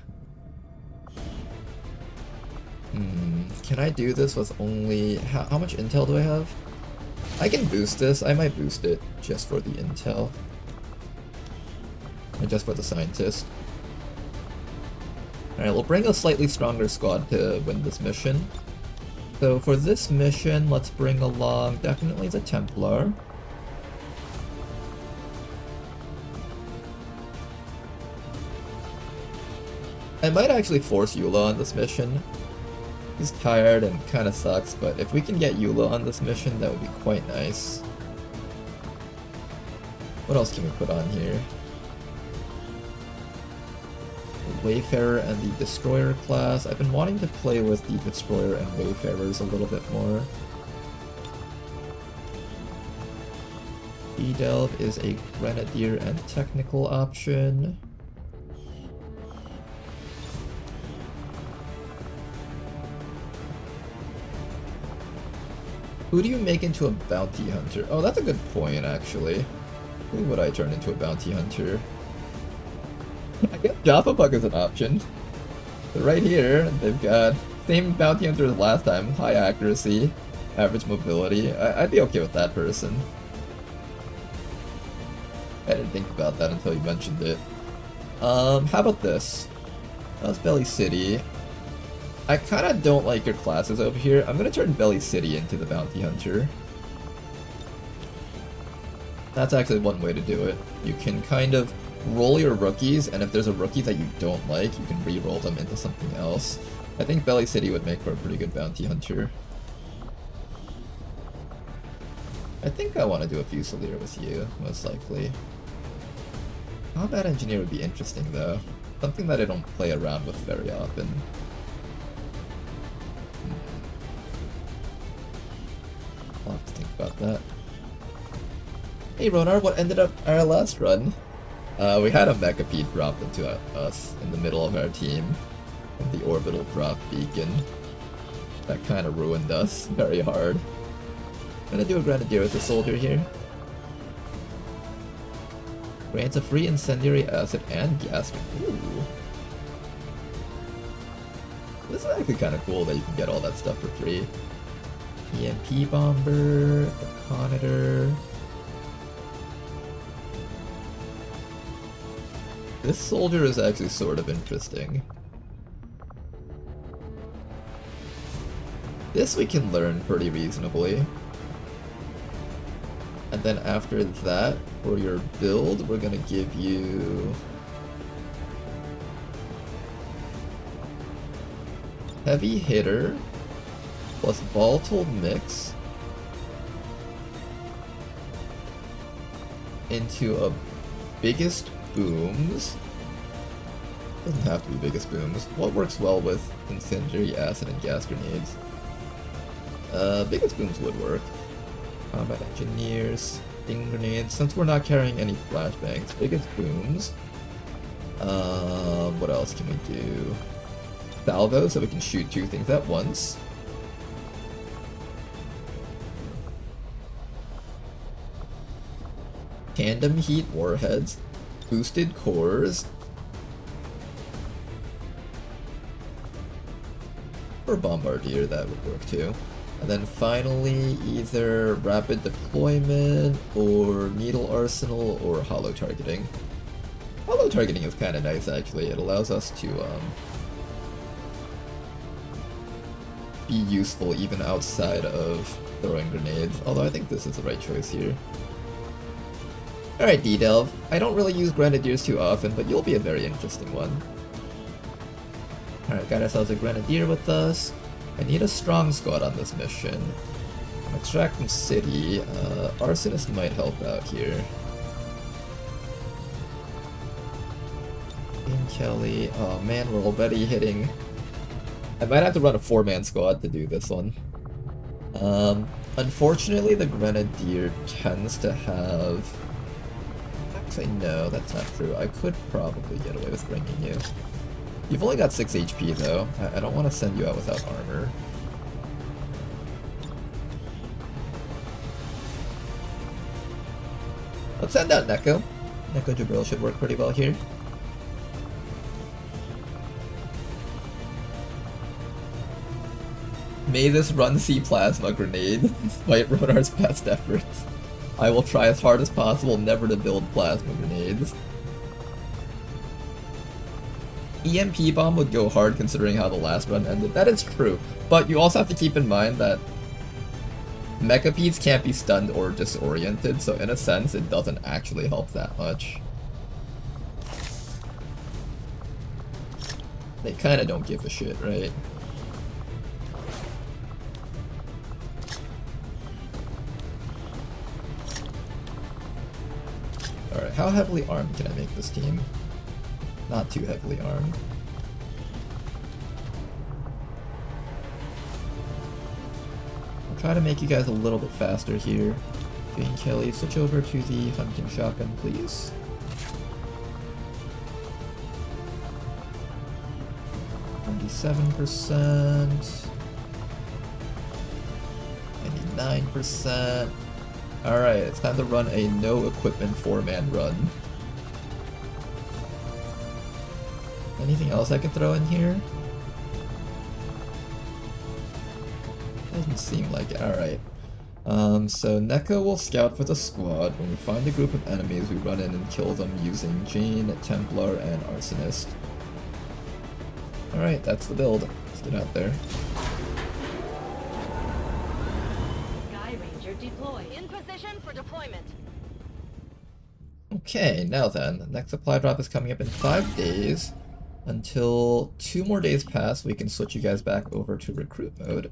Can I do this with only... How much intel do I have? I can boost this. I might boost it just for the intel. Or just for the scientist. Alright, we'll bring a slightly stronger squad to win this mission. So for this mission, let's bring along definitely the Templar. I might actually force Eula on this mission. He's tired and kind of sucks, but if we can get Eula on this mission, that would be quite nice. What else can we put on here? The Wayfarer and the Destroyer class. I've been wanting to play with the Destroyer and Wayfarers a little bit more. E-Delve is a Grenadier and Technical option. Who do you make into a bounty hunter? Oh, that's a good point, actually. Who would I turn into a bounty hunter? I guess Jaffa Puck is an option. But right here, they've got same bounty hunter as last time. High accuracy, average mobility. I'd be okay with that person. I didn't think about that until you mentioned it. How about this? That's Belly City. I kinda don't like your classes over here. I'm gonna turn Belly City into the bounty hunter. That's actually one way to do it. You can kind of roll your rookies, and if there's a rookie that you don't like, you can re-roll them into something else. I think Belly City would make for a pretty good bounty hunter. I think I want to do a Fusilier with you, most likely. Combat Engineer would be interesting, though. Something that I don't play around with very often. I'll have to think about that. Hey Ronar, what ended up our last run? We had a Mechapede dropped into us in the middle of our team. With the orbital drop beacon. That kind of ruined us very hard. I'm gonna do a Grenadier with the soldier here. Grants a free incendiary acid and gas. Ooh. This is actually kind of cool that you can get all that stuff for free. EMP bomber, the Conator. This soldier is actually sort of interesting. This we can learn pretty reasonably. And then after that, for your build, we're gonna give you Heavy Hitter plus Volatile Mix into a Biggest Booms. Doesn't have to be Biggest Booms. What works well with incendiary acid and gas grenades? Biggest Booms would work. Combat Engineers, Sting Grenades. Since we're not carrying any flashbangs, Biggest Booms. What else can we do? Salvo, so we can shoot two things at once. Tandem Heat Warheads. Boosted Cores. Or Bombardier, that would work too. And then finally, either Rapid Deployment, or Needle Arsenal, or Hollow Targeting. Hollow Targeting is kind of nice, actually. It allows us to be useful even outside of throwing grenades. Although I think this is the right choice here. Alright, D-Delve. I don't really use Grenadiers too often, but you'll be a very interesting one. Alright, got ourselves a Grenadier with us. I need a strong squad on this mission. Extract from City. Arsonist might help out here. In Kelly. Oh man, we're already hitting. I might have to run a 4-man squad to do this one. Unfortunately, the Grenadier tends to have... Actually, no, that's not true. I could probably get away with bringing you. You've only got 6 HP though. I don't want to send you out without armor. Let's send out Neko. Neko Jabril should work pretty well here. May this run see Plasma Grenade, despite Ronar's best efforts. I will try as hard as possible never to build Plasma Grenades. EMP Bomb would go hard considering how the last run ended. That is true, but you also have to keep in mind that Mechapedes can't be stunned or disoriented, so in a sense it doesn't actually help that much. They kinda don't give a shit, right? how heavily armed can I make this team? Not too heavily armed. I'll try to make you guys a little bit faster here. Jane Kelly, switch over to the hunting shotgun, please. %, 99%. Alright, it's time to run a no equipment 4-man run. Anything else I can throw in here? Doesn't seem like it. Alright. So Neko will scout for the squad. When we find a group of enemies, we run in and kill them using Jane, Templar, and Arsonist. Alright, that's the build. Let's get out there. Sky Ranger deployed. In position for deployment. Okay, now then, the next supply drop is coming up in 5 days. Until 2 more days pass, we can switch you guys back over to recruit mode.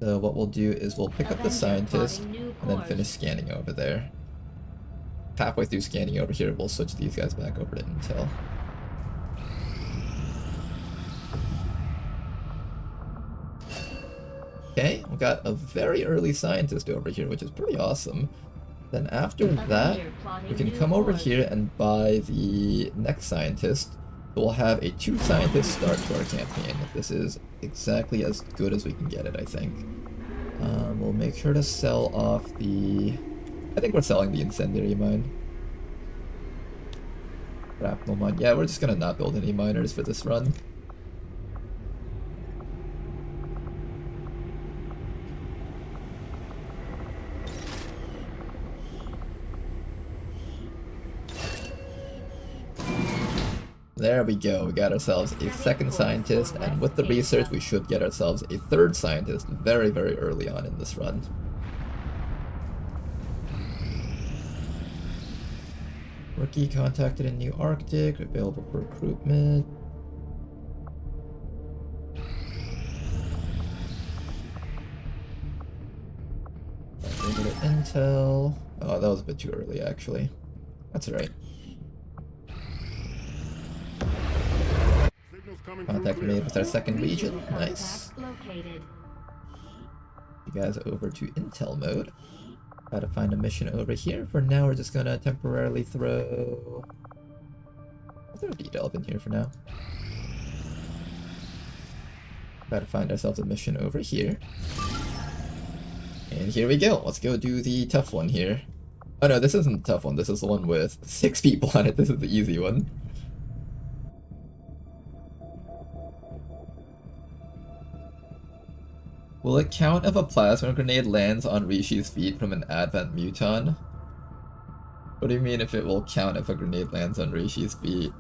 So what we'll do is we'll pick up the scientist and then finish scanning over there. Halfway through scanning over here, we'll switch these guys back over to Intel. Okay, we got a very early scientist over here, which is pretty awesome. Then after that, we can come over here and buy the next scientist. We'll have a 2-scientist start to our campaign. This is exactly as good as we can get it, I think. We'll make sure to sell off the... I think we're selling the incendiary mine. Grapnel mine. Yeah, we're just gonna not build any miners for this run. There we go, we got ourselves a 2nd scientist, and with the research we should get ourselves a 3rd scientist very, very early on in this run. Rookie contacted in New Arctic, available for recruitment. Regular intel. Oh, that was a bit too early actually. That's alright. Contact made with our 2nd region. Nice. You guys over to intel mode. Try to find a mission over here. For now, we're just gonna temporarily throw... I'll throw a D-Delve in here for now. Try to find ourselves a mission over here. And here we go. Let's go do the tough one here. Oh no, this isn't the tough one. This is the one with 6 people on it. This is the easy one. Will it count if a plasma grenade lands on Rishi's feet from an Advent Muton? What do you mean if it will count if a grenade lands on Rishi's feet?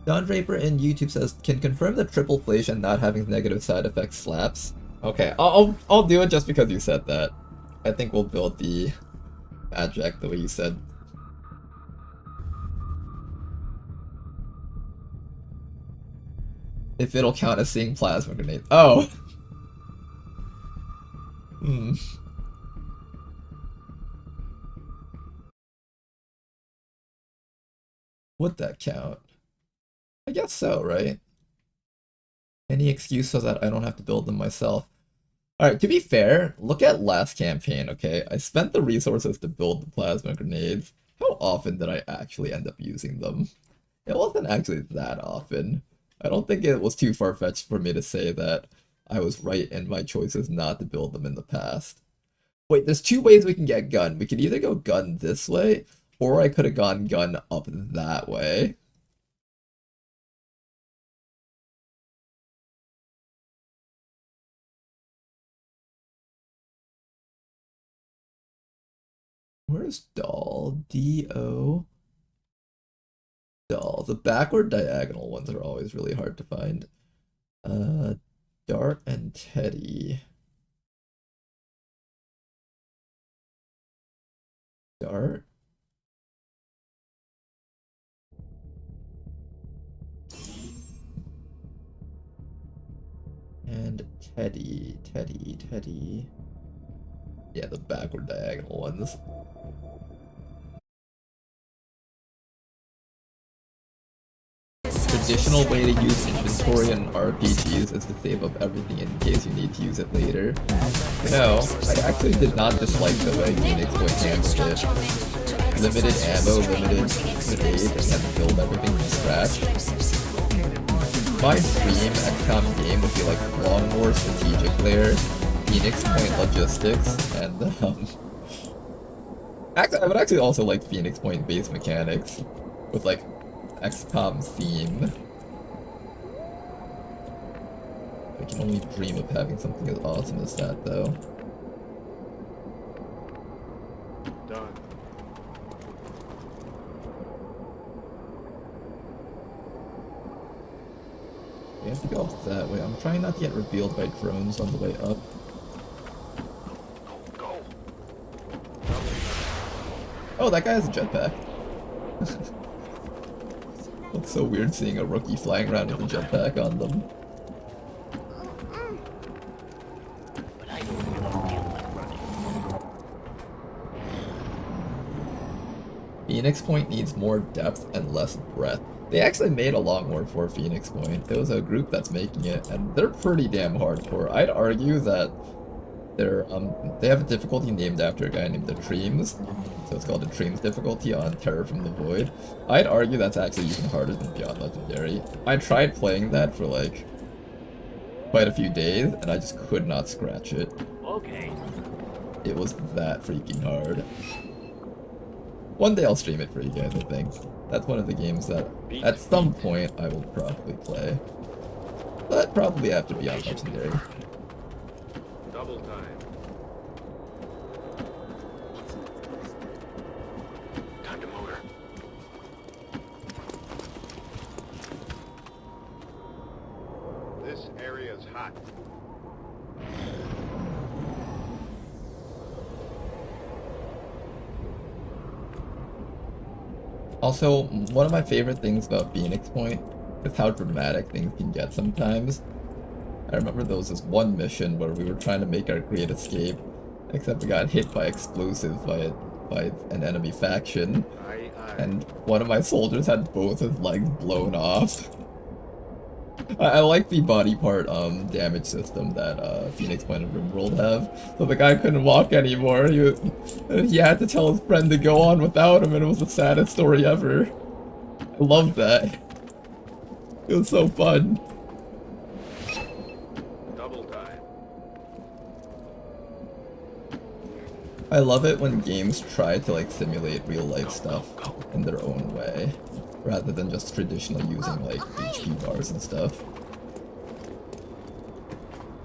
Don Draper in YouTube says, can confirm that triple inflation not having negative side effects slaps. Okay, I'll do it just because you said that. I think we'll build the Adjack the way you said. If it'll count as seeing plasma grenades. Oh! Hmm. Would that count? I guess so, right? Any excuse so that I don't have to build them myself. Alright, to be fair, look at last campaign, okay? I spent the resources to build the plasma grenades. How often did I actually end up using them? It wasn't actually that often. I don't think it was too far-fetched for me to say that I was right in my choices not to build them in the past. Wait, there's 2 ways we can get gun. We could either go gun this way, or I could have gone gun up that way. Where's Doll? D-O... Doll. The backward diagonal ones are always really hard to find. Dart and Teddy. Dart. And Teddy. Yeah, the backward diagonal ones. Traditional way to use inventory in RPGs is to save up everything in case you need to use it later. No, I actually did not dislike the way Phoenix Point handled it. Limited ammo, limited grenades, and had to build everything from scratch. My dream XCOM game would be like Long War strategic layer, Phoenix Point logistics, and actually, I would actually also like Phoenix Point base mechanics with like XCOM theme. I can only dream of having something as awesome as that, though. Done. We have to go up that way. I'm trying not to get revealed by drones on the way up. Go. Oh, that guy has a jetpack. Looks so weird seeing a rookie flying around with a jetpack on them. Phoenix Point needs more depth and less breadth. They actually made a Long War for Phoenix Point. There was a group that's making it, and they're pretty damn hardcore. I'd argue that they have a difficulty named after a guy named the Treems, so it's called the Treems difficulty on Terror from the Void. I'd argue that's actually even harder than Beyond Legendary. I tried playing that for like quite a few days, and I just could not scratch it. Okay. It was that freaking hard. One day I'll stream it for you guys, I think. That's one of the games that, at some point, I will probably play. But probably after Beyond Legendary. Double time. Time to motor. This area is hot. Also, one of my favorite things about Phoenix Point is how dramatic things can get sometimes. I remember there was this one mission where we were trying to make our great escape, except we got hit by explosives by an enemy faction, and one of my soldiers had both his legs blown off. I like the body part damage system that Phoenix Point and RimWorld have. So the guy couldn't walk anymore. He had to tell his friend to go on without him, and it was the saddest story ever. I love that. It was so fun. Double time. I love it when games try to like simulate real life stuff in their own way, rather than just traditionally using like HP bars and stuff.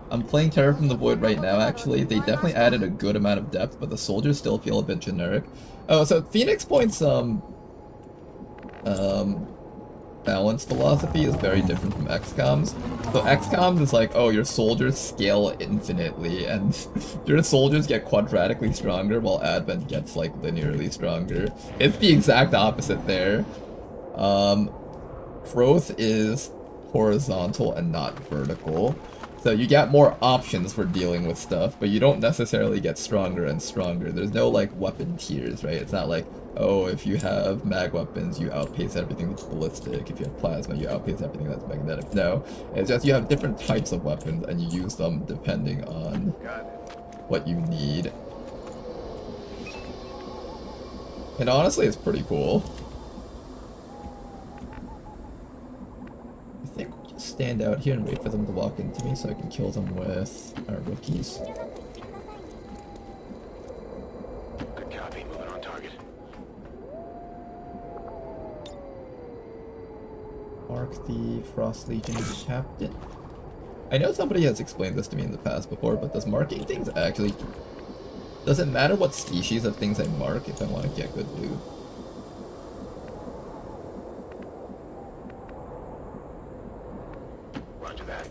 I'm playing Terror from the Void right now, actually. They definitely added a good amount of depth, but the soldiers still feel a bit generic. Oh, so Phoenix Point's balance philosophy is very different from XCOM's. So XCOM's is like, oh, your soldiers scale infinitely, and your soldiers get quadratically stronger, while Advent gets like linearly stronger. It's the exact opposite there. Growth is horizontal and not vertical. So you get more options for dealing with stuff, but you don't necessarily get stronger and stronger. There's no like weapon tiers, right? It's not like, oh, if you have mag weapons, you outpace everything that's ballistic. If you have plasma, you outpace everything that's magnetic. No, it's just you have different types of weapons and you use them depending on what you need. And honestly, it's pretty cool. I think we'll just stand out here and wait for them to walk into me so I can kill them with our rookies. Good copy. Moving on target. Mark the Frost Legion captain. I know somebody has explained this to me in the past before, but does marking things actually... Does it matter what species of things I mark if I want to get good loot? Roger that.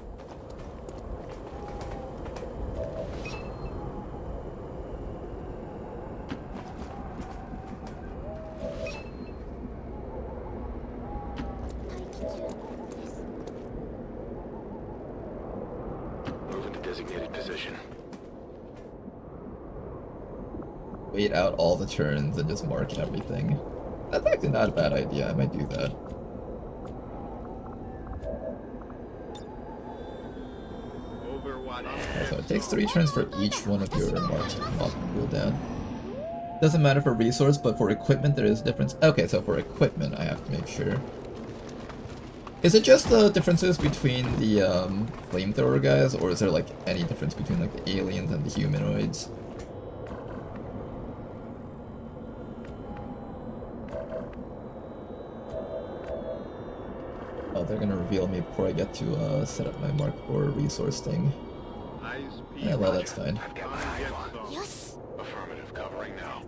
Moving to designated position. wait out all the turns and just mark everything. That's actually not a bad idea. I might do that. Okay, so it takes 3 turns for each one of your marks to come off the cooldown. Doesn't matter for resource, but for equipment there is a difference. Okay, so for equipment I have to make sure. Is it just the differences between the flamethrower guys, or is there like any difference between like the aliens and the humanoids? Oh, they're gonna reveal me before I get to set up my Mark IV resource thing. Yeah, well, that's fine. Affirmative, covering now.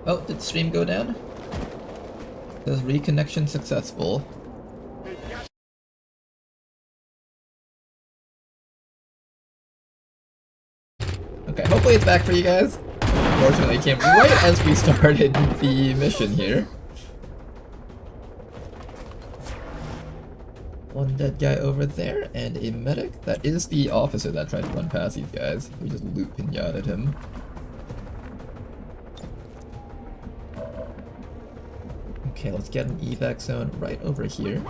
Oh, did stream go down? Says reconnection successful. Okay, hopefully it's back for you guys. Unfortunately, it came right as we started the mission here. One dead guy over there, and a medic. That is the officer that tried to run past these guys. We just loot pinataed him. Okay, let's get an evac zone right over here.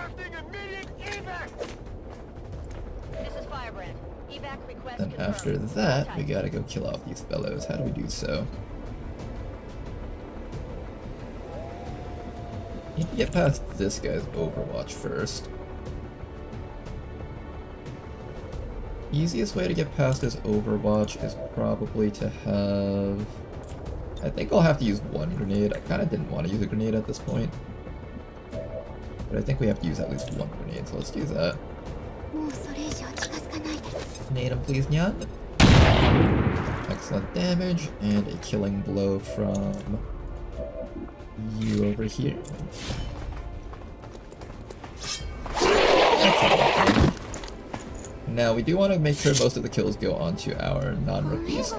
Then after that, we gotta go kill off these fellows. How do we do so? Need to get past this guy's Overwatch first. Easiest way to get past his Overwatch is probably to have... I think I'll have to use one grenade. I kind of didn't want to use a grenade at this point. But I think we have to use at least one grenade, so let's do that. Grenade him please, Nyan. Excellent damage, and a killing blow from you over here. Excellent. Now we do want to make sure most of the kills go onto our non-rookies.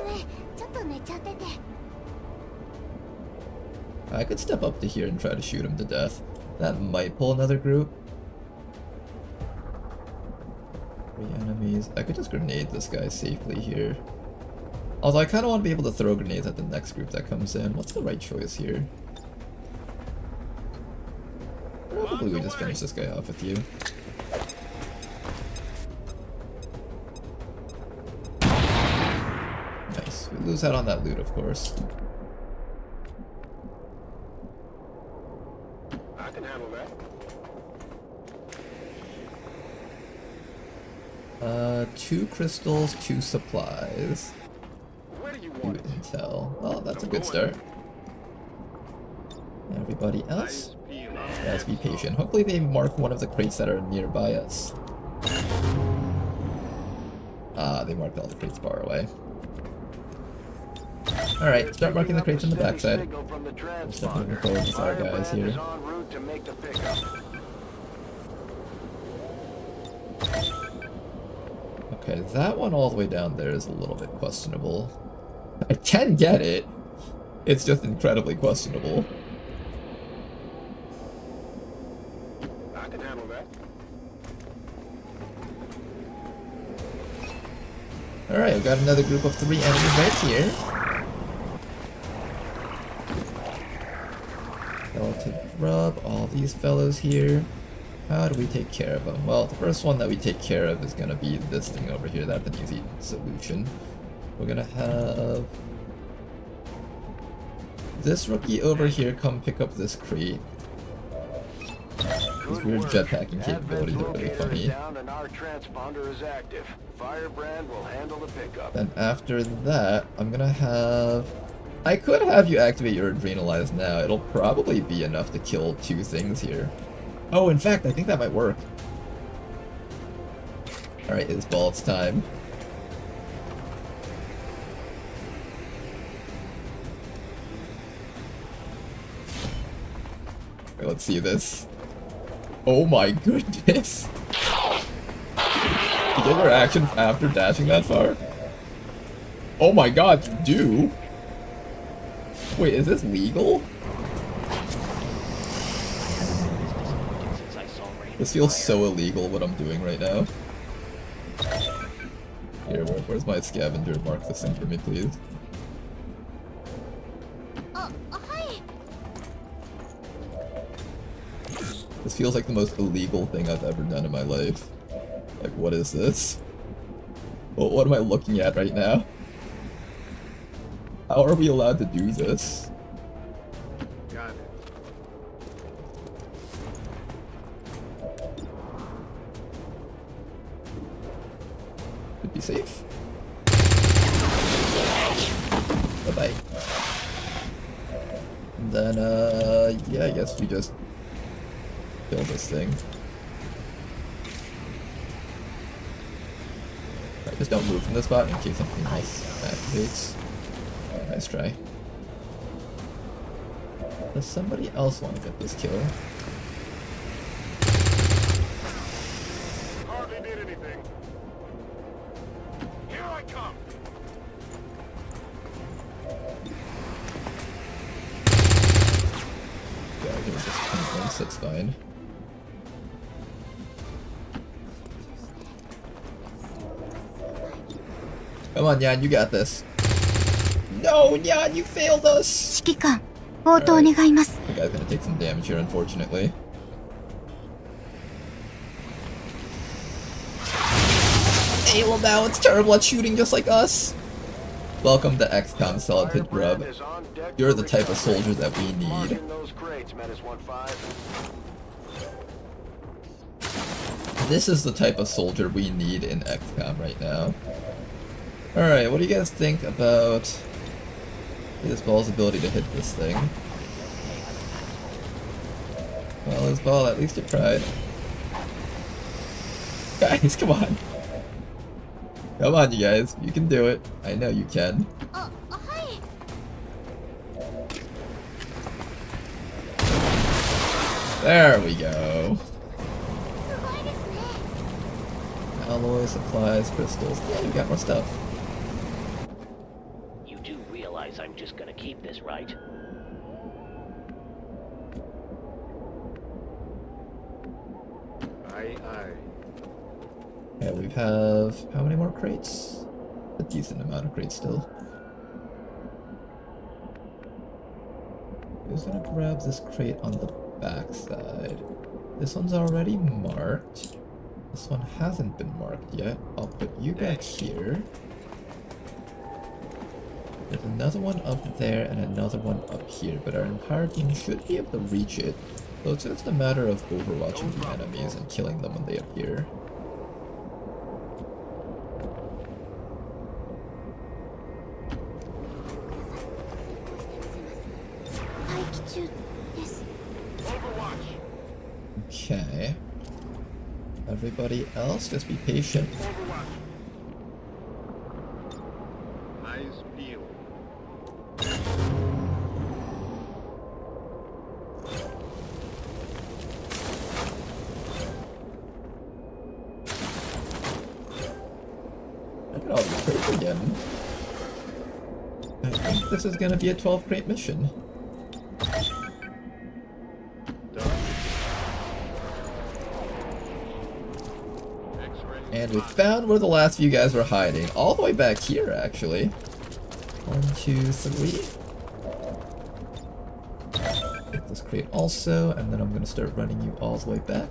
I could step up to here and try to shoot him to death. That might pull another group. 3 enemies. I could just grenade this guy safely here. Although I kind of want to be able to throw grenades at the next group that comes in. What's the right choice here? Probably we just finish this guy off with you. Nice. We lose out on that loot, of course. I can handle that. 2 crystals, 2 supplies. Where do you 2 want it? intel. Well, that's a good start. Everybody else? Let's be patient. Hopefully they mark one of the crates that are nearby us. Ah, they marked all the crates far away. Alright, start marking the crates on the backside. We'll start moving forward with our guys here. Okay, that one all the way down there is a little bit questionable. I can get it. It's just incredibly questionable. I can handle that. Alright, we've got another group of 3 enemies right here. Skeleton grub, all these fellows here. How do we take care of them? Well, the first one that we take care of is gonna be this thing over here. That's an easy solution. We're gonna have this rookie over here come pick up this crate. These weird jetpacking capabilities are really funny. Then after that, I'm gonna have... I could have you activate your Adrenalize now. It'll probably be enough to kill 2 things here. Oh, in fact, I think that might work. Alright, it's Balls time. Okay, let's see this. Oh my goodness! You get your action after dashing that far? Oh my god, you do? Wait, is this legal? This feels so illegal what I'm doing right now. Here, where's my scavenger? Mark this thing for me, please. This feels like the most illegal thing I've ever done in my life. Like, what is this? What am I looking at right now? How are we allowed to do this? Got it. Should be safe. Bye-bye. And then, yeah, I guess we just kill this thing. Right, just don't move from this spot in case something else activates. Oh, nice try. Does somebody else want to get this kill? Hardly did anything. Here I come. Yeah, give it just once, that's fine. Come on, Yan, you got this. No, Yan, you failed us! The guy's gonna take some damage here, unfortunately. Hey, well now it's terrible at shooting just like us! Welcome to XCOM Solid Grub. You're the type of soldier that we need. This is the type of soldier we need in XCOM right now. Alright, what do you guys think about this ball's ability to hit this thing? Well, his ball, at least you tried. Guys, come on. Come on, you guys. You can do it. I know you can. There we go. Alloy, supplies, crystals. Yeah, you got more stuff. You do realize I'm just gonna keep this, right? Aye, aye. Yeah, we have how many more crates? A decent amount of crates still. Who's gonna grab this crate on the back side? This one's already marked. This one hasn't been marked yet. I'll put you back here. There's another one up there and another one up here, but our entire team should be able to reach it. So it's just a matter of overwatching the enemies and killing them when they appear. Okay. Everybody else, just be patient. Eyes peeled. Look at all these crates again. I think this is gonna be a 12 crate mission. And we found where the last few guys were hiding. All the way back here, actually. 1, 2, 3. Get this crate also, and then I'm gonna start running you all the way back.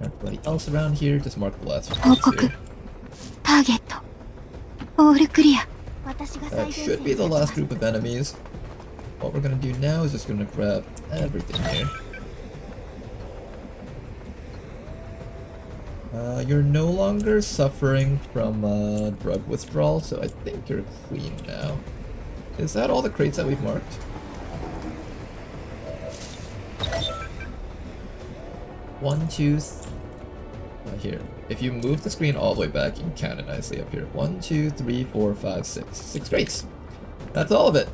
Everybody else around here, just mark the last few guys here. That should be the last group of enemies. What we're gonna do now is just gonna grab everything here. You're no longer suffering from drug withdrawal, so I think you're clean now. Is that all the crates that we've marked? One, two, here. If you move the screen all the way back, you can count it nicely up here. 1, 2, 3, 4, 5, 6. 6 crates. That's all of it.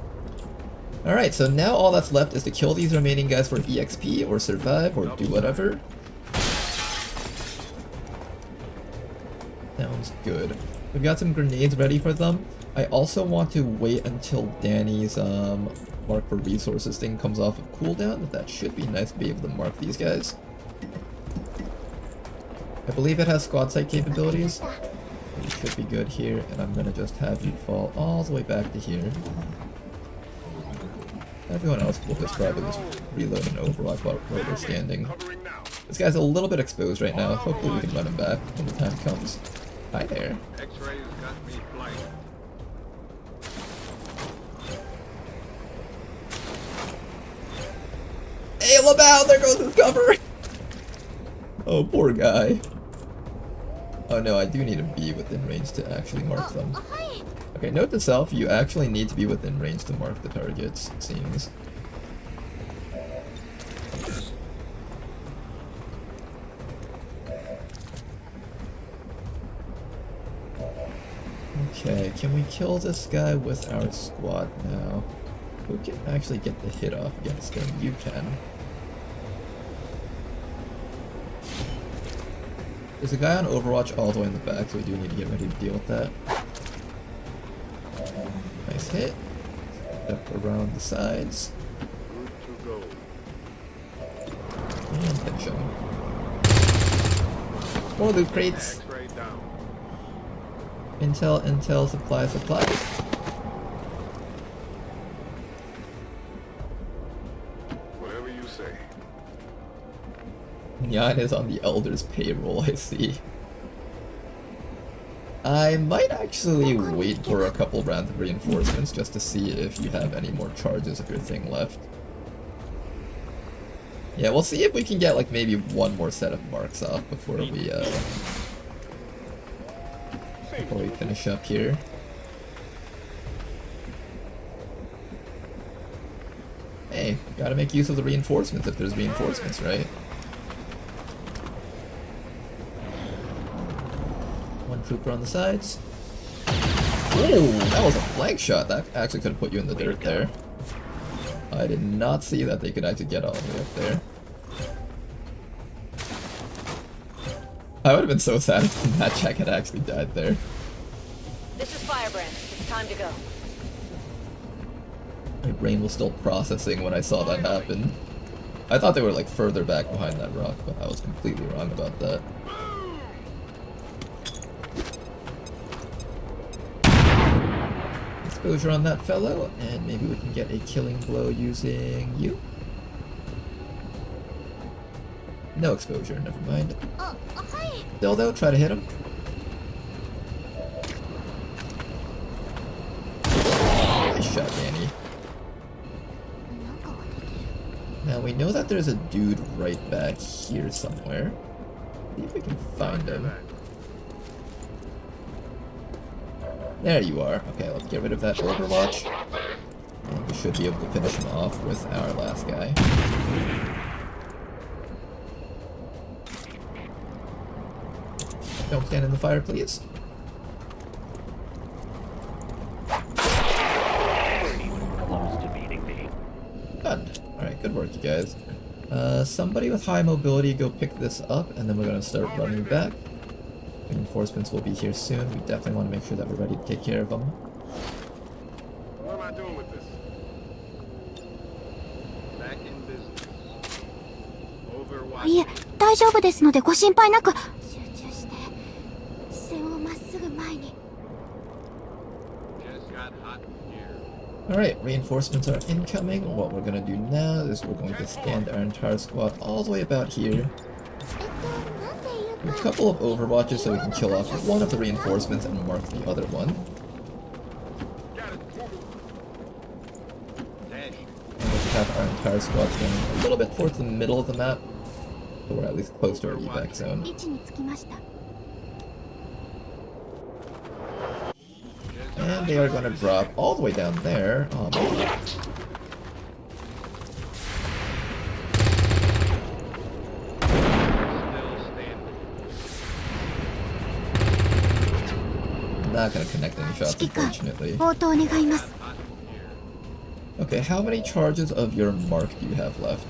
Alright, so now all that's left is to kill these remaining guys for EXP, or survive, or do whatever. Sounds good. We've got some grenades ready for them. I also want to wait until Danny's mark for resources thing comes off of cooldown. That should be nice to be able to mark these guys. I believe it has squad site capabilities. You should be good here, and I'm gonna just have you fall all the way back to here. Everyone else will just probably just reload an Overwatch while we're standing. This guy's a little bit exposed right now. Hopefully we can run him back when the time comes. Hi there. X-rays got me blinded. Hey, Labow! There goes his cover! Oh, poor guy. Oh no, I do need to be within range to actually mark them. Okay, note to self, you actually need to be within range to mark the targets, it seems. Okay, can we kill this guy with our squad now? Who can actually get the hit off against him? You can. There's a guy on Overwatch all the way in the back, so we do need to get ready to deal with that. Nice hit. Step around the sides. Good to go. And finish him. More loot crates. X-ray down. Intel, intel, supply, supply. Whatever you say. Nyan is on the Elder's payroll, I see. I might actually wait for a couple rounds of reinforcements just to see if you have any more charges of your thing left. Yeah, we'll see if we can get like maybe one more set of marks off before we finish up here. Hey, gotta make use of the reinforcements if there's reinforcements, right? One trooper on the sides. Oh, that was a flank shot. That actually could have put you in the dirt there. I did not see that they could actually get all the way up there. I would have been so sad if that Jack had actually died there. This is Firebrand. It's time to go. My brain was still processing when I saw that happen. I thought they were like further back behind that rock, but I was completely wrong about that. Exposure on that fellow, and maybe we can get a killing blow using you. No exposure, never mind. Still though, try to hit him. Nice shot, Danny. Now we know that there's a dude right back here somewhere. See if we can find him. There you are. Okay, let's get rid of that Overwatch. And we should be able to finish him off with our last guy. Don't stand in the fire, please. Done. Alright, good work, you guys. Somebody with high mobility, go pick this up, and then we're gonna start running back. Reinforcements will be here soon. We definitely want to make sure that we're ready to take care of them. What am I doing with this? Back in business. Overwatch. いえ、大丈夫ですのでご心配なく。集中して、視線をまっすぐ前に。 Just got hot here. Alright, reinforcements are incoming. What we're gonna do now is we're going to stand our entire squad all the way about here. A couple of Overwatches so we can kill off one of the reinforcements and mark the other one. And we'll have our entire squad going a little bit towards the middle of the map, so we're at least close to our evac zone. 位置につきました。 And they are going to drop all the way down there. Oh, man. Not gonna connect any shots, unfortunately. 応答願います。 Okay, how many charges of your mark do you have left?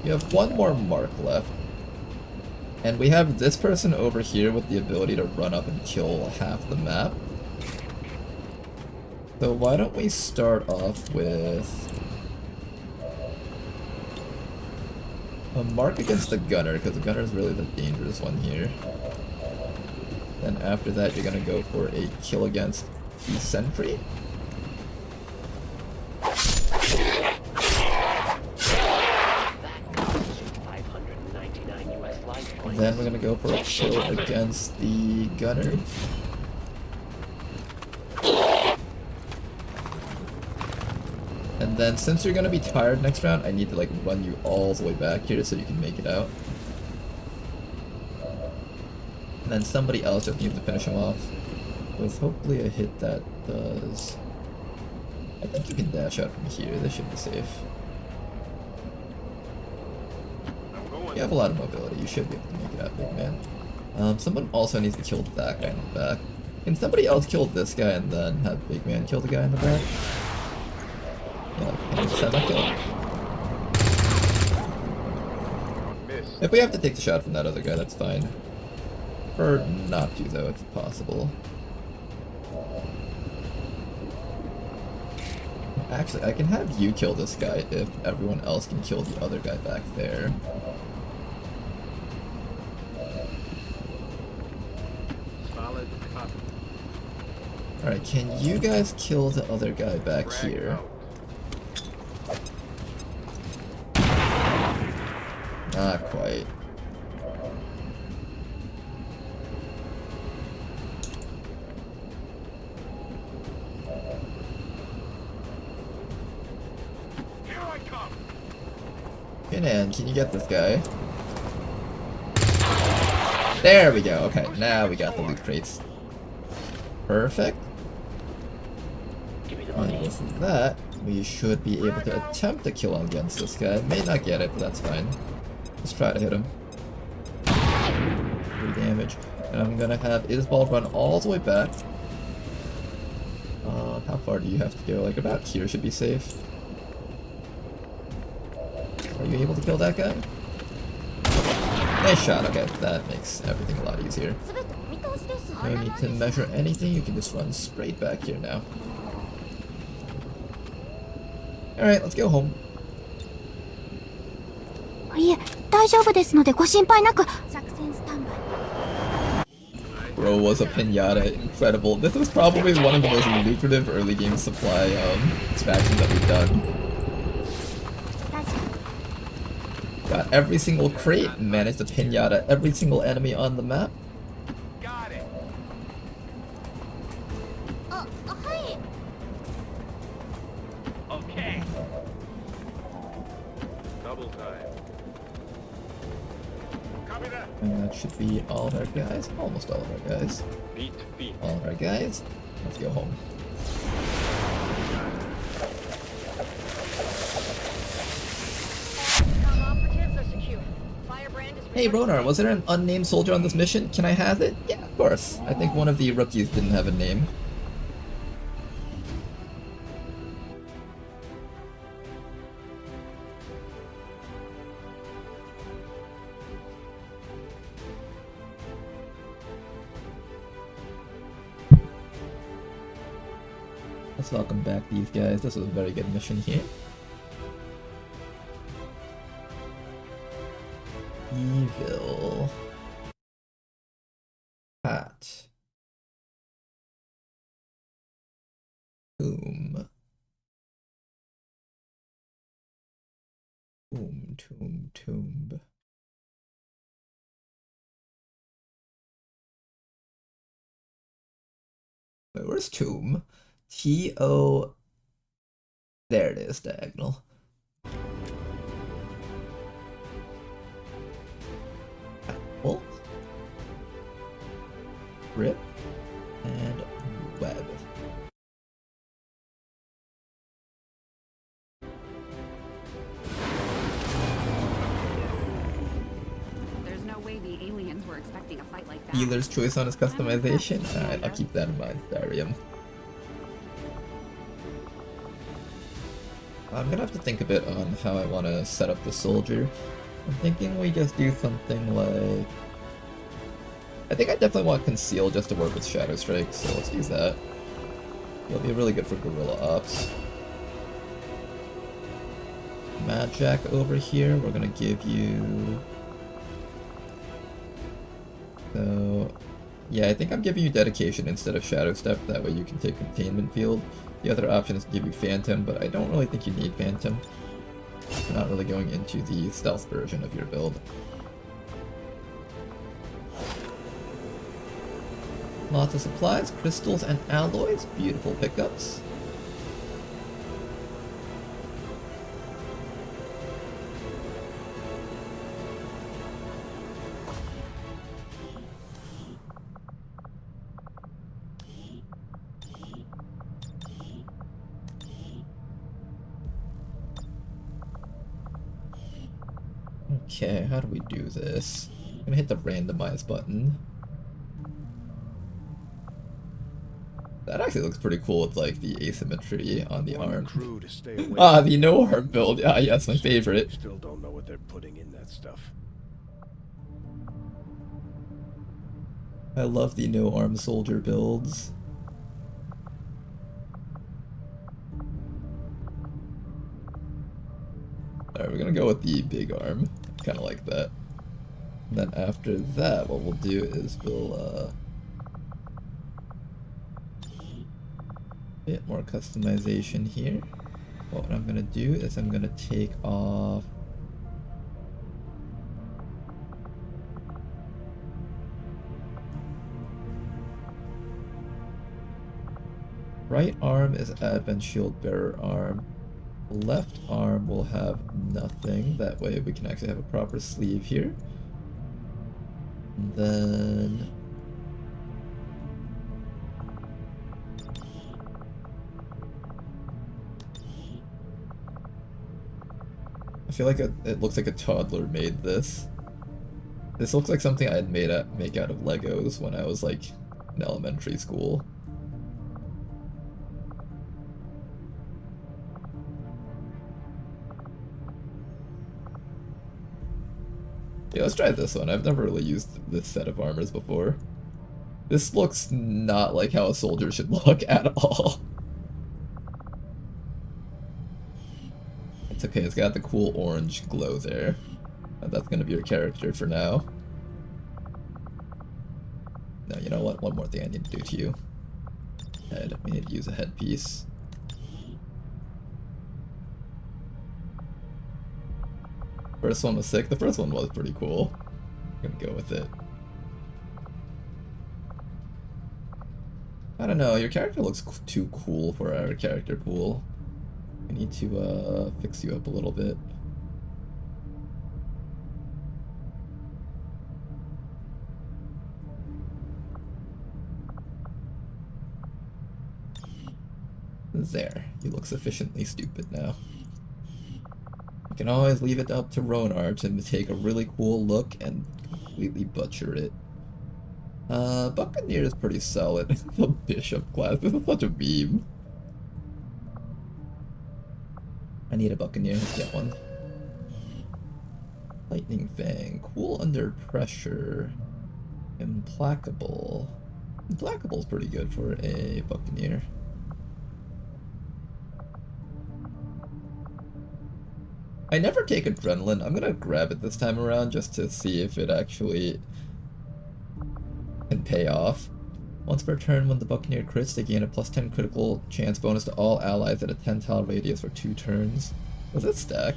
You have one more mark left. And we have this person over here with the ability to run up and kill half the map. So why don't we start off with A mark against the gunner, because the gunner is really the dangerous one here. Then after that, you're gonna go for a kill against the sentry. And then we're gonna go for a kill against the gunner. And then since you're gonna be tired next round, I need to like run you all the way back here so you can make it out. And then somebody else just needs to finish him off with hopefully a hit that does... I think you can dash out from here, this should be safe. You have a lot of mobility, you should be able to make it out, big man. Someone also needs to kill that guy in the back. Can somebody else kill this guy and then have big man kill the guy in the back? Yeah, can you send that kill? If we have to take the shot from that other guy, that's fine. Or not to though, if possible. Actually, I can have you kill this guy if everyone else can kill the other guy back there. Alright, can you guys kill the other guy back here? Not quite. Here I come. And can you get this guy? There we go. Okay, now we got the loot crates. Perfect. And with that, we should be able to attempt to kill against this guy. May not get it, but that's fine. Let's try to hit him. 3 damage. And I'm gonna have Isbal run all the way back. How far do you have to go? Like about here should be safe. Are you able to kill that guy? Nice shot. Okay, that makes everything a lot easier. No need to measure anything, you can just run straight back here now. Alright, let's go home. Bro was a pinata, incredible. This was probably one of the most lucrative early game supply extractions that we've done. Got every single crate, managed to pinata every single enemy on the map. Got it. Okay. Double time. Copy that. And that should be all of our guys. Almost all of our guys. Beat. All of our guys. Let's go home. Operatives are secure. Firebrand is Hey Ronar, was there an unnamed soldier on this mission? Can I have it? Yeah, of course. I think one of the rookies didn't have a name. Let's welcome back these guys. This was a very good mission here. Evil Hat Tomb Tomb. Wait, where's Tomb? T-O... There it is, diagonal. Apple. Rip. And web. There's no way the aliens were expecting a fight like that. Dealer's choice on his customization? Alright, I'll keep that in mind, Tharium. I'm gonna have to think a bit on how I want to set up the soldier. I'm thinking we just do something like... I think I definitely want Conceal just to work with Shadow Strike, so let's use that. It'll be really good for guerrilla ops. Mad Jack over here. We're gonna give you... So... Yeah, I think I'm giving you Dedication instead of Shadow Step, that way you can take Containment Field. The other option is to give you Phantom, but I don't really think you need Phantom. You're not really going into the stealth version of your build. Lots of supplies, crystals, and alloys. Beautiful pickups. Okay, how do we do this? I'm gonna hit the randomize button. That actually looks pretty cool with like the asymmetry on the arm. Ah, the no arm build. Ah, yes, my favorite. Still don't know what they're putting in that stuff. I love the no arm soldier builds. Alright, we're gonna go with the big arm. Kinda like that. And then after that, what we'll do is we'll bit more customization here. What I'm gonna do is I'm gonna take off right arm is Advent Shield Bearer arm. Left arm will have nothing. That way we can actually have a proper sleeve here. And then I feel like it looks like a toddler made this. This looks like something I'd make out of Legos when I was like in elementary school. Yeah, let's try this one. I've never really used this set of armors before. This looks not like how a soldier should look at all. It's okay, it's got the cool orange glow there. And that's gonna be your character for now. No, you know what? One more thing I need to do to you. Head. We need to use a headpiece. First one was sick. The first one was pretty cool. I'm gonna go with it. I don't know, your character looks too cool for our character pool. I need to fix you up a little bit. There, you look sufficiently stupid now. You can always leave it up to Ronar to take a really cool look and completely butcher it. Buccaneer is pretty solid. The Bishop class, this is such a meme. I need a Buccaneer, let's get one. Lightning Fang, cool under pressure. Implacable. Implacable is pretty good for a Buccaneer. I never take Adrenaline. I'm gonna grab it this time around just to see if it actually can pay off. Once per turn, when the Buccaneer crits, they gain a +10 critical chance bonus to all allies at a 10 tile radius for 2 turns. Does it stack?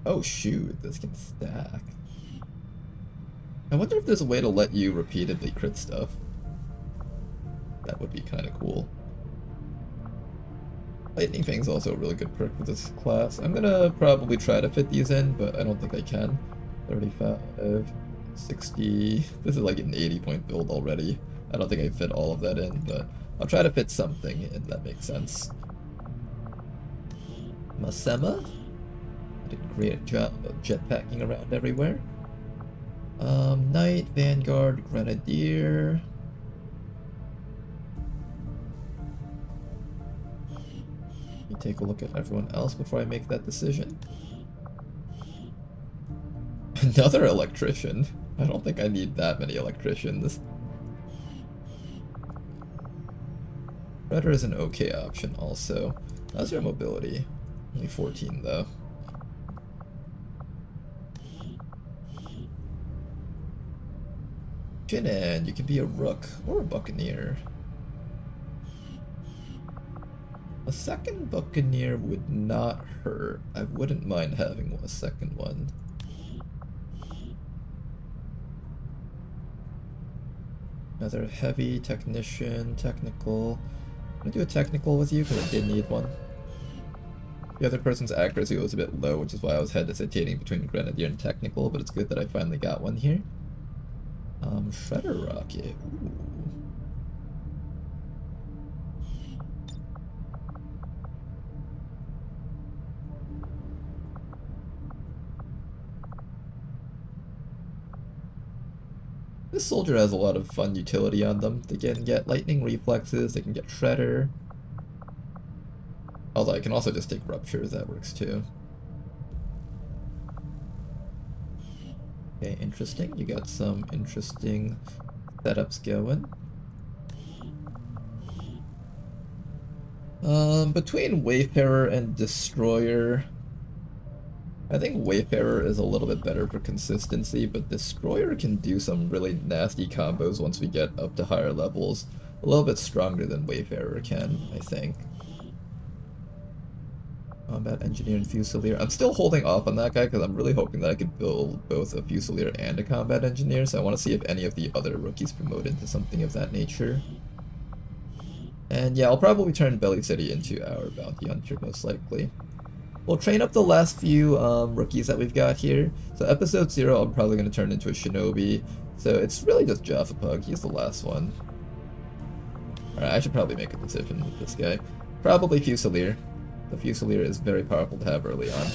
Oh shoot, this can stack. I wonder if there's a way to let you repeatedly crit stuff. That would be kind of cool. Lightning Fang's also a really good perk for this class. I'm gonna probably try to fit these in, but I don't think I can. 35, 60... This is like an 80-point build already. I don't think I fit all of that in, but I'll try to fit something in that makes sense. Masema did a great job of jetpacking around everywhere. Knight, Vanguard, Grenadier... Take a look at everyone else before I make that decision. Another electrician? I don't think I need that many electricians. Rudder is an okay option also. How's your mobility? Only 14 though. Shin'en, you can be a rook or a buccaneer. A second buccaneer would not hurt. I wouldn't mind having a second one. Another heavy technician, technical. I'm gonna do a technical with you because I did need one. The other person's accuracy was a bit low, which is why I was hesitating between grenadier and technical, but it's good that I finally got one here. Shredder rocket. Ooh. This soldier has a lot of fun utility on them. They can get lightning reflexes, they can get shredder. Although I can also just take ruptures, that works too. Okay, interesting. You got some interesting setups going. Between Wayfarer and Destroyer, I think Wayfarer is a little bit better for consistency, but Destroyer can do some really nasty combos once we get up to higher levels. A little bit stronger than Wayfarer can, I think. Combat Engineer and Fusilier. I'm still holding off on that guy because I'm really hoping that I could build both a Fusilier and a Combat Engineer, so I want to see if any of the other rookies promote into something of that nature. And yeah, I'll probably turn Belly City into our Bounty Hunter, most likely. We'll train up the last few rookies that we've got here. So episode 0, I'm probably going to turn into a Shinobi. So it's really just Jaffa Pug. He's the last one. Alright, I should probably make a decision with this guy. Probably Fusilier. The Fusilier is very powerful to have early on.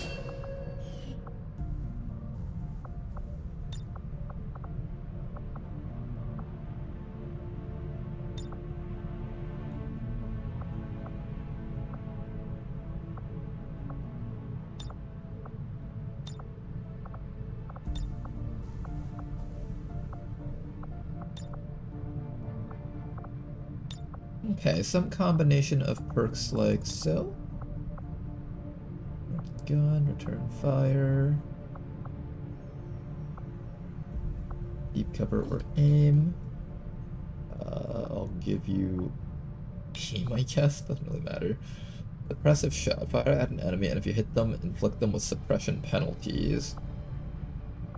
Okay, some combination of perks like so. Gun, return fire, deep cover or aim. I'll give you aim, I guess, doesn't really matter. Suppressive shot, fire at an enemy, and if you hit them, inflict them with suppression penalties.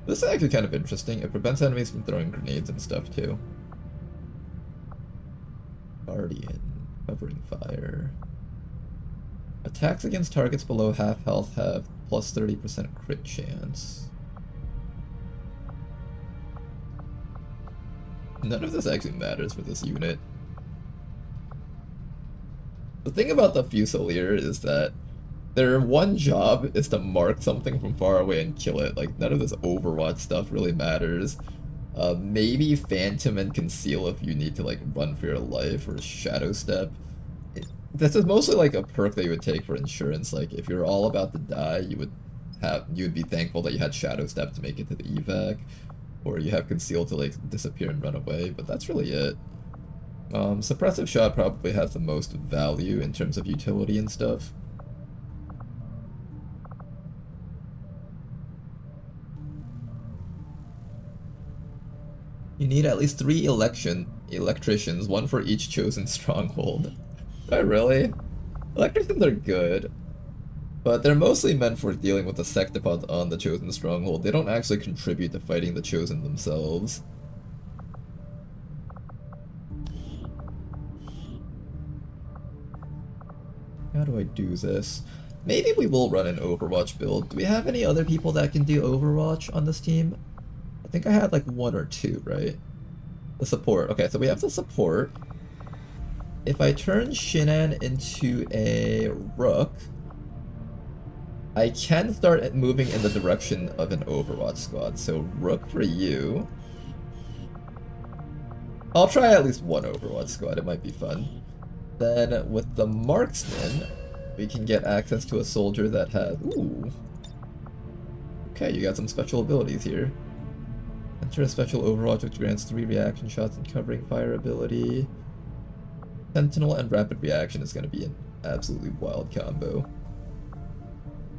This is actually kind of interesting. It prevents enemies from throwing grenades and stuff too. Guardian, covering fire. Attacks against targets below half health have plus 30% crit chance. None of this actually matters for this unit. The thing about the Fusilier is that their one job is to mark something from far away and kill it. Like, none of this Overwatch stuff really matters. Maybe Phantom and Conceal if you need to like run for your life, or Shadow Step. This is mostly like a perk that you would take for insurance. Like if you're all about to die, you would be thankful that you had Shadow Step to make it to the evac, or you have Conceal to like disappear and run away. But that's really it. Suppressive Shot probably has the most value in terms of utility and stuff. You need at least 3 electricians, one for each chosen stronghold. Do I really? Electricians are good, but they're mostly meant for dealing with the sectopods on the chosen stronghold. They don't actually contribute to fighting the chosen themselves. How do I do this? Maybe we will run an Overwatch build. Do we have any other people that can do Overwatch on this team? I think I had like 1 or 2, right? The support. Okay, so we have the support. If I turn Shin'en into a rook, I can start moving in the direction of an Overwatch squad. So rook for you. I'll try at least 1 Overwatch squad, it might be fun. Then with the marksman, we can get access to a soldier that has... Ooh. Okay, you got some special abilities here. Enter a special Overwatch which grants 3 reaction shots and covering fire ability. Sentinel and rapid reaction is going to be an absolutely wild combo.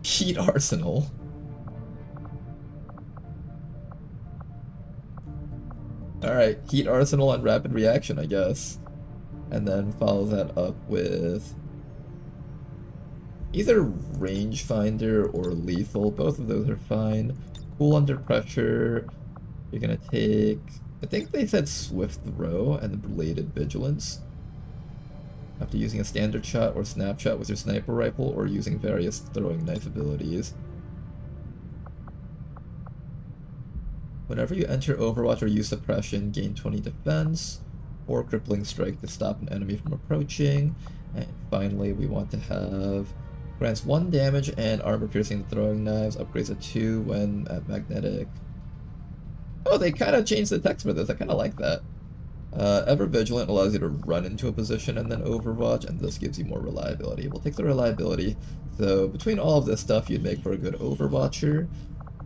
Heat Arsenal. Alright, Heat Arsenal and Rapid Reaction, I guess. And then follow that up with either Rangefinder or Lethal. Both of those are fine. Cool Under Pressure. You're gonna take, I think they said Swift Throw and Related Vigilance. After using a standard shot or snapshot with your sniper rifle, or using various throwing knife abilities. Whenever you enter Overwatch or use Suppression, gain 20 defense, or Crippling Strike to stop an enemy from approaching. And finally, we want to have grants 1 damage and armor piercing throwing knives, upgrades to 2 when at magnetic. Oh, they kind of changed the text for this. I kind of like that. Ever Vigilant allows you to run into a position and then Overwatch, and this gives you more reliability. We'll take the reliability. So between all of this stuff, you'd make for a good Overwatcher.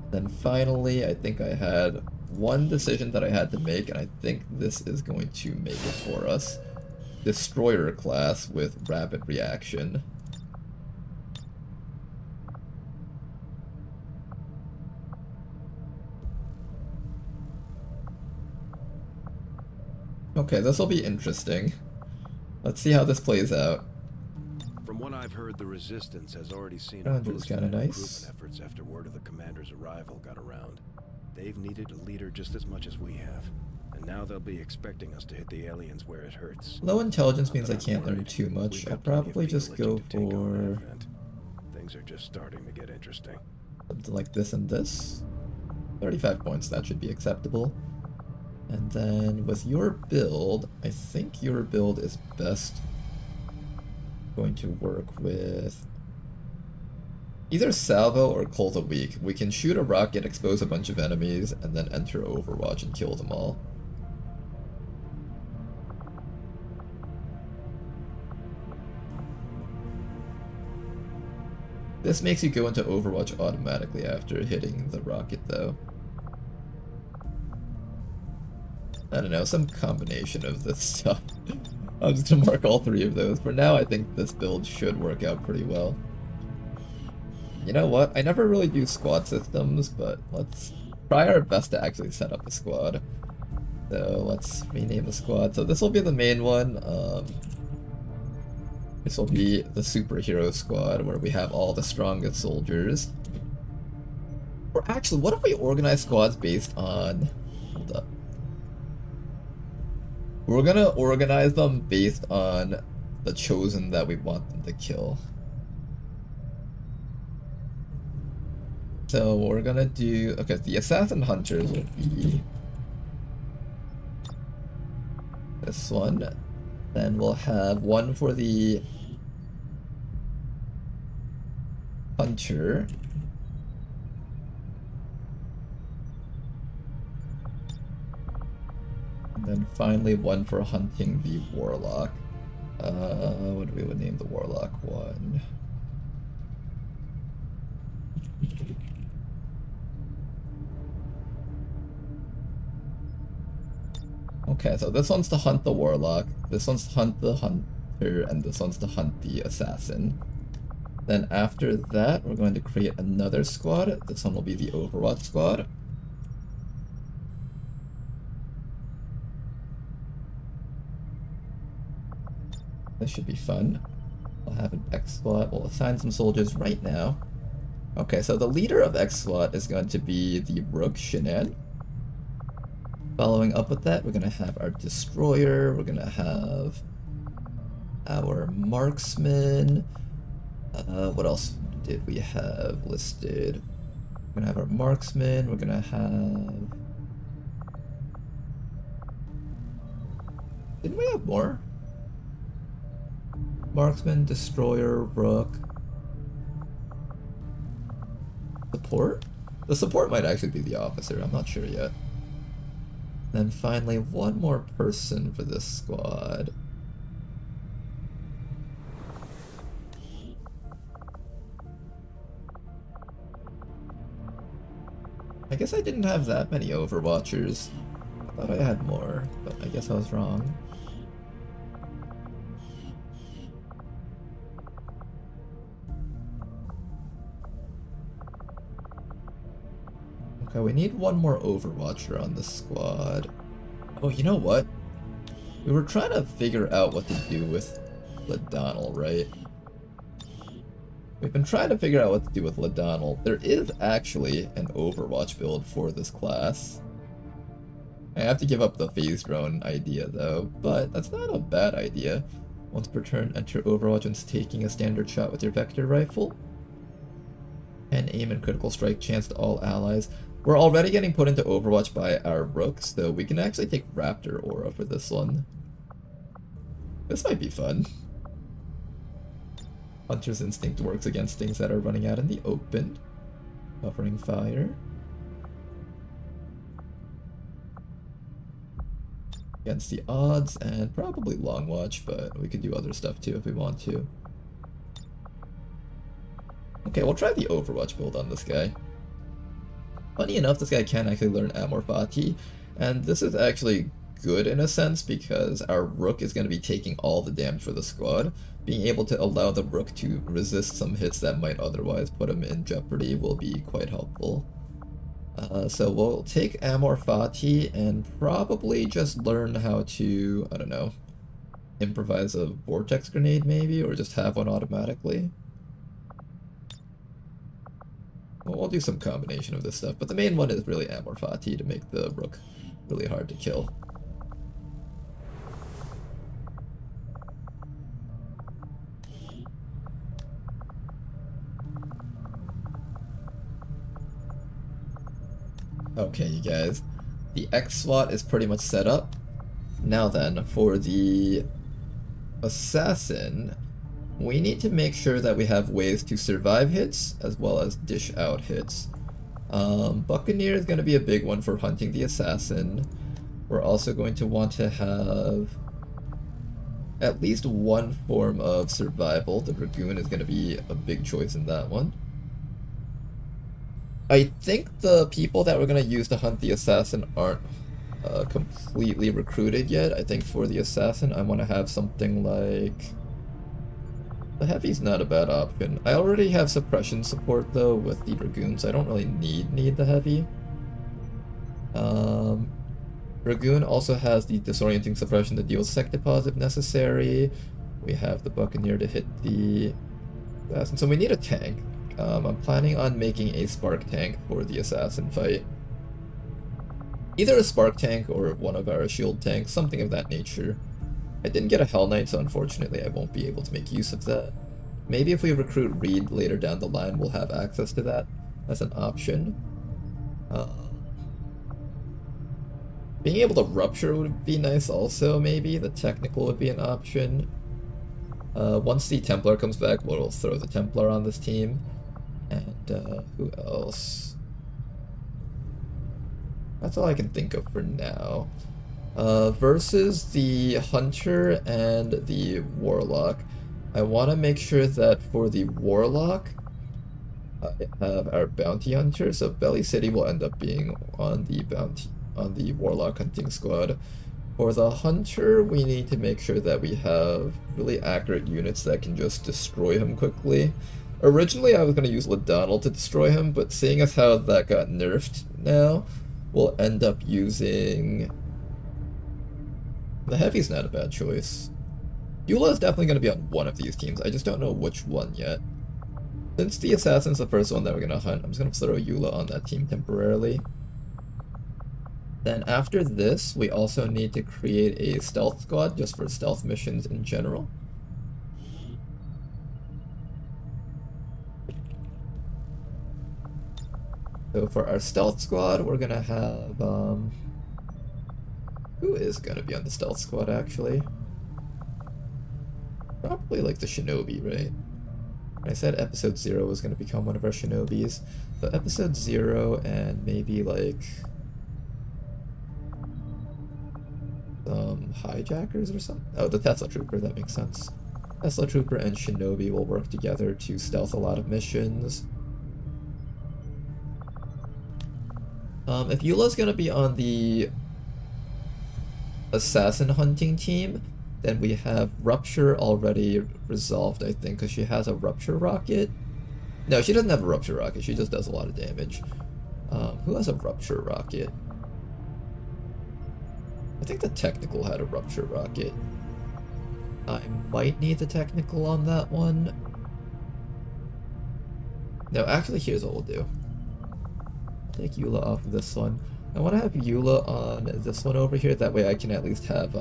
Then finally, I think I had one decision that I had to make, and I think this is going to make it for us. Destroyer class with Rapid Reaction. Okay, this will be interesting. Let's see how this plays out. From what I've heard, the Resistance has already seen a boost in improvement nice. efforts after word of the commander's arrival got around. They've needed a leader just as much as we have, and now they'll be expecting us to hit the aliens where it hurts. Low intelligence means I can't learn too much. I'll probably just go for Things are just starting to get interesting. something like this and this. 35 points, that should be acceptable. And then with your build, I think your build is best going to work with either Salvo or Cult of Weak. We can shoot a rocket, expose a bunch of enemies, and then enter Overwatch and kill them all. This makes you go into Overwatch automatically after hitting the rocket, though. I don't know, some combination of this stuff. I'm just gonna mark all 3 of those. For now, I think this build should work out pretty well. You know what? I never really do squad systems, but let's try our best to actually set up a squad. So let's rename the squad. So this will be the main one. This will be the superhero squad, where we have all the strongest soldiers. Or actually, what if we organize squads based on... Hold up. We're gonna organize them based on the chosen that we want them to kill. So we're gonna do... Okay, the Assassin Hunters will be this one. Then we'll have one for the Hunter. And then finally one for hunting the Warlock. What do we would name the Warlock one? Okay, so this one's to hunt the Warlock, this one's to hunt the Hunter, and this one's to hunt the Assassin. Then after that, we're going to create another squad. This one will be the Overwatch squad. This should be fun. I'll have an X squad. We'll assign some soldiers right now. Okay, so the leader of X squad is going to be the Rook Shinan. Following up with that, we're going to have our Destroyer, we're going to have our Marksman. What else did we have listed? We're going to have our Marksman, we're going to have... Didn't we have more? Marksman, Destroyer, Rook. Support? The support might actually be the officer, I'm not sure yet. Then finally, one more person for this squad. I guess I didn't have that many Overwatchers. I thought I had more, but I guess I was wrong. Okay, we need one more Overwatcher on the squad. Oh, you know what? We were trying to figure out what to do with Ladonal, right? We've been trying to figure out what to do with Ladonal. There is actually an Overwatch build for this class. I have to give up the phase drone idea though, but that's not a bad idea. Once per turn, enter Overwatch when taking a standard shot with your vector rifle. And aim and critical strike chance to all allies. We're already getting put into Overwatch by our rooks, so we can actually take Raptor Aura for this one. This might be fun. Hunter's Instinct works against things that are running out in the open. Covering fire. Against the odds, and probably Long Watch, but we could do other stuff too if we want to. Okay, we'll try the Overwatch build on this guy. Funny enough, this guy can actually learn Amor Fati, and this is actually good in a sense because our Rook is going to be taking all the damage for the squad. Being able to allow the Rook to resist some hits that might otherwise put him in jeopardy will be quite helpful. So we'll take Amor Fati and probably just learn how to, I don't know, improvise a Vortex Grenade maybe, or just have one automatically. Well, we'll do some combination of this stuff, but the main one is really Amor Fati to make the Rook really hard to kill. Okay, you guys, the X-SWAT is pretty much set up. Now then, for the Assassin, we need to make sure that we have ways to survive hits as well as dish out hits. Buccaneer is going to be a big one for hunting the Assassin. We're also going to want to have at least one form of survival. The Dragoon is going to be a big choice in that one. I think the people that we're going to use to hunt the Assassin aren't completely recruited yet. I think for the Assassin I want to have something like... The Heavy's not a bad option. I already have suppression support though with the Dragoon, so I don't really need the Heavy. Dragoon also has the disorienting suppression that deals sec deposit if necessary. We have the Buccaneer to hit the Assassin, so we need a tank. I'm planning on making a Spark tank for the Assassin fight. Either a Spark tank or one of our shield tanks, something of that nature. I didn't get a Hell Knight, so unfortunately I won't be able to make use of that. Maybe if we recruit Reed later down the line, we'll have access to that as an option. Being able to Rupture would be nice also, maybe. The Technical would be an option. Once the Templar comes back, we'll throw the Templar on this team. And who else? That's all I can think of for now. Versus the Hunter and the Warlock, I want to make sure that for the Warlock, I have our Bounty Hunter, so Belly City will end up being on the Warlock hunting squad. For the Hunter, we need to make sure that we have really accurate units that can just destroy him quickly. Originally, I was going to use Ladonal to destroy him, but seeing as how that got nerfed now, we'll end up using... The Heavy's not a bad choice. Eula is definitely going to be on one of these teams, I just don't know which one yet. Since the Assassin's the first one that we're going to hunt, I'm just going to throw Eula on that team temporarily. Then after this, we also need to create a stealth squad just for stealth missions in general. So for our stealth squad, we're gonna have, who is gonna be on the stealth squad actually? Probably like the Shinobi, right? I said episode 0 was gonna become one of our Shinobis. So episode 0 and maybe like some hijackers or something? Oh, the Tesla Trooper, that makes sense. Tesla Trooper and Shinobi will work together to stealth a lot of missions. If Eula's gonna be on the Assassin hunting team, then we have Rupture already resolved, I think, because she has a Rupture Rocket. No, she doesn't have a Rupture Rocket, she just does a lot of damage. Who has a rupture rocket? I think the technical had a rupture rocket. I might need the technical on that one. No, actually, here's what we'll do. Take Eula off of this one. I want to have Eula on this one over here. That way I can at least have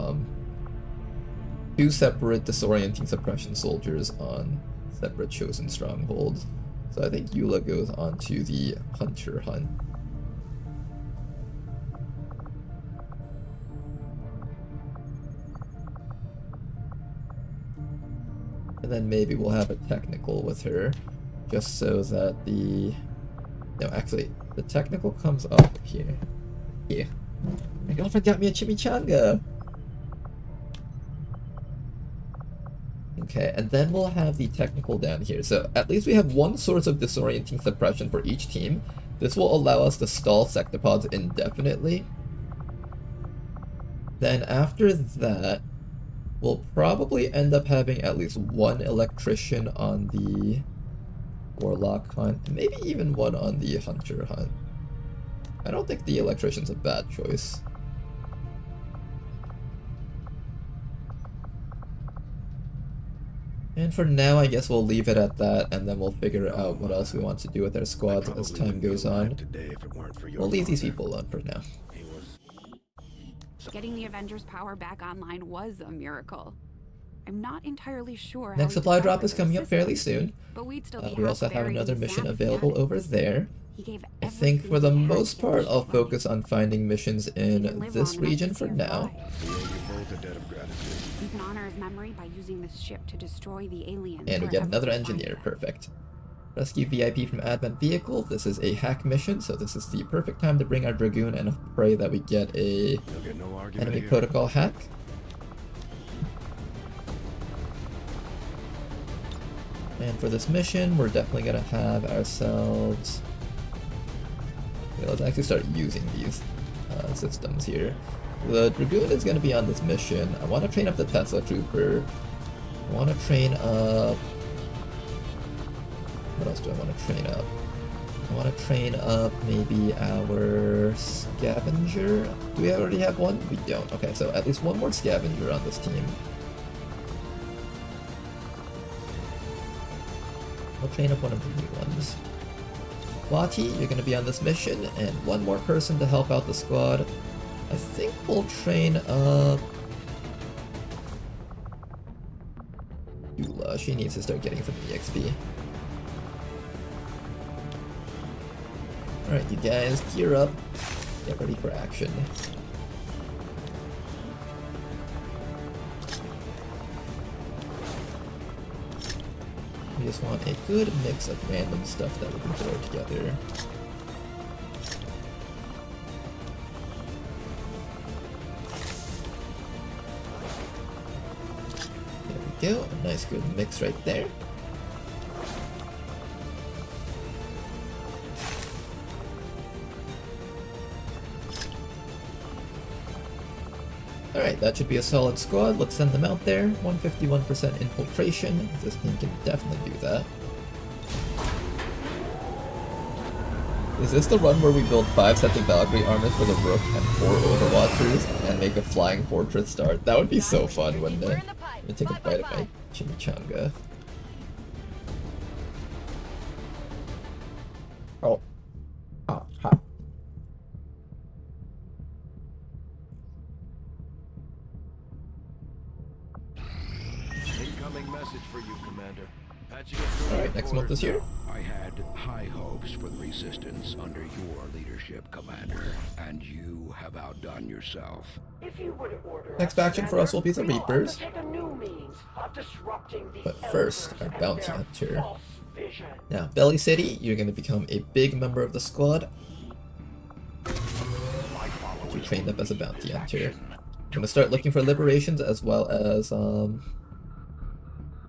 two separate disorienting suppression soldiers on separate chosen strongholds. So I think Eula goes onto the Hunter Hunt. And then maybe we'll have a technical with her, just so that the... No, actually, the technical comes up here. Here. My girlfriend got me a chimichanga! Okay, and then we'll have the technical down here. So at least we have one source of disorienting suppression for each team. This will allow us to stall sectopods indefinitely. Then after that, we'll probably end up having at least one electrician on the Warlock Hunt, and maybe even one on the Hunter Hunt. I don't think the electrician's a bad choice. And for now, I guess we'll leave it at that, and then we'll figure out what else we want to do with our squads as time goes on. We'll leave these people alone for now. Getting the Avengers' power back online was a miracle. I'm not entirely sure how Next he supply drop deciphered is coming those up fairly systems, soon. but we'd still be We also half have buried another in mission Zap available Daddy. over there. He gave I think for the everything he had most to part, get I'll Ship focus on finding missions in this region for now. We owe you both a debt of gratitude. We can honor his memory by using this ship to destroy the aliens. And we get wherever another we find engineer, them. perfect. Rescue VIP from Advent Vehicle. This is a hack mission, so this is the perfect time to bring our Dragoon and pray that we get a enemy protocol hack. And for this mission, we're definitely going to have ourselves... Okay, let's actually start using these systems here. The Dragoon is going to be on this mission. I want to train up the Tesla Trooper. I want to train up... What else do I want to train up? I want to train up maybe our Scavenger. Do we already have one? We don't. Okay, so at least one more Scavenger on this team. We'll train up one of the new ones. Wati, you're going to be on this mission, and one more person to help out the squad. I think we'll train up... Eula. She needs to start getting some EXP. Alright, you guys, gear up. Get ready for action. We just want a good mix of random stuff that we can throw together. There we go, a nice good mix right there. Alright, that should be a solid squad. Let's send them out there. 151% infiltration. This team can definitely do that. Is this the run where we build 5 sets of Valkyrie armors for the Rook and 4 Overwatchers and make a flying fortress start? That would be so fun, wouldn't it? Let me take a bite of my chimichanga. Oh. Oh, hot. Incoming message for you, Commander. Alright, next month is here. I had high hopes for the Resistance under your leadership, Commander, and you have outdone yourself. If you were to order Next faction for us will be the Reapers. take a new means of disrupting the But first, our bounty their hunter. false vision. Now, Belly City, you're going to become a big member of the squad. You trained up as a bounty hunter. I'm going to start looking for liberations as well as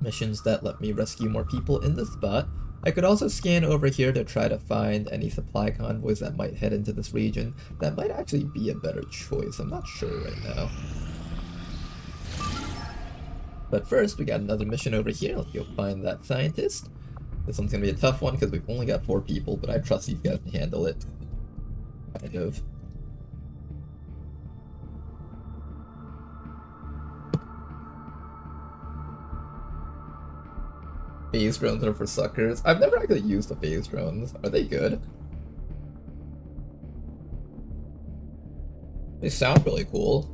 missions that let me rescue more people in the spot. I could also scan over here to try to find any supply convoys that might head into this region. That might actually be a better choice. I'm not sure right now. But first, we got another mission over here. Let's go find that scientist. This one's going to be a tough one because we've only got 4 people, but I trust these guys to handle it. Kind of. Phase drones are for suckers. I've never actually used the phase drones. Are they good? They sound really cool.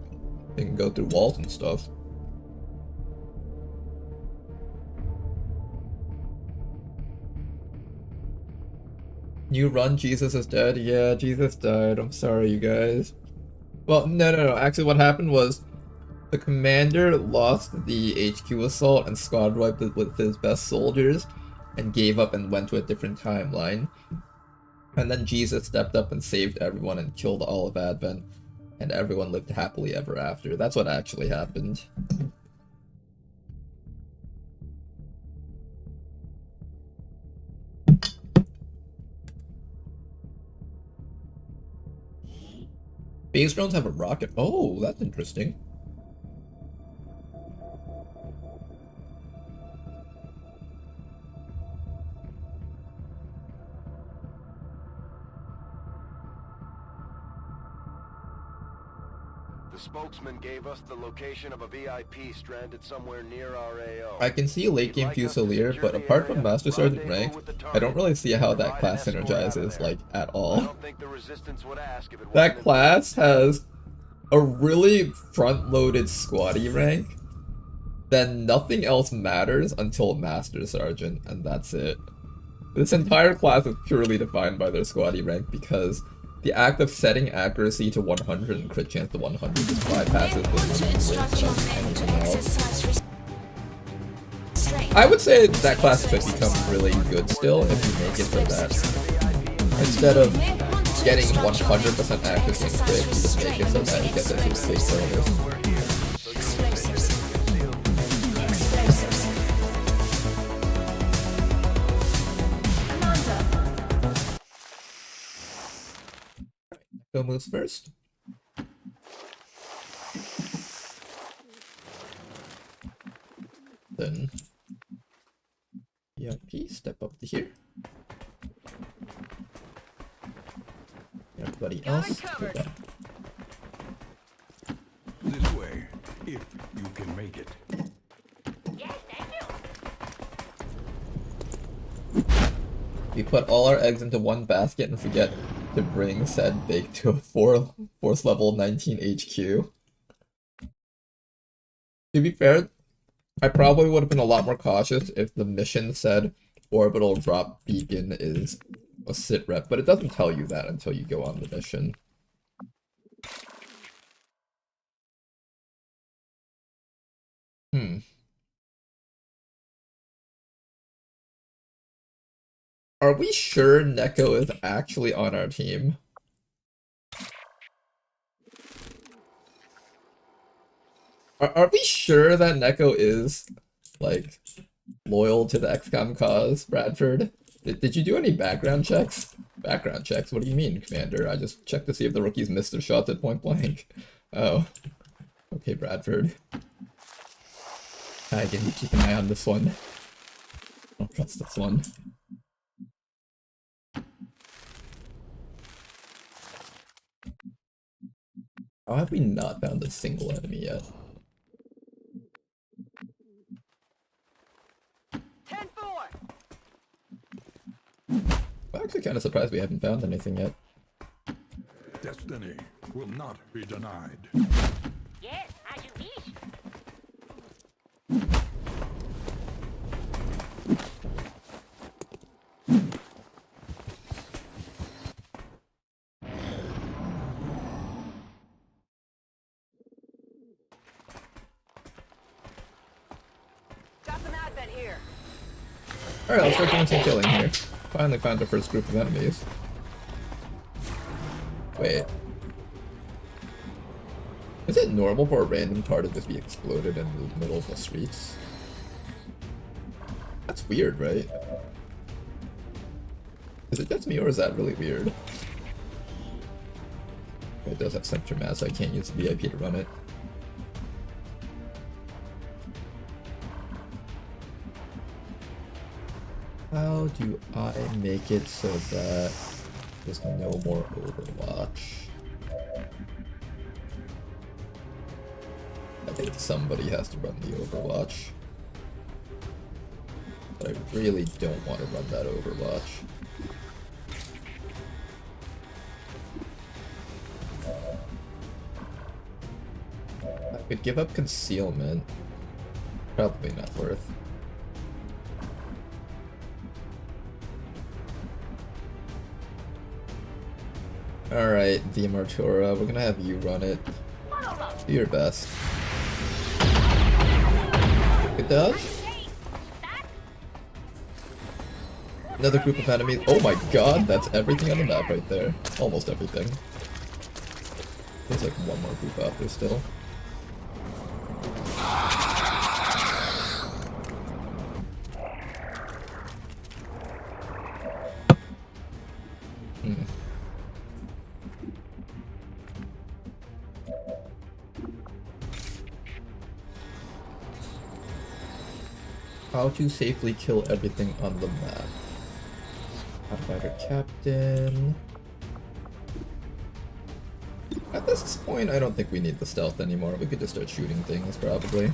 They can go through walls and stuff. You run, Jesus is dead? Yeah, Jesus died. I'm sorry, you guys. Well, no. Actually, what happened was the commander lost the HQ assault and squad wiped it with his best soldiers and gave up and went to a different timeline. And then Jesus stepped up and saved everyone and killed all of Advent. And everyone lived happily ever after. That's what actually happened. Phase drones have a rocket. Oh, that's interesting. The spokesman gave us the location of a VIP stranded somewhere near our AO. I can see late game Fusilier, but apart from Master Sergeant rank, I don't really see how that class synergizes, like, at all. That class has a really front-loaded squatty rank, then nothing else matters until Master Sergeant, and that's it. This entire class is purely defined by their squatty rank because the act of setting accuracy to 100 and crit chance to 100 just bypasses this. I would say that class could become really good still if you make it so that instead of getting 100% accuracy and crit, you just make it so that you get that 6 bonus. Go moves first. Then VIP, step up to here. Everybody else, go back. This way, if you can make it. Yes, thank you. We put all our eggs into one basket and forget to bring said bake to a force level 19 HQ. To be fair, I probably would have been a lot more cautious if the mission said orbital drop beacon is a sit rep, but it doesn't tell you that until you go on the mission. Are we sure Neko is actually on our team? Are we sure that Neko is, like, loyal to the XCOM cause, Bradford? Did you do any background checks? Background checks? What do you mean, Commander? I just checked to see if the rookies missed their shots at point blank. Oh. Okay, Bradford. I can keep an eye on this one. I don't trust this one. How have we not found a single enemy yet? 10-4. I'm actually kind of surprised we haven't found anything yet. Destiny will not be denied. Yes, as you wish. Got some advent here. Alright, let's start doing some killing here. Finally found our first group of enemies. Wait. Is it normal for a random car to just be exploded in the middle of the streets? That's weird, right? Is it just me or is that really weird? It does have center mass, so I can't use the VIP to run it. How do I make it so that There's no more Overwatch. I think somebody has to run the Overwatch. But I really don't want to run that Overwatch. I could give up concealment. Probably not worth. Alright, the Martura, we're gonna have you run it. Do your best. Good dodge. Another group of enemies. Oh my god, that's everything on the map right there. Almost everything. There's like one more group out there still. How to safely kill everything on the map. Fighter Captain. At this point, I don't think we need the stealth anymore. We could just start shooting things, probably.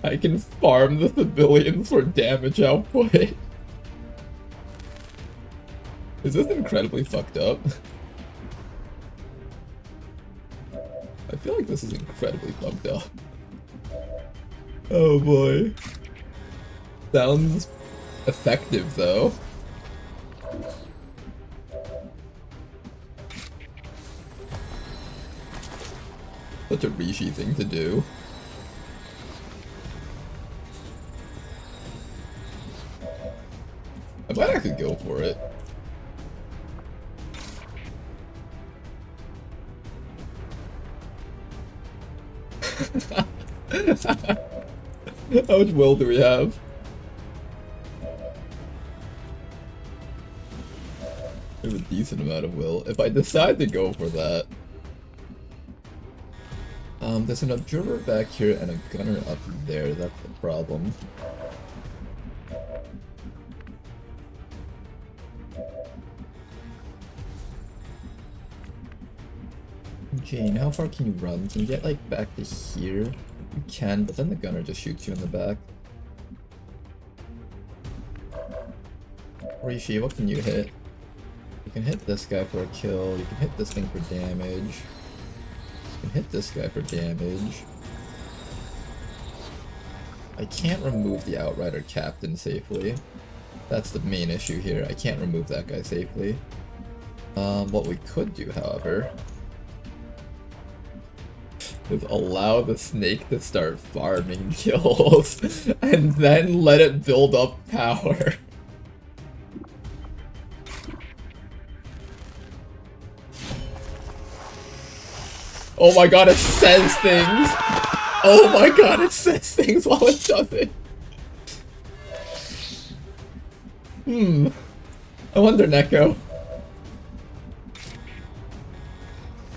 I can farm the civilians for damage output. Is this incredibly fucked up? I feel like this is incredibly fucked up. Oh boy. Sounds effective though. Such a Rishi thing to do. I might actually go for it. How much will do we have? We have a decent amount of will. If I decide to go for that. There's an observer back here and a gunner up there. That's the problem. Jane, how far can you run? Can you get like back to here? You can, but then the gunner just shoots you in the back. Rishi, what can you hit? You can hit this guy for a kill, you can hit this thing for damage. You can hit this guy for damage. I can't remove the Outrider Captain safely. That's the main issue here. I can't remove that guy safely. What we could do, however, is allow the snake to start farming kills and then let it build up power. Oh my god, it says things! Oh my god, it says things while it does it! I wonder, Neko.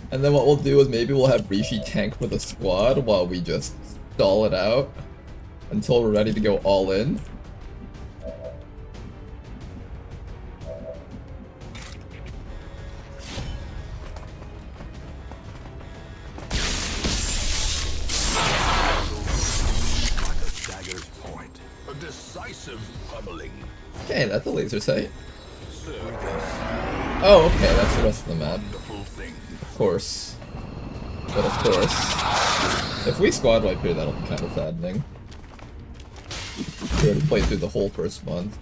And then what we'll do is maybe we'll have Rishi tank for the squad while we just stall it out until we're ready to go all in. Okay, that's a laser sight. Oh, okay, that's the rest of the map. Of course. But of course. If we squad wipe here, that'll be kind of saddening. We already played through the whole first month.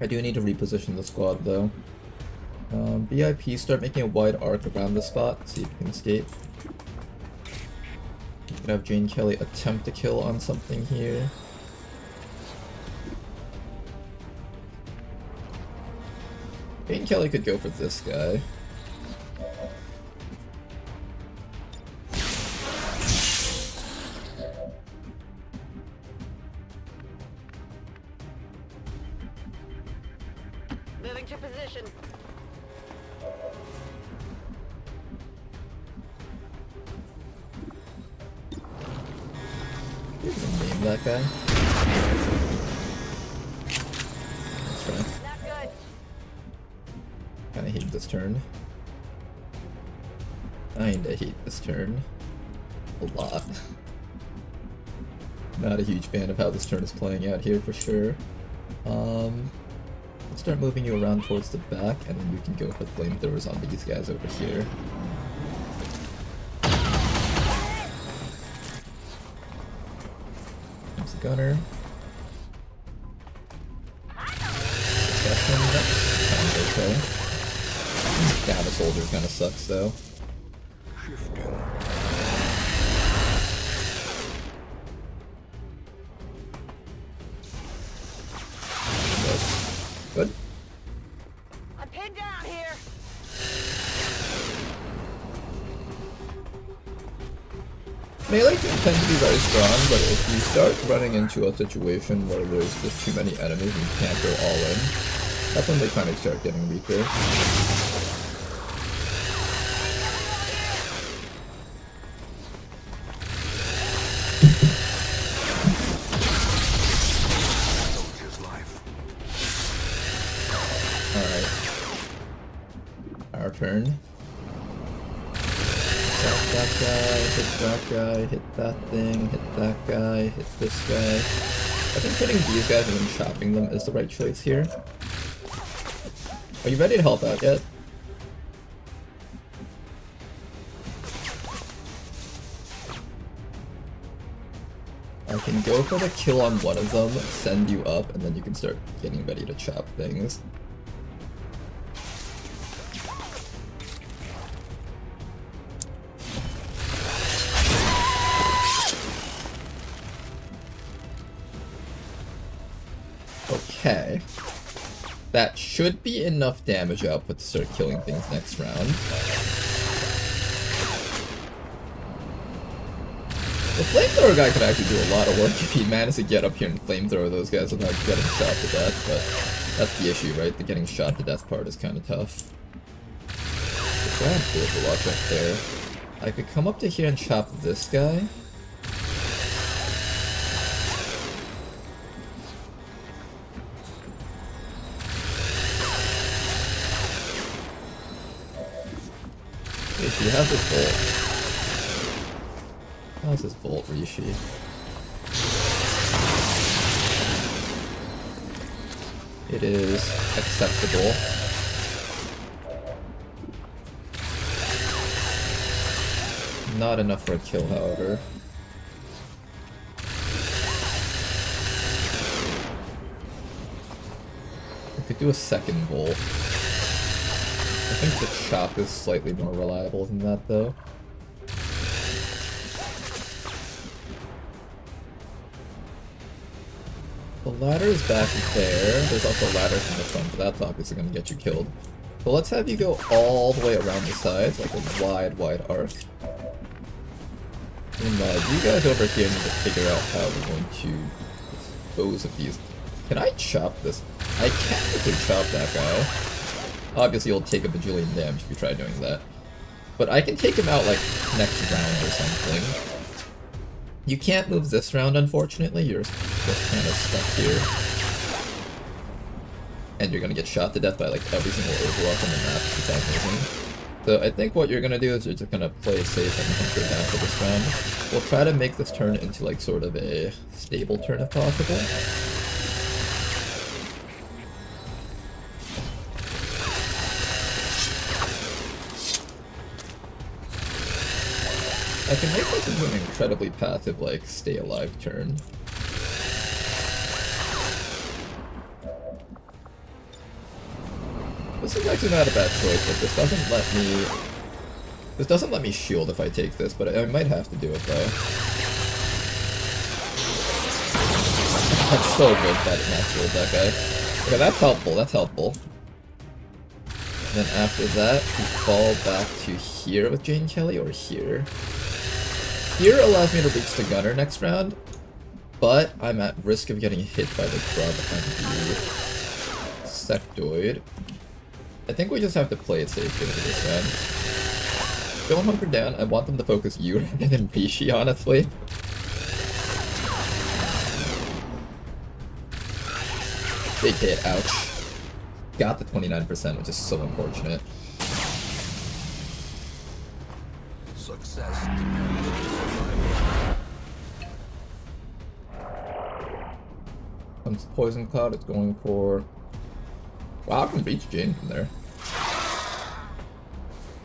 I do need to reposition the squad though. VIP, start making a wide arc around the spot, see if you can escape. You can have Jane Kelly attempt to kill on something here. Jane Kelly could go for this guy. Moving to position. that guy. That's right. Not good. Kinda hate this turn. Kinda hate this turn. A lot. Not a huge fan of how this turn is playing out here for sure. Let's start moving you around towards the back, and then you can go for flamethrowers on these guys over here. There's a gunner. That's kind of okay. Yeah, the soldier kind of sucks though. Good. I'm pinned down here. Melee can tend to be very strong, but if you start running into a situation where there's just too many enemies and you can't go all in, that's when they kind of start getting weaker. Turn. Hit that guy, hit that guy, hit that thing, hit that guy, hit this guy. I think hitting these guys and then chopping them is the right choice here. Are you ready to help out yet? I can go for the kill on one of them, send you up, and then you can start getting ready to chop things. Okay, that should be enough damage output to start killing things next round. The flamethrower guy could actually do a lot of work if he managed to get up here and flamethrower those guys without getting shot to death, but that's the issue, right? The getting shot to death part is kind of tough. I have Overwatch up there. I could come up to here and chop this guy. Rishi, how's this Volt? How's this Volt, Rishi? It is acceptable. Not enough for a kill, however. I could do a second Volt. I think the chop is slightly more reliable than that, though. The ladder is back there. There's also ladders in the front, but that's obviously going to get you killed. But let's have you go all the way around the sides, like a wide arc. And you guys over here need to figure out how we're going to dispose of these. Can I chop this? I technically chop that guy. Obviously, you'll take a bajillion damage if you try doing that. But I can take him out, like, next round or something. You can't move this round, unfortunately. You're just kind of stuck here. And you're gonna get shot to death by, like, every single Overwatch on the map if you stop moving. So I think what you're gonna do is you're just gonna play it safe and hunker down for this round. We'll try to make this turn into, like, sort of a stable turn if possible. I can make this into an incredibly passive, like, stay alive turn. This is actually not a bad choice, but this doesn't let me shield if I take this, but I might have to do it though. That's so good that it max shield that guy. Okay, that's helpful, that's helpful. And then after that, we fall back to here with Jane Kelly, or here. Here allows me to reach the gunner next round, but I'm at risk of getting hit by the grub and the sectoid. I think we just have to play it safe for this round. Don't hunker down, I want them to focus you rather than Rishi, honestly. Big hit, ouch. Got the 29%, which is so unfortunate. Success depends on survival. Comes Poison Cloud, it's going for... Wow, I can reach Jane from there.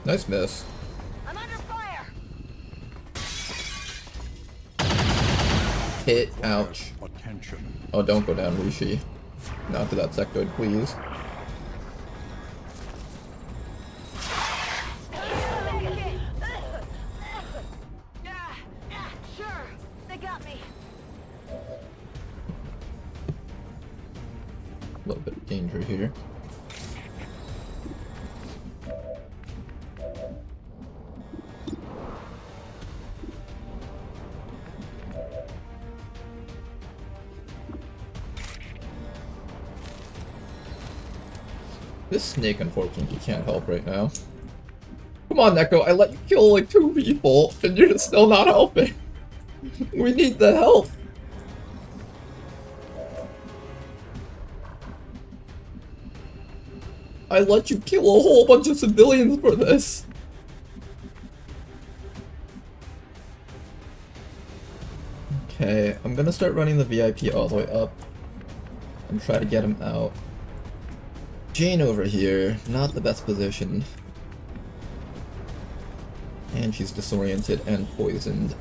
Nice miss. I'm under fire. Hit, ouch. Attention. Oh, don't go down, Rishi. Not to that sectoid, please. Sure, they got me. A little bit of danger here. This snake, unfortunately, can't help right now. Come on, Neko, I let you kill like 2 people, and you're still not helping. We need the help. I let you kill a whole bunch of civilians for this. Okay, I'm gonna start running the VIP all the way up and try to get him out. Jane over here, not the best position. And she's disoriented and poisoned.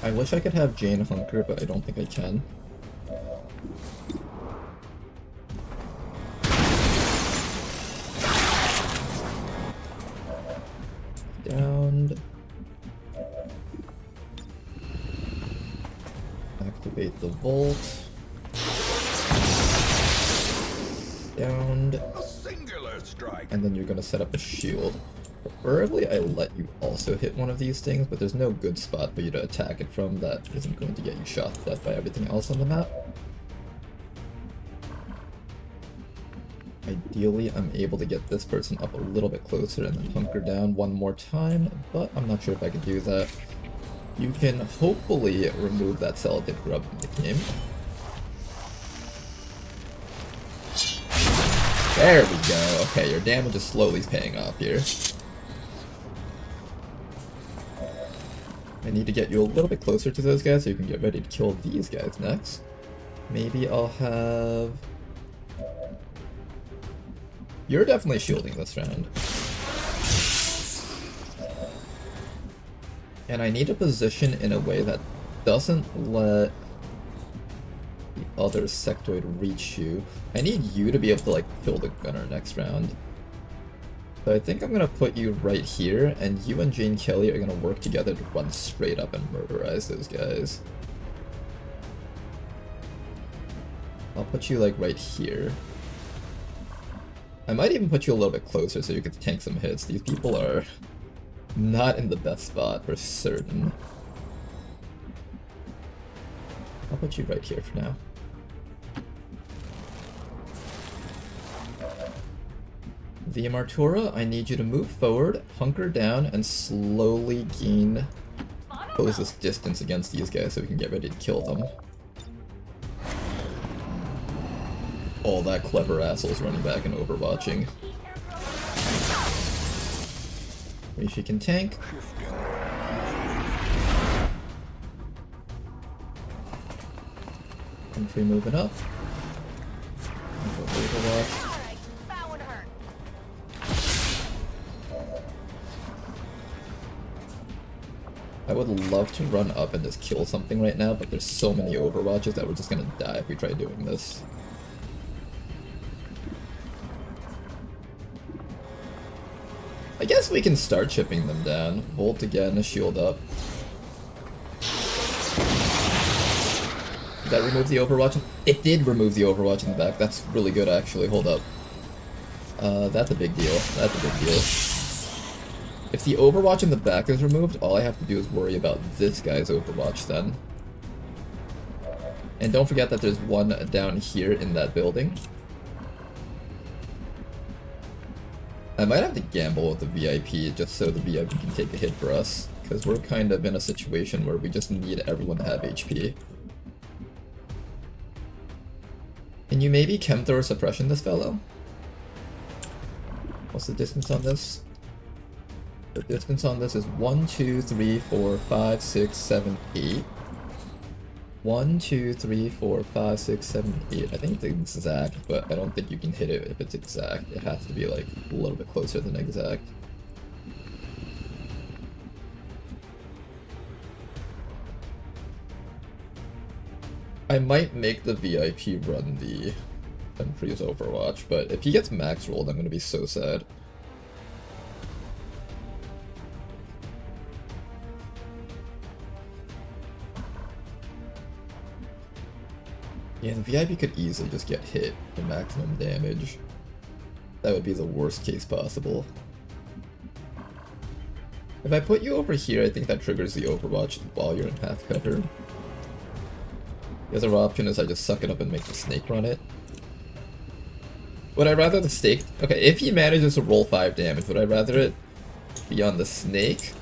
I wish I could have Jane hunker, but I don't think I can. Downed. Activate the Volt. Downed. A singular strike. And then you're gonna set up a shield. Preferably I let you also hit one of these things, but there's no good spot for you to attack it from that isn't going to get you shot to death by everything else on the map. Ideally, I'm able to get this person up a little bit closer and then hunker down one more time, but I'm not sure if I can do that. You can hopefully remove that Celadid grub from the game. There we go. Okay, your damage is slowly paying off here. I need to get you a little bit closer to those guys so you can get ready to kill these guys next. Maybe I'll have... You're definitely shielding this round. And I need a position in a way that doesn't let the other sectoid reach you. I need you to be able to like kill the gunner next round. So I think I'm gonna put you right here, and you and Jane Kelly are gonna work together to run straight up and murderize those guys. I'll put you like right here. I might even put you a little bit closer so you can tank some hits. These people are not in the best spot for certain. I'll put you right here for now. The Martura, I need you to move forward, hunker down, and slowly close this distance against these guys so we can get ready to kill them. All that clever assholes running back and overwatching. Rishi can tank. Infantry moving up. Overwatch. I would love to run up and just kill something right now, but there's so many overwatches that we're just gonna die if we try doing this. I guess we can start chipping them down. Volt again, shield up. Did that remove the overwatch? It did remove the overwatch in the back. That's really good actually, hold up. That's a big deal. That's a big deal. If the overwatch in the back is removed, all I have to do is worry about this guy's overwatch then. And don't forget that there's one down here in that building. I might have to gamble with the VIP just so the VIP can take a hit for us. because we're kind of in a situation where we just need everyone to have HP. Can you maybe Chemthor suppression this fellow? What's the distance on this? The distance on this is 1, 2, 3, 4, 5, 6, 7, 8. 1, 2, 3, 4, 5, 6, 7, 8. I think it's exact, but I don't think you can hit it if it's exact. It has to be like a little bit closer than exact. I might make the VIP run the Sentry's Overwatch, but if he gets max rolled, I'm gonna be so sad. Yeah, the VIP could easily just get hit for maximum damage. That would be the worst case possible. If I put you over here, I think that triggers the Overwatch while you're in half cover. The other option is I just suck it up and make the snake run it. Would I rather the snake... Okay, if he manages to roll 5 damage, would I rather it be on the snake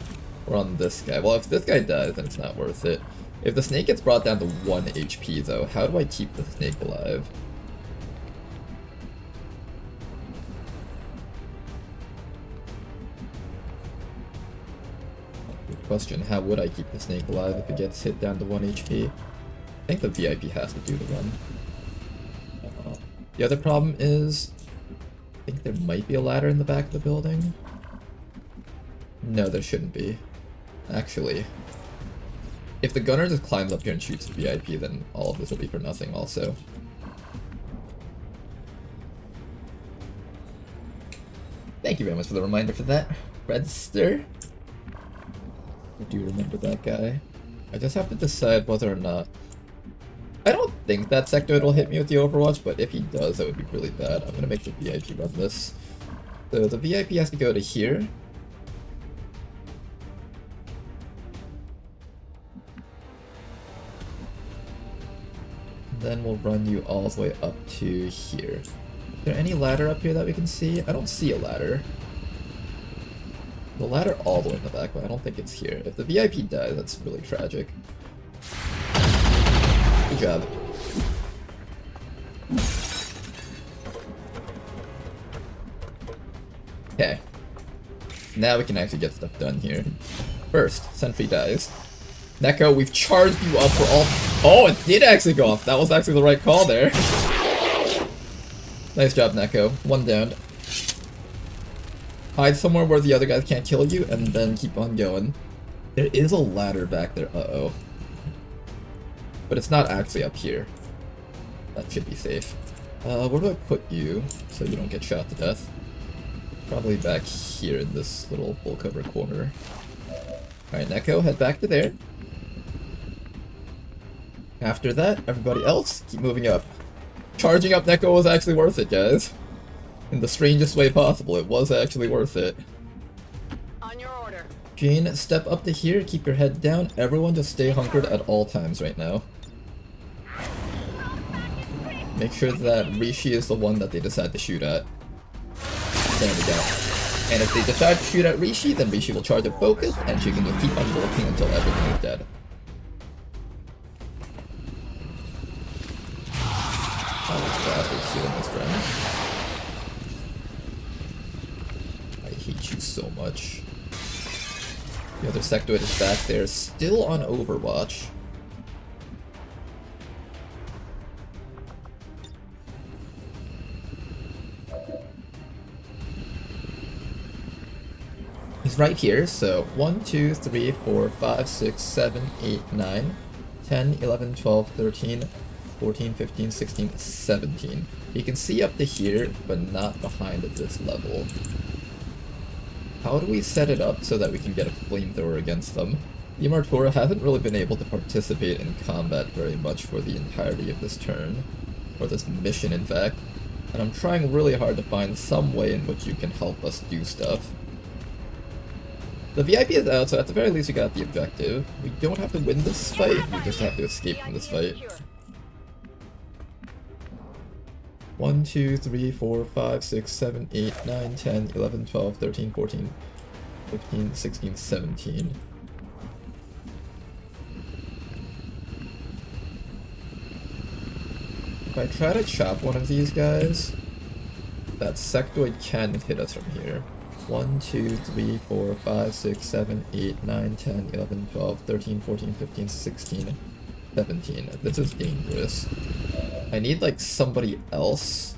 or on this guy? Well, if this guy dies, then it's not worth it. If the snake gets brought down to 1 HP though, how do I keep the snake alive? Good question. How would I keep the snake alive if it gets hit down to 1 HP? I think the VIP has to do the run. The other problem is, I think there might be a ladder in the back of the building. No, there shouldn't be. Actually, if the gunner just climbs up here and shoots the VIP, then all of this will be for nothing also. Thank you very much for the reminder for that, Redster. I do remember that guy. I just have to decide whether or not... I don't think that sectoid will hit me with the Overwatch, but if he does, that would be really bad. I'm gonna make the VIP run this. So the VIP has to go to here. Then we'll run you all the way up to here. Is there any ladder up here that we can see? I don't see a ladder. The ladder all the way in the back, but I don't think it's here. If the VIP dies, that's really tragic. Good job. Okay. Now we can actually get stuff done here. First, Sentry dies. Neko, we've charged you up for all... Oh, it did actually go off. That was actually the right call there. Nice job, Neko. 1 down. Hide somewhere where the other guys can't kill you, and then keep on going. There is a ladder back there. Uh-oh. But it's not actually up here. That should be safe. Where do I put you so you don't get shot to death? Probably back here in this little full cover corner. Alright, Neko, head back to there. After that, everybody else, keep moving up. Charging up Neko was actually worth it, guys. In the strangest way possible, it was actually worth it. On your order. Jane, step up to here, keep your head down. Everyone just stay hunkered at all times right now. Make sure that Rishi is the one that they decide to shoot at. There we go. And if they decide to shoot at Rishi, then Rishi will charge a focus, and she can just keep on working until everything is dead. Healing his friend. I hate you so much. The other sectoid is back there, still on Overwatch. He's right here, so 1, 2, 3, 4, 5, 6, 7, 8, 9, 10, 11, 12, 13, 14, 15, 16, 17. You can see up to here, but not behind at this level. How do we set it up so that we can get a flamethrower against them? The Immortora hasn't really been able to participate in combat very much for the entirety of this turn. Or this mission, in fact. And I'm trying really hard to find some way in which you can help us do stuff. The VIP is out, so at the very least we got the objective. We don't have to win this fight, we just have to escape from this fight. 1, 2, 3, 4, 5, 6, 7, 8, 9, 10, 11, 12, 13, 14, 15, 16, 17. If I try to chop one of these guys, that sectoid can hit us from here. 1, 2, 3, 4, 5, 6, 7, 8, 9, 10, 11, 12, 13, 14, 15, 16, 17. This is dangerous. I need like somebody else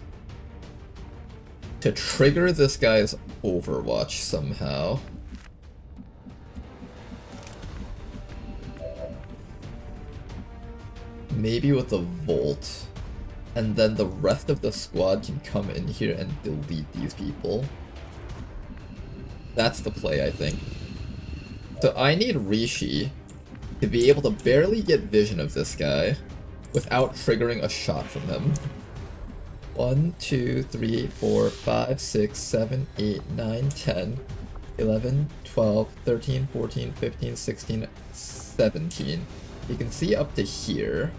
to trigger this guy's Overwatch somehow. Maybe with a Volt. And then the rest of the squad can come in here and delete these people. That's the play, I think. So I need Rishi to be able to barely get vision of this guy without triggering a shot from him. 1, 2, 3, 4, 5, 6, 7, 8, 9, 10, 11, 12, 13, 14, 15, 16, 17. You can see up to here.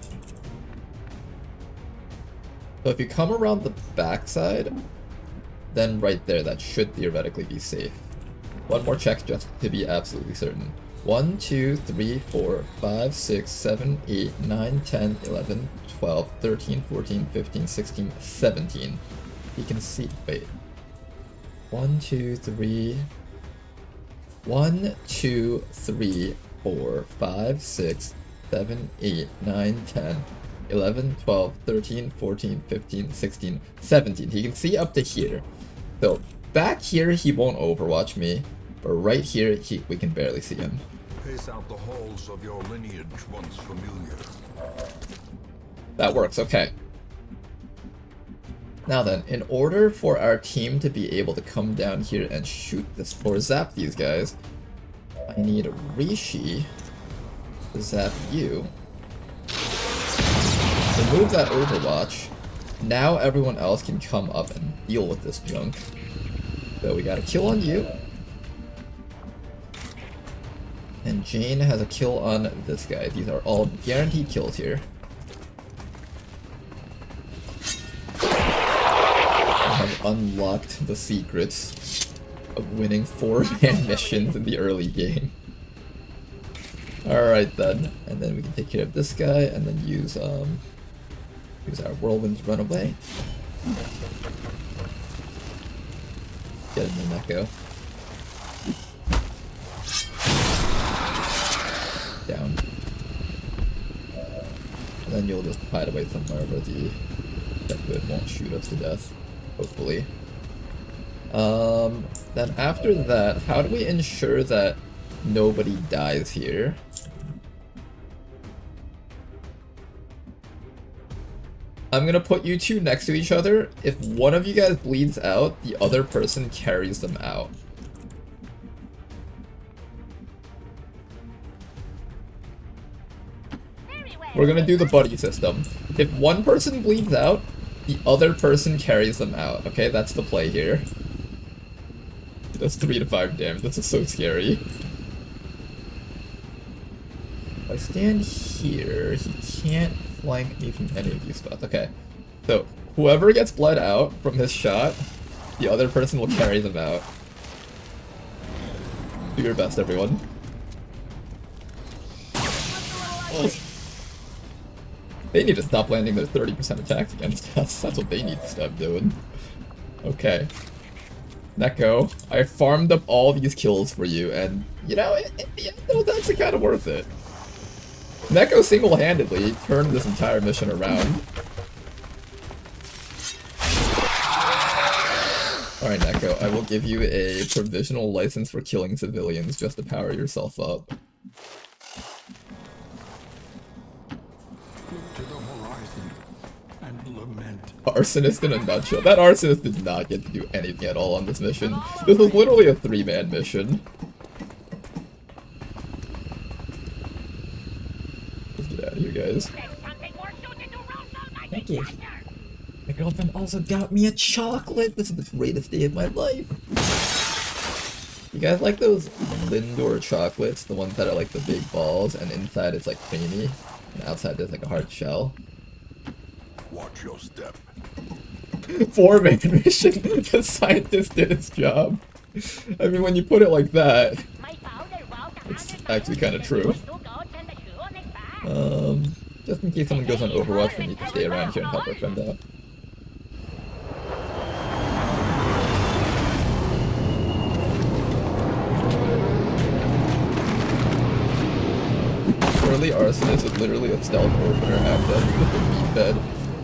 So if you come around the backside, then right there, that should theoretically be safe. One more check just to be absolutely certain. 1, 2, 3, 4, 5, 6, 7, 8, 9, 10, 11, 12, 13, 14, 15, 16, 17. You can see, wait. 1, 2, 3, 1, 2, 3, 4, 5, 6, 7, 8, 9, 10, 11, 12, 13, 14, 15, 16, 17. He can see up to here. So back here he won't overwatch me, but right here we can barely see him. Pace out the halls of your lineage once familiar. That works, okay. Now then, in order for our team to be able to come down here and shoot this or zap these guys, I need Rishi to zap you. Remove that Overwatch. Now everyone else can come up and deal with this junk. So we got a kill on you. And Jane has a kill on this guy. These are all guaranteed kills here. I have unlocked the secrets of winning 4-man missions in the early game. Alright then. And then we can take care of this guy and then use our whirlwind to run away. Get in the Neko. Down. And then you'll just hide away somewhere where the Deathwood won't shoot us to death. Hopefully. Then after that, how do we ensure that nobody dies here? I'm gonna put you two next to each other. If one of you guys bleeds out, the other person carries them out. We're gonna do the buddy system. If one person bleeds out, the other person carries them out. Okay, that's the play here. That's 3 to 5 damage. This is so scary. If I stand here, he can't flank me from any of these spots. Okay, so whoever gets bled out from his shot, the other person will carry them out. Do your best, everyone. Oh. They need to stop landing their 30% attacks against us. That's what they need to stop doing. Okay. Neko, I farmed up all these kills for you, and, you know, it was actually kind of worth it. Neko single-handedly turned this entire mission around. Alright, Neko, I will give you a provisional license for killing civilians just to power yourself up. Arsonist in a nutshell. That arsonist did not get to do anything at all on this mission. This was literally a 3-man mission. Let's get out of here, guys. Thank you. My girlfriend also got me a chocolate. This is the greatest day of my life. You guys like those Lindor chocolates? The ones that are like the big balls and inside it's like creamy and outside there's like a hard shell? Watch your step. 4-man mission. The scientist did his job. I mean, when you put it like that, it's actually kind of true. Just just in case someone goes on Overwatch, we need to stay around here and help our friend out. Early Arsonist is literally a stealth opener at the meat bed.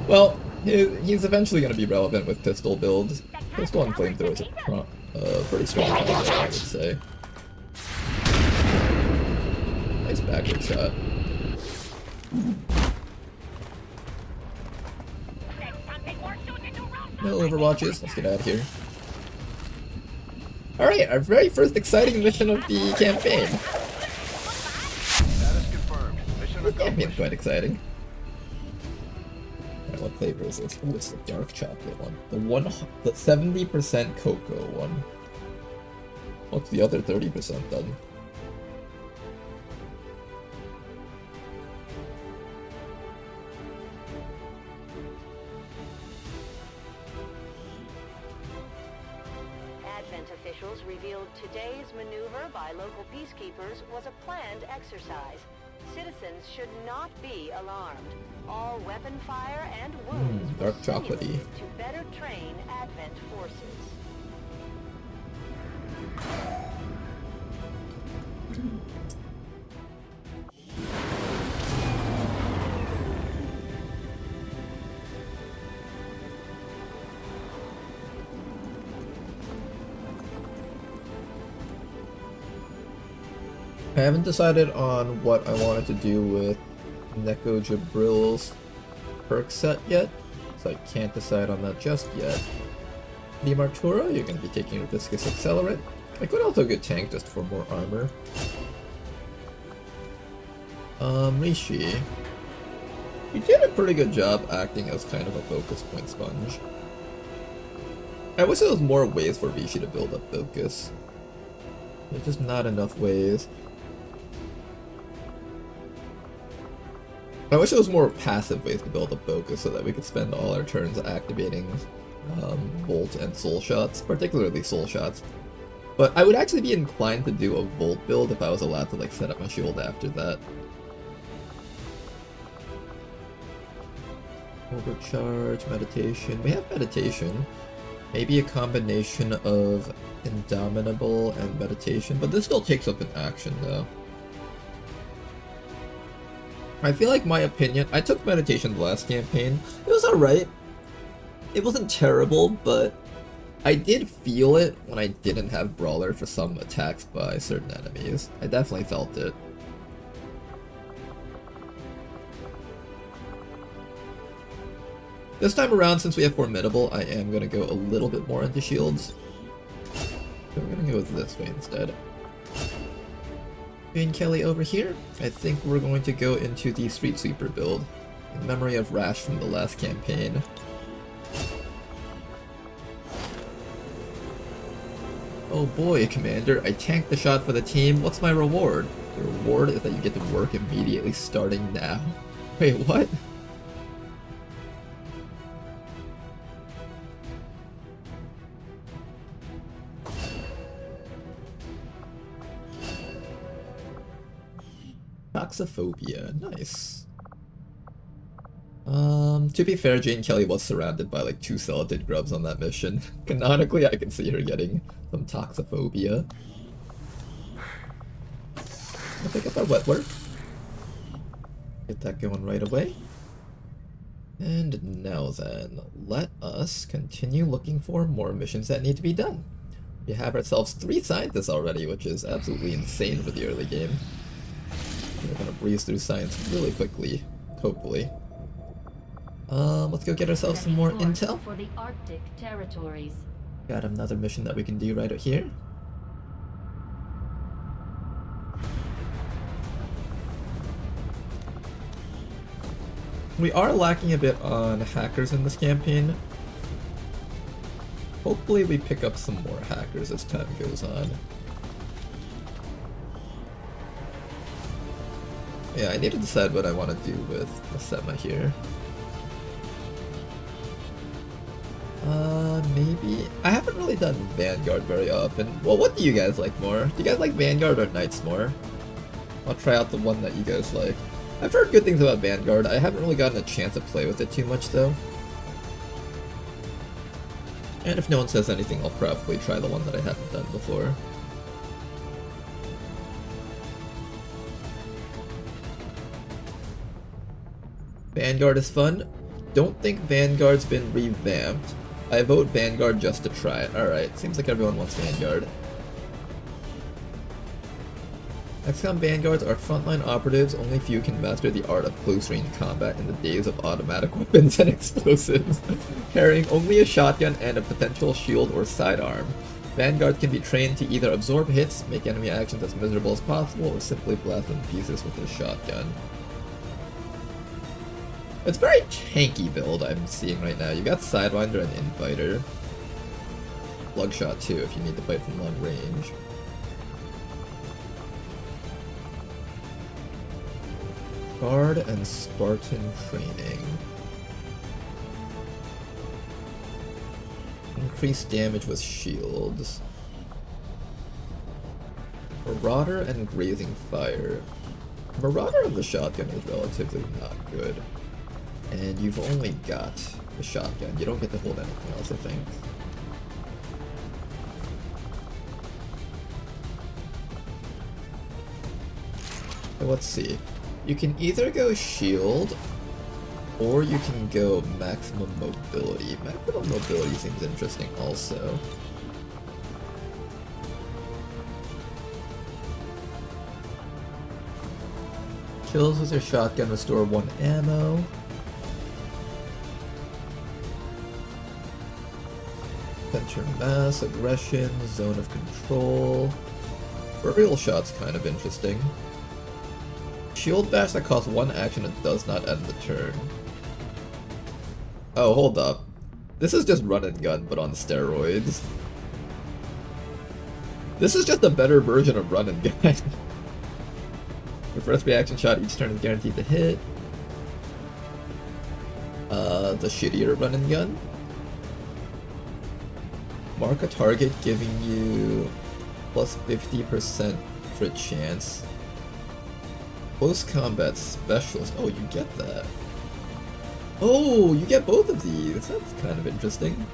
Well, he's eventually going to be relevant with pistol builds. Pistol and flamethrower is a pretty strong combo, I would say. Nice backward shot. No Overwatches, let's get out of here. Alright, our very first exciting mission of the campaign. The campaign's quite exciting. Alright, what flavor is this? Oh, it's the dark chocolate one. The 70% cocoa one. What's the other 30% then? Advent officials revealed today's maneuver by local peacekeepers was a planned exercise. Citizens should not be alarmed. All weapon fire and wounds were dark chocolatey. simulated to better train Advent forces. I haven't decided on what I wanted to do with Neko Jabril's perk set yet, so I can't decide on that just yet. The Martura, you're going to be taking a Viscous Accelerant. I could also get tank just for more armor. Rishi. You did a pretty good job acting as kind of a focus point sponge. I wish there was more ways for Rishi to build up focus. There's just not enough ways. I wish there was more passive ways to build up focus so that we could spend all our turns activating Volt and Soul Shots, particularly Soul Shots. But I would actually be inclined to do a Volt build if I was allowed to like set up my shield after that. Overcharge, Meditation. We have Meditation. Maybe a combination of Indomitable and Meditation, but this still takes up an action though. I feel like my opinion, I took Meditation the last campaign. It was alright. It wasn't terrible, but I did feel it when I didn't have Brawler for some attacks by certain enemies. I definitely felt it. This time around, since we have Formidable, I am going to go a little bit more into shields. So I'm going to go this way instead. Jane Kelly over here. I think we're going to go into the Street Sweeper build, in memory of Rash from the last campaign. Oh boy, Commander, I tanked the shot for the team. What's my reward? The reward is that you get to work immediately starting now. Wait, what? Toxophobia, nice. To be fair, Jane Kelly was surrounded by like 2 Celadid grubs on that mission. Canonically, I can see her getting some Toxophobia. I'll pick up our wet work. Get that going right away. And now then, let us continue looking for more missions that need to be done. We have ourselves 3 scientists already, which is absolutely insane for the early game. We're gonna breeze through science really quickly, hopefully. Let's go get ourselves some more intel. For the Arctic territories. Got another mission that we can do right here. We are lacking a bit on hackers in this campaign. Hopefully we pick up some more hackers as time goes on. Yeah, I need to decide what I want to do with Masema here. Maybe... I haven't really done Vanguard very often. Well, what do you guys like more? Do you guys like Vanguard or Knights more? I'll try out the one that you guys like. I've heard good things about Vanguard. I haven't really gotten a chance to play with it too much though. And if no one says anything, I'll probably try the one that I haven't done before. Vanguard is fun. Don't think Vanguard's been revamped. I vote Vanguard just to try it. Alright, seems like everyone wants Vanguard. XCOM Vanguards are frontline operatives. Only few can master the art of close-range combat in the days of automatic weapons and explosives, carrying only a shotgun and a potential shield or sidearm. Vanguards can be trained to either absorb hits, make enemy actions as miserable as possible, or simply blast them to pieces with their shotgun. It's a very tanky build I'm seeing right now. You got Sidewinder and Infighter. Slugshot too if you need to fight from long range. Guard and Spartan training. Increased damage with shields. Marauder and Grazing Fire. Marauder of the shotgun is relatively not good. And you've only got the shotgun. You don't get to hold anything else, I think. So let's see. You can either go shield, or you can go maximum mobility. Maximum mobility seems interesting also. Kills with your shotgun restore 1 ammo. Center mass, aggression, zone of control. Burial shot's kind of interesting. Shield bash that costs 1 action and does not end the turn. Oh, hold up. This is just run and gun, but on steroids. This is just a better version of run and gun. Your first reaction shot each turn is guaranteed to hit. The shittier run and gun. Mark a target, giving you plus 50% crit chance. Close combat specialist. Oh, you get that. Oh, you get both of these. That's kind of interesting.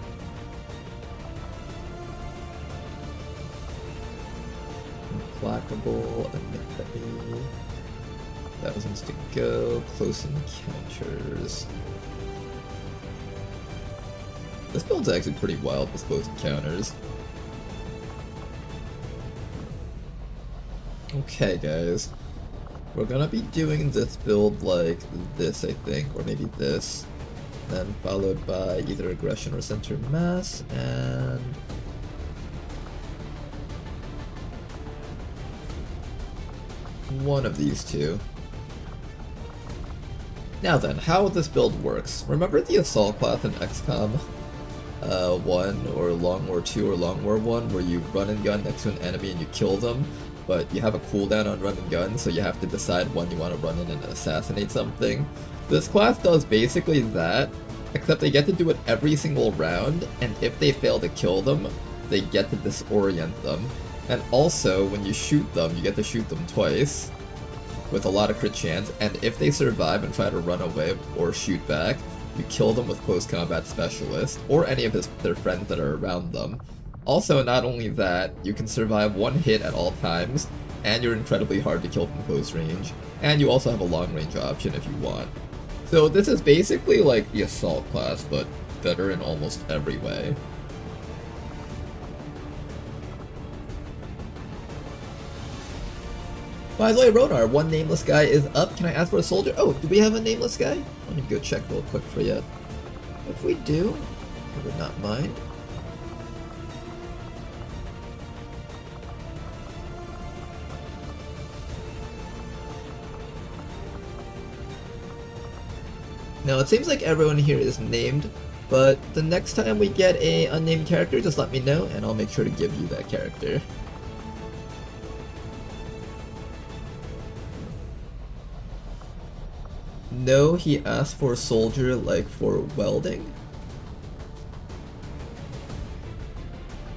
Implacable, Enemy. Thousands to go. Close encounters. This build's actually pretty wild with close encounters. Okay, guys. We're gonna be doing this build like this, I think, or maybe this. Then followed by either aggression or center mass, and one of these two. Now then, how this build works. Remember the assault class in XCOM 1 or Long War 2 or Long War 1 where you run and gun next to an enemy and you kill them? But you have a cooldown on run and gun, so you have to decide when you want to run in and assassinate something. This class does basically that, except they get to do it every single round, and if they fail to kill them, they get to disorient them. And also, when you shoot them, you get to shoot them twice, with a lot of crit chance, and if they survive and try to run away or shoot back, you kill them with close combat specialist, or any of their friends that are around them. Also, not only that, you can survive 1 hit at all times, and you're incredibly hard to kill from close range, and you also have a long range option if you want. So this is basically like the assault class, but better in almost every way. By the way, Ronar, 1 nameless guy is up. Can I ask for a soldier? Oh, do we have a nameless guy? Let me go check real quick for you. If we do, I would not mind. Now, it seems like everyone here is named, but the next time we get a unnamed character, just let me know, and I'll make sure to give you that character. No, he asked for a soldier, like for welding.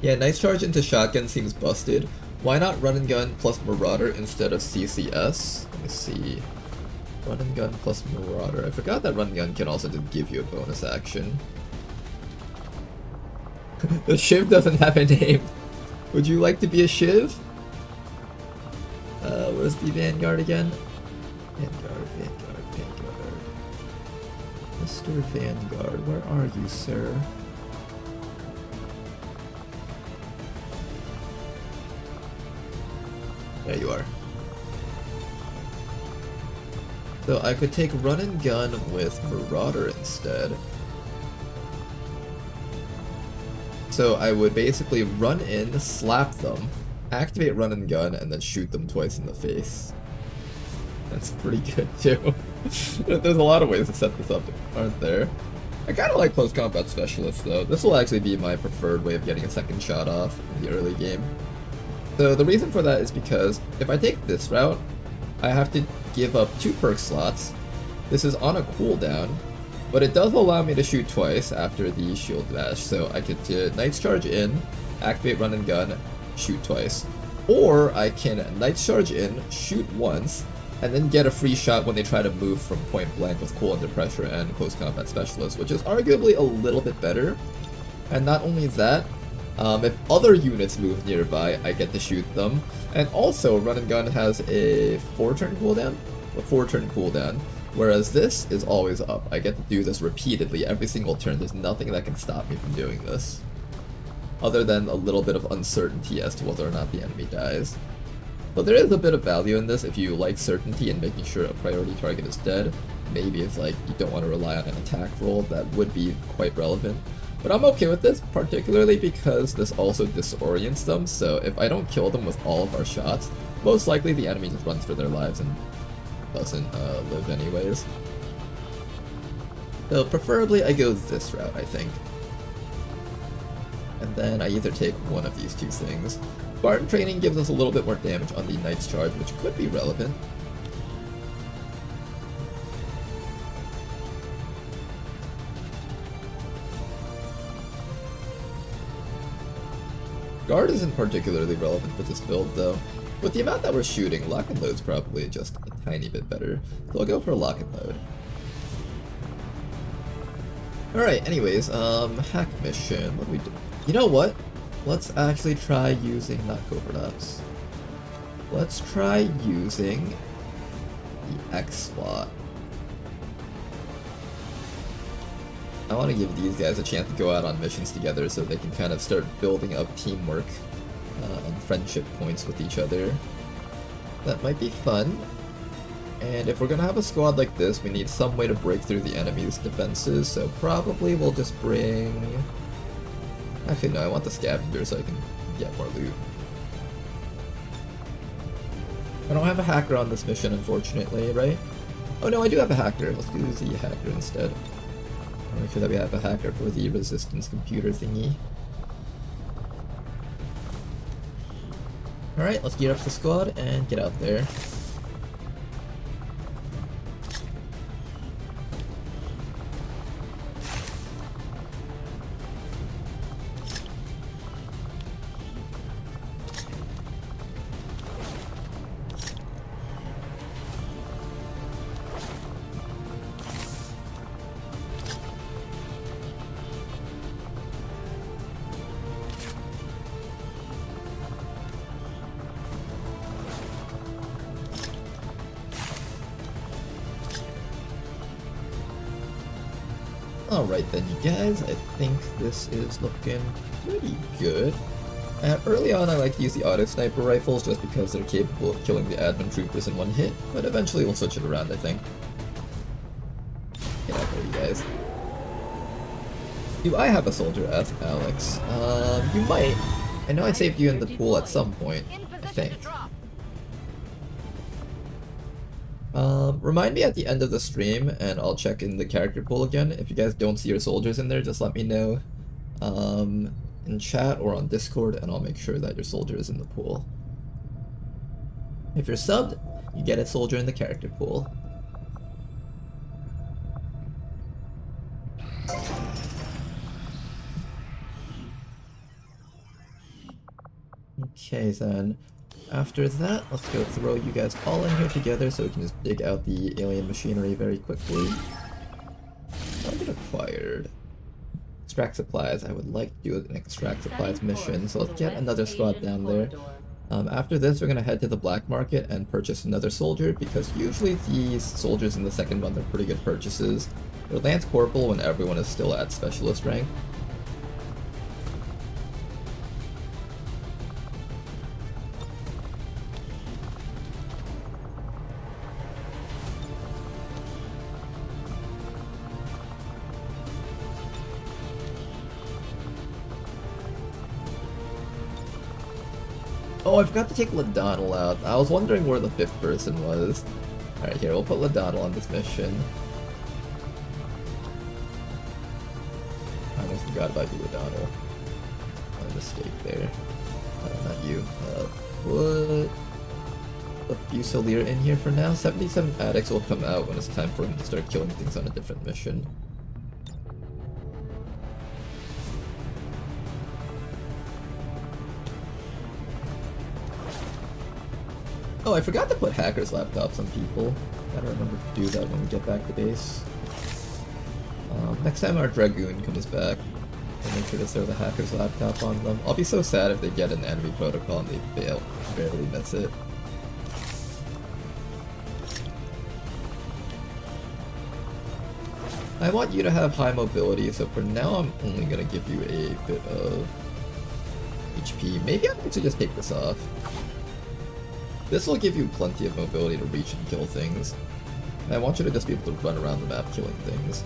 Yeah, nice charge into shotgun seems busted. Why not run and gun plus Marauder instead of CCS? Let me see. Run and gun plus Marauder. I forgot that run and gun can also just give you a bonus action. The Shiv doesn't have a name. Would you like to be a Shiv? Where's the Vanguard again? Vanguard. Mr. Vanguard, where are you, sir? There you are. So I could take run and gun with Marauder instead. So I would basically run in, slap them, activate run and gun, and then shoot them twice in the face. That's pretty good too. There's a lot of ways to set this up, aren't there? I kind of like close combat specialists though. This will actually be my preferred way of getting a second shot off in the early game. So the reason for that is because if I take this route, I have to give up 2 perk slots. This is on a cooldown, but it does allow me to shoot twice after the shield dash. So I could Knight's Charge in, activate run and gun, shoot twice. Or I can Knight's Charge in, shoot once, and then get a free shot when they try to move from point blank with cool under pressure and close combat specialist, which is arguably a little bit better. And not only that, if other units move nearby, I get to shoot them. And also, run and gun has a 4-turn cooldown, whereas this is always up. I get to do this repeatedly every single turn. There's nothing that can stop me from doing this, other than a little bit of uncertainty as to whether or not the enemy dies. But there is a bit of value in this if you like certainty and making sure a priority target is dead. Maybe it's like you don't want to rely on an attack roll, that would be quite relevant. But I'm okay with this, particularly because this also disorients them, so if I don't kill them with all of our shots, most likely the enemy just runs for their lives and doesn't live anyways. So preferably I go this route, I think. And then I either take one of these 2 things. Spartan Training gives us a little bit more damage on the Knight's Charge, which could be relevant. Guard isn't particularly relevant for this build though. With the amount that we're shooting, lock and load's probably just a tiny bit better. So I'll go for lock and load. Alright, anyways, hack mission. What do we do? You know what? Let's actually try using, not covert ops. Let's try using the X slot. I want to give these guys a chance to go out on missions together so they can kind of start building up teamwork and friendship points with each other. That might be fun. And if we're going to have a squad like this, we need some way to break through the enemy's defenses, so probably we'll just bring... Actually no, I want the scavenger so I can get more loot. I don't have a hacker on this mission, unfortunately, right? Oh no, I do have a hacker. Let's do the hacker instead. I'll make sure that we have a hacker for the resistance computer thingy. Alright, let's gear up the squad and get out there. Alright then, you guys, I think this is looking pretty good. Early on I like to use the auto sniper rifles just because they're capable of killing the admin troopers in one hit, but eventually we'll switch it around, I think. Get out there, you guys. Do I have a soldier? Asked Alex. You might. I know I saved you in the pool at some point, I think. Remind me at the end of the stream and I'll check in the character pool again. If you guys don't see your soldiers in there, just let me know in chat or on Discord and I'll make sure that your soldier is in the pool. If you're subbed, you get a soldier in the character pool. Okay then. After that, let's go throw you guys all in here together so we can just dig out the alien machinery very quickly. Target acquired. Extract supplies. I would like to do an extract supplies mission, so let's get another squad down there. After this, we're going to head to the black market and purchase another soldier, because usually these soldiers in the second month are pretty good purchases. They're Lance Corporal when everyone is still at specialist rank. Oh, I forgot to take Ladonal out. I was wondering where the 5th person was. Alright, here, we'll put Ladonal on this mission. I almost forgot about you, Ladonal. My mistake there. Not you. Put Fusilier in here for now. 77 addicts will come out when it's time for him to start killing things on a different mission. Oh, I forgot to put hackers' laptops on people. Gotta remember to do that when we get back to base. Next time our Dragoon comes back, we'll make sure to throw the hackers' laptop on them. I'll be so sad if they get an enemy protocol and they fail, barely miss it. I want you to have high mobility, so for now I'm only gonna give you a bit of HP. Maybe I need to just take this off. This will give you plenty of mobility to reach and kill things. And I want you to just be able to run around the map killing things.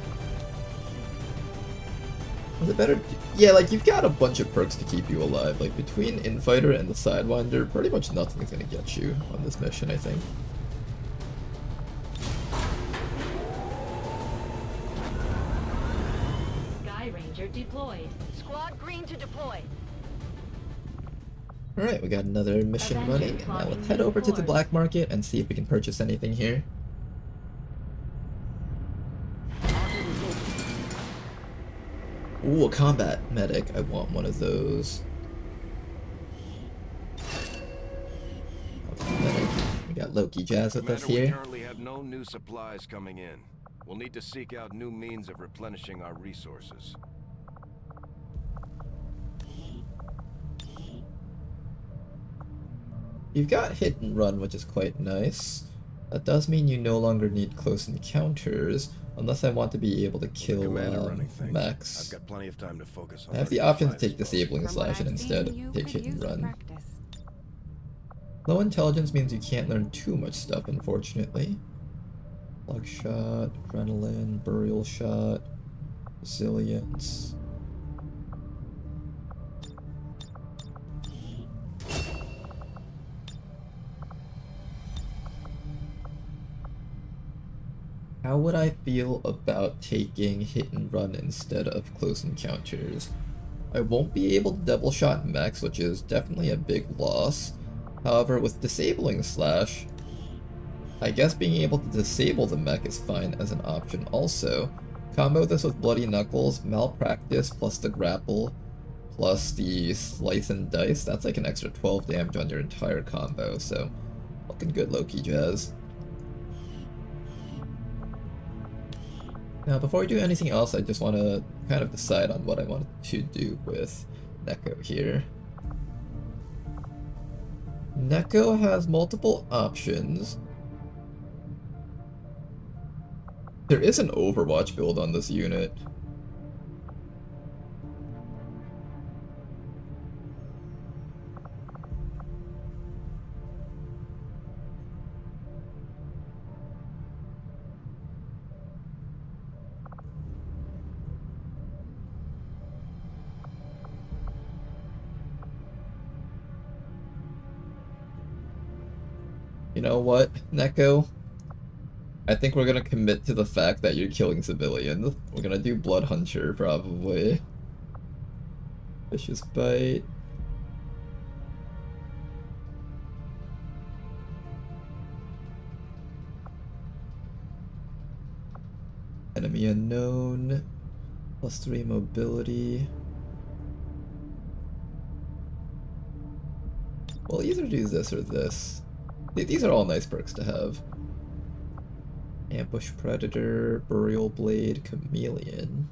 Is it better? Yeah, like, you've got a bunch of perks to keep you alive. Like, between Infighter and the Sidewinder, pretty much nothing is going to get you on this mission, I think. Sky Ranger deployed. Squad green to deploy. Alright, we got another mission running, and now let's head over to the black market and see if we can purchase anything here. Ooh, a combat medic. I want one of those. Medic. We got Loki Jazz with us here. We currently have no new supplies coming in. We'll need to seek out new means of replenishing our resources. You've got hit and run, which is quite nice. That does mean you no longer need close encounters, unless I want to be able to kill Max. I've got plenty of time to focus on. I have the option to take Disabling Slash and instead take hit and run. Low intelligence means you can't learn too much stuff, unfortunately. Plug shot, adrenaline, burial shot, resilience. How would I feel about taking hit and run instead of close encounters? I won't be able to double shot Max, which is definitely a big loss. However, with Disabling Slash, I guess being able to disable the mech is fine as an option also. Combo this with Bloody Knuckles, Malpractice, plus the Grapple, plus the Slice and Dice. That's like an extra 12 damage on your entire combo, so looking good, Loki Jazz. Now, before we do anything else, I just want to kind of decide on what I want to do with Neko here. Neko has multiple options. There is an Overwatch build on this unit. You know what, Neko? I think we're gonna commit to the fact that you're killing civilians. We're gonna do Blood Hunter, probably. Vicious Bite. Enemy unknown. +3 mobility. We'll either do this or this. These are all nice perks to have. Ambush Predator, Burial Blade, Chameleon.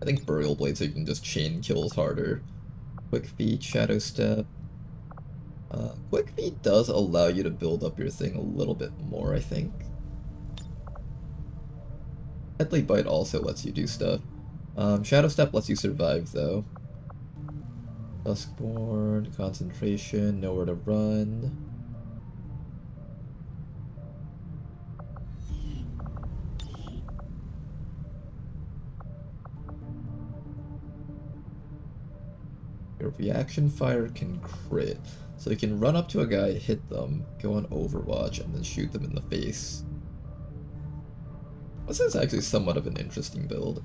I think Burial Blade so you can just chain kills harder. Quick Feet, Shadow Step. Quick Feet does allow you to build up your thing a little bit more, I think. Deadly Bite also lets you do stuff. Shadow Step lets you survive, though. Duskborn, Concentration, Nowhere to Run. Your reaction fire can crit, so you can run up to a guy, hit them, go on Overwatch, and then shoot them in the face. This is actually somewhat of an interesting build.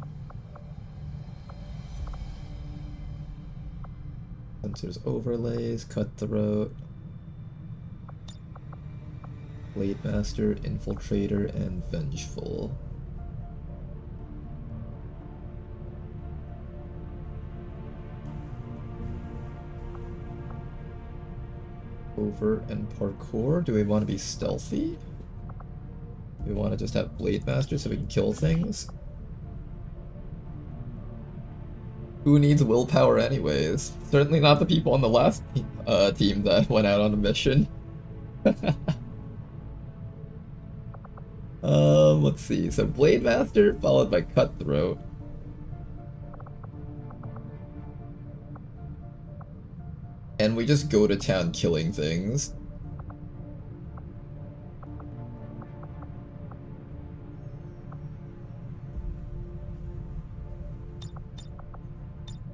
Sensors overlays, Cutthroat, Blade Master, Infiltrator, and Vengeful. Overt and Parkour. Do we want to be stealthy? Do we want to just have Blade Master so we can kill things? Who needs willpower anyways? Certainly not the people on the last team that went out on a mission. Let's see. So Blade Master followed by Cutthroat. And we just go to town killing things.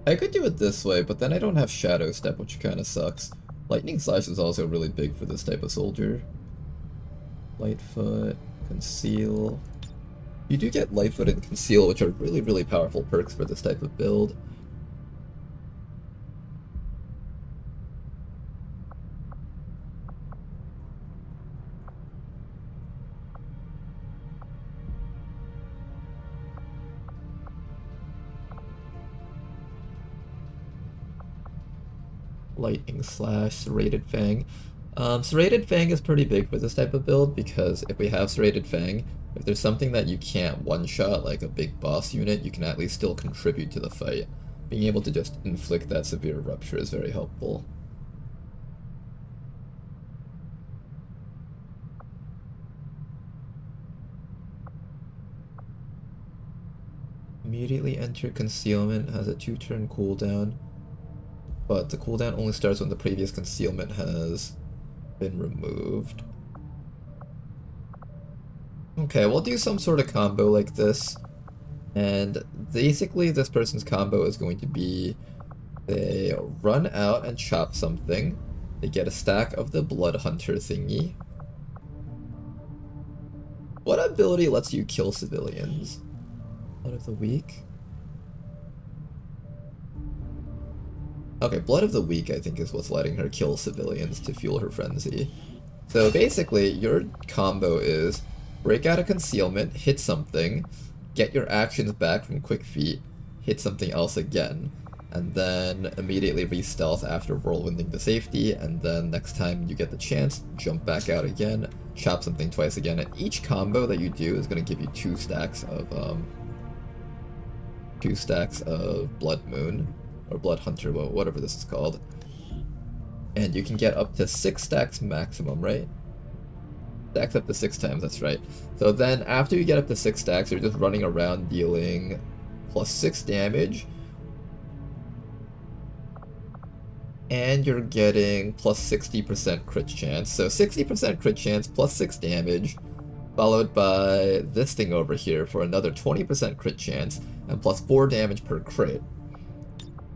I could do it this way, but then I don't have Shadow Step, which kind of sucks. Lightning Slash is also really big for this type of soldier. Lightfoot, Conceal. You do get Lightfoot and Conceal, which are really, really powerful perks for this type of build. Lightning Slash, Serrated Fang. Serrated Fang is pretty big for this type of build because if we have Serrated Fang, if there's something that you can't one-shot, like a big boss unit, you can at least still contribute to the fight. Being able to just inflict that severe rupture is very helpful. Immediately enter Concealment, has a 2-turn cooldown. But the cooldown only starts when the previous concealment has been removed. Okay, we'll do some sort of combo like this. And basically this person's combo is going to be they run out and chop something. They get a stack of the Blood Hunter thingy. What ability lets you kill civilians? Blood of the Weak? Okay, Blood of the Weak, I think, is what's letting her kill civilians to fuel her frenzy. So basically, your combo is break out of concealment, hit something, get your actions back from Quick Feet, hit something else again, and then immediately re-stealth after whirlwinding to safety, and then next time you get the chance, jump back out again, chop something twice again, and each combo that you do is going to give you 2 stacks of Blood Moon. Or Blood Hunter, whatever this is called. And you can get up to 6 stacks maximum, right? Stacks up to 6 times, that's right. So then after you get up to 6 stacks, you're just running around dealing +6 damage. And you're getting +60% crit chance. So 60% crit chance +6 damage, followed by this thing over here for another 20% crit chance, and +4 damage per crit.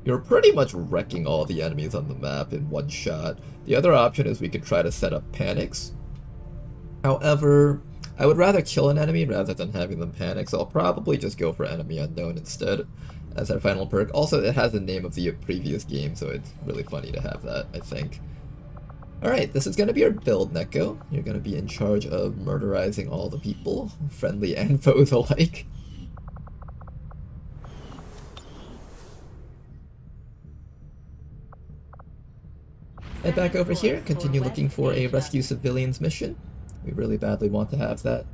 You're pretty much wrecking all the enemies on the map in one shot. The other option is we could try to set up panics. However, I would rather kill an enemy rather than having them panic, so I'll probably just go for Enemy Unknown instead as our final perk. Also, it has the name of the previous game, so it's really funny to have that, I think. Alright, this is going to be your build, Neko. You're going to be in charge of murderizing all the people, friendly and foes alike. Head back over here, continue looking for a rescue civilians mission. We really badly want to have that.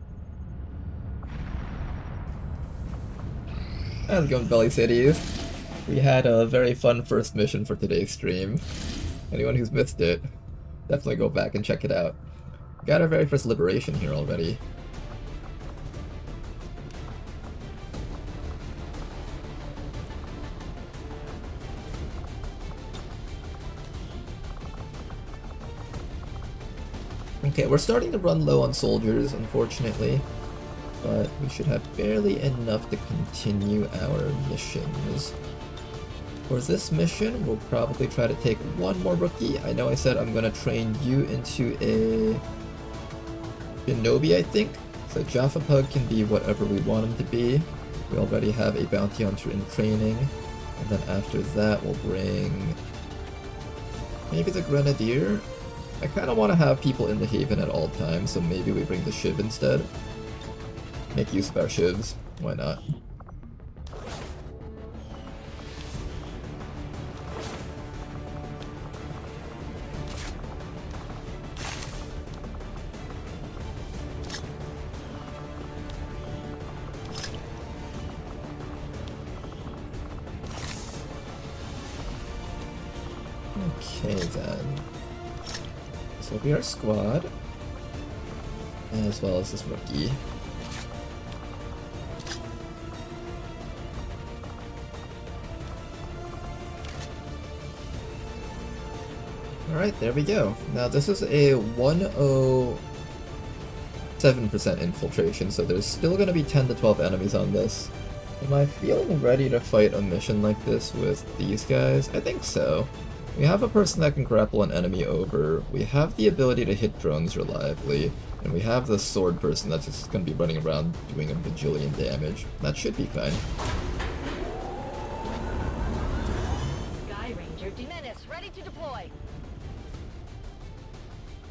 How's it going, Belly Cities? We had a very fun first mission for today's stream. Anyone who's missed it, definitely go back and check it out. Got our very first liberation here already. Okay, we're starting to run low on soldiers, unfortunately, but we should have barely enough to continue our missions. For this mission, we'll probably try to take one more rookie. I know I said I'm going to train you into a Shinobi, I think, so Jaffa Pug can be whatever we want him to be. We already have a Bounty Hunter in training, and then after that we'll bring maybe the Grenadier. I kind of want to have people in the Haven at all times, so maybe we bring the Shiv instead. Make use of our Shivs, why not? Okay then. So we are squad, as well as this rookie. Alright, there we go. Now this is a 107% infiltration, so there's still going to be 10 to 12 enemies on this. Am I feeling ready to fight a mission like this with these guys? I think so. We have a person that can grapple an enemy over, we have the ability to hit drones reliably, and we have the sword person that's just going to be running around doing a bajillion damage. That should be fine. Sky Ranger Menace, ready to deploy.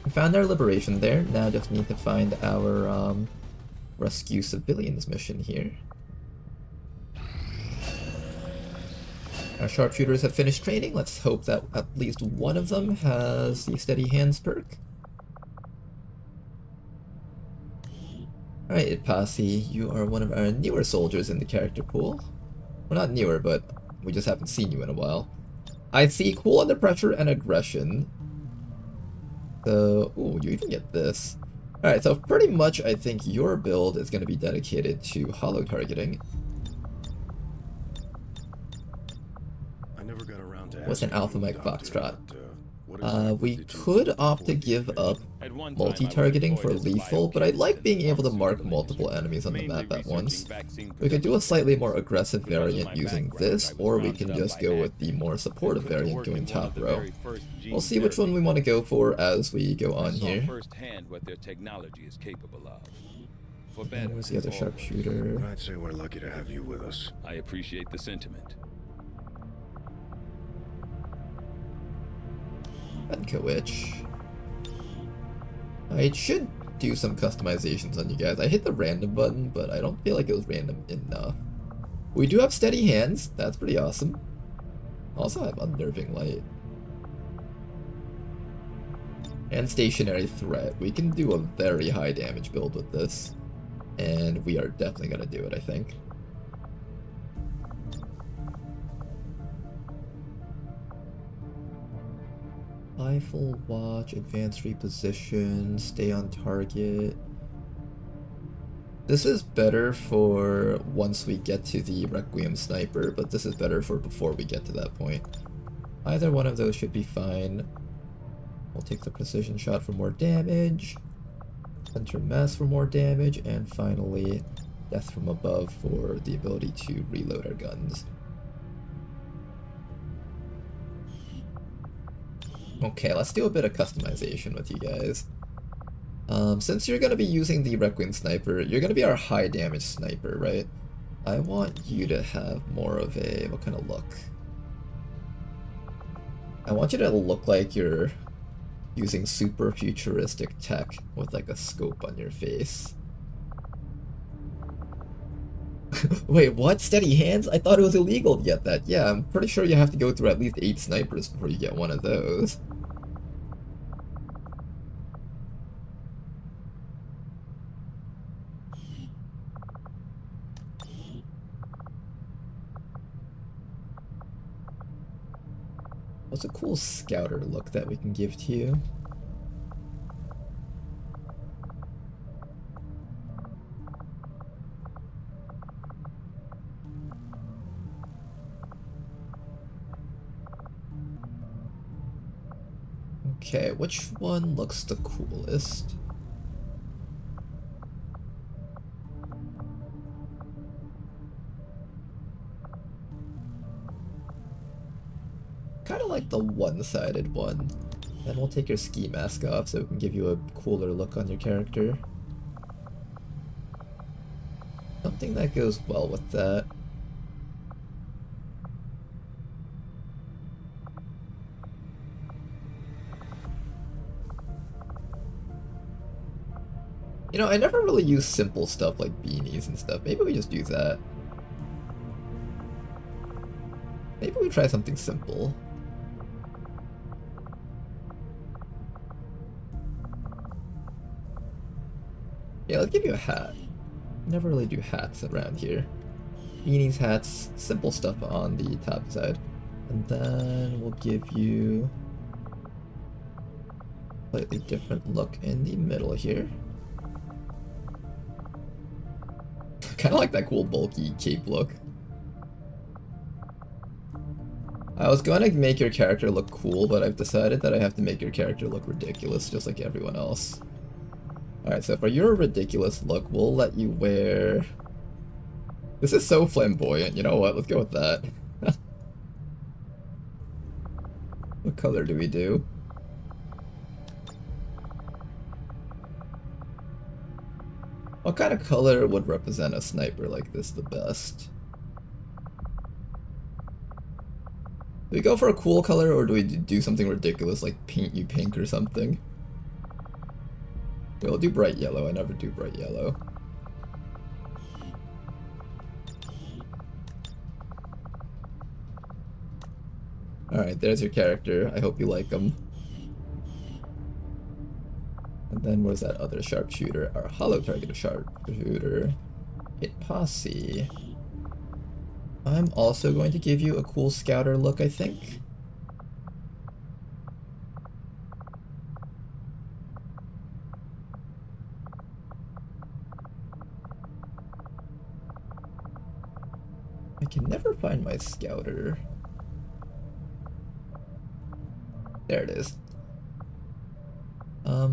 We found our liberation there, now just need to find our rescue civilians mission here. Our sharpshooters have finished training. Let's hope that at least one of them has the steady hands perk. Alright, Posse, you are one of our newer soldiers in the character pool. Well, not newer, but we just haven't seen you in a while. I see cool under pressure and aggression. So, ooh, you even get this. Alright, so pretty much I think your build is going to be dedicated to hollow targeting. What's an Alpha Mike Foxtrot? We could opt to give up multi-targeting for lethal, but I like being able to mark multiple enemies on the map at once. We could do a slightly more aggressive variant using this, or we can just go with the more supportive variant doing top row. We'll see which one we want to go for as we go on here. Where's the other sharpshooter? I'd say we're lucky to have you with us. I appreciate the sentiment. Witch. I should do some customizations on you guys. I hit the random button, but I don't feel like it was random enough. We do have steady hands. That's pretty awesome. Also have unnerving light. And stationary threat. We can do a very high damage build with this. And we are definitely going to do it, I think. Rifle, watch, advanced reposition, stay on target. This is better for once we get to the Requiem sniper, but this is better for before we get to that point. Either one of those should be fine. We'll take the precision shot for more damage, center mass for more damage, and finally death from above for the ability to reload our guns. Okay, let's do a bit of customization with you guys. Since you're going to be using the Requiem sniper, you're going to be our high damage sniper, right? I want you to have more of a, what kind of look? I want you to look like you're using super futuristic tech with like a scope on your face. Wait, what? Steady hands? I thought it was illegal to get that. Yeah, I'm pretty sure you have to go through at least 8 snipers before you get one of those. What's a cool scouter look that we can give to you? Okay, which one looks the coolest? Kind of like the one-sided one. Then we'll take your ski mask off so we can give you a cooler look on your character. Something that goes well with that. You know, I never really use simple stuff like beanies and stuff. Maybe we just do that. Maybe we try something simple. Yeah, let's give you a hat. Never really do hats around here. Beanies, hats, simple stuff on the top side. And then we'll give you a slightly different look in the middle here. Kind of like that cool bulky cape look. I was going to make your character look cool, but I've decided that I have to make your character look ridiculous, just like everyone else. Alright, so for your ridiculous look, we'll let you wear... This is so flamboyant, you know what? Let's go with that. What color do we do? What kind of color would represent a sniper like this the best? Do we go for a cool color, or do we do something ridiculous like paint you pink or something? We'll do bright yellow. I never do bright yellow. Alright, there's your character. I hope you like him. And then where's that other sharpshooter? Our hollow target sharpshooter. Hit posse. I'm also going to give you a cool scouter look, I think. I can never find my scouter. There it is.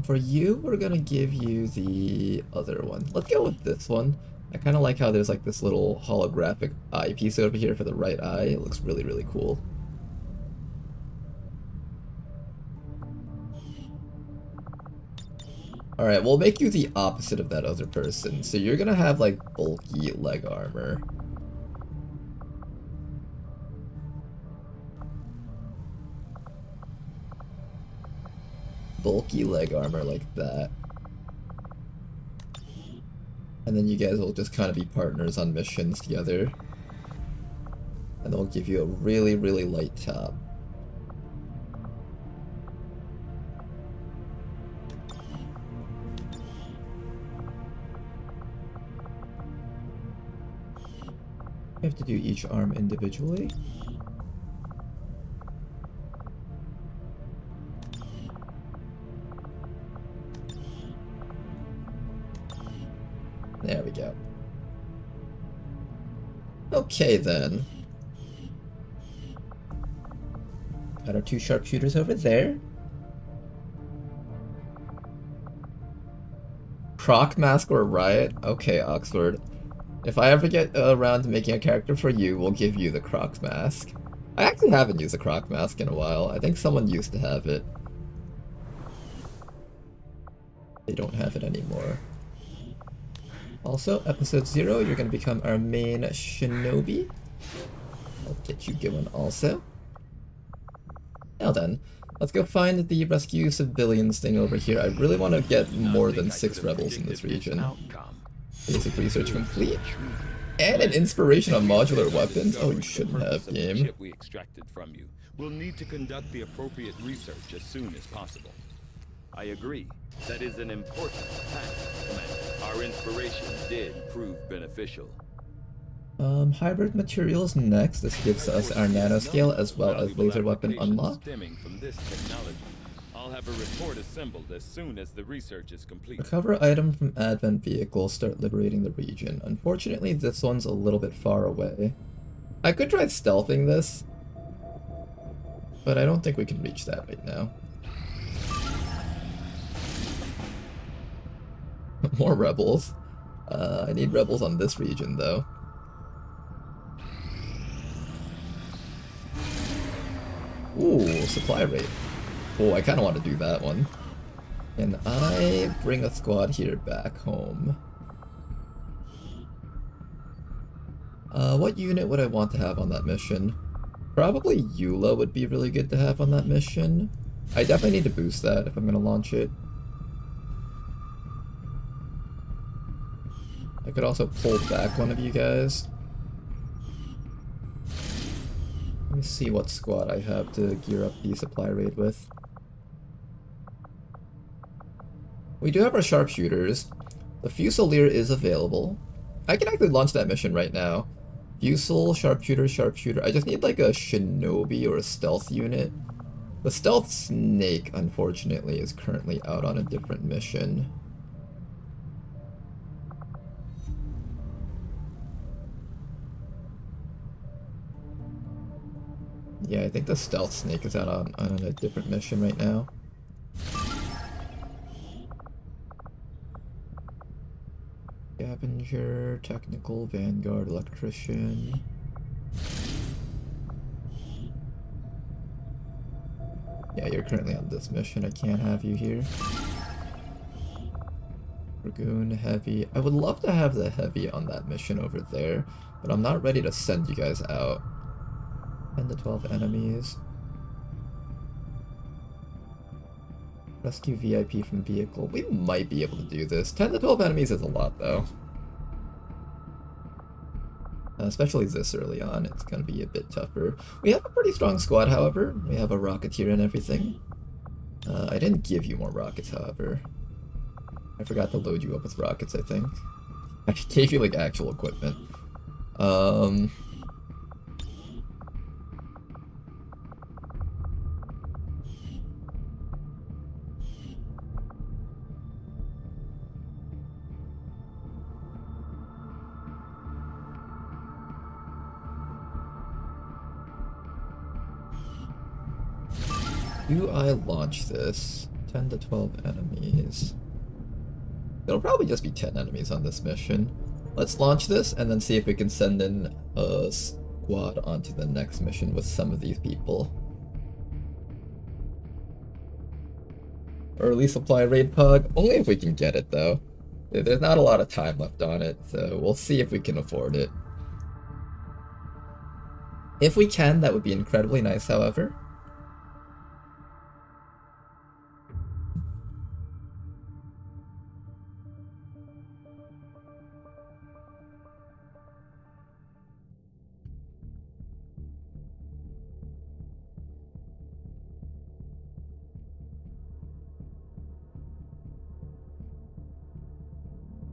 For you, we're gonna give you the other one. Let's go with this one. I kind of like how there's like this little holographic eyepiece over here for the right eye. It looks really, really cool. Alright, we'll make you the opposite of that other person. So you're gonna have like bulky leg armor. Bulky leg armor like that. And then you guys will just kind of be partners on missions together. And then we'll give you a really, really light top. You have to do each arm individually. There we go. Okay then. Got our two sharpshooters over there. Croc mask or riot? Okay, Oxford. If I ever get around to making a character for you, we'll give you the Croc mask. I actually haven't used the Croc mask in a while. I think someone used to have it. They don't have it anymore. Also, episode 0, you're going to become our main shinobi. I'll get you going also. Now then, let's go find the rescue civilians thing over here. I really want to get more than 6 rebels in this region. Basic research complete. And an inspiration on modular weapons? Oh, you shouldn't have, game. We extracted from you. We'll need to conduct the appropriate research as soon as possible. I agree. That is an important task, Commander. Our inspiration did prove beneficial. Hybrid materials next. This gives us our nanoscale as well as laser weapon unlock. Stemming from this technology. I'll have a report assembled as soon as the research is complete. Recover item from advent vehicle, start liberating the region. Unfortunately, this one's a little bit far away. I could try stealthing this, but I don't think we can reach that right now. More rebels. I need rebels on this region, though. Ooh, supply rate. Oh, I kind of want to do that one. Can I bring a squad here back home? What unit would I want to have on that mission? Probably Eula would be really good to have on that mission. I definitely need to boost that if I'm going to launch it. I could also pull back one of you guys. Let me see what squad I have to gear up the supply raid with. We do have our sharpshooters. The Fusilier is available. I can actually launch that mission right now. Fusil, sharpshooter, sharpshooter. I just need like a shinobi or a stealth unit. The stealth snake, unfortunately, is currently out on a different mission. Yeah, I think the stealth snake is out on a different mission right now. Scavenger, technical, vanguard, electrician. Yeah, you're currently on this mission. I can't have you here. Dragoon, heavy. I would love to have the heavy on that mission over there, but I'm not ready to send you guys out. 10 to 12 enemies. Rescue VIP from vehicle. We might be able to do this. 10 to 12 enemies is a lot, though. Especially this early on, it's going to be a bit tougher. We have a pretty strong squad, however. We have a rocketeer and everything. I didn't give you more rockets, however. I forgot to load you up with rockets, I think. I gave you, like, actual equipment. Do I launch this? 10 to 12 enemies. It'll probably just be 10 enemies on this mission. Let's launch this and then see if we can send in a squad onto the next mission with some of these people. Early supply raid pug? Only if we can get it, though. There's not a lot of time left on it, so we'll see if we can afford it. If we can, that would be incredibly nice, however.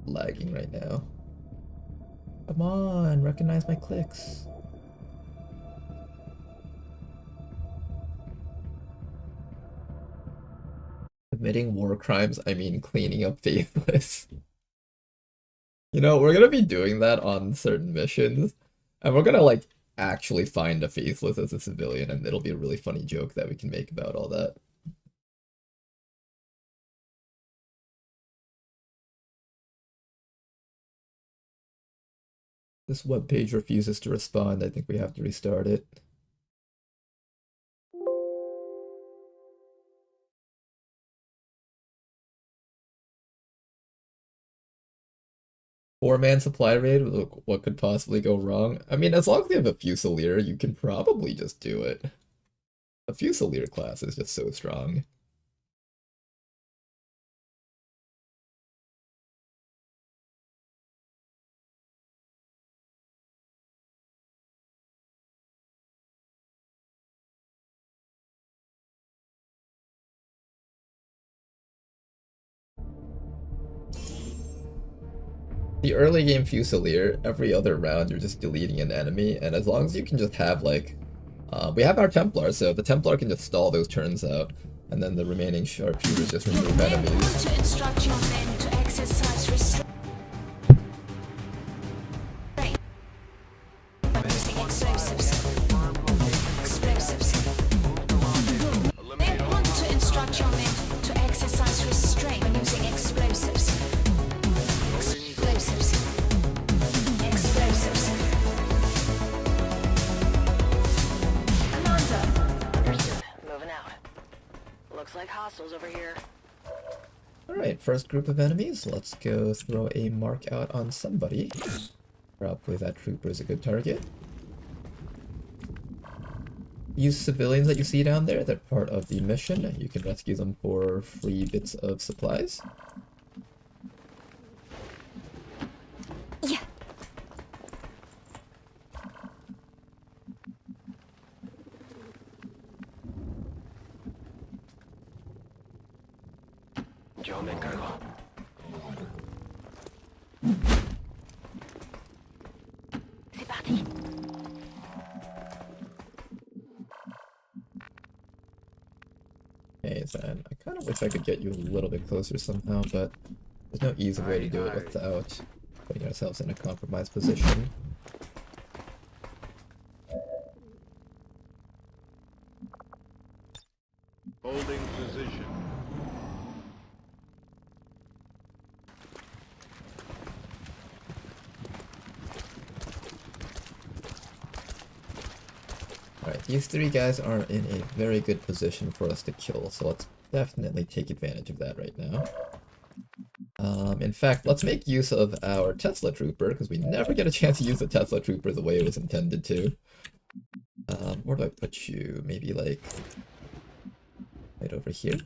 Lagging right now. Come on, recognize my clicks. Committing war crimes, I mean cleaning up faithless. You know, we're gonna be doing that on certain missions, and we're gonna, like, actually find a faithless as a civilian, and it'll be a really funny joke that we can make about all that. This webpage refuses to respond. I think we have to restart it. Four-man supply raid? Look, what could possibly go wrong? I mean, as long as you have a Fusilier, you can probably just do it. A Fusilier class is just so strong. The early game Fusilier, every other round you're just deleting an enemy, and as long as you can just have like, we have our Templar, so the Templar can just stall those turns out, and then the remaining sharpshooters just remove enemies. To instruct your men to exercise restraint. Using explosives. They want to instruct your men to exercise restraint when using explosives. Explosives. Explosives. Commander. Understood. Moving out. Looks like hostiles over here. Alright, first group of enemies. Let's go throw a mark out on somebody. Probably that trooper is a good target. Use civilians that you see down there. They're part of the mission. You can rescue them for free bits of supplies. Yeah. Yo me encargo. C'est parti. Okay, then I kind of wish I could get you a little bit closer somehow, but there's no easy way to do it without putting ourselves in a compromised position. Holding position. Alright, these three guys are in a very good position for us to kill, so let's definitely take advantage of that right now. In fact, let's make use of our Tesla Trooper, because we never get a chance to use the Tesla Trooper the way it was intended to. Where do I put you? Maybe like right over here?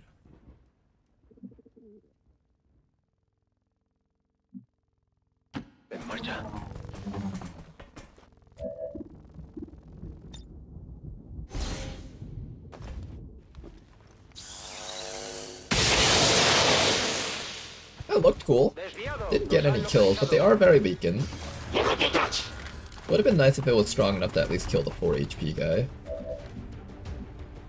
That looked cool. Didn't get any kills, but they are very weakened. Would have been nice if it was strong enough to at least kill the 4 HP guy.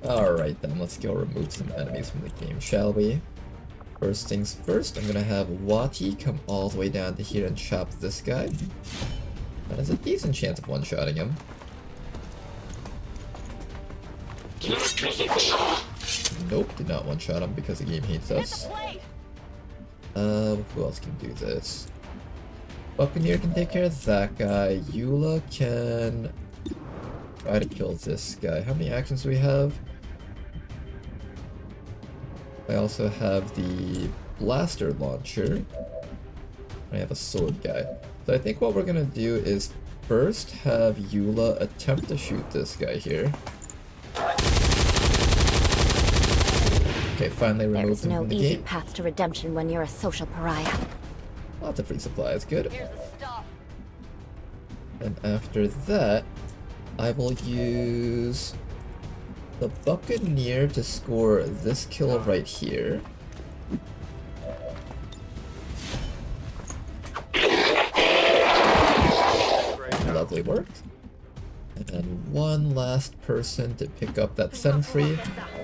Alright then, let's go remove some enemies from the game, shall we? First things first, I'm gonna have WOTC come all the way down to here and chop this guy. That has a decent chance of one-shotting him. Nope, did not one-shot him because the game hates us. Who else can do this? Buccaneer can take care of that guy. Eula can try to kill this guy. How many actions do we have? I also have the blaster launcher. I have a sword guy. So I think what we're gonna do is first have Eula attempt to shoot this guy here. Okay, finally removed him from the game. There's no easy path to redemption when you're a social pariah. Lots of free supplies, good. Here's the stuff. And after that, I will use the Buccaneer to score this kill right here. Lovely work. And then one last person to pick up that sentry.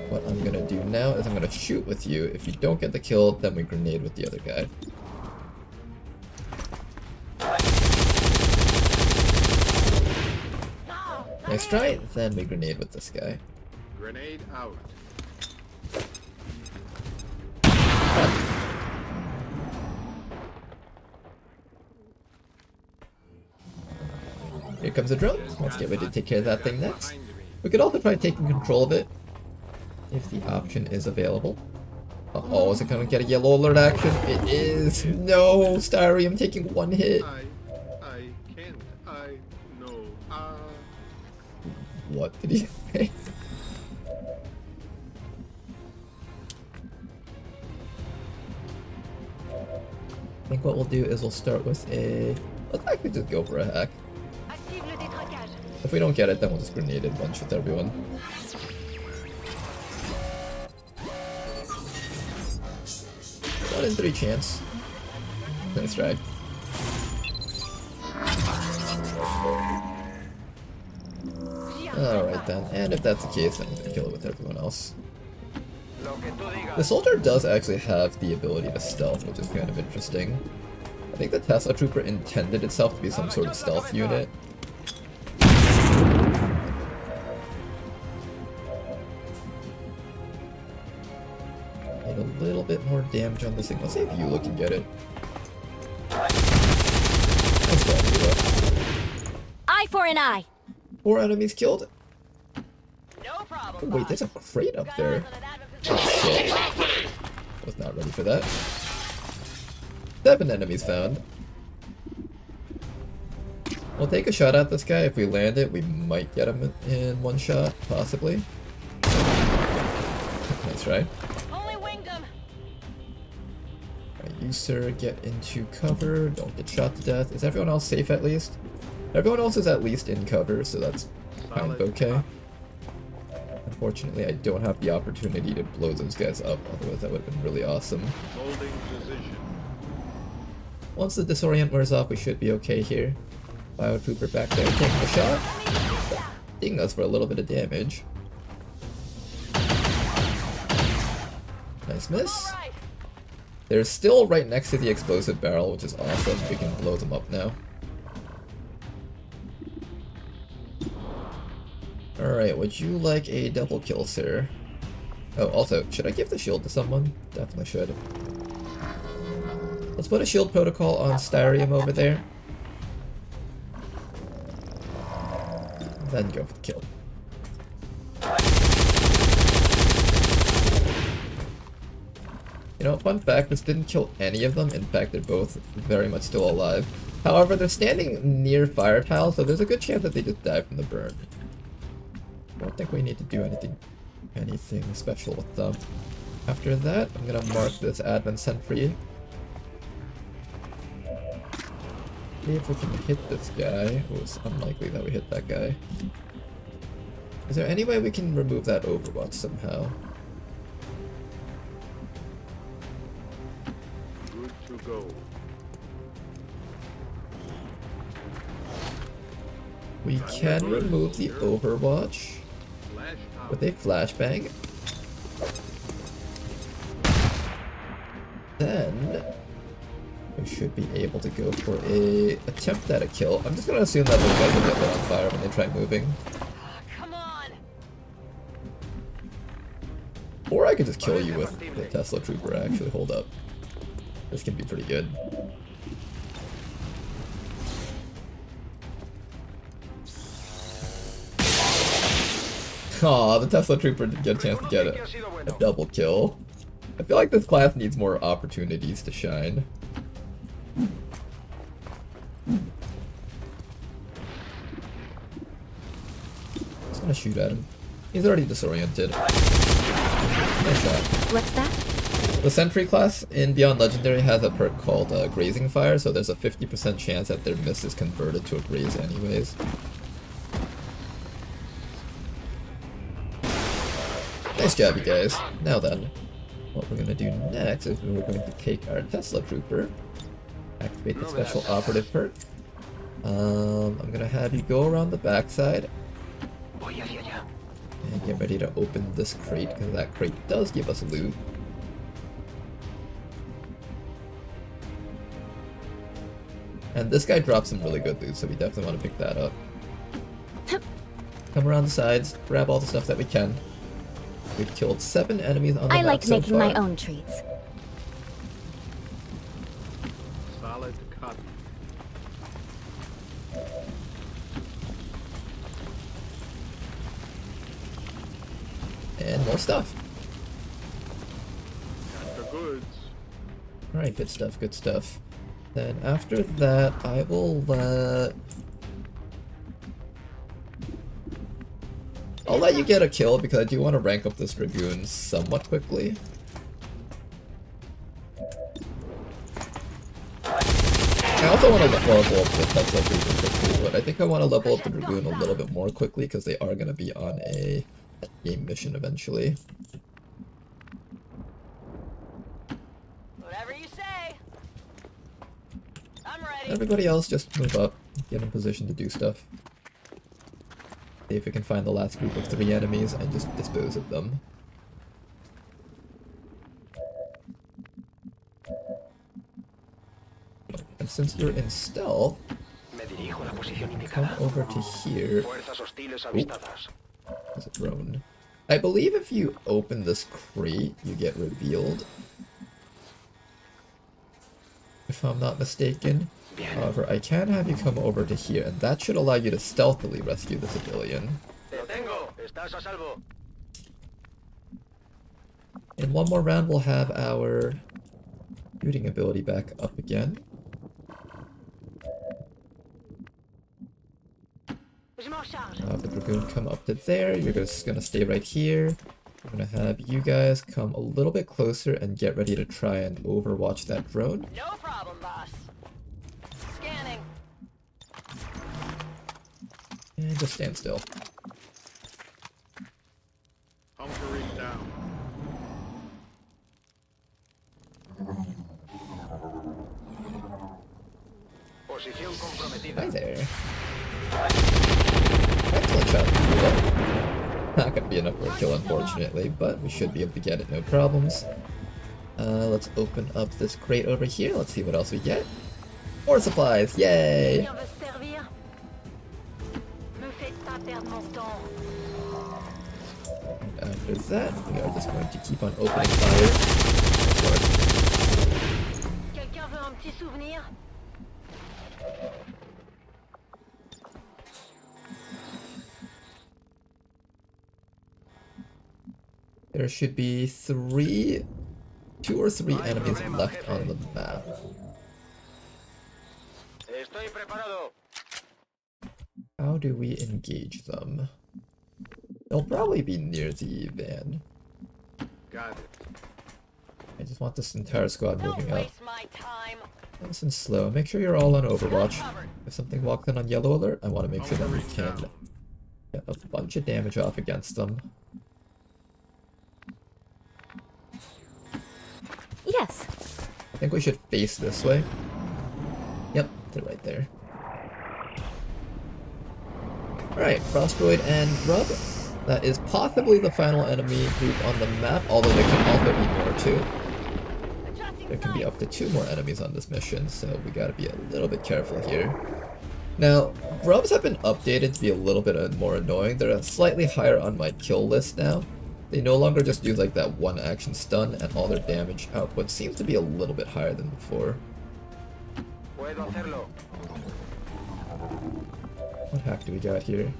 What I'm gonna do now is I'm gonna shoot with you. If you don't get the kill, then we grenade with the other guy. Nice try, then we grenade with this guy. Grenade out. Here comes the drone. Let's get ready to take care of that thing next. We could also try taking control of it, if the option is available. Uh-oh, is it gonna get a yellow alert action? It is! No! Styrium taking one hit! I can't. I know. What did he say? I think what we'll do is we'll start with a... Let's actually just go for a hack. If we don't get it, then we'll just grenade it bunch with everyone. 1 in 3 chance. Nice try. Alright then, and if that's the case, then I'm gonna kill it with everyone else. The soldier does actually have the ability to stealth, which is kind of interesting. I think the Tesla Trooper intended itself to be some sort of stealth unit. Need a little bit more damage on this thing. Let's see if Eula can get it. Nice job, Eula. Eye for an eye. 4 enemies killed. Oh, wait, there's a crate up there. Oh, shit. Was not ready for that. 7 enemies found. We'll take a shot at this guy. If we land it, we might get him in one shot, possibly. Nice try. Alright, you sir, get into cover. Don't get shot to death. Is everyone else safe at least? Everyone else is at least in cover, so that's kind of okay. Unfortunately, I don't have the opportunity to blow those guys up, otherwise that would have been really awesome. Holding position. Once the disorient wears off, we should be okay here. Biotrooper back there taking a shot. Ding us for a little bit of damage. Nice miss. They're still right next to the explosive barrel, which is awesome. We can blow them up now. Alright, would you like a double kill, sir? Oh, also, should I give the shield to someone? Definitely should. Let's put a shield protocol on Styrium over there. Then go for the kill. You know, fun fact, this didn't kill any of them. In fact, they're both very much still alive. However, they're standing near fire tiles, so there's a good chance that they just die from the burn. I don't think we need to do anything special with them. After that, I'm gonna mark this advent sentry. See if we can hit this guy. Oh, it's unlikely that we hit that guy. Is there any way we can remove that overwatch somehow? Good to go. We can remove the overwatch with a flashbang. Then we should be able to go for a attempt at a kill. I'm just gonna assume that those guys will get lit on fire when they try moving. Come on. Or I could just kill you with the Tesla Trooper, actually. Hold up. This can be pretty good. Aw, the Tesla Trooper didn't get a chance to get a double kill. I feel like this class needs more opportunities to shine. Just gonna shoot at him. He's already disoriented. Nice shot. What's that? The Sentry class in Beyond Legendary has a perk called Grazing Fire, so there's a 50% chance that their miss is converted to a graze anyways. Nice job, you guys. Now then, what we're gonna do next is we're going to take our Tesla Trooper, activate the special operative perk. I'm gonna have you go around the backside and get ready to open this crate, because that crate does give us loot. And this guy drops some really good loot, so we definitely want to pick that up. Come around the sides, grab all the stuff that we can. We've killed 7 enemies on the map I like so making far. my own treats. Solid copy. And more stuff. Got the goods. Alright, good stuff, good stuff. Then after that, I will I'll let you get a kill because I do want to rank up this Dragoon somewhat quickly. I also want to level up the Tesla Dragoon quickly, but I think I want to level up the Dragoon a little bit more quickly because they are going to be on a game mission eventually. Whatever you say. I'm ready. Everybody else just move up, get in position to do stuff. See if we can find the last group of 3 enemies and just dispose of them. And since you're in stealth, come over to here. Ooh, there's a drone. I believe if you open this crate, you get revealed. If I'm not mistaken. However, I can have you come over to here, and that should allow you to stealthily rescue the civilian. In one more round, we'll have our shooting ability back up again. Have the Dragoon come up to there. You're just gonna stay right here. I'm gonna have you guys come a little bit closer and get ready to try and overwatch that drone. No problem, boss. Scanning. And just stand still. Hunkering down. Hi there. Excellent shot. Not gonna be enough for a kill, unfortunately, but we should be able to get it, no problems. Let's open up this crate over here. Let's see what else we get. More supplies, yay! And after that, we are just going to keep on opening fire. Quelqu'un veut un petit souvenir? There should be 2 or 3 enemies left on the map. How do we engage them? They'll probably be near the van. Got it. I just want this entire squad moving up. Nice and slow. Make sure you're all on Overwatch. If something walks in on yellow alert, I want to make sure that we can get a bunch of damage off against them. Yes. I think we should face this way. Yep, they're right there. Alright, Frostroid and Grub. That is possibly the final enemy group on the map, although there can also be more too. There can be up to 2 more enemies on this mission, so we gotta be a little bit careful here. Now, Grubs have been updated to be a little bit more annoying. They're slightly higher on my kill list now. They no longer just use like that 1 action stun, and all their damage output seems to be a little bit higher than before. What hack do we got here?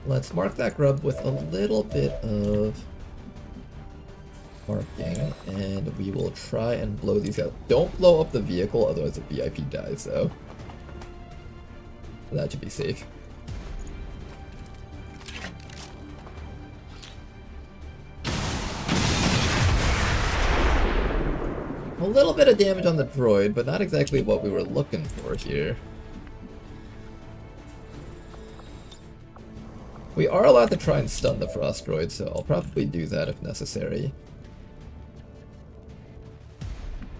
Let's mark that Grub with a little bit of marking, and we will try and blow these out. Don't blow up the vehicle, otherwise the VIP dies though. That should be safe. A little bit of damage on the droid, but not exactly what we were looking for here. We are allowed to try and stun the Frost droid, so I'll probably do that if necessary.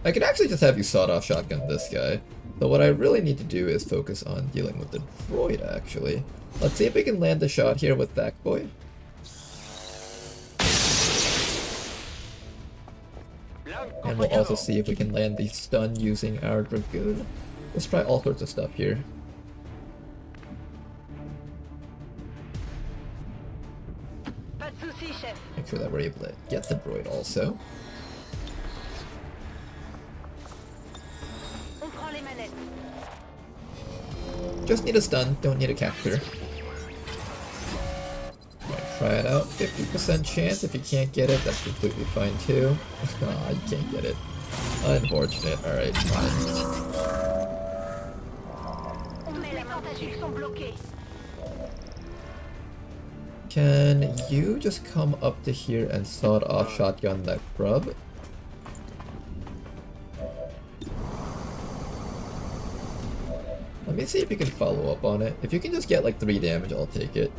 I could actually just have you sawed-off shotgun this guy, but what I really need to do is focus on dealing with the droid, actually. Let's see if we can land the shot here with that boy. And we'll also see if we can land the stun using our Dragoon. Let's try all sorts of stuff here. Make sure that we're able to get the droid also. Just need a stun, don't need a capture. Try it out. 50% chance. If you can't get it, that's completely fine too. Aw, you can't get it. Unfortunate. Alright, fine. Can you just come up to here and sawed off shotgun that Grub? Let me see if you can follow up on it. If you can just get like 3 damage, I'll take it.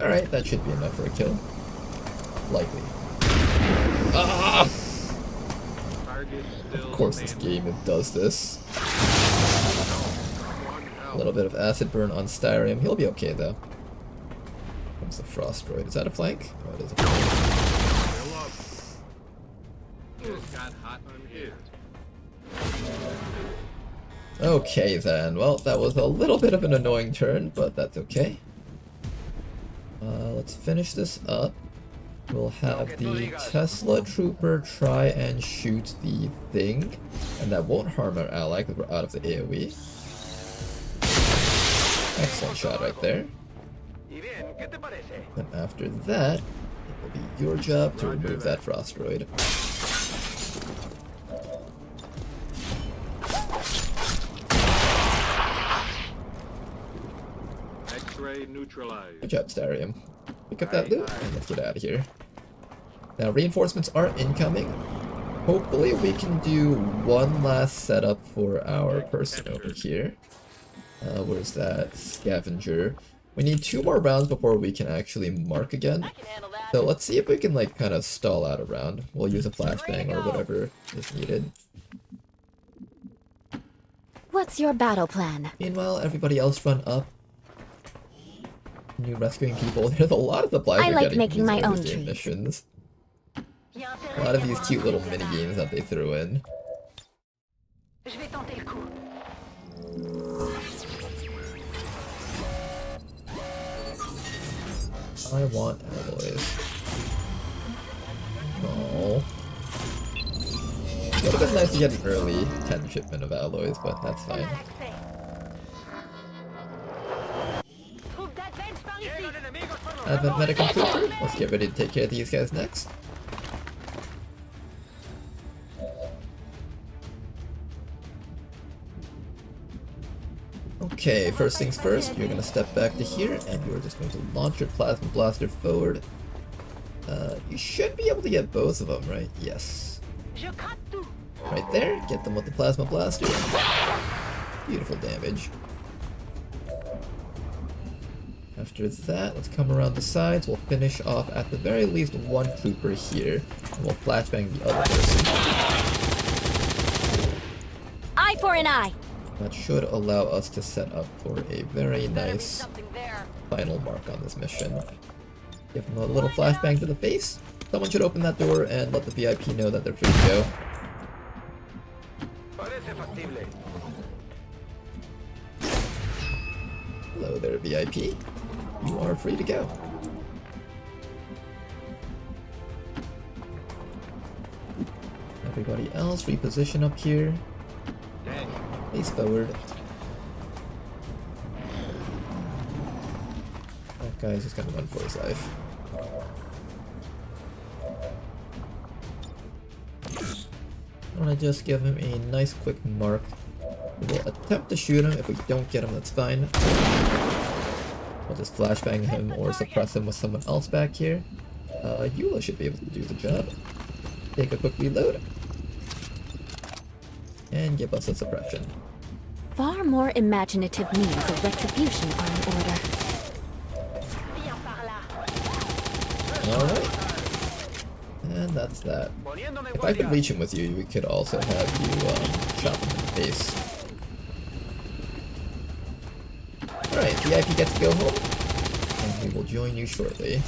Alright, that should be enough for a kill. Likely. Ah! Target still Of course this game it does this. A little bit of acid burn on Styrium. He'll be okay though. Comes the frost droid. Is that a flank? Oh, it is a flank. It got hot on here. Okay then. Well, that was a little bit of an annoying turn, but that's okay. Let's finish this up. We'll have the Tesla Trooper try and shoot the thing, and that won't harm our ally because we're out of the AoE. Excellent shot right there. And after that, it will be your job to remove that frost droid. X-ray neutralized. Good job, Styrium. Pick up that loot and let's get out of here. Now, reinforcements are incoming. Hopefully, we can do one last setup for our person over here. Where's that scavenger? We need 2 more rounds before we can actually mark again. So let's see if we can like kind of stall out a round. We'll use a flashbang or whatever is needed. What's your battle plan? Meanwhile, everybody else run up. Continue rescuing people. There's a lot of supplies I we're like getting making from my these own overseer treats. missions. A lot of these cute little mini games that they threw in. Je vais tenter le coup. I want alloys. Oh. Would have been nice to get an early 10 shipment of alloys, but that's fine. Advent Medic and Trooper. Let's get ready to take care of these guys next. Okay, first things first, you're gonna step back to here, and you're just going to launch your Plasma Blaster forward. You should be able to get both of them, right? Yes. Right there, get them with the Plasma Blaster. Beautiful damage. After that, let's come around the sides. We'll finish off at the very least 1 trooper here, and we'll flashbang the other person. Eye for an eye! That should allow us to set up for a very nice final mark on this mission. Give them a little flashbang to the face. Someone should open that door and let the VIP know that they're free to go. Hello there, VIP. You are free to go. Everybody else, reposition up here. Face forward. That guy's just gonna run for his life. I want to just give him a nice quick mark. We'll attempt to shoot him. If we don't get him, that's fine. We'll just flashbang him or suppress him with someone else back here. Eula should be able to do the job. Take a quick reload. And give us a suppression. Far more imaginative means of retribution are in order. Alright. And that's that. If I could reach him with you, we could also have you chop him in the face. Alright, VIP gets to go home. And we will join you shortly.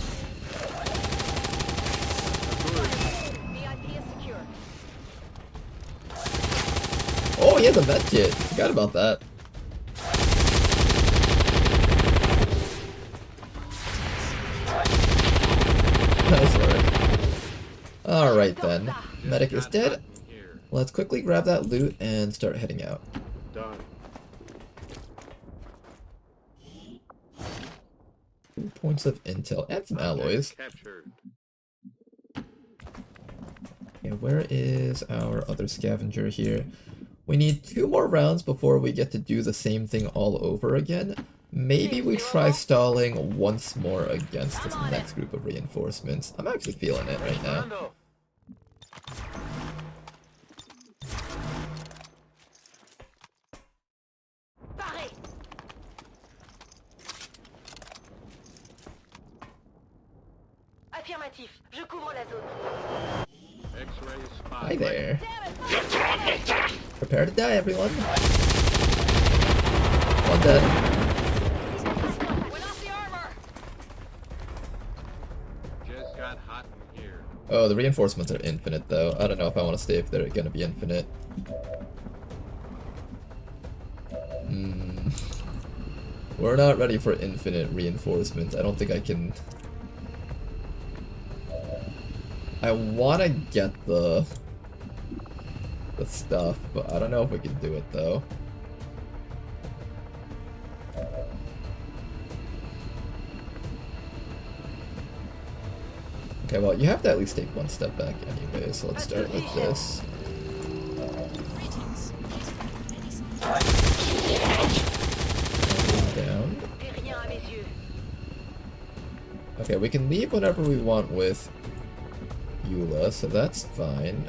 Oh, he has a med kit. Forgot about that. Nice work. Alright then. Medic is dead. Let's quickly grab that loot and start heading out. Done. 2 points of intel and some alloys. Okay, where is our other scavenger here? We need 2 more rounds before we get to do the same thing all over again. Maybe we try stalling once more against this next group of reinforcements. I'm actually feeling it right now. Affirmatif. Je couvre la zone. X-ray spot. Hi there. Prepare to die, everyone. One dead. Went off the armor. Just got hot in here. Oh, the reinforcements are infinite, though. I don't know if I want to stay if they're gonna be infinite. We're not ready for infinite reinforcements. I don't think I can... I want to get the stuff, but I don't know if we can do it, though. Okay, well, you have to at least take one step back anyway, so let's start with this. Down. Okay, we can leave whenever we want with Eula, so that's fine.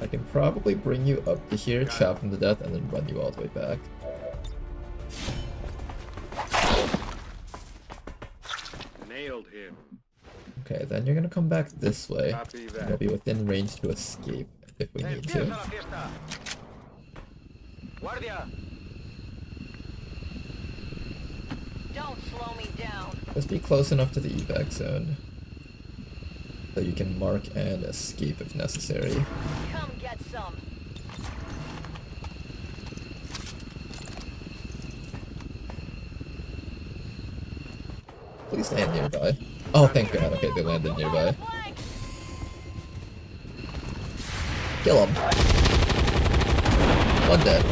I can probably bring you up to here, chop him to death, and then run you all the way back. Nailed him. Okay, then you're gonna come back this way. Copy that. You'll be within range to escape if we need to. Don't slow me down. Just be close enough to the evac zone so you can mark and escape if necessary. Come get some. Please land nearby. Oh, thank God. Okay, they landed nearby. Kill him. One dead.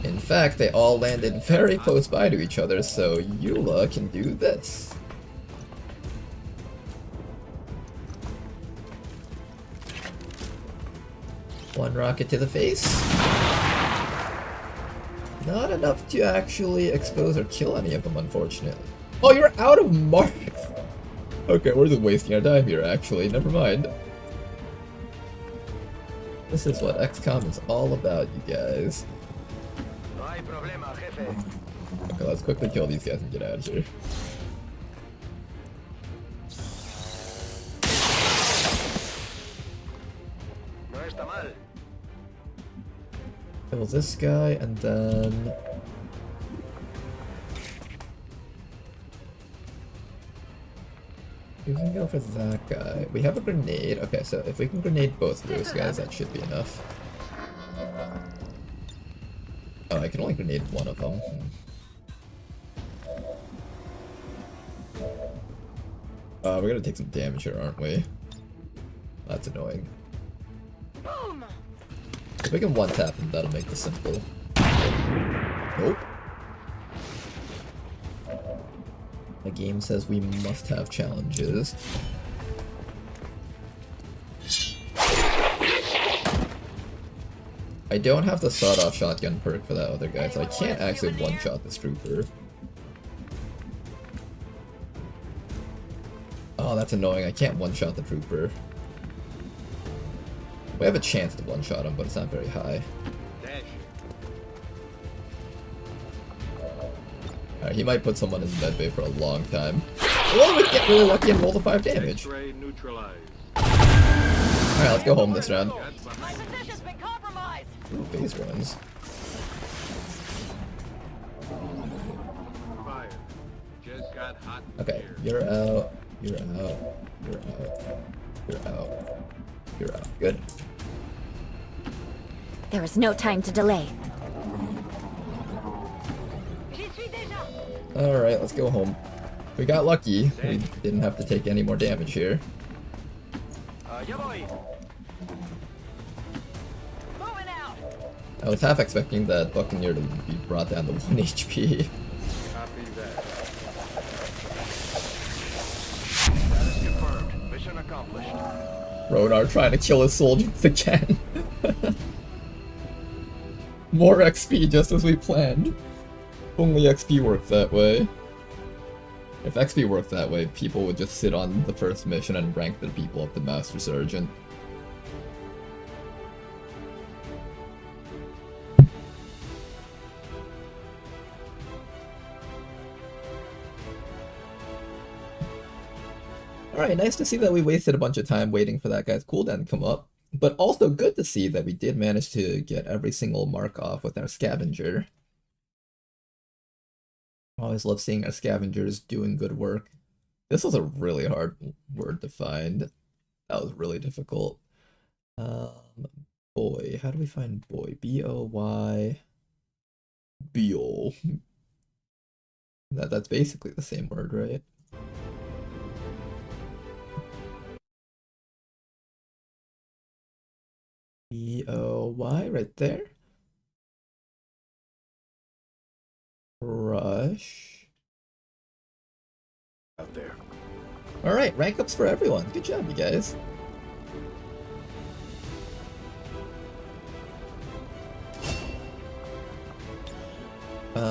In fact, they all landed very close by to each other, so Eula can do this. One rocket to the face. Not enough to actually expose or kill any of them, unfortunately. Oh, you're out of mark! Okay, we're just wasting our time here, actually. Never mind. This is what XCOM is all about, you guys. Okay, let's quickly kill these guys and get out of here. Kill this guy, and then... we can go for that guy. We have a grenade. Okay, so if we can grenade both of those guys, that should be enough. Oh, I can only grenade one of them. We're gonna take some damage here, aren't we? That's annoying. If we can one-tap him, that'll make this simple. Nope. The game says we must have challenges. I don't have the sawed-off shotgun perk for that other guy, so I can't actually one-shot this trooper. Oh, that's annoying. I can't one-shot the trooper. We have a chance to one-shot him, but it's not very high. Alright, he might put someone in the medbay for a long time. Or we get really lucky and roll the 5 damage. Alright, let's go home this round. Ooh, phase runs. Okay, you're out. You're out. You're out. You're out. You're out. Good. There is no time to delay. Alright, let's go home. We got lucky. We didn't have to take any more damage here. I was half expecting that Buccaneer to be brought down to 1 HP. Copy that. Status confirmed. Mission accomplished. Ronar trying to kill his soldiers again. More XP just as we planned. Only XP worked that way. If XP worked that way, people would just sit on the first mission and rank their people up to Master Sergeant. Alright, nice to see that we wasted a bunch of time waiting for that guy's cooldown to come up. But also good to see that we did manage to get every single mark off with our scavenger. Always love seeing our scavengers doing good work. This was a really hard word to find. That was really difficult. Boy, how do we find boy? B-O-Y... B-O. That's basically the same word, right? B-O-Y, right there. Rush. Out there. Alright, rank ups for everyone. Good job, you guys.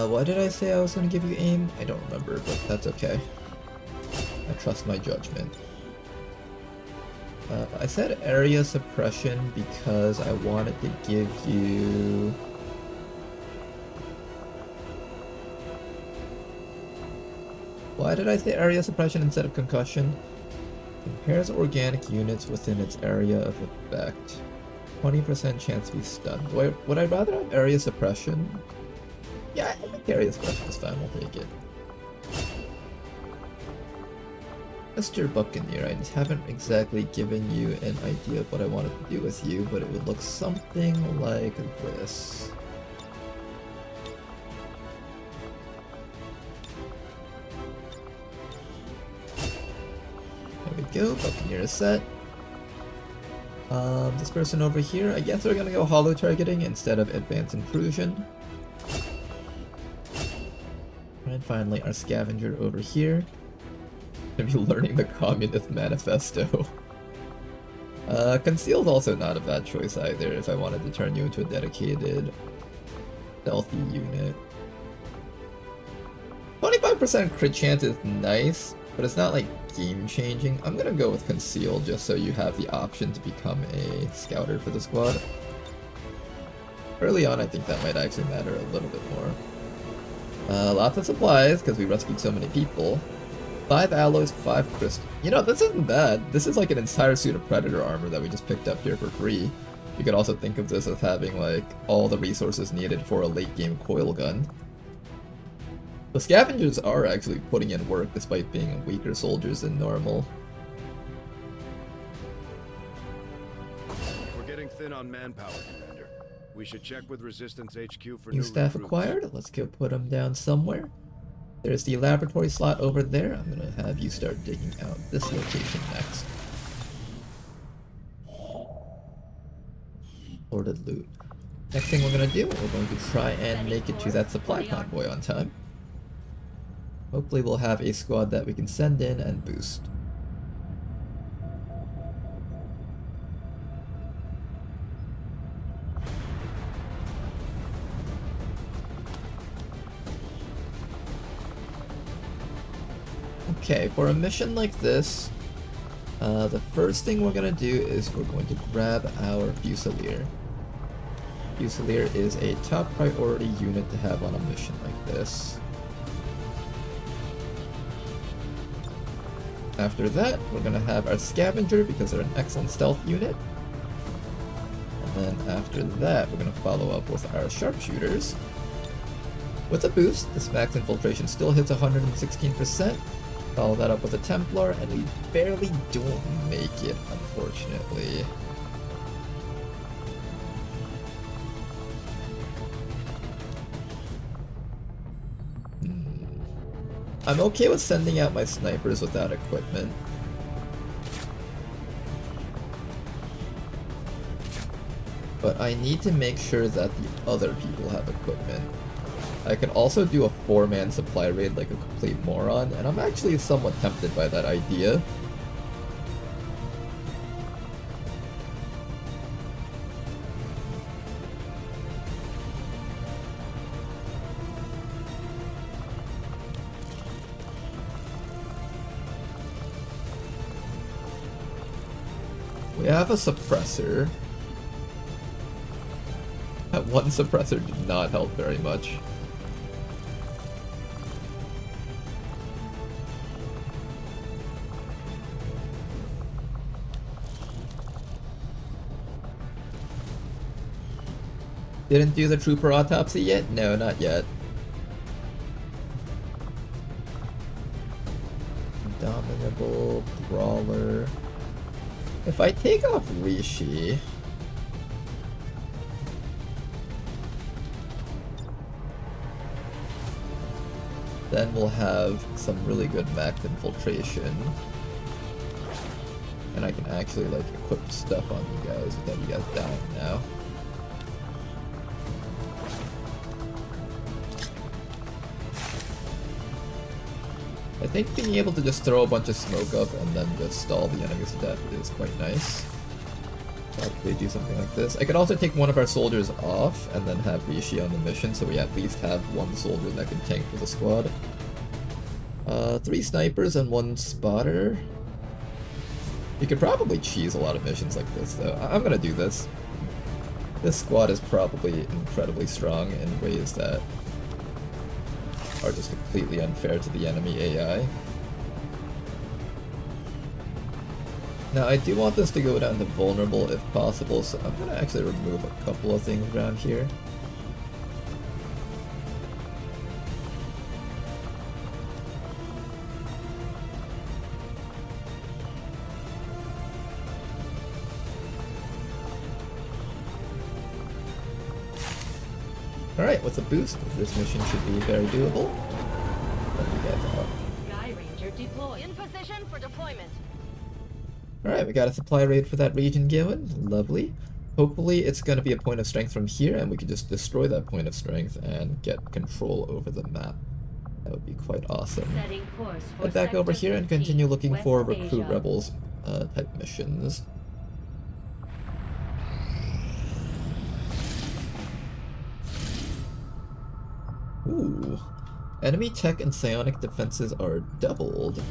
Why did I say I was going to give you aim? I don't remember, but that's okay. I trust my judgment. I said area suppression because I wanted to give you... Why did I say area suppression instead of concussion? Compares organic units within its area of effect. 20% chance to be stunned. Would I rather have area suppression? Yeah, I think area suppression is fine, we'll take it. Mr. Buccaneer, I haven't exactly given you an idea of what I wanted to do with you, but it would look something like this. There we go, Buccaneer is set. This person over here, I guess we're gonna go hollow targeting instead of advanced intrusion. And finally, our scavenger over here. Gonna be learning the Communist Manifesto. Concealed also not a bad choice either if I wanted to turn you into a dedicated stealthy unit. 25% crit chance is nice, but it's not like game changing. I'm gonna go with Concealed just so you have the option to become a scouter for the squad. Early on I think that might actually matter a little bit more. Lots of supplies because we rescued so many people. 5 alloys, 5 crystals. You know, this isn't bad. This is like an entire suit of Predator armor that we just picked up here for free. You could also think of this as having like all the resources needed for a late game coil gun. The scavengers are actually putting in work despite being weaker soldiers than normal. We're getting thin on manpower, Commander. We should check with Resistance HQ for New staff recruits. acquired. Let's go put them down somewhere. There's the laboratory slot over there. I'm gonna have you start digging out this location next. Sorted loot. Next thing we're gonna do, we're going to try and make it to that supply convoy on time. Hopefully we'll have a squad that we can send in and boost. Okay, for a mission like this, the first thing we're gonna do is we're going to grab our Fusilier. Fusilier is a top priority unit to have on a mission like this. After that, we're gonna have our Scavenger because they're an excellent stealth unit. And then after that, we're gonna follow up with our Sharpshooters. With a boost, this max infiltration still hits 116%. Follow that up with a Templar, and we barely don't make it, unfortunately. I'm okay with sending out my snipers without equipment. But I need to make sure that the other people have equipment. I can also do a 4-man supply raid like a complete moron, and I'm actually somewhat tempted by that idea. We have a suppressor. That one suppressor did not help very much. Didn't do the trooper autopsy yet? No, not yet. Indomitable, Brawler. If I take off Rishi... then we'll have some really good mech infiltration. And I can actually like equip stuff on you guys without you guys dying now. I think being able to just throw a bunch of smoke up and then just stall the enemies to death is quite nice. Probably do something like this. I could also take one of our soldiers off and then have Rishi on the mission, so we at least have one soldier that can tank for the squad. 3 snipers and 1 spotter. You could probably cheese a lot of missions like this, though. I'm gonna do this. This squad is probably incredibly strong in ways that are just completely unfair to the enemy AI. Now, I do want this to go down to vulnerable if possible, so I'm gonna actually remove a couple of things around here. Alright, with a boost, this mission should be very doable. Let me get out. Sky Ranger deployed. In position for deployment. Alright, we got a supply raid for that region given. Lovely. Hopefully it's going to be a point of strength from here, and we can just destroy that point of strength and get control over the map. That would be quite awesome. Setting course for Head back over here and 15, continue looking West for recruit Asia. rebels type missions. Ooh. Enemy tech and psionic defenses are doubled.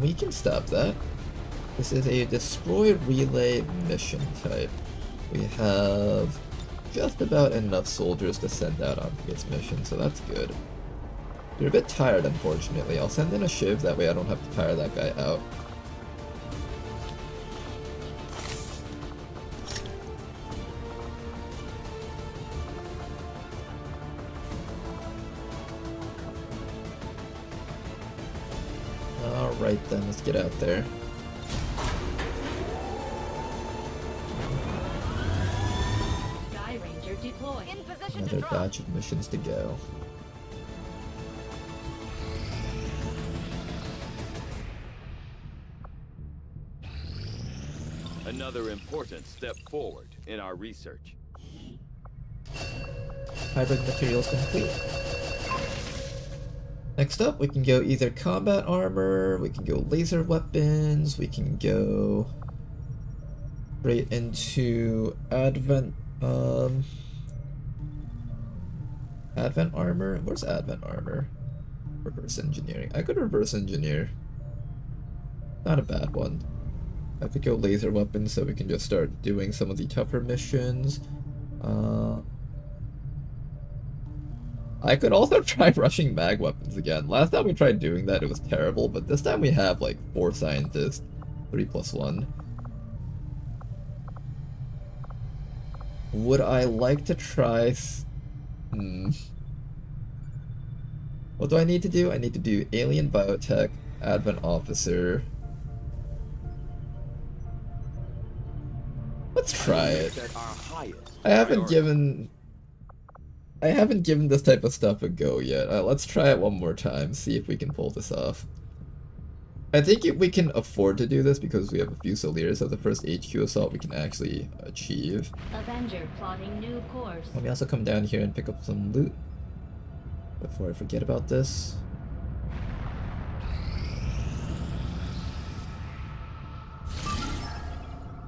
We can stop that. This is a destroy relay mission type. We have just about enough soldiers to send out onto this mission, so that's good. You're a bit tired, unfortunately. I'll send in a shiv, that way I don't have to tire that guy out. Alright then, let's get out there. Sky Ranger deployed. In position Another to drop. batch of missions to go. Another important step forward in our research. Hybrid materials complete. Next up, we can go either combat armor, we can go laser weapons, we can go straight into advent armor. Where's advent armor? Reverse engineering. I could reverse engineer. Not a bad one. I could go laser weapons so we can just start doing some of the tougher missions. I could also try rushing mag weapons again. Last time we tried doing that, it was terrible, but this time we have like 4 scientists, 3+1. Would I like to try... What do I need to do? I need to do alien biotech, advent officer. Let's try it. I haven't given this type of stuff a go yet. Let's try it one more time, see if we can pull this off. I think we can afford to do this because we have a few Fusiliers of the first HQ assault we can actually achieve. Avenger plotting new course. Let me also come down here and pick up some loot before I forget about this.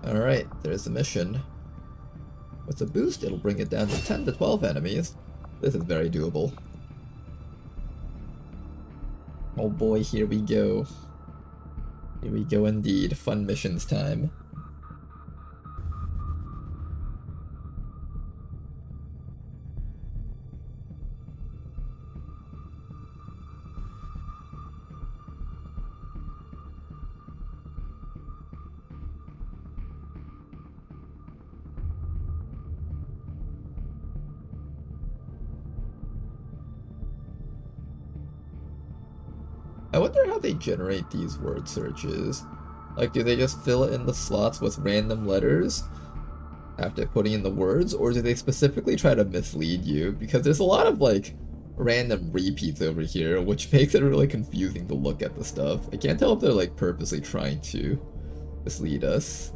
Alright, there's the mission. With a boost, it'll bring it down to 10 to 12 enemies. This is very doable. Oh boy, here we go. Here we go indeed. Fun missions time. I wonder how they generate these word searches. Like, do they just fill it in the slots with random letters after putting in the words, or do they specifically try to mislead you? Because there's a lot of, like, random repeats over here, which makes it really confusing to look at the stuff. I can't tell if they're, like, purposely trying to mislead us.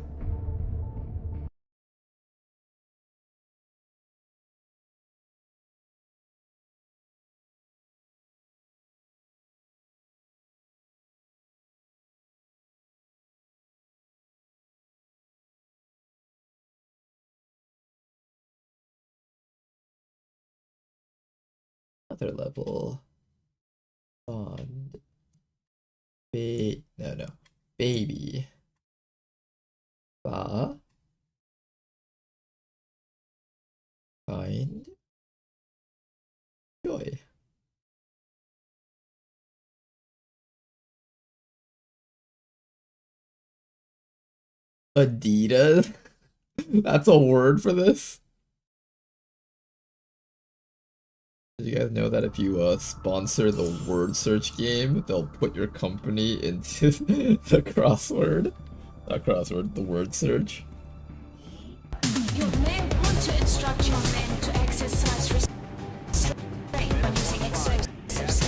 Another level. Bond. No. Baby. Ba. Find. Joy. Adidas? That's a word for this? Did you guys know that if you sponsor the word search game, they'll put your company into the crossword? Not crossword, the word search. You may want to instruct your men to exercise restraint by using explosives.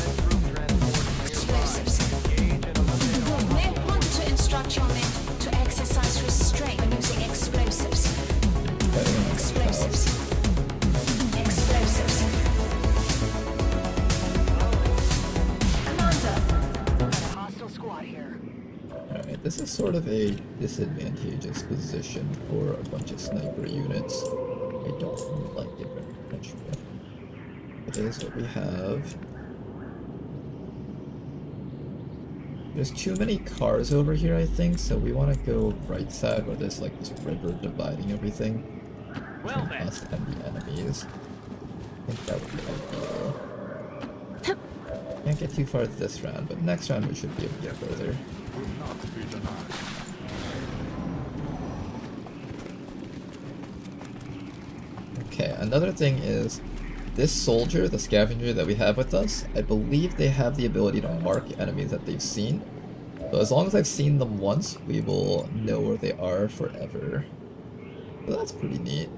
You may want to instruct your men to exercise restraint by using explosives. Explosives. Explosives. Alright, this is sort of a disadvantageous position for a bunch of sniper units. I don't like it very much. It is what we have. There's too many cars over here, I think, so we want to go right side where there's like this river dividing everything. Well then. Us and the enemies. I think that would be ideal. Can't get too far this round, but next round we should be able to get further. Okay, another thing is, this soldier, the scavenger that we have with us, I believe they have the ability to mark enemies that they've seen. So as long as I've seen them once, we will know where they are forever. So that's pretty neat.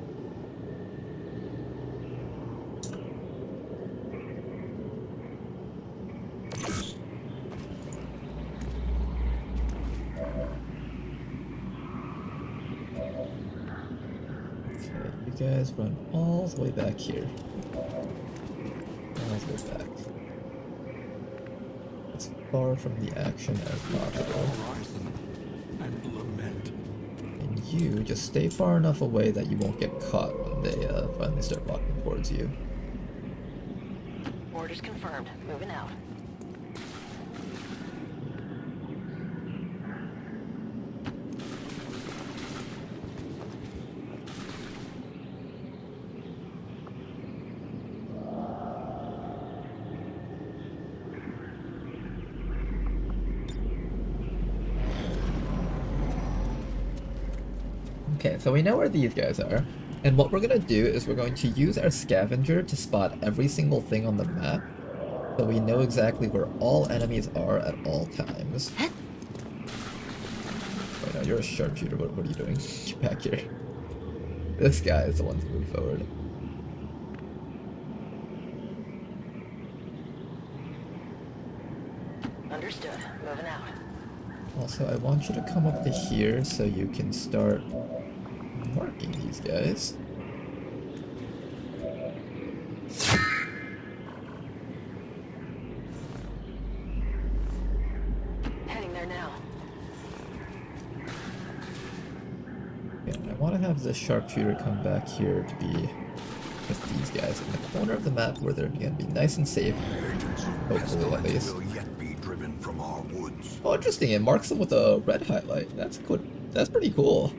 You guys run all the way back here. All the way back. As far from the action as possible. And you just stay far enough away that you won't get caught when they finally start walking towards you. Orders confirmed. Moving out. Okay, so we know where these guys are, and what we're gonna do is we're going to use our scavenger to spot every single thing on the map, so we know exactly where all enemies are at all times. Wait, no, you're a sharpshooter, what are you doing? Get back here. This guy is the one to move forward. Understood. Moving out. Also, I want you to come up to here so you can start marking these guys. Heading there now. Yeah, I want to have this sharpshooter come back here to be with these guys in the corner of the map where they're going to be nice and safe. Hopefully, at least. Oh, interesting. It marks them with a red highlight. That's good. That's pretty cool.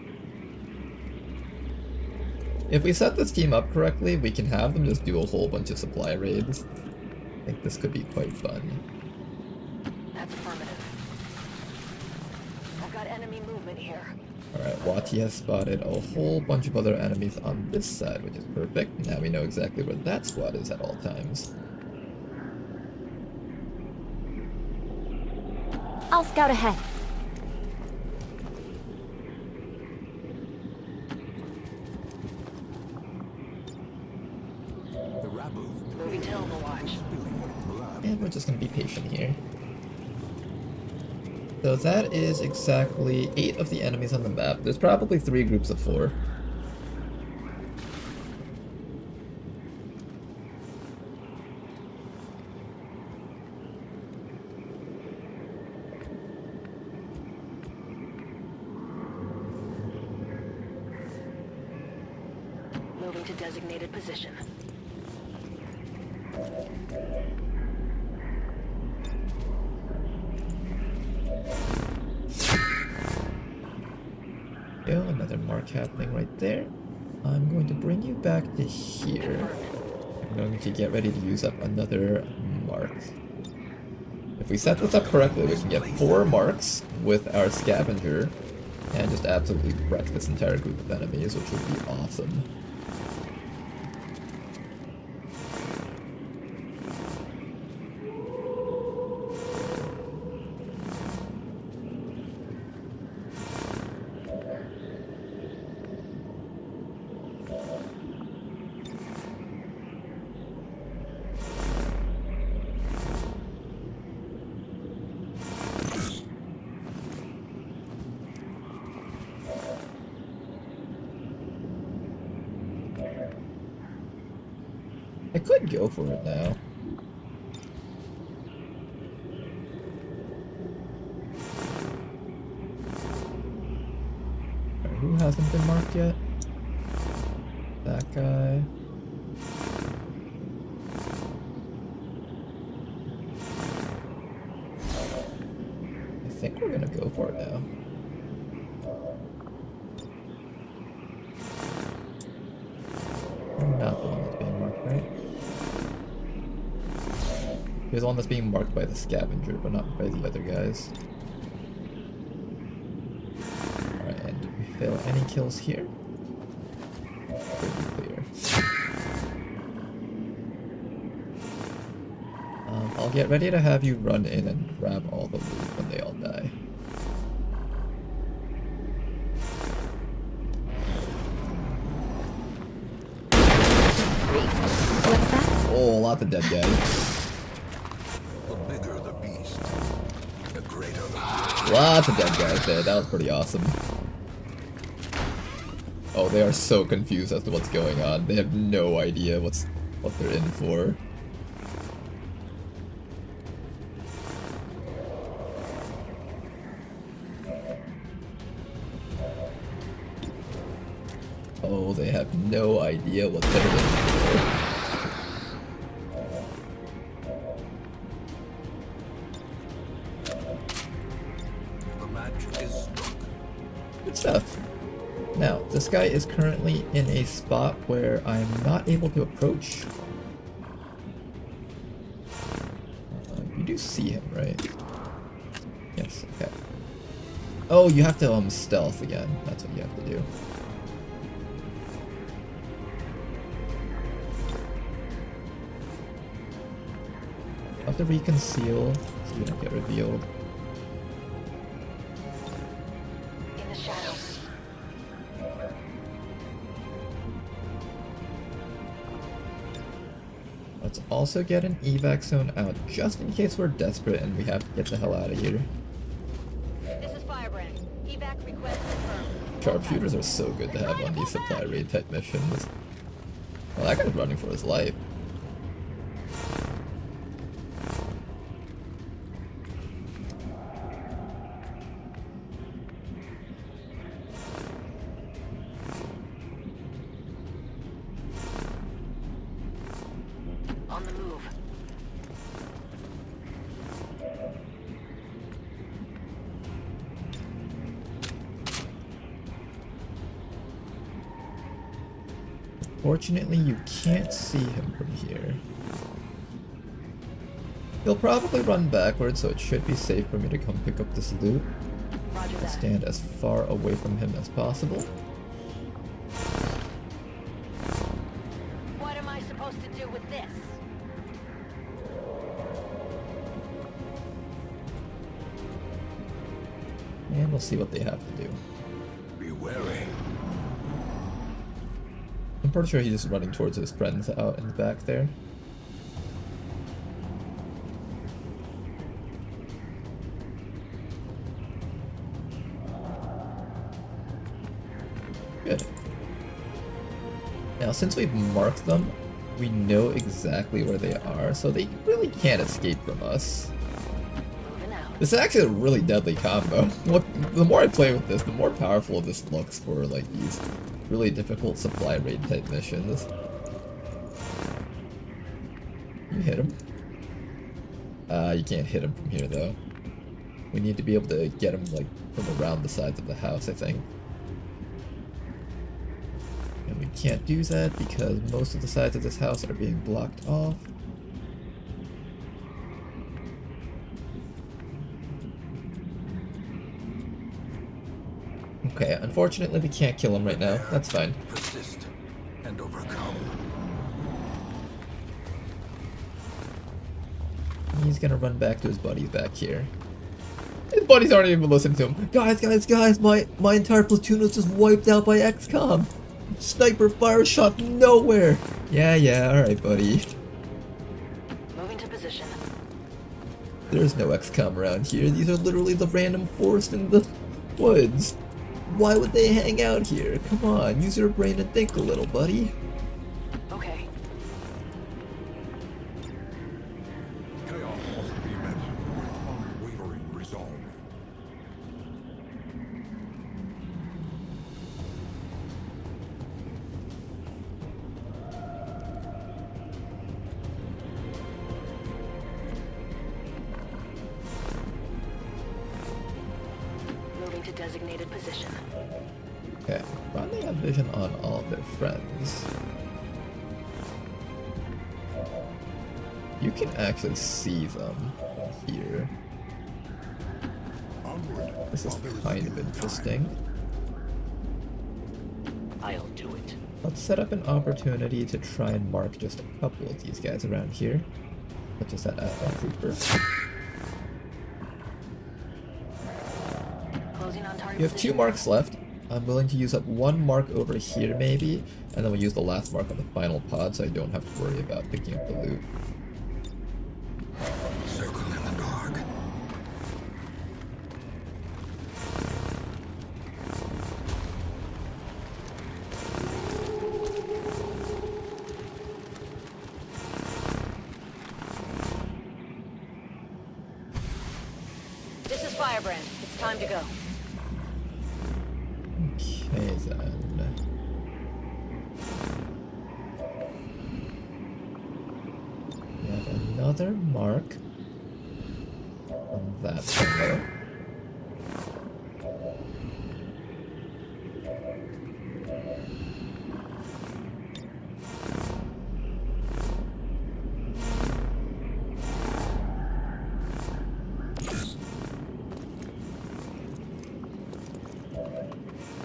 If we set this team up correctly, we can have them just do a whole bunch of supply raids. I think this could be quite fun. That's affirmative. I've got enemy movement here. Alright, WOTC has spotted a whole bunch of other enemies on this side, which is perfect. Now we know exactly where that squad is at all times. I'll scout ahead. Moving to Overwatch. And we're just gonna be patient here. So that is exactly 8 of the enemies on the map. There's probably 3 groups of 4. Moving to designated position. Go, another mark happening right there. I'm going to bring you back to here. I'm going to get ready to use up another mark. If we set this up correctly, we can get 4 marks with our scavenger and just absolutely wreck this entire group of enemies, which would be awesome. I could go for it now. Alright, who hasn't been marked yet? That guy. I think we're gonna go for it now. I'm not the one that's being marked, right? Here's the one that's being marked by the scavenger, but not by the other guys. Alright, and do we fail any kills here? Pretty clear. I'll get ready to have you run in and grab all the loot when they all die. What's that? Oh, lots of dead guys. Lots of dead guys there. That was pretty awesome. Oh, they are so confused as to what's going on. They have no idea what they're in for. Oh, they have no idea what they're in for. Good stuff. Now, this guy is currently in a spot where I'm not able to approach. You do see him, right? Yes, okay. Oh, you have to stealth again. That's what you have to do. You have to reconceal so you don't get revealed. In the shadows. Let's also get an evac zone out just in case we're desperate and we have to get the hell out of here. This is Firebrand. Evac request confirmed. Sharpshooters are so good to have on these supply raid type missions. Well, that guy's running for his life. On the move. Fortunately, you can't see him from here. He'll probably run backwards, so it should be safe for me to come pick up this loot. I'll stand as far away from him as possible. What am I supposed to do with this? we'll see what they have to do. Be wary. I'm pretty sure he's just running towards his friends out in the back there. Good. Now, since we've marked them, we know exactly where they are, so they really can't escape from us. This is actually a really deadly combo. The more I play with this, the more powerful this looks for like these really difficult supply raid type missions. You hit him. You can't hit him from here though. We need to be able to get him like from around the sides of the house, I think. And we can't do that because most of the sides of this house are being blocked off. Okay, unfortunately we can't kill him right now. That's fine. Persist and overcome. He's gonna run back to his buddies back here. His buddies aren't even listening to him. Guys, my entire platoon was just wiped out by XCOM. Sniper fire shot nowhere. Yeah, alright, buddy. Moving to position. There's no XCOM around here. These are literally the random forest in the woods. Why would they hang out here? Come on, use your brain and think a little, buddy. Okay. Chaos must be met with unwavering resolve. Moving to designated position. Okay, finally have vision on all of their friends. You can actually see them here. This is kind of interesting. I'll do it. Let's set up an opportunity to try and mark just a couple of these guys around here. Such as that trooper. You have 2 marks left. I'm willing to use up 1 mark over here maybe, and then we'll use the last mark on the final pod so I don't have to worry about picking up the loot. Circle in the dark. This is Firebrand. It's time to go. Okay then. We have another mark on that window.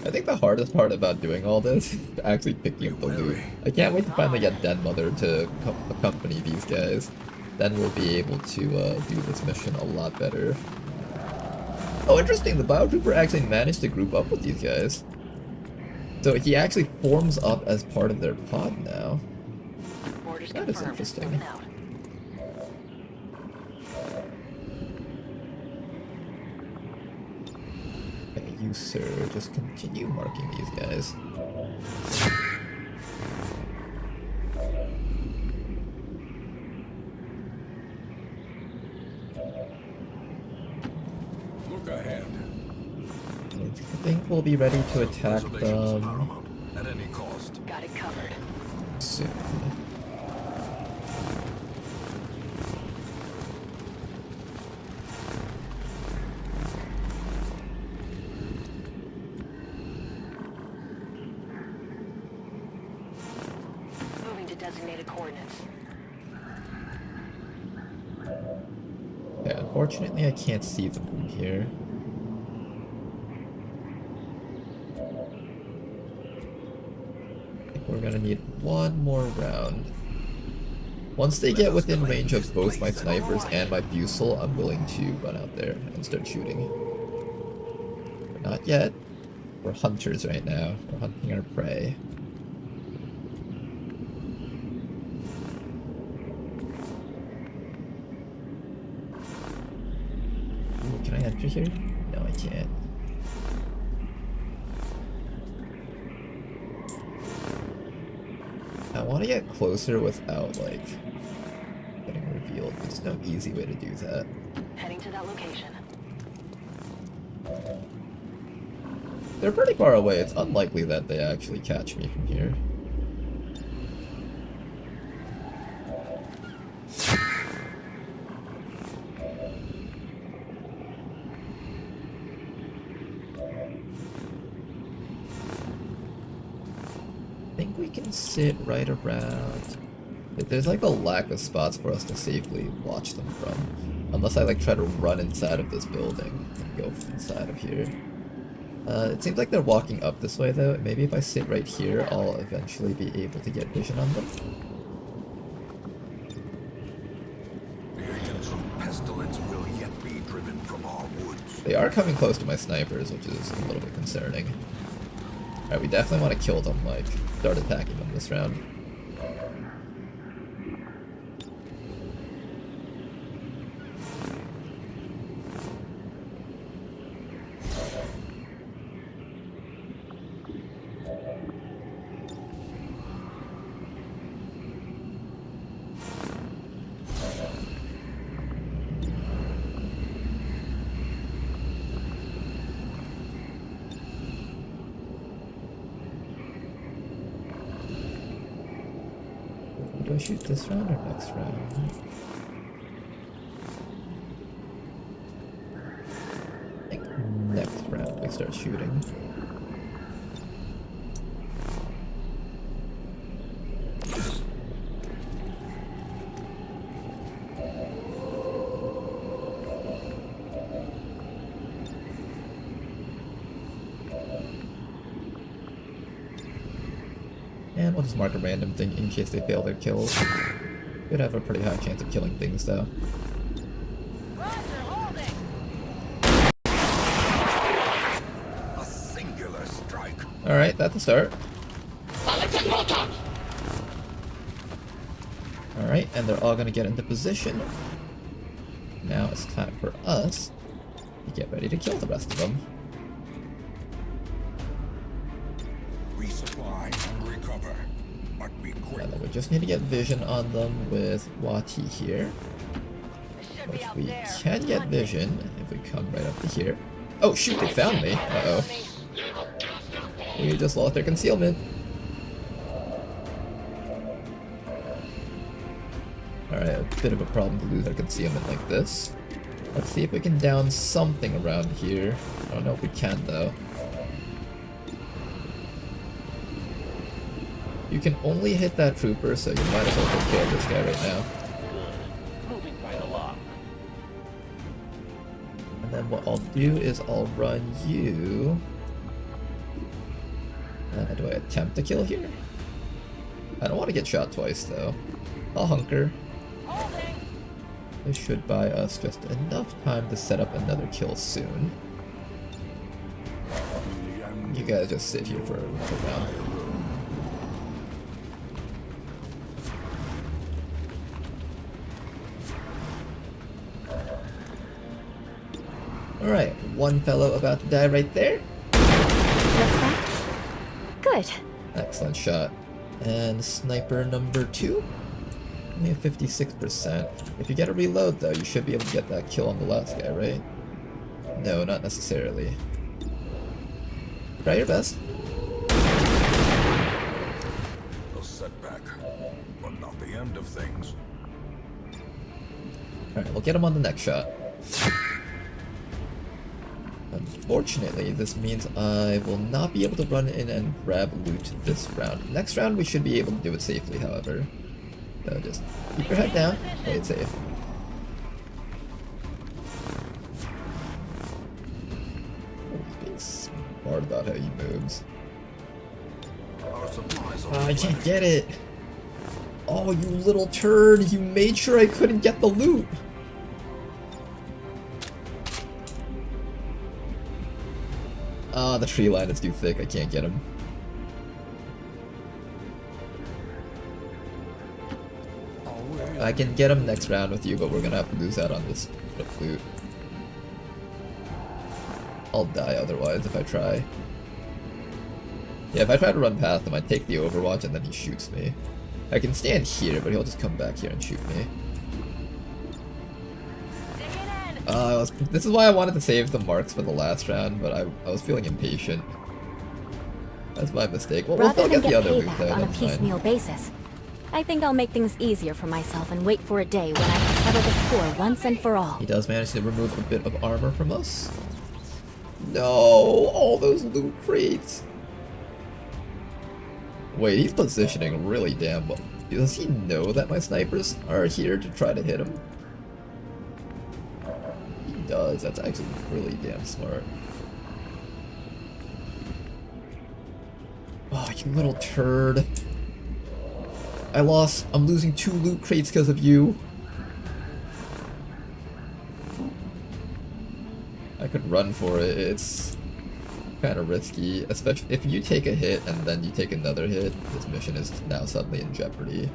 I think the hardest part about doing all this is actually picking up the loot. I can't wait to finally get Den Mother to accompany these guys. Then we'll be able to do this mission a lot better. Oh, interesting, the Biotrooper actually managed to group up with these guys. So he actually forms up as part of their pod now. That is interesting. Okay, you sir, just continue marking these guys. Look ahead. I think we'll be ready to attack them At any cost. Got it covered. soon. Moving to designated coordinates. Yeah, unfortunately I can't see them from here. I think we're gonna need 1 more round. Once they get within range of both my snipers and my Bucel, I'm willing to run out there and start shooting. Not yet. We're hunters right now. We're hunting our prey. Ooh, can I enter here? No, I can't. I want to get closer without, like, getting revealed. There's no easy way to do that. Heading to that location. They're pretty far away. It's unlikely that they actually catch me from here. I think we can sit right around. There's like a lack of spots for us to safely watch them from. Unless I like try to run inside of this building and go inside of here. It seems like they're walking up this way though. Maybe if I sit right here, I'll eventually be able to get vision on them. The agents of pestilence will yet be driven from our woods. They are coming close to my snipers, which is a little bit concerning. Alright, we definitely want to kill them, like, start attacking them this round. Do I shoot this round or next round? I think next round we start shooting. And we'll just mark a random thing in case they fail their kills. Could have a pretty high chance of killing things though. A singular strike. Alright, that's a start. Alright, and they're all gonna get into position. Now it's time for us to get ready to kill the rest of them. Resupply and recover. But be quick. And then we just need to get vision on them with WOTC here. Which we can get vision if we come right up to here. Oh shoot, they found me. Uh-oh. We just lost their concealment. Alright, a bit of a problem to lose our concealment like this. Let's see if we can down something around here. I don't know if we can though. You can only hit that trooper, so you might as well take care of this guy right now. Moving right along. And then what I'll do is I'll run you... do I attempt to kill here? I don't want to get shot twice though. I'll hunker. This should buy us just enough time to set up another kill soon. You guys just sit here for another round. Alright, one fellow about to die right there. What's that? Good. Excellent shot. And sniper number 2? Only a 56%. If you get a reload though, you should be able to get that kill on the last guy, right? No, not necessarily. Try your best. A setback, but not the end of things. Alright, we'll get him on the next shot. Unfortunately, this means I will not be able to run in and grab loot this round. Next round, we should be able to do it safely, however. So just keep your head down, play it safe. Oh, he's being smart about how he moves. Oh, I can't get it! Oh, you little turd! You made sure I couldn't get the loot! Ah, the tree line is too thick. I can't get him. I can get him next round with you, but we're gonna have to lose out on this flute. I'll die otherwise if I try. Yeah, if I try to run past him, I take the overwatch and then he shoots me. I can stand here, but he'll just come back here and shoot me. This is why I wanted to save the marks for the last round, but I was feeling impatient. That's my mistake. Well, we'll Rather still than get the get other loot payback though, on a that's fine. piecemeal basis, I think I'll make things easier for myself and wait for a day when I can settle the score once and for all. He does manage to remove a bit of armor from us. No, all those loot crates. Wait, he's positioning really damn well. Does he know that my snipers are here to try to hit him? He does. That's actually really damn smart. Oh, you little turd. I'm losing 2 loot crates because of you. I could run for it. It's kind of risky, especially if you take a hit and then you take another hit. This mission is now suddenly in jeopardy.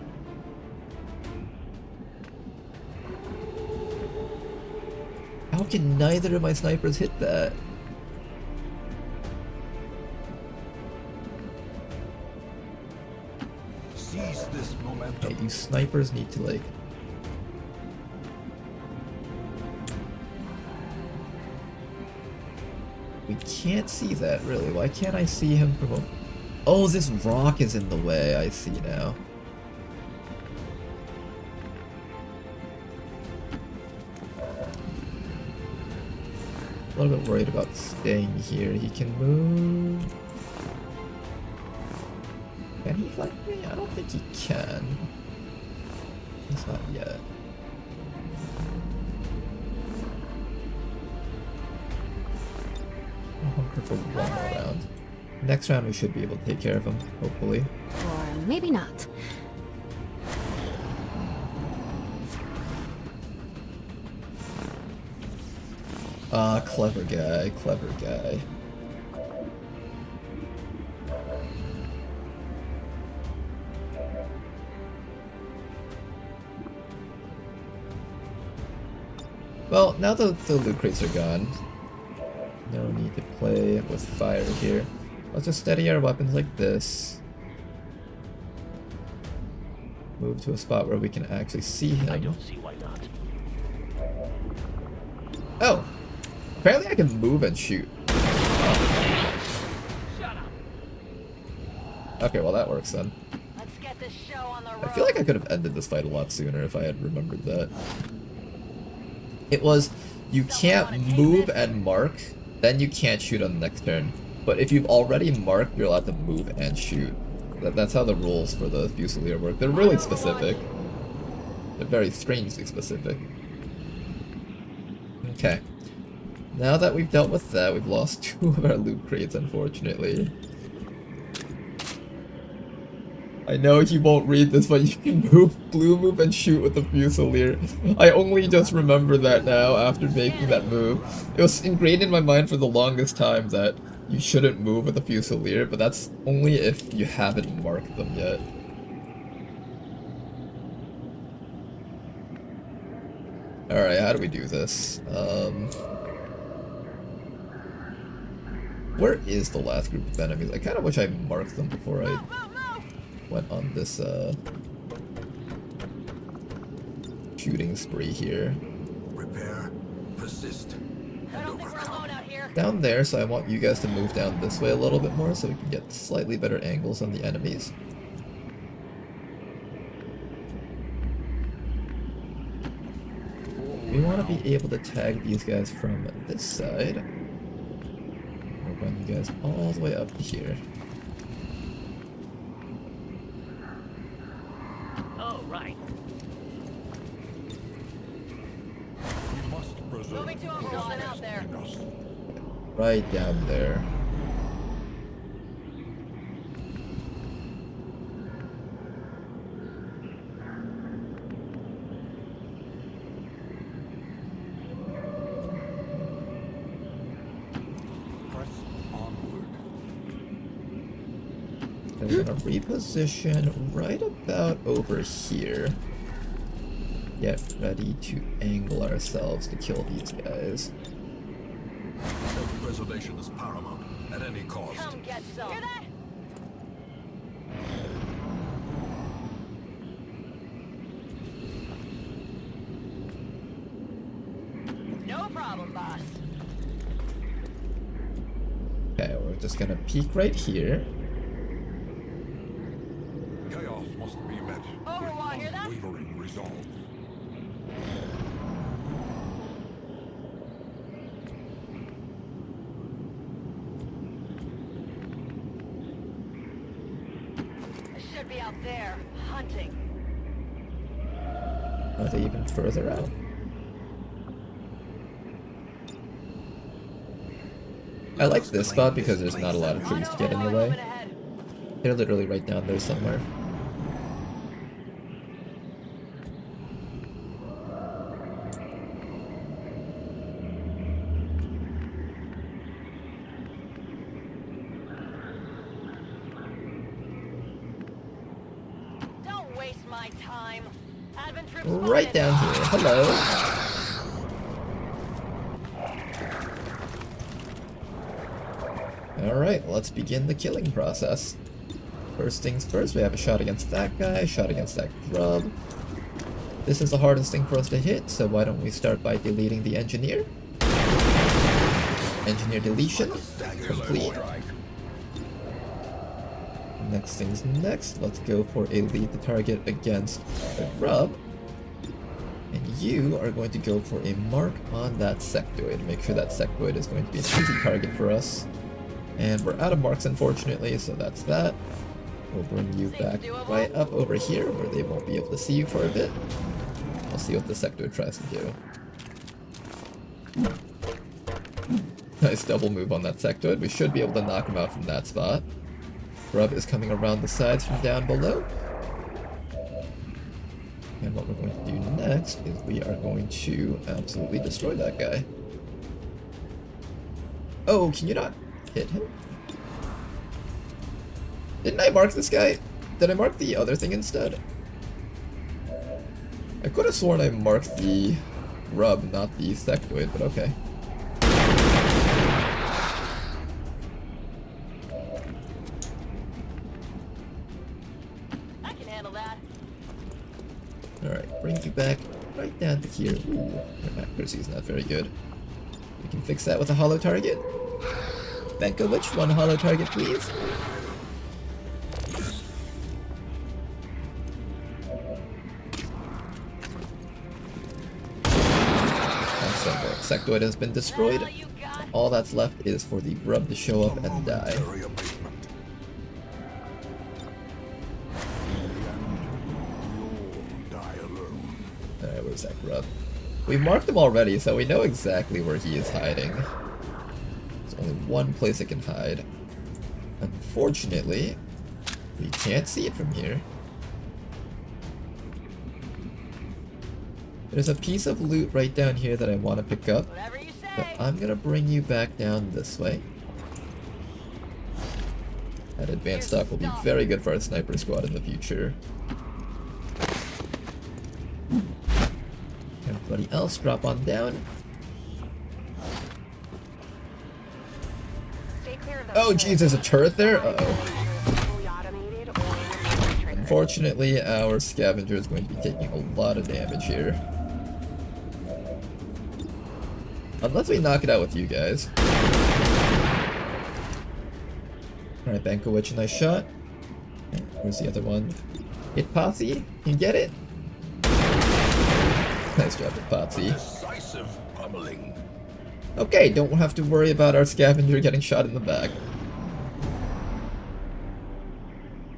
How can neither of my snipers hit that? Seize this momentum. Okay, you snipers need to like... We can't see that, really. Why can't I see him from a... Oh, this rock is in the way. I see now. A little bit worried about staying here. He can move... Can he flank me? I don't think he can. It's not yet. I'll hunker for one more round. Next round we should be able to take care of him, hopefully. Or maybe not. Ah, clever guy, clever guy. Well, now the loot crates are gone. No need to play with fire here. Let's just steady our weapons like this. Move to a spot where we can actually see him. I don't see why not. Oh! Apparently I can move and shoot. Okay, well that works then. Let's get this show on the road. I feel like I could have ended this fight a lot sooner if I had remembered that. It was, you can't move and mark, then you can't shoot on the next turn. But if you've already marked, you're allowed to move and shoot. That's how the rules for the Fusilier work. They're really specific. They're very strangely specific. Okay. Now that we've dealt with that, we've lost 2 of our loot crates, unfortunately. I know you won't read this, but you can blue move and shoot with the Fusilier. I only just remember that now after making that move. It was ingrained in my mind for the longest time that you shouldn't move with the Fusilier, but that's only if you haven't marked them yet. Alright, how do we do this? Where is the last group of enemies? I kind of wish I marked them before I went on this shooting spree here. Repair, persist, and overcome. Down there, so I want you guys to move down this way a little bit more so we can get slightly better angles on the enemies. We want to be able to tag these guys from this side. We'll run you guys all the way up here. Oh, right. We must preserve. Moving to a zone out there. Right down there. Press onward. we're gonna reposition right about over here. Get ready to angle ourselves to kill these guys. Self-preservation is paramount at any cost. Come get some. Hear that? No problem, boss. Okay, we're just gonna peek right here. Chaos must be met Overwatch, hear that? with unwavering resolve. I should be out there, hunting. Are they even further out? I like this spot because there's not a lot of trees to get in the way. They're literally right down there somewhere. Don't waste my time. Advent troops Right down here. Hello. Alright, let's begin the killing process. First things first, we have a shot against that guy, shot against that grub. This is the hardest thing for us to hit, so why don't we start by deleting the engineer? Engineer deletion. Complete. Next things next, let's go for a lead the target against the grub. And you are going to go for a mark on that sectoid. Make sure that sectoid is going to be an easy target for us. And we're out of marks, unfortunately, so that's that. We'll bring you back right up over here, where they won't be able to see you for a bit. We'll see what the sector tries to do. Nice double move on that sectoid. We should be able to knock him out from that spot. Grub is coming around the sides from down below. And what we're going to do next is we are going to absolutely destroy that guy. Oh, can you not hit him? Didn't I mark this guy? Did I mark the other thing instead? I could have sworn I marked the grub, not the sectoid, but okay. I can handle that. Alright, bring you back right down to here. Ooh, my accuracy is not very good. We can fix that with a hollow target. Benkovich, one hollow target, please. Sectoid has been destroyed. All that's left is for the grub to show up and die. Alright, where's that grub? We've marked him already, so we know exactly where he is hiding. There's only one place it can hide. Unfortunately, we can't see it from here. There's a piece of loot right down here that I want to pick up, but I'm gonna bring you back down this way. That advanced stock will be very good for our sniper squad in the future. Everybody else, drop on down. Oh geez, there's a turret there? Uh-oh. Unfortunately, our scavenger is going to be taking a lot of damage here. Unless we knock it out with you guys. Alright, Benkovich, nice shot. Okay, where's the other one? Hit Potsy, can you get it? Nice job with Potsy. Decisive pummeling. Okay, don't have to worry about our scavenger getting shot in the back.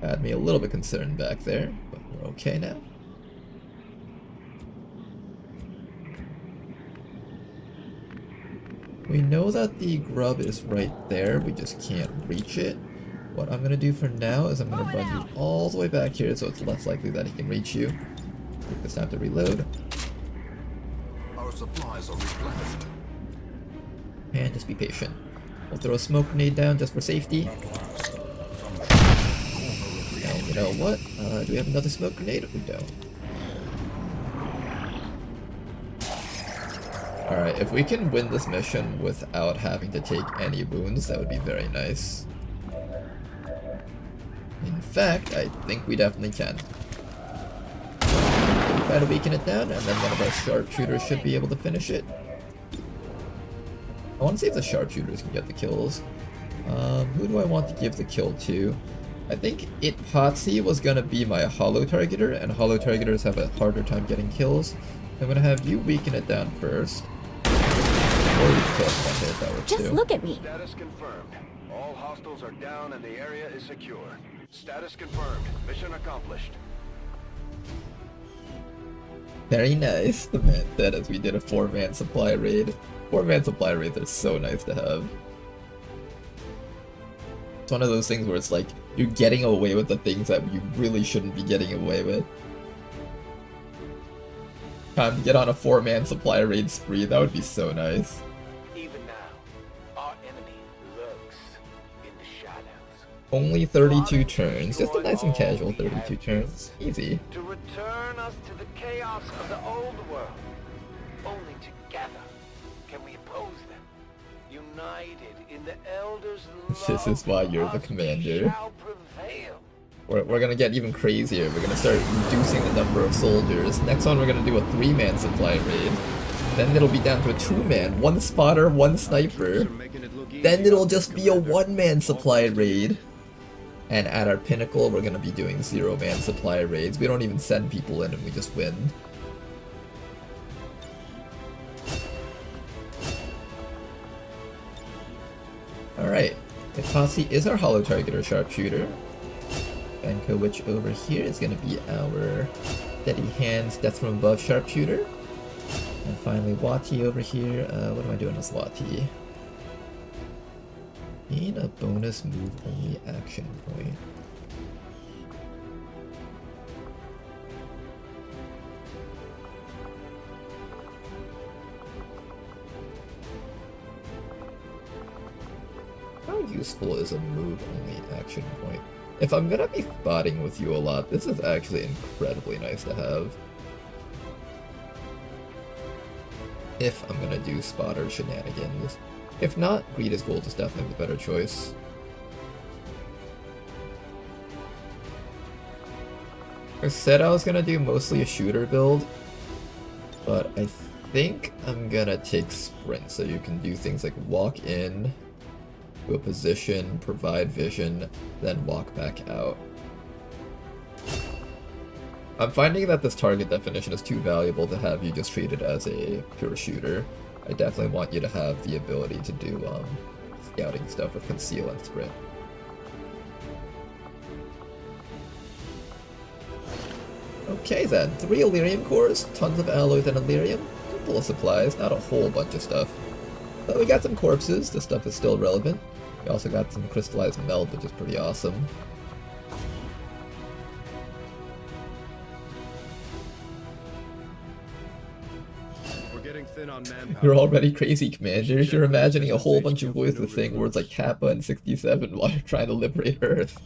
Had me a little bit concerned back there, but we're okay now. We know that the grub is right there, we just can't reach it. What I'm gonna do for now is I'm gonna run you all the way back here so it's less likely that he can reach you. Take this time to reload. Our supplies are replenished. And just be patient. We'll throw a smoke grenade down just for safety. know what? Do we have another smoke grenade? We don't. Alright, if we can win this mission without having to take any wounds, that would be very nice. In fact, I think we definitely can. Try to weaken it down, and then one of our sharpshooters should be able to finish it. I want to see if the sharpshooters can get the kills. Who do I want to give the kill to? I think Itpatsi was gonna be my holo targeter, and holo targeters have a harder time getting kills. I'm gonna have you weaken it down first. Or we can kill it one hit, that works too. Just look at me. Status confirmed. All hostiles are down and the area is secure. Status confirmed. Mission accomplished. Very nice, the man said as we did a 4-man supply raid. 4-man supply raids are so nice to have. It's one of those things where it's like, you're getting away with the things that you really shouldn't be getting away with. Time to get on a 4-man supply raid spree, that would be so nice. Even now, our enemy lurks in the shadows. Only 32 turns, just a nice and casual 32 turns. Easy. To return us to the chaos of the old world. Only together can we oppose them. United in the Elders' love. This is why you're the commander. Shall prevail. We're gonna get even crazier. We're gonna start reducing the number of soldiers. Next one, we're gonna do a 3-man supply raid. Then it'll be down to a 2-man, 1 spotter, 1 sniper. Then it'll just be a 1-man supply raid. And at our pinnacle, we're gonna be doing 0-man supply raids. We don't even send people in and we just win. Alright, Itpatsi is our holo targeter sharpshooter. Benko Witch over here is going to be our steady hands death from above sharpshooter. And finally Wati over here. What am I doing as Wati? Need a bonus move only action point. How useful is a move only action point? If I'm gonna be spotting with you a lot, this is actually incredibly nice to have. If I'm gonna do spotter shenanigans. If not, Rita's Gold is definitely the better choice. I said I was gonna do mostly a shooter build, but I think I'm gonna take sprint so you can do things like walk in to a position, provide vision, then walk back out. I'm finding that this target definition is too valuable to have you just treat it as a pure shooter. I definitely want you to have the ability to do scouting stuff with conceal and sprint. Okay then, 3 Elerium cores, tons of alloys and Elerium, a couple of supplies, not a whole bunch of stuff. But we got some corpses, this stuff is still relevant. We also got some crystallized meld, which is pretty awesome. We're getting thin on manpower. You're already crazy, commanders. You're imagining a whole bunch of voices saying words like Kappa and 67 while you're trying to liberate Earth.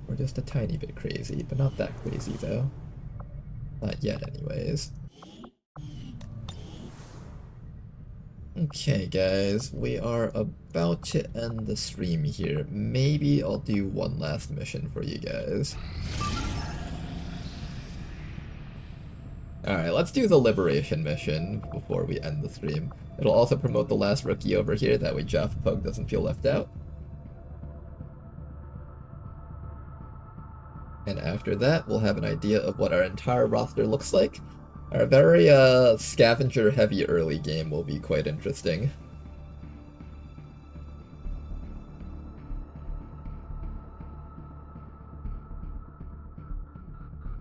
We're just a tiny bit crazy, but not that crazy though. Not yet anyways. Okay guys, we are about to end the stream here. Maybe I'll do one last mission for you guys. Alright, let's do the liberation mission before we end the stream. It'll also promote the last rookie over here, that way Jaffa Pug doesn't feel left out. And after that, we'll have an idea of what our entire roster looks like. Our very scavenger-heavy early game will be quite interesting.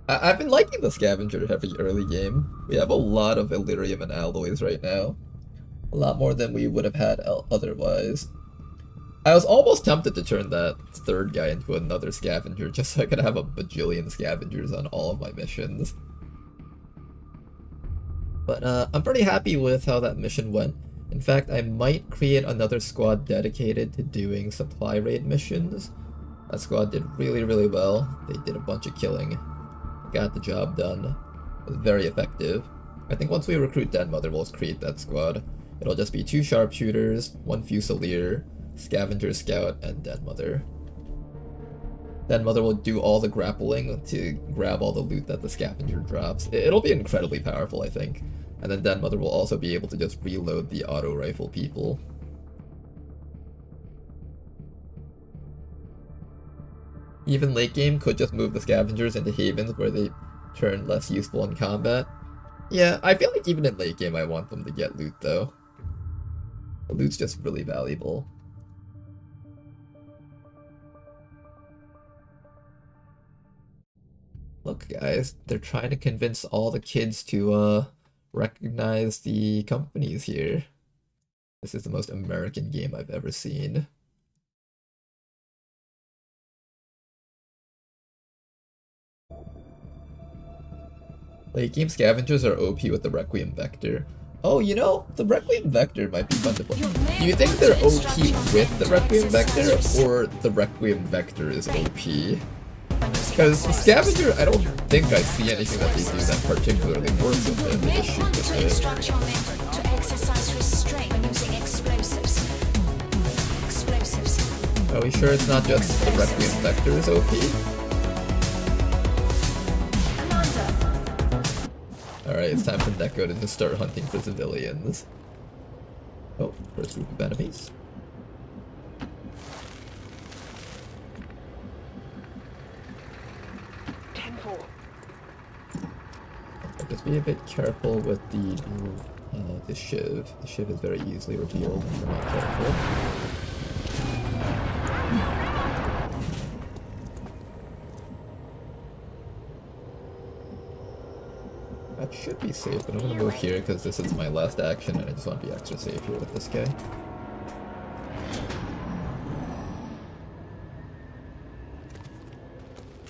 I've been liking the scavenger-heavy early game. We have a lot of Elerium and alloys right now. A lot more than we would have had otherwise. I was almost tempted to turn that third guy into another scavenger just so I could have a bajillion scavengers on all of my missions. But I'm pretty happy with how that mission went. In fact, I might create another squad dedicated to doing supply raid missions. That squad did really, really well. They did a bunch of killing. Got the job done. It was very effective. I think once we recruit Den Mother, we'll create that squad. It'll just be 2 sharpshooters, 1 fusilier, scavenger scout, and Den Mother. Den Mother will do all the grappling to grab all the loot that the scavenger drops. It'll be incredibly powerful, I think. And then Den Mother will also be able to just reload the auto rifle people. Even late game could just move the scavengers into havens where they turn less useful in combat. Yeah, I feel like even in late game I want them to get loot though. The loot's just really valuable. Look guys, they're trying to convince all the kids to recognize the companies here. This is the most American game I've ever seen. Late game scavengers are OP with the Requiem Vector. Oh, you know, the Requiem Vector might be fun to play. Do you think they're OP with the Requiem Vector, or the Requiem Vector is OP? Because the Scavenger, I don't think I see anything that they do that particularly works with it. They just shoot with it. Instruct your men to exercise restraint when using explosives. Explosives. Are we sure it's not just the Requiem Vector is OP? Alright, it's time for Neko to just start hunting for civilians. Oh, first group of enemies. Just be a bit careful with the Shiv. The Shiv is very easily revealed if you're not careful. That should be safe, but I'm gonna move here because this is my last action and I just want to be extra safe here with this guy.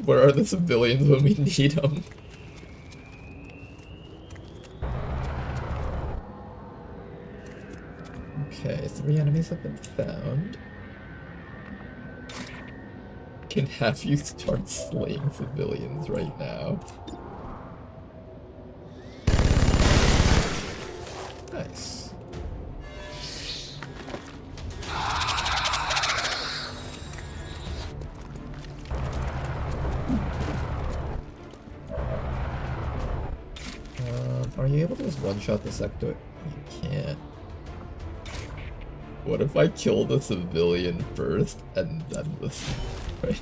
Where are the civilians when we need them? Okay, 3 enemies have been found. Can have you start slaying civilians right now. Nice. Are you able to just one-shot the sector? You can't. What if I kill the civilian first and then the right?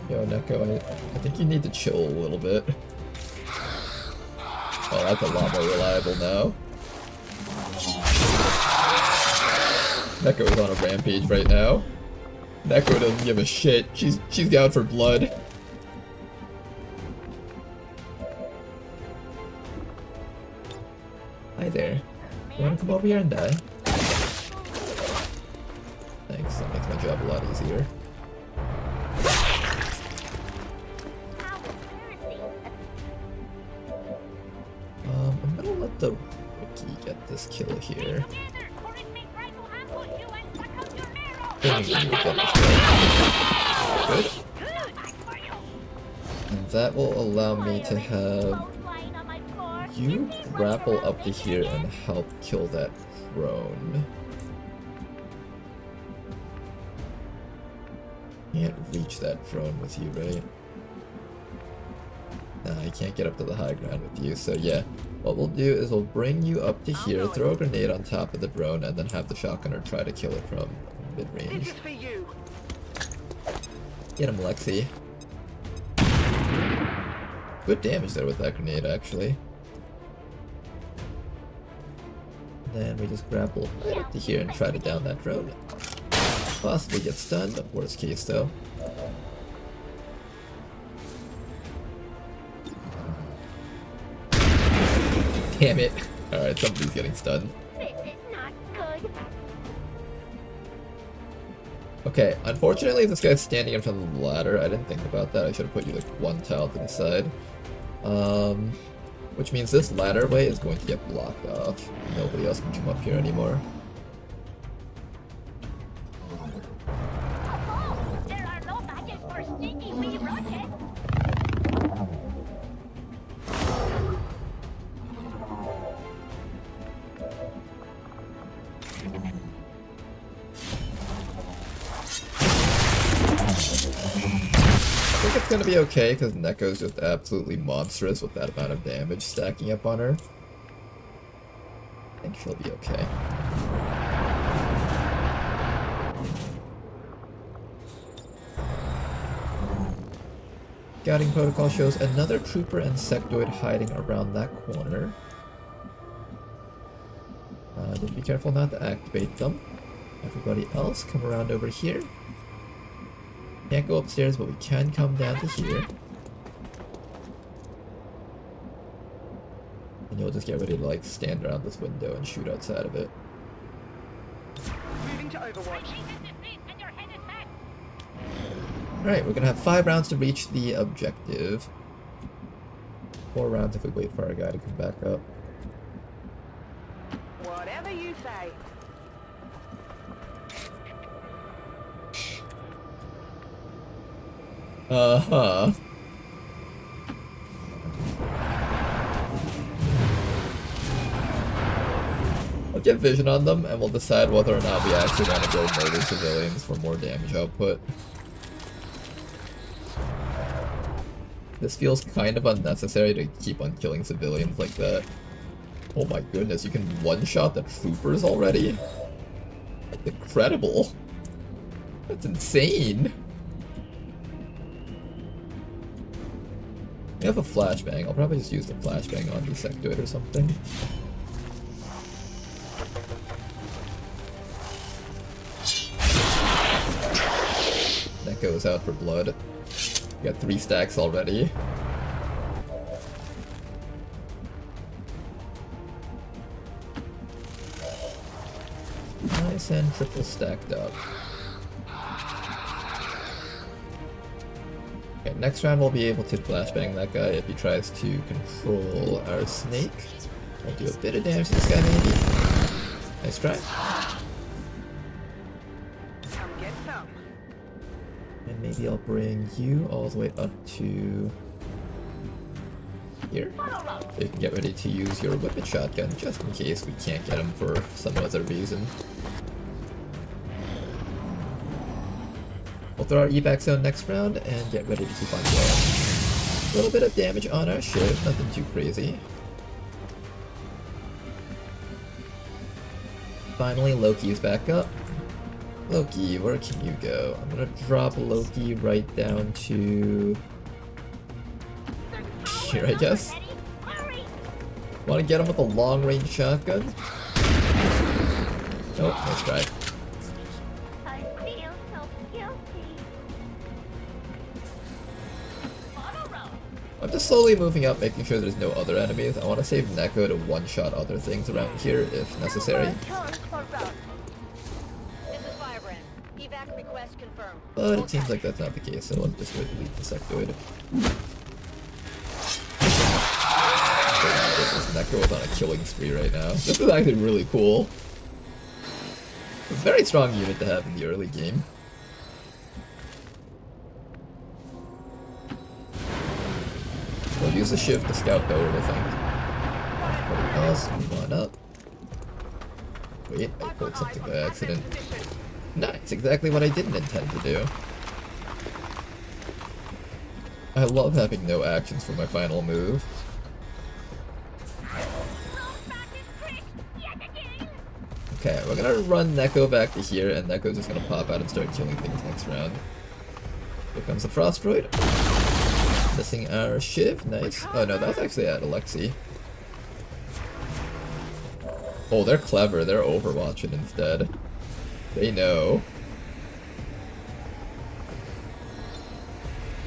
Yo, Neko, I think you need to chill a little bit. Oh, that's a lot more reliable now. Neko is on a rampage right now. Neko doesn't give a shit. She's down for blood. Hi there. You wanna come over here and die? Thanks, that makes my job a lot easier. I'm gonna let the Wiki get this kill here. Good. And that will allow me to have you grapple up to here and help kill that drone. Can't reach that drone with you, right? Nah, I can't get up to the high ground with you, so yeah. What we'll do is we'll bring you up to here, throw a grenade on top of the drone, and then have the shotgunner try to kill it from mid-range. Get him, Lexi. Good damage there with that grenade, actually. Then we just grapple right up to here and try to down that drone. Possibly get stunned, but worst case though. Damn it. Alright, somebody's getting stunned. This is not good. Okay, unfortunately this guy's standing in front of the ladder. I didn't think about that. I should have put you like one tile to the side. Which means this ladder way is going to get blocked off. Nobody else can come up here anymore. There are no badges for sneaky wee roaches. I think it's gonna be okay because Neko's just absolutely monstrous with that amount of damage stacking up on her. I think she'll be okay. Scouting protocol shows another trooper and sectoid hiding around that corner. Just be careful not to activate them. Everybody else come around over here. Can't go upstairs, but we can come down to here. And you'll just get ready to like stand around this window and shoot outside of it. Moving to Overwatch. Alright, we're gonna have 5 rounds to reach the objective. 4 rounds if we wait for our guy to come back up. Whatever you say. Uh-huh. I'll get vision on them and we'll decide whether or not we actually want to go murder civilians for more damage output. This feels kind of unnecessary to keep on killing civilians like that. Oh my goodness, you can one-shot the troopers already? That's incredible. That's insane. We have a flashbang. I'll probably just use the flashbang on the sectoid or something. That goes out for blood. We got 3 stacks already. Nice and triple stacked up. Okay, next round we'll be able to flashbang that guy if he tries to control our snake. We'll do a bit of damage to this guy maybe. Nice try. Come get some. And maybe I'll bring you all the way up to here. So you can get ready to use your whippet shotgun just in case we can't get him for some other reason. We'll throw our evac zone next round and get ready to keep on going. A little bit of damage on our ship, nothing too crazy. Finally, Loki's back up. Loki, where can you go? I'm gonna drop Loki right down to here, I guess. Want to get him with a long-range shotgun? Nope, nice try. I feel so guilty. I'm just slowly moving up, making sure there's no other enemies. I want to save Neko to one-shot other things around here if necessary. Evac request confirmed. But it seems like that's not the case, so let's just go delete the sectoid. Neko is on a killing spree right now. This is actually really cool. It's a very strong unit to have in the early game. We'll use the shift to scout forward, I think. Everybody else, move on up. Wait, I pulled something by accident. Nice, exactly what I didn't intend to do. I love having no actions for my final move. Okay, we're gonna run Neko back to here, and Neko's just gonna pop out and start killing things next round. Here comes the Frost Droid. Missing our Shiv, nice. Oh no, that was actually at Alexi. Oh, they're clever, they're overwatching instead. They know.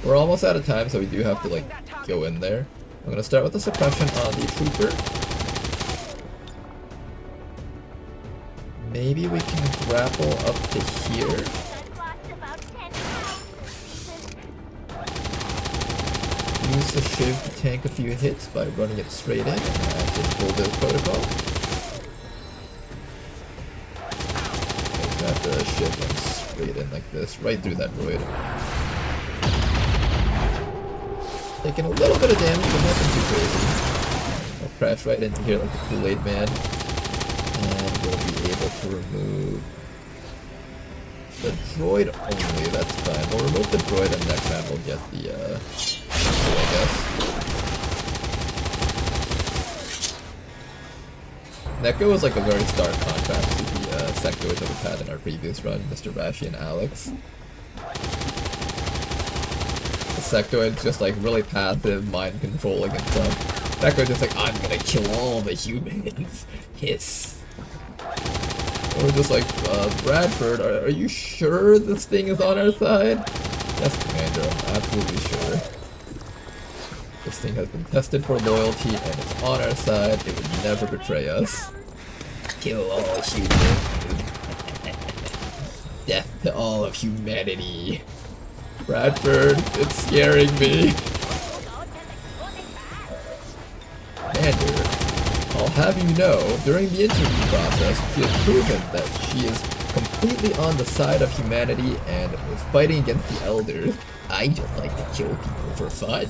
We're almost out of time, so we do have to, like, go in there. I'm gonna start with the suppression on the trooper. Maybe we can grapple up to here. Use the shiv to tank a few hits by running it straight in and just bulldoze protocol. Got the shiv run straight in like this, right through that droid. Taking a little bit of damage, but nothing too crazy. I'll crash right into here like the Kool-Aid man. And we'll be able to remove the droid only, that's fine. We'll remove the droid and next time we'll get the I guess. Neko is like a very stark contrast to the sectoids that we've had in our previous run, Mr. Rashi and Alex. The sectoid's just like really passive, mind controlling and stuff. Neko's just like, I'm gonna kill all the humans. Hiss. Or just like, Bradford, are you sure this thing is on our side? Yes, Commander, I'm absolutely sure. This thing has been tested for loyalty and it's on our side. It would never betray us. Kill all humans. Death to all of humanity. Bradford, it's scaring me. Commander, I'll have you know, during the interview process, she has proven that she is completely on the side of humanity and was fighting against the Elders. I just like to kill people for fun.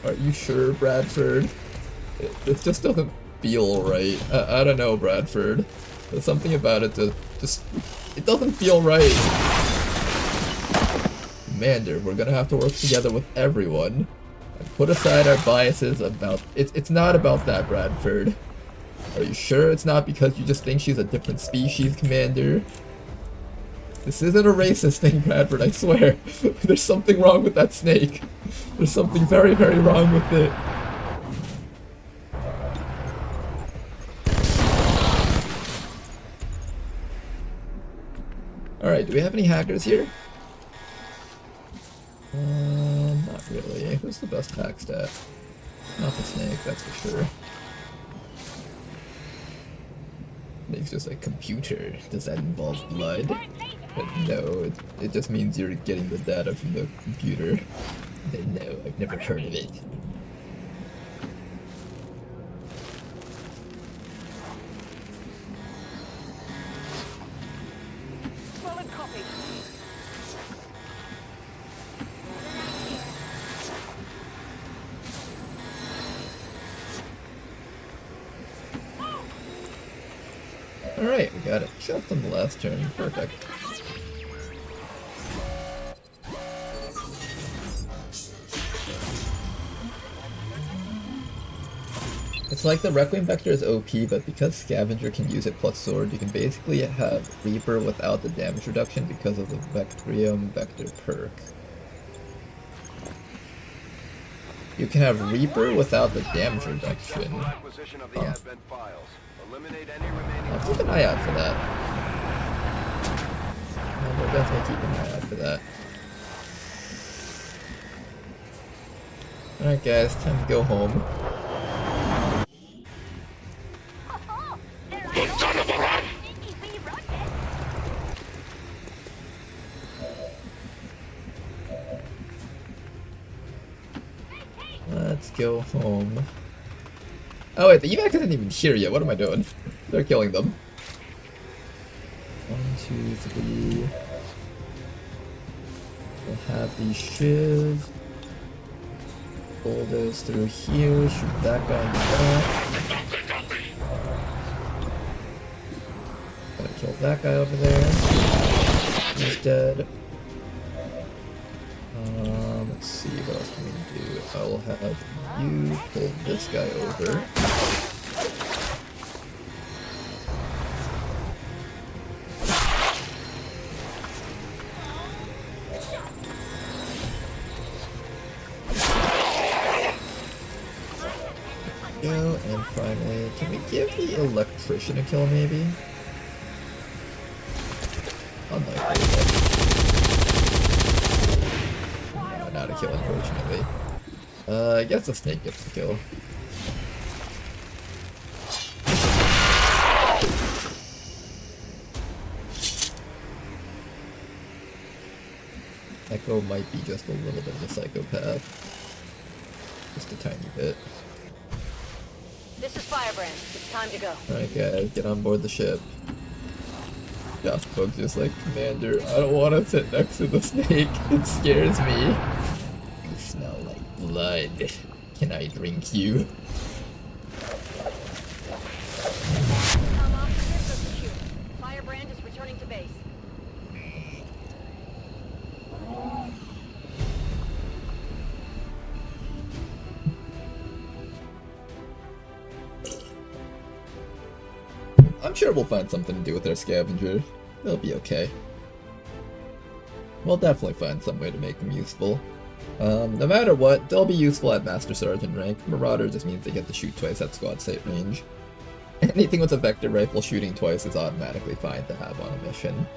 Are you sure, Bradford? It just doesn't feel right. I don't know, Bradford. There's something about it that just... It doesn't feel right. Commander, we're gonna have to work together with everyone. And put aside our biases about... It's not about that, Bradford. Are you sure it's not because you just think she's a different species, Commander? This isn't a racist thing, Bradford, I swear. There's something wrong with that snake. There's something very, very wrong with it. Alright, do we have any hackers here? Not really. Who's the best hack stat? Not the snake, that's for sure. Snake's just like, computer. Does that involve blood? But no, it just means you're getting the data from the computer. No, I've never heard of it. Solid copy. Alright, we got it just on the last turn. Perfect. It's like the Requiem Vector is OP, but because Scavenger can use it plus Sword, you can basically have Reaper without the damage reduction because of the Requiem Vector perk. You can have Reaper without the damage reduction. Huh. I'll keep an eye out for that. We'll definitely keep an eye out for that. Alright guys, time to go home. Let's go home. Oh wait, the evac isn't even here yet. What am I doing? They're killing them. 1, 2, 3. We'll have these shivs. Bulldoze through here. Shoot that guy in the back. Gotta kill that guy over there. He's dead. Let's see, what else can we do? I will have you pull this guy over. Go, and finally, can we give the electrician a kill maybe? Unlikely, but... Not a kill, unfortunately. I guess the snake gets the kill. Echo might be just a little bit of a psychopath. Just a tiny bit. This is Firebrand. It's time to go. Alright guys, get on board the ship. Jasper's just like, Commander, I don't want to sit next to the snake. It scares me. You smell like blood. Can I drink you? Firebrand is returning to base. I'm sure we'll find something to do with their scavenger. They'll be okay. We'll definitely find some way to make them useful. No matter what, they'll be useful at Master Sergeant rank. Marauder just means they get to shoot twice at squad sight range. Anything with a vector rifle shooting twice is automatically fine to have on a mission.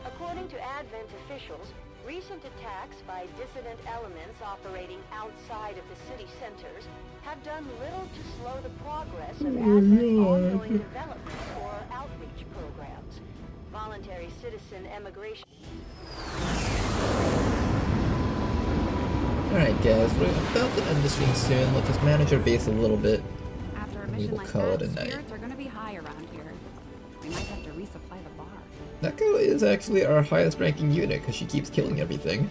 According to Advent officials, recent attacks by dissident elements operating outside of the city centers have done little to slow the progress of Advent's ongoing development or outreach programs. Voluntary citizen emigration. Alright guys, we're about to end this stream soon. Let's just manage our base a little bit. After a and we mission will like call that, it a night. spirits are gonna be high around here. We might have to resupply the bar. Neko is actually our highest ranking unit because she keeps killing everything.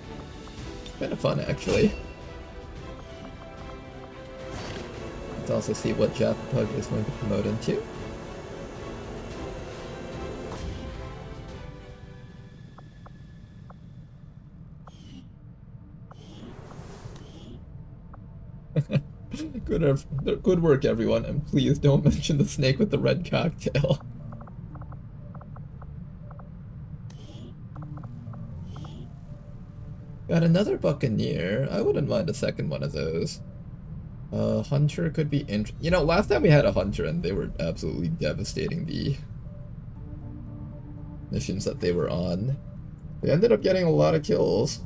Kind of fun actually. Let's also see what Jaffpug is going to promote into. Good work, everyone, and please don't mention the snake with the red cocktail. Got another Buccaneer. I wouldn't mind a second one of those. Hunter could be you know, last time we had a Hunter and they were absolutely devastating the missions that they were on. We ended up getting a lot of kills.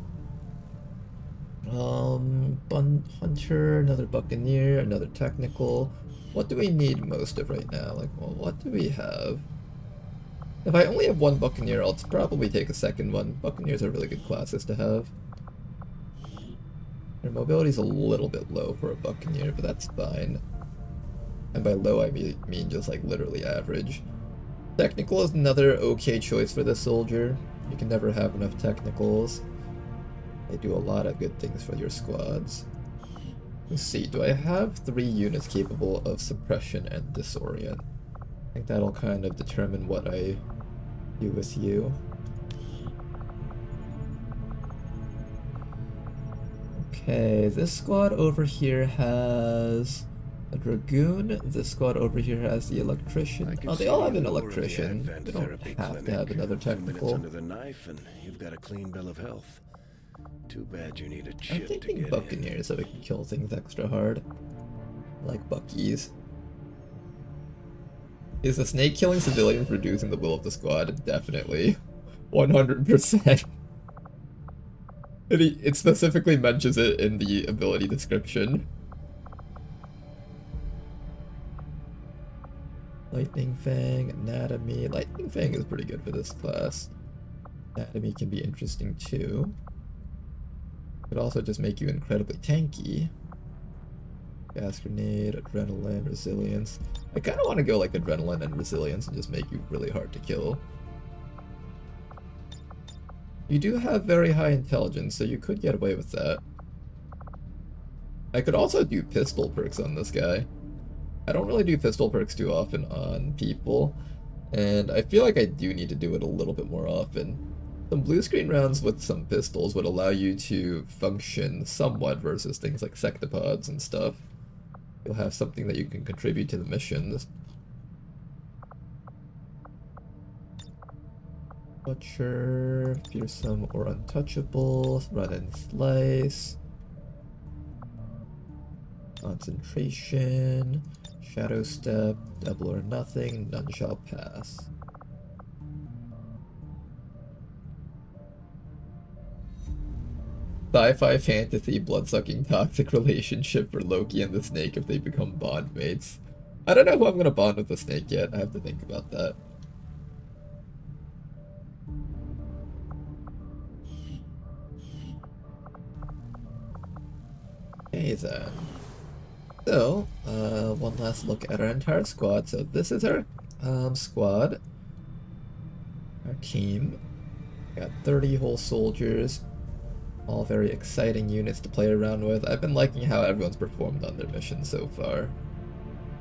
Hunter, another Buccaneer, another Technical. What do we need most of right now? Like, well, what do we have? If I only have one Buccaneer, I'll probably take a second one. Buccaneers are really good classes to have. Their mobility's a little bit low for a Buccaneer, but that's fine. And by low, I mean just like literally average. Technical is another okay choice for this soldier. You can never have enough Technicals. They do a lot of good things for your squads. Let's see, do I have 3 units capable of suppression and disorient? I think that'll kind of determine what I do with you. Okay, this squad over here has a Dragoon, this squad over here has the Electrician. Oh, they all have an Electrician. They don't have to have another Technical. Under the knife and you've got a clean bill of health. Too bad you need a chip I'm to thinking get Buccaneer so we can kill things extra hard. Like Buckies. Is the snake killing civilians reducing the will of the squad? Definitely. 100%. It specifically mentions it in the ability description. Lightning Fang, Anatomy. Lightning Fang is pretty good for this class. Anatomy can be interesting too. Could also just make you incredibly tanky. Gas Grenade, Adrenaline, Resilience. I kind of want to go like Adrenaline and Resilience and just make you really hard to kill. You do have very high intelligence, so you could get away with that. I could also do pistol perks on this guy. I don't really do pistol perks too often on people, and I feel like I do need to do it a little bit more often. Some blue screen rounds with some pistols would allow you to function somewhat versus things like sectopods and stuff. You'll have something that you can contribute to the missions. Butcher, Fearsome or Untouchable, Run and Slice, Concentration, Shadow Step, Double or Nothing, None Shall Pass. Sci-fi fantasy blood-sucking toxic relationship for Loki and the snake if they become bond mates. I don't know who I'm gonna bond with the snake yet. I have to think about that. Okay then. So, one last look at our entire squad. So this is our squad, our team. We got 30 whole soldiers, all very exciting units to play around with. I've been liking how everyone's performed on their mission so far.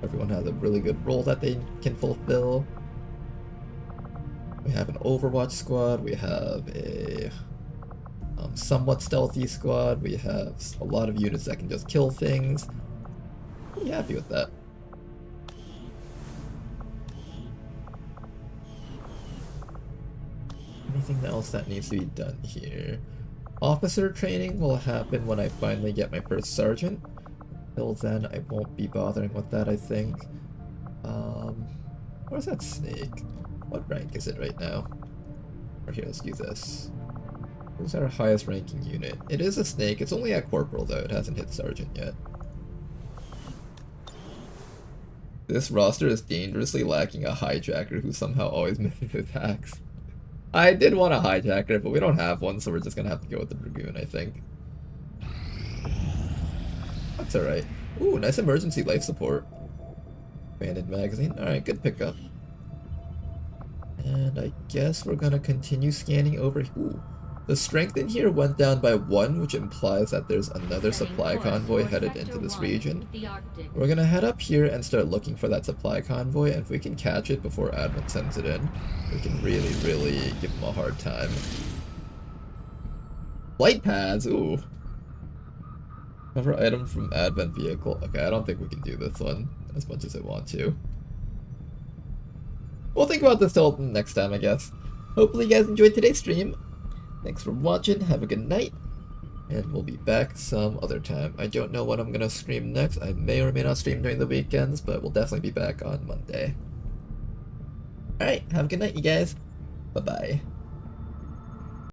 Everyone has a really good role that they can fulfill. We have an Overwatch squad, we have a somewhat stealthy squad, we have a lot of units that can just kill things. Pretty happy with that. Anything else that needs to be done here? Officer training will happen when I finally get my first sergeant. Until then, I won't be bothering with that, I think. Where's that snake? What rank is it right now? Or here, let's do this. Who's our highest ranking unit? It is a snake. It's only at corporal though. It hasn't hit sergeant yet. This roster is dangerously lacking a hijacker who somehow always misses attacks. I did want a hijacker, but we don't have one, so we're just gonna have to go with the Dragoon, I think. That's alright. Ooh, nice emergency life support. Abandoned magazine. Alright, good pickup. And I guess we're gonna continue scanning over. Ooh. The strength in here went down by 1, which implies that there's another supply convoy headed into this region. We're gonna head up here and start looking for that supply convoy, and if we can catch it before Advent sends it in, we can really give them a hard time. Light pads, ooh. Cover item from Advent vehicle. Okay, I don't think we can do this one as much as I want to. We'll think about this till next time, I guess. Hopefully you guys enjoyed today's stream. Thanks for watching, have a good night, and we'll be back some other time. I don't know when I'm gonna stream next. I may or may not stream during the weekends, but we'll definitely be back on Monday. Alright, have a good night, you guys. Bye-bye.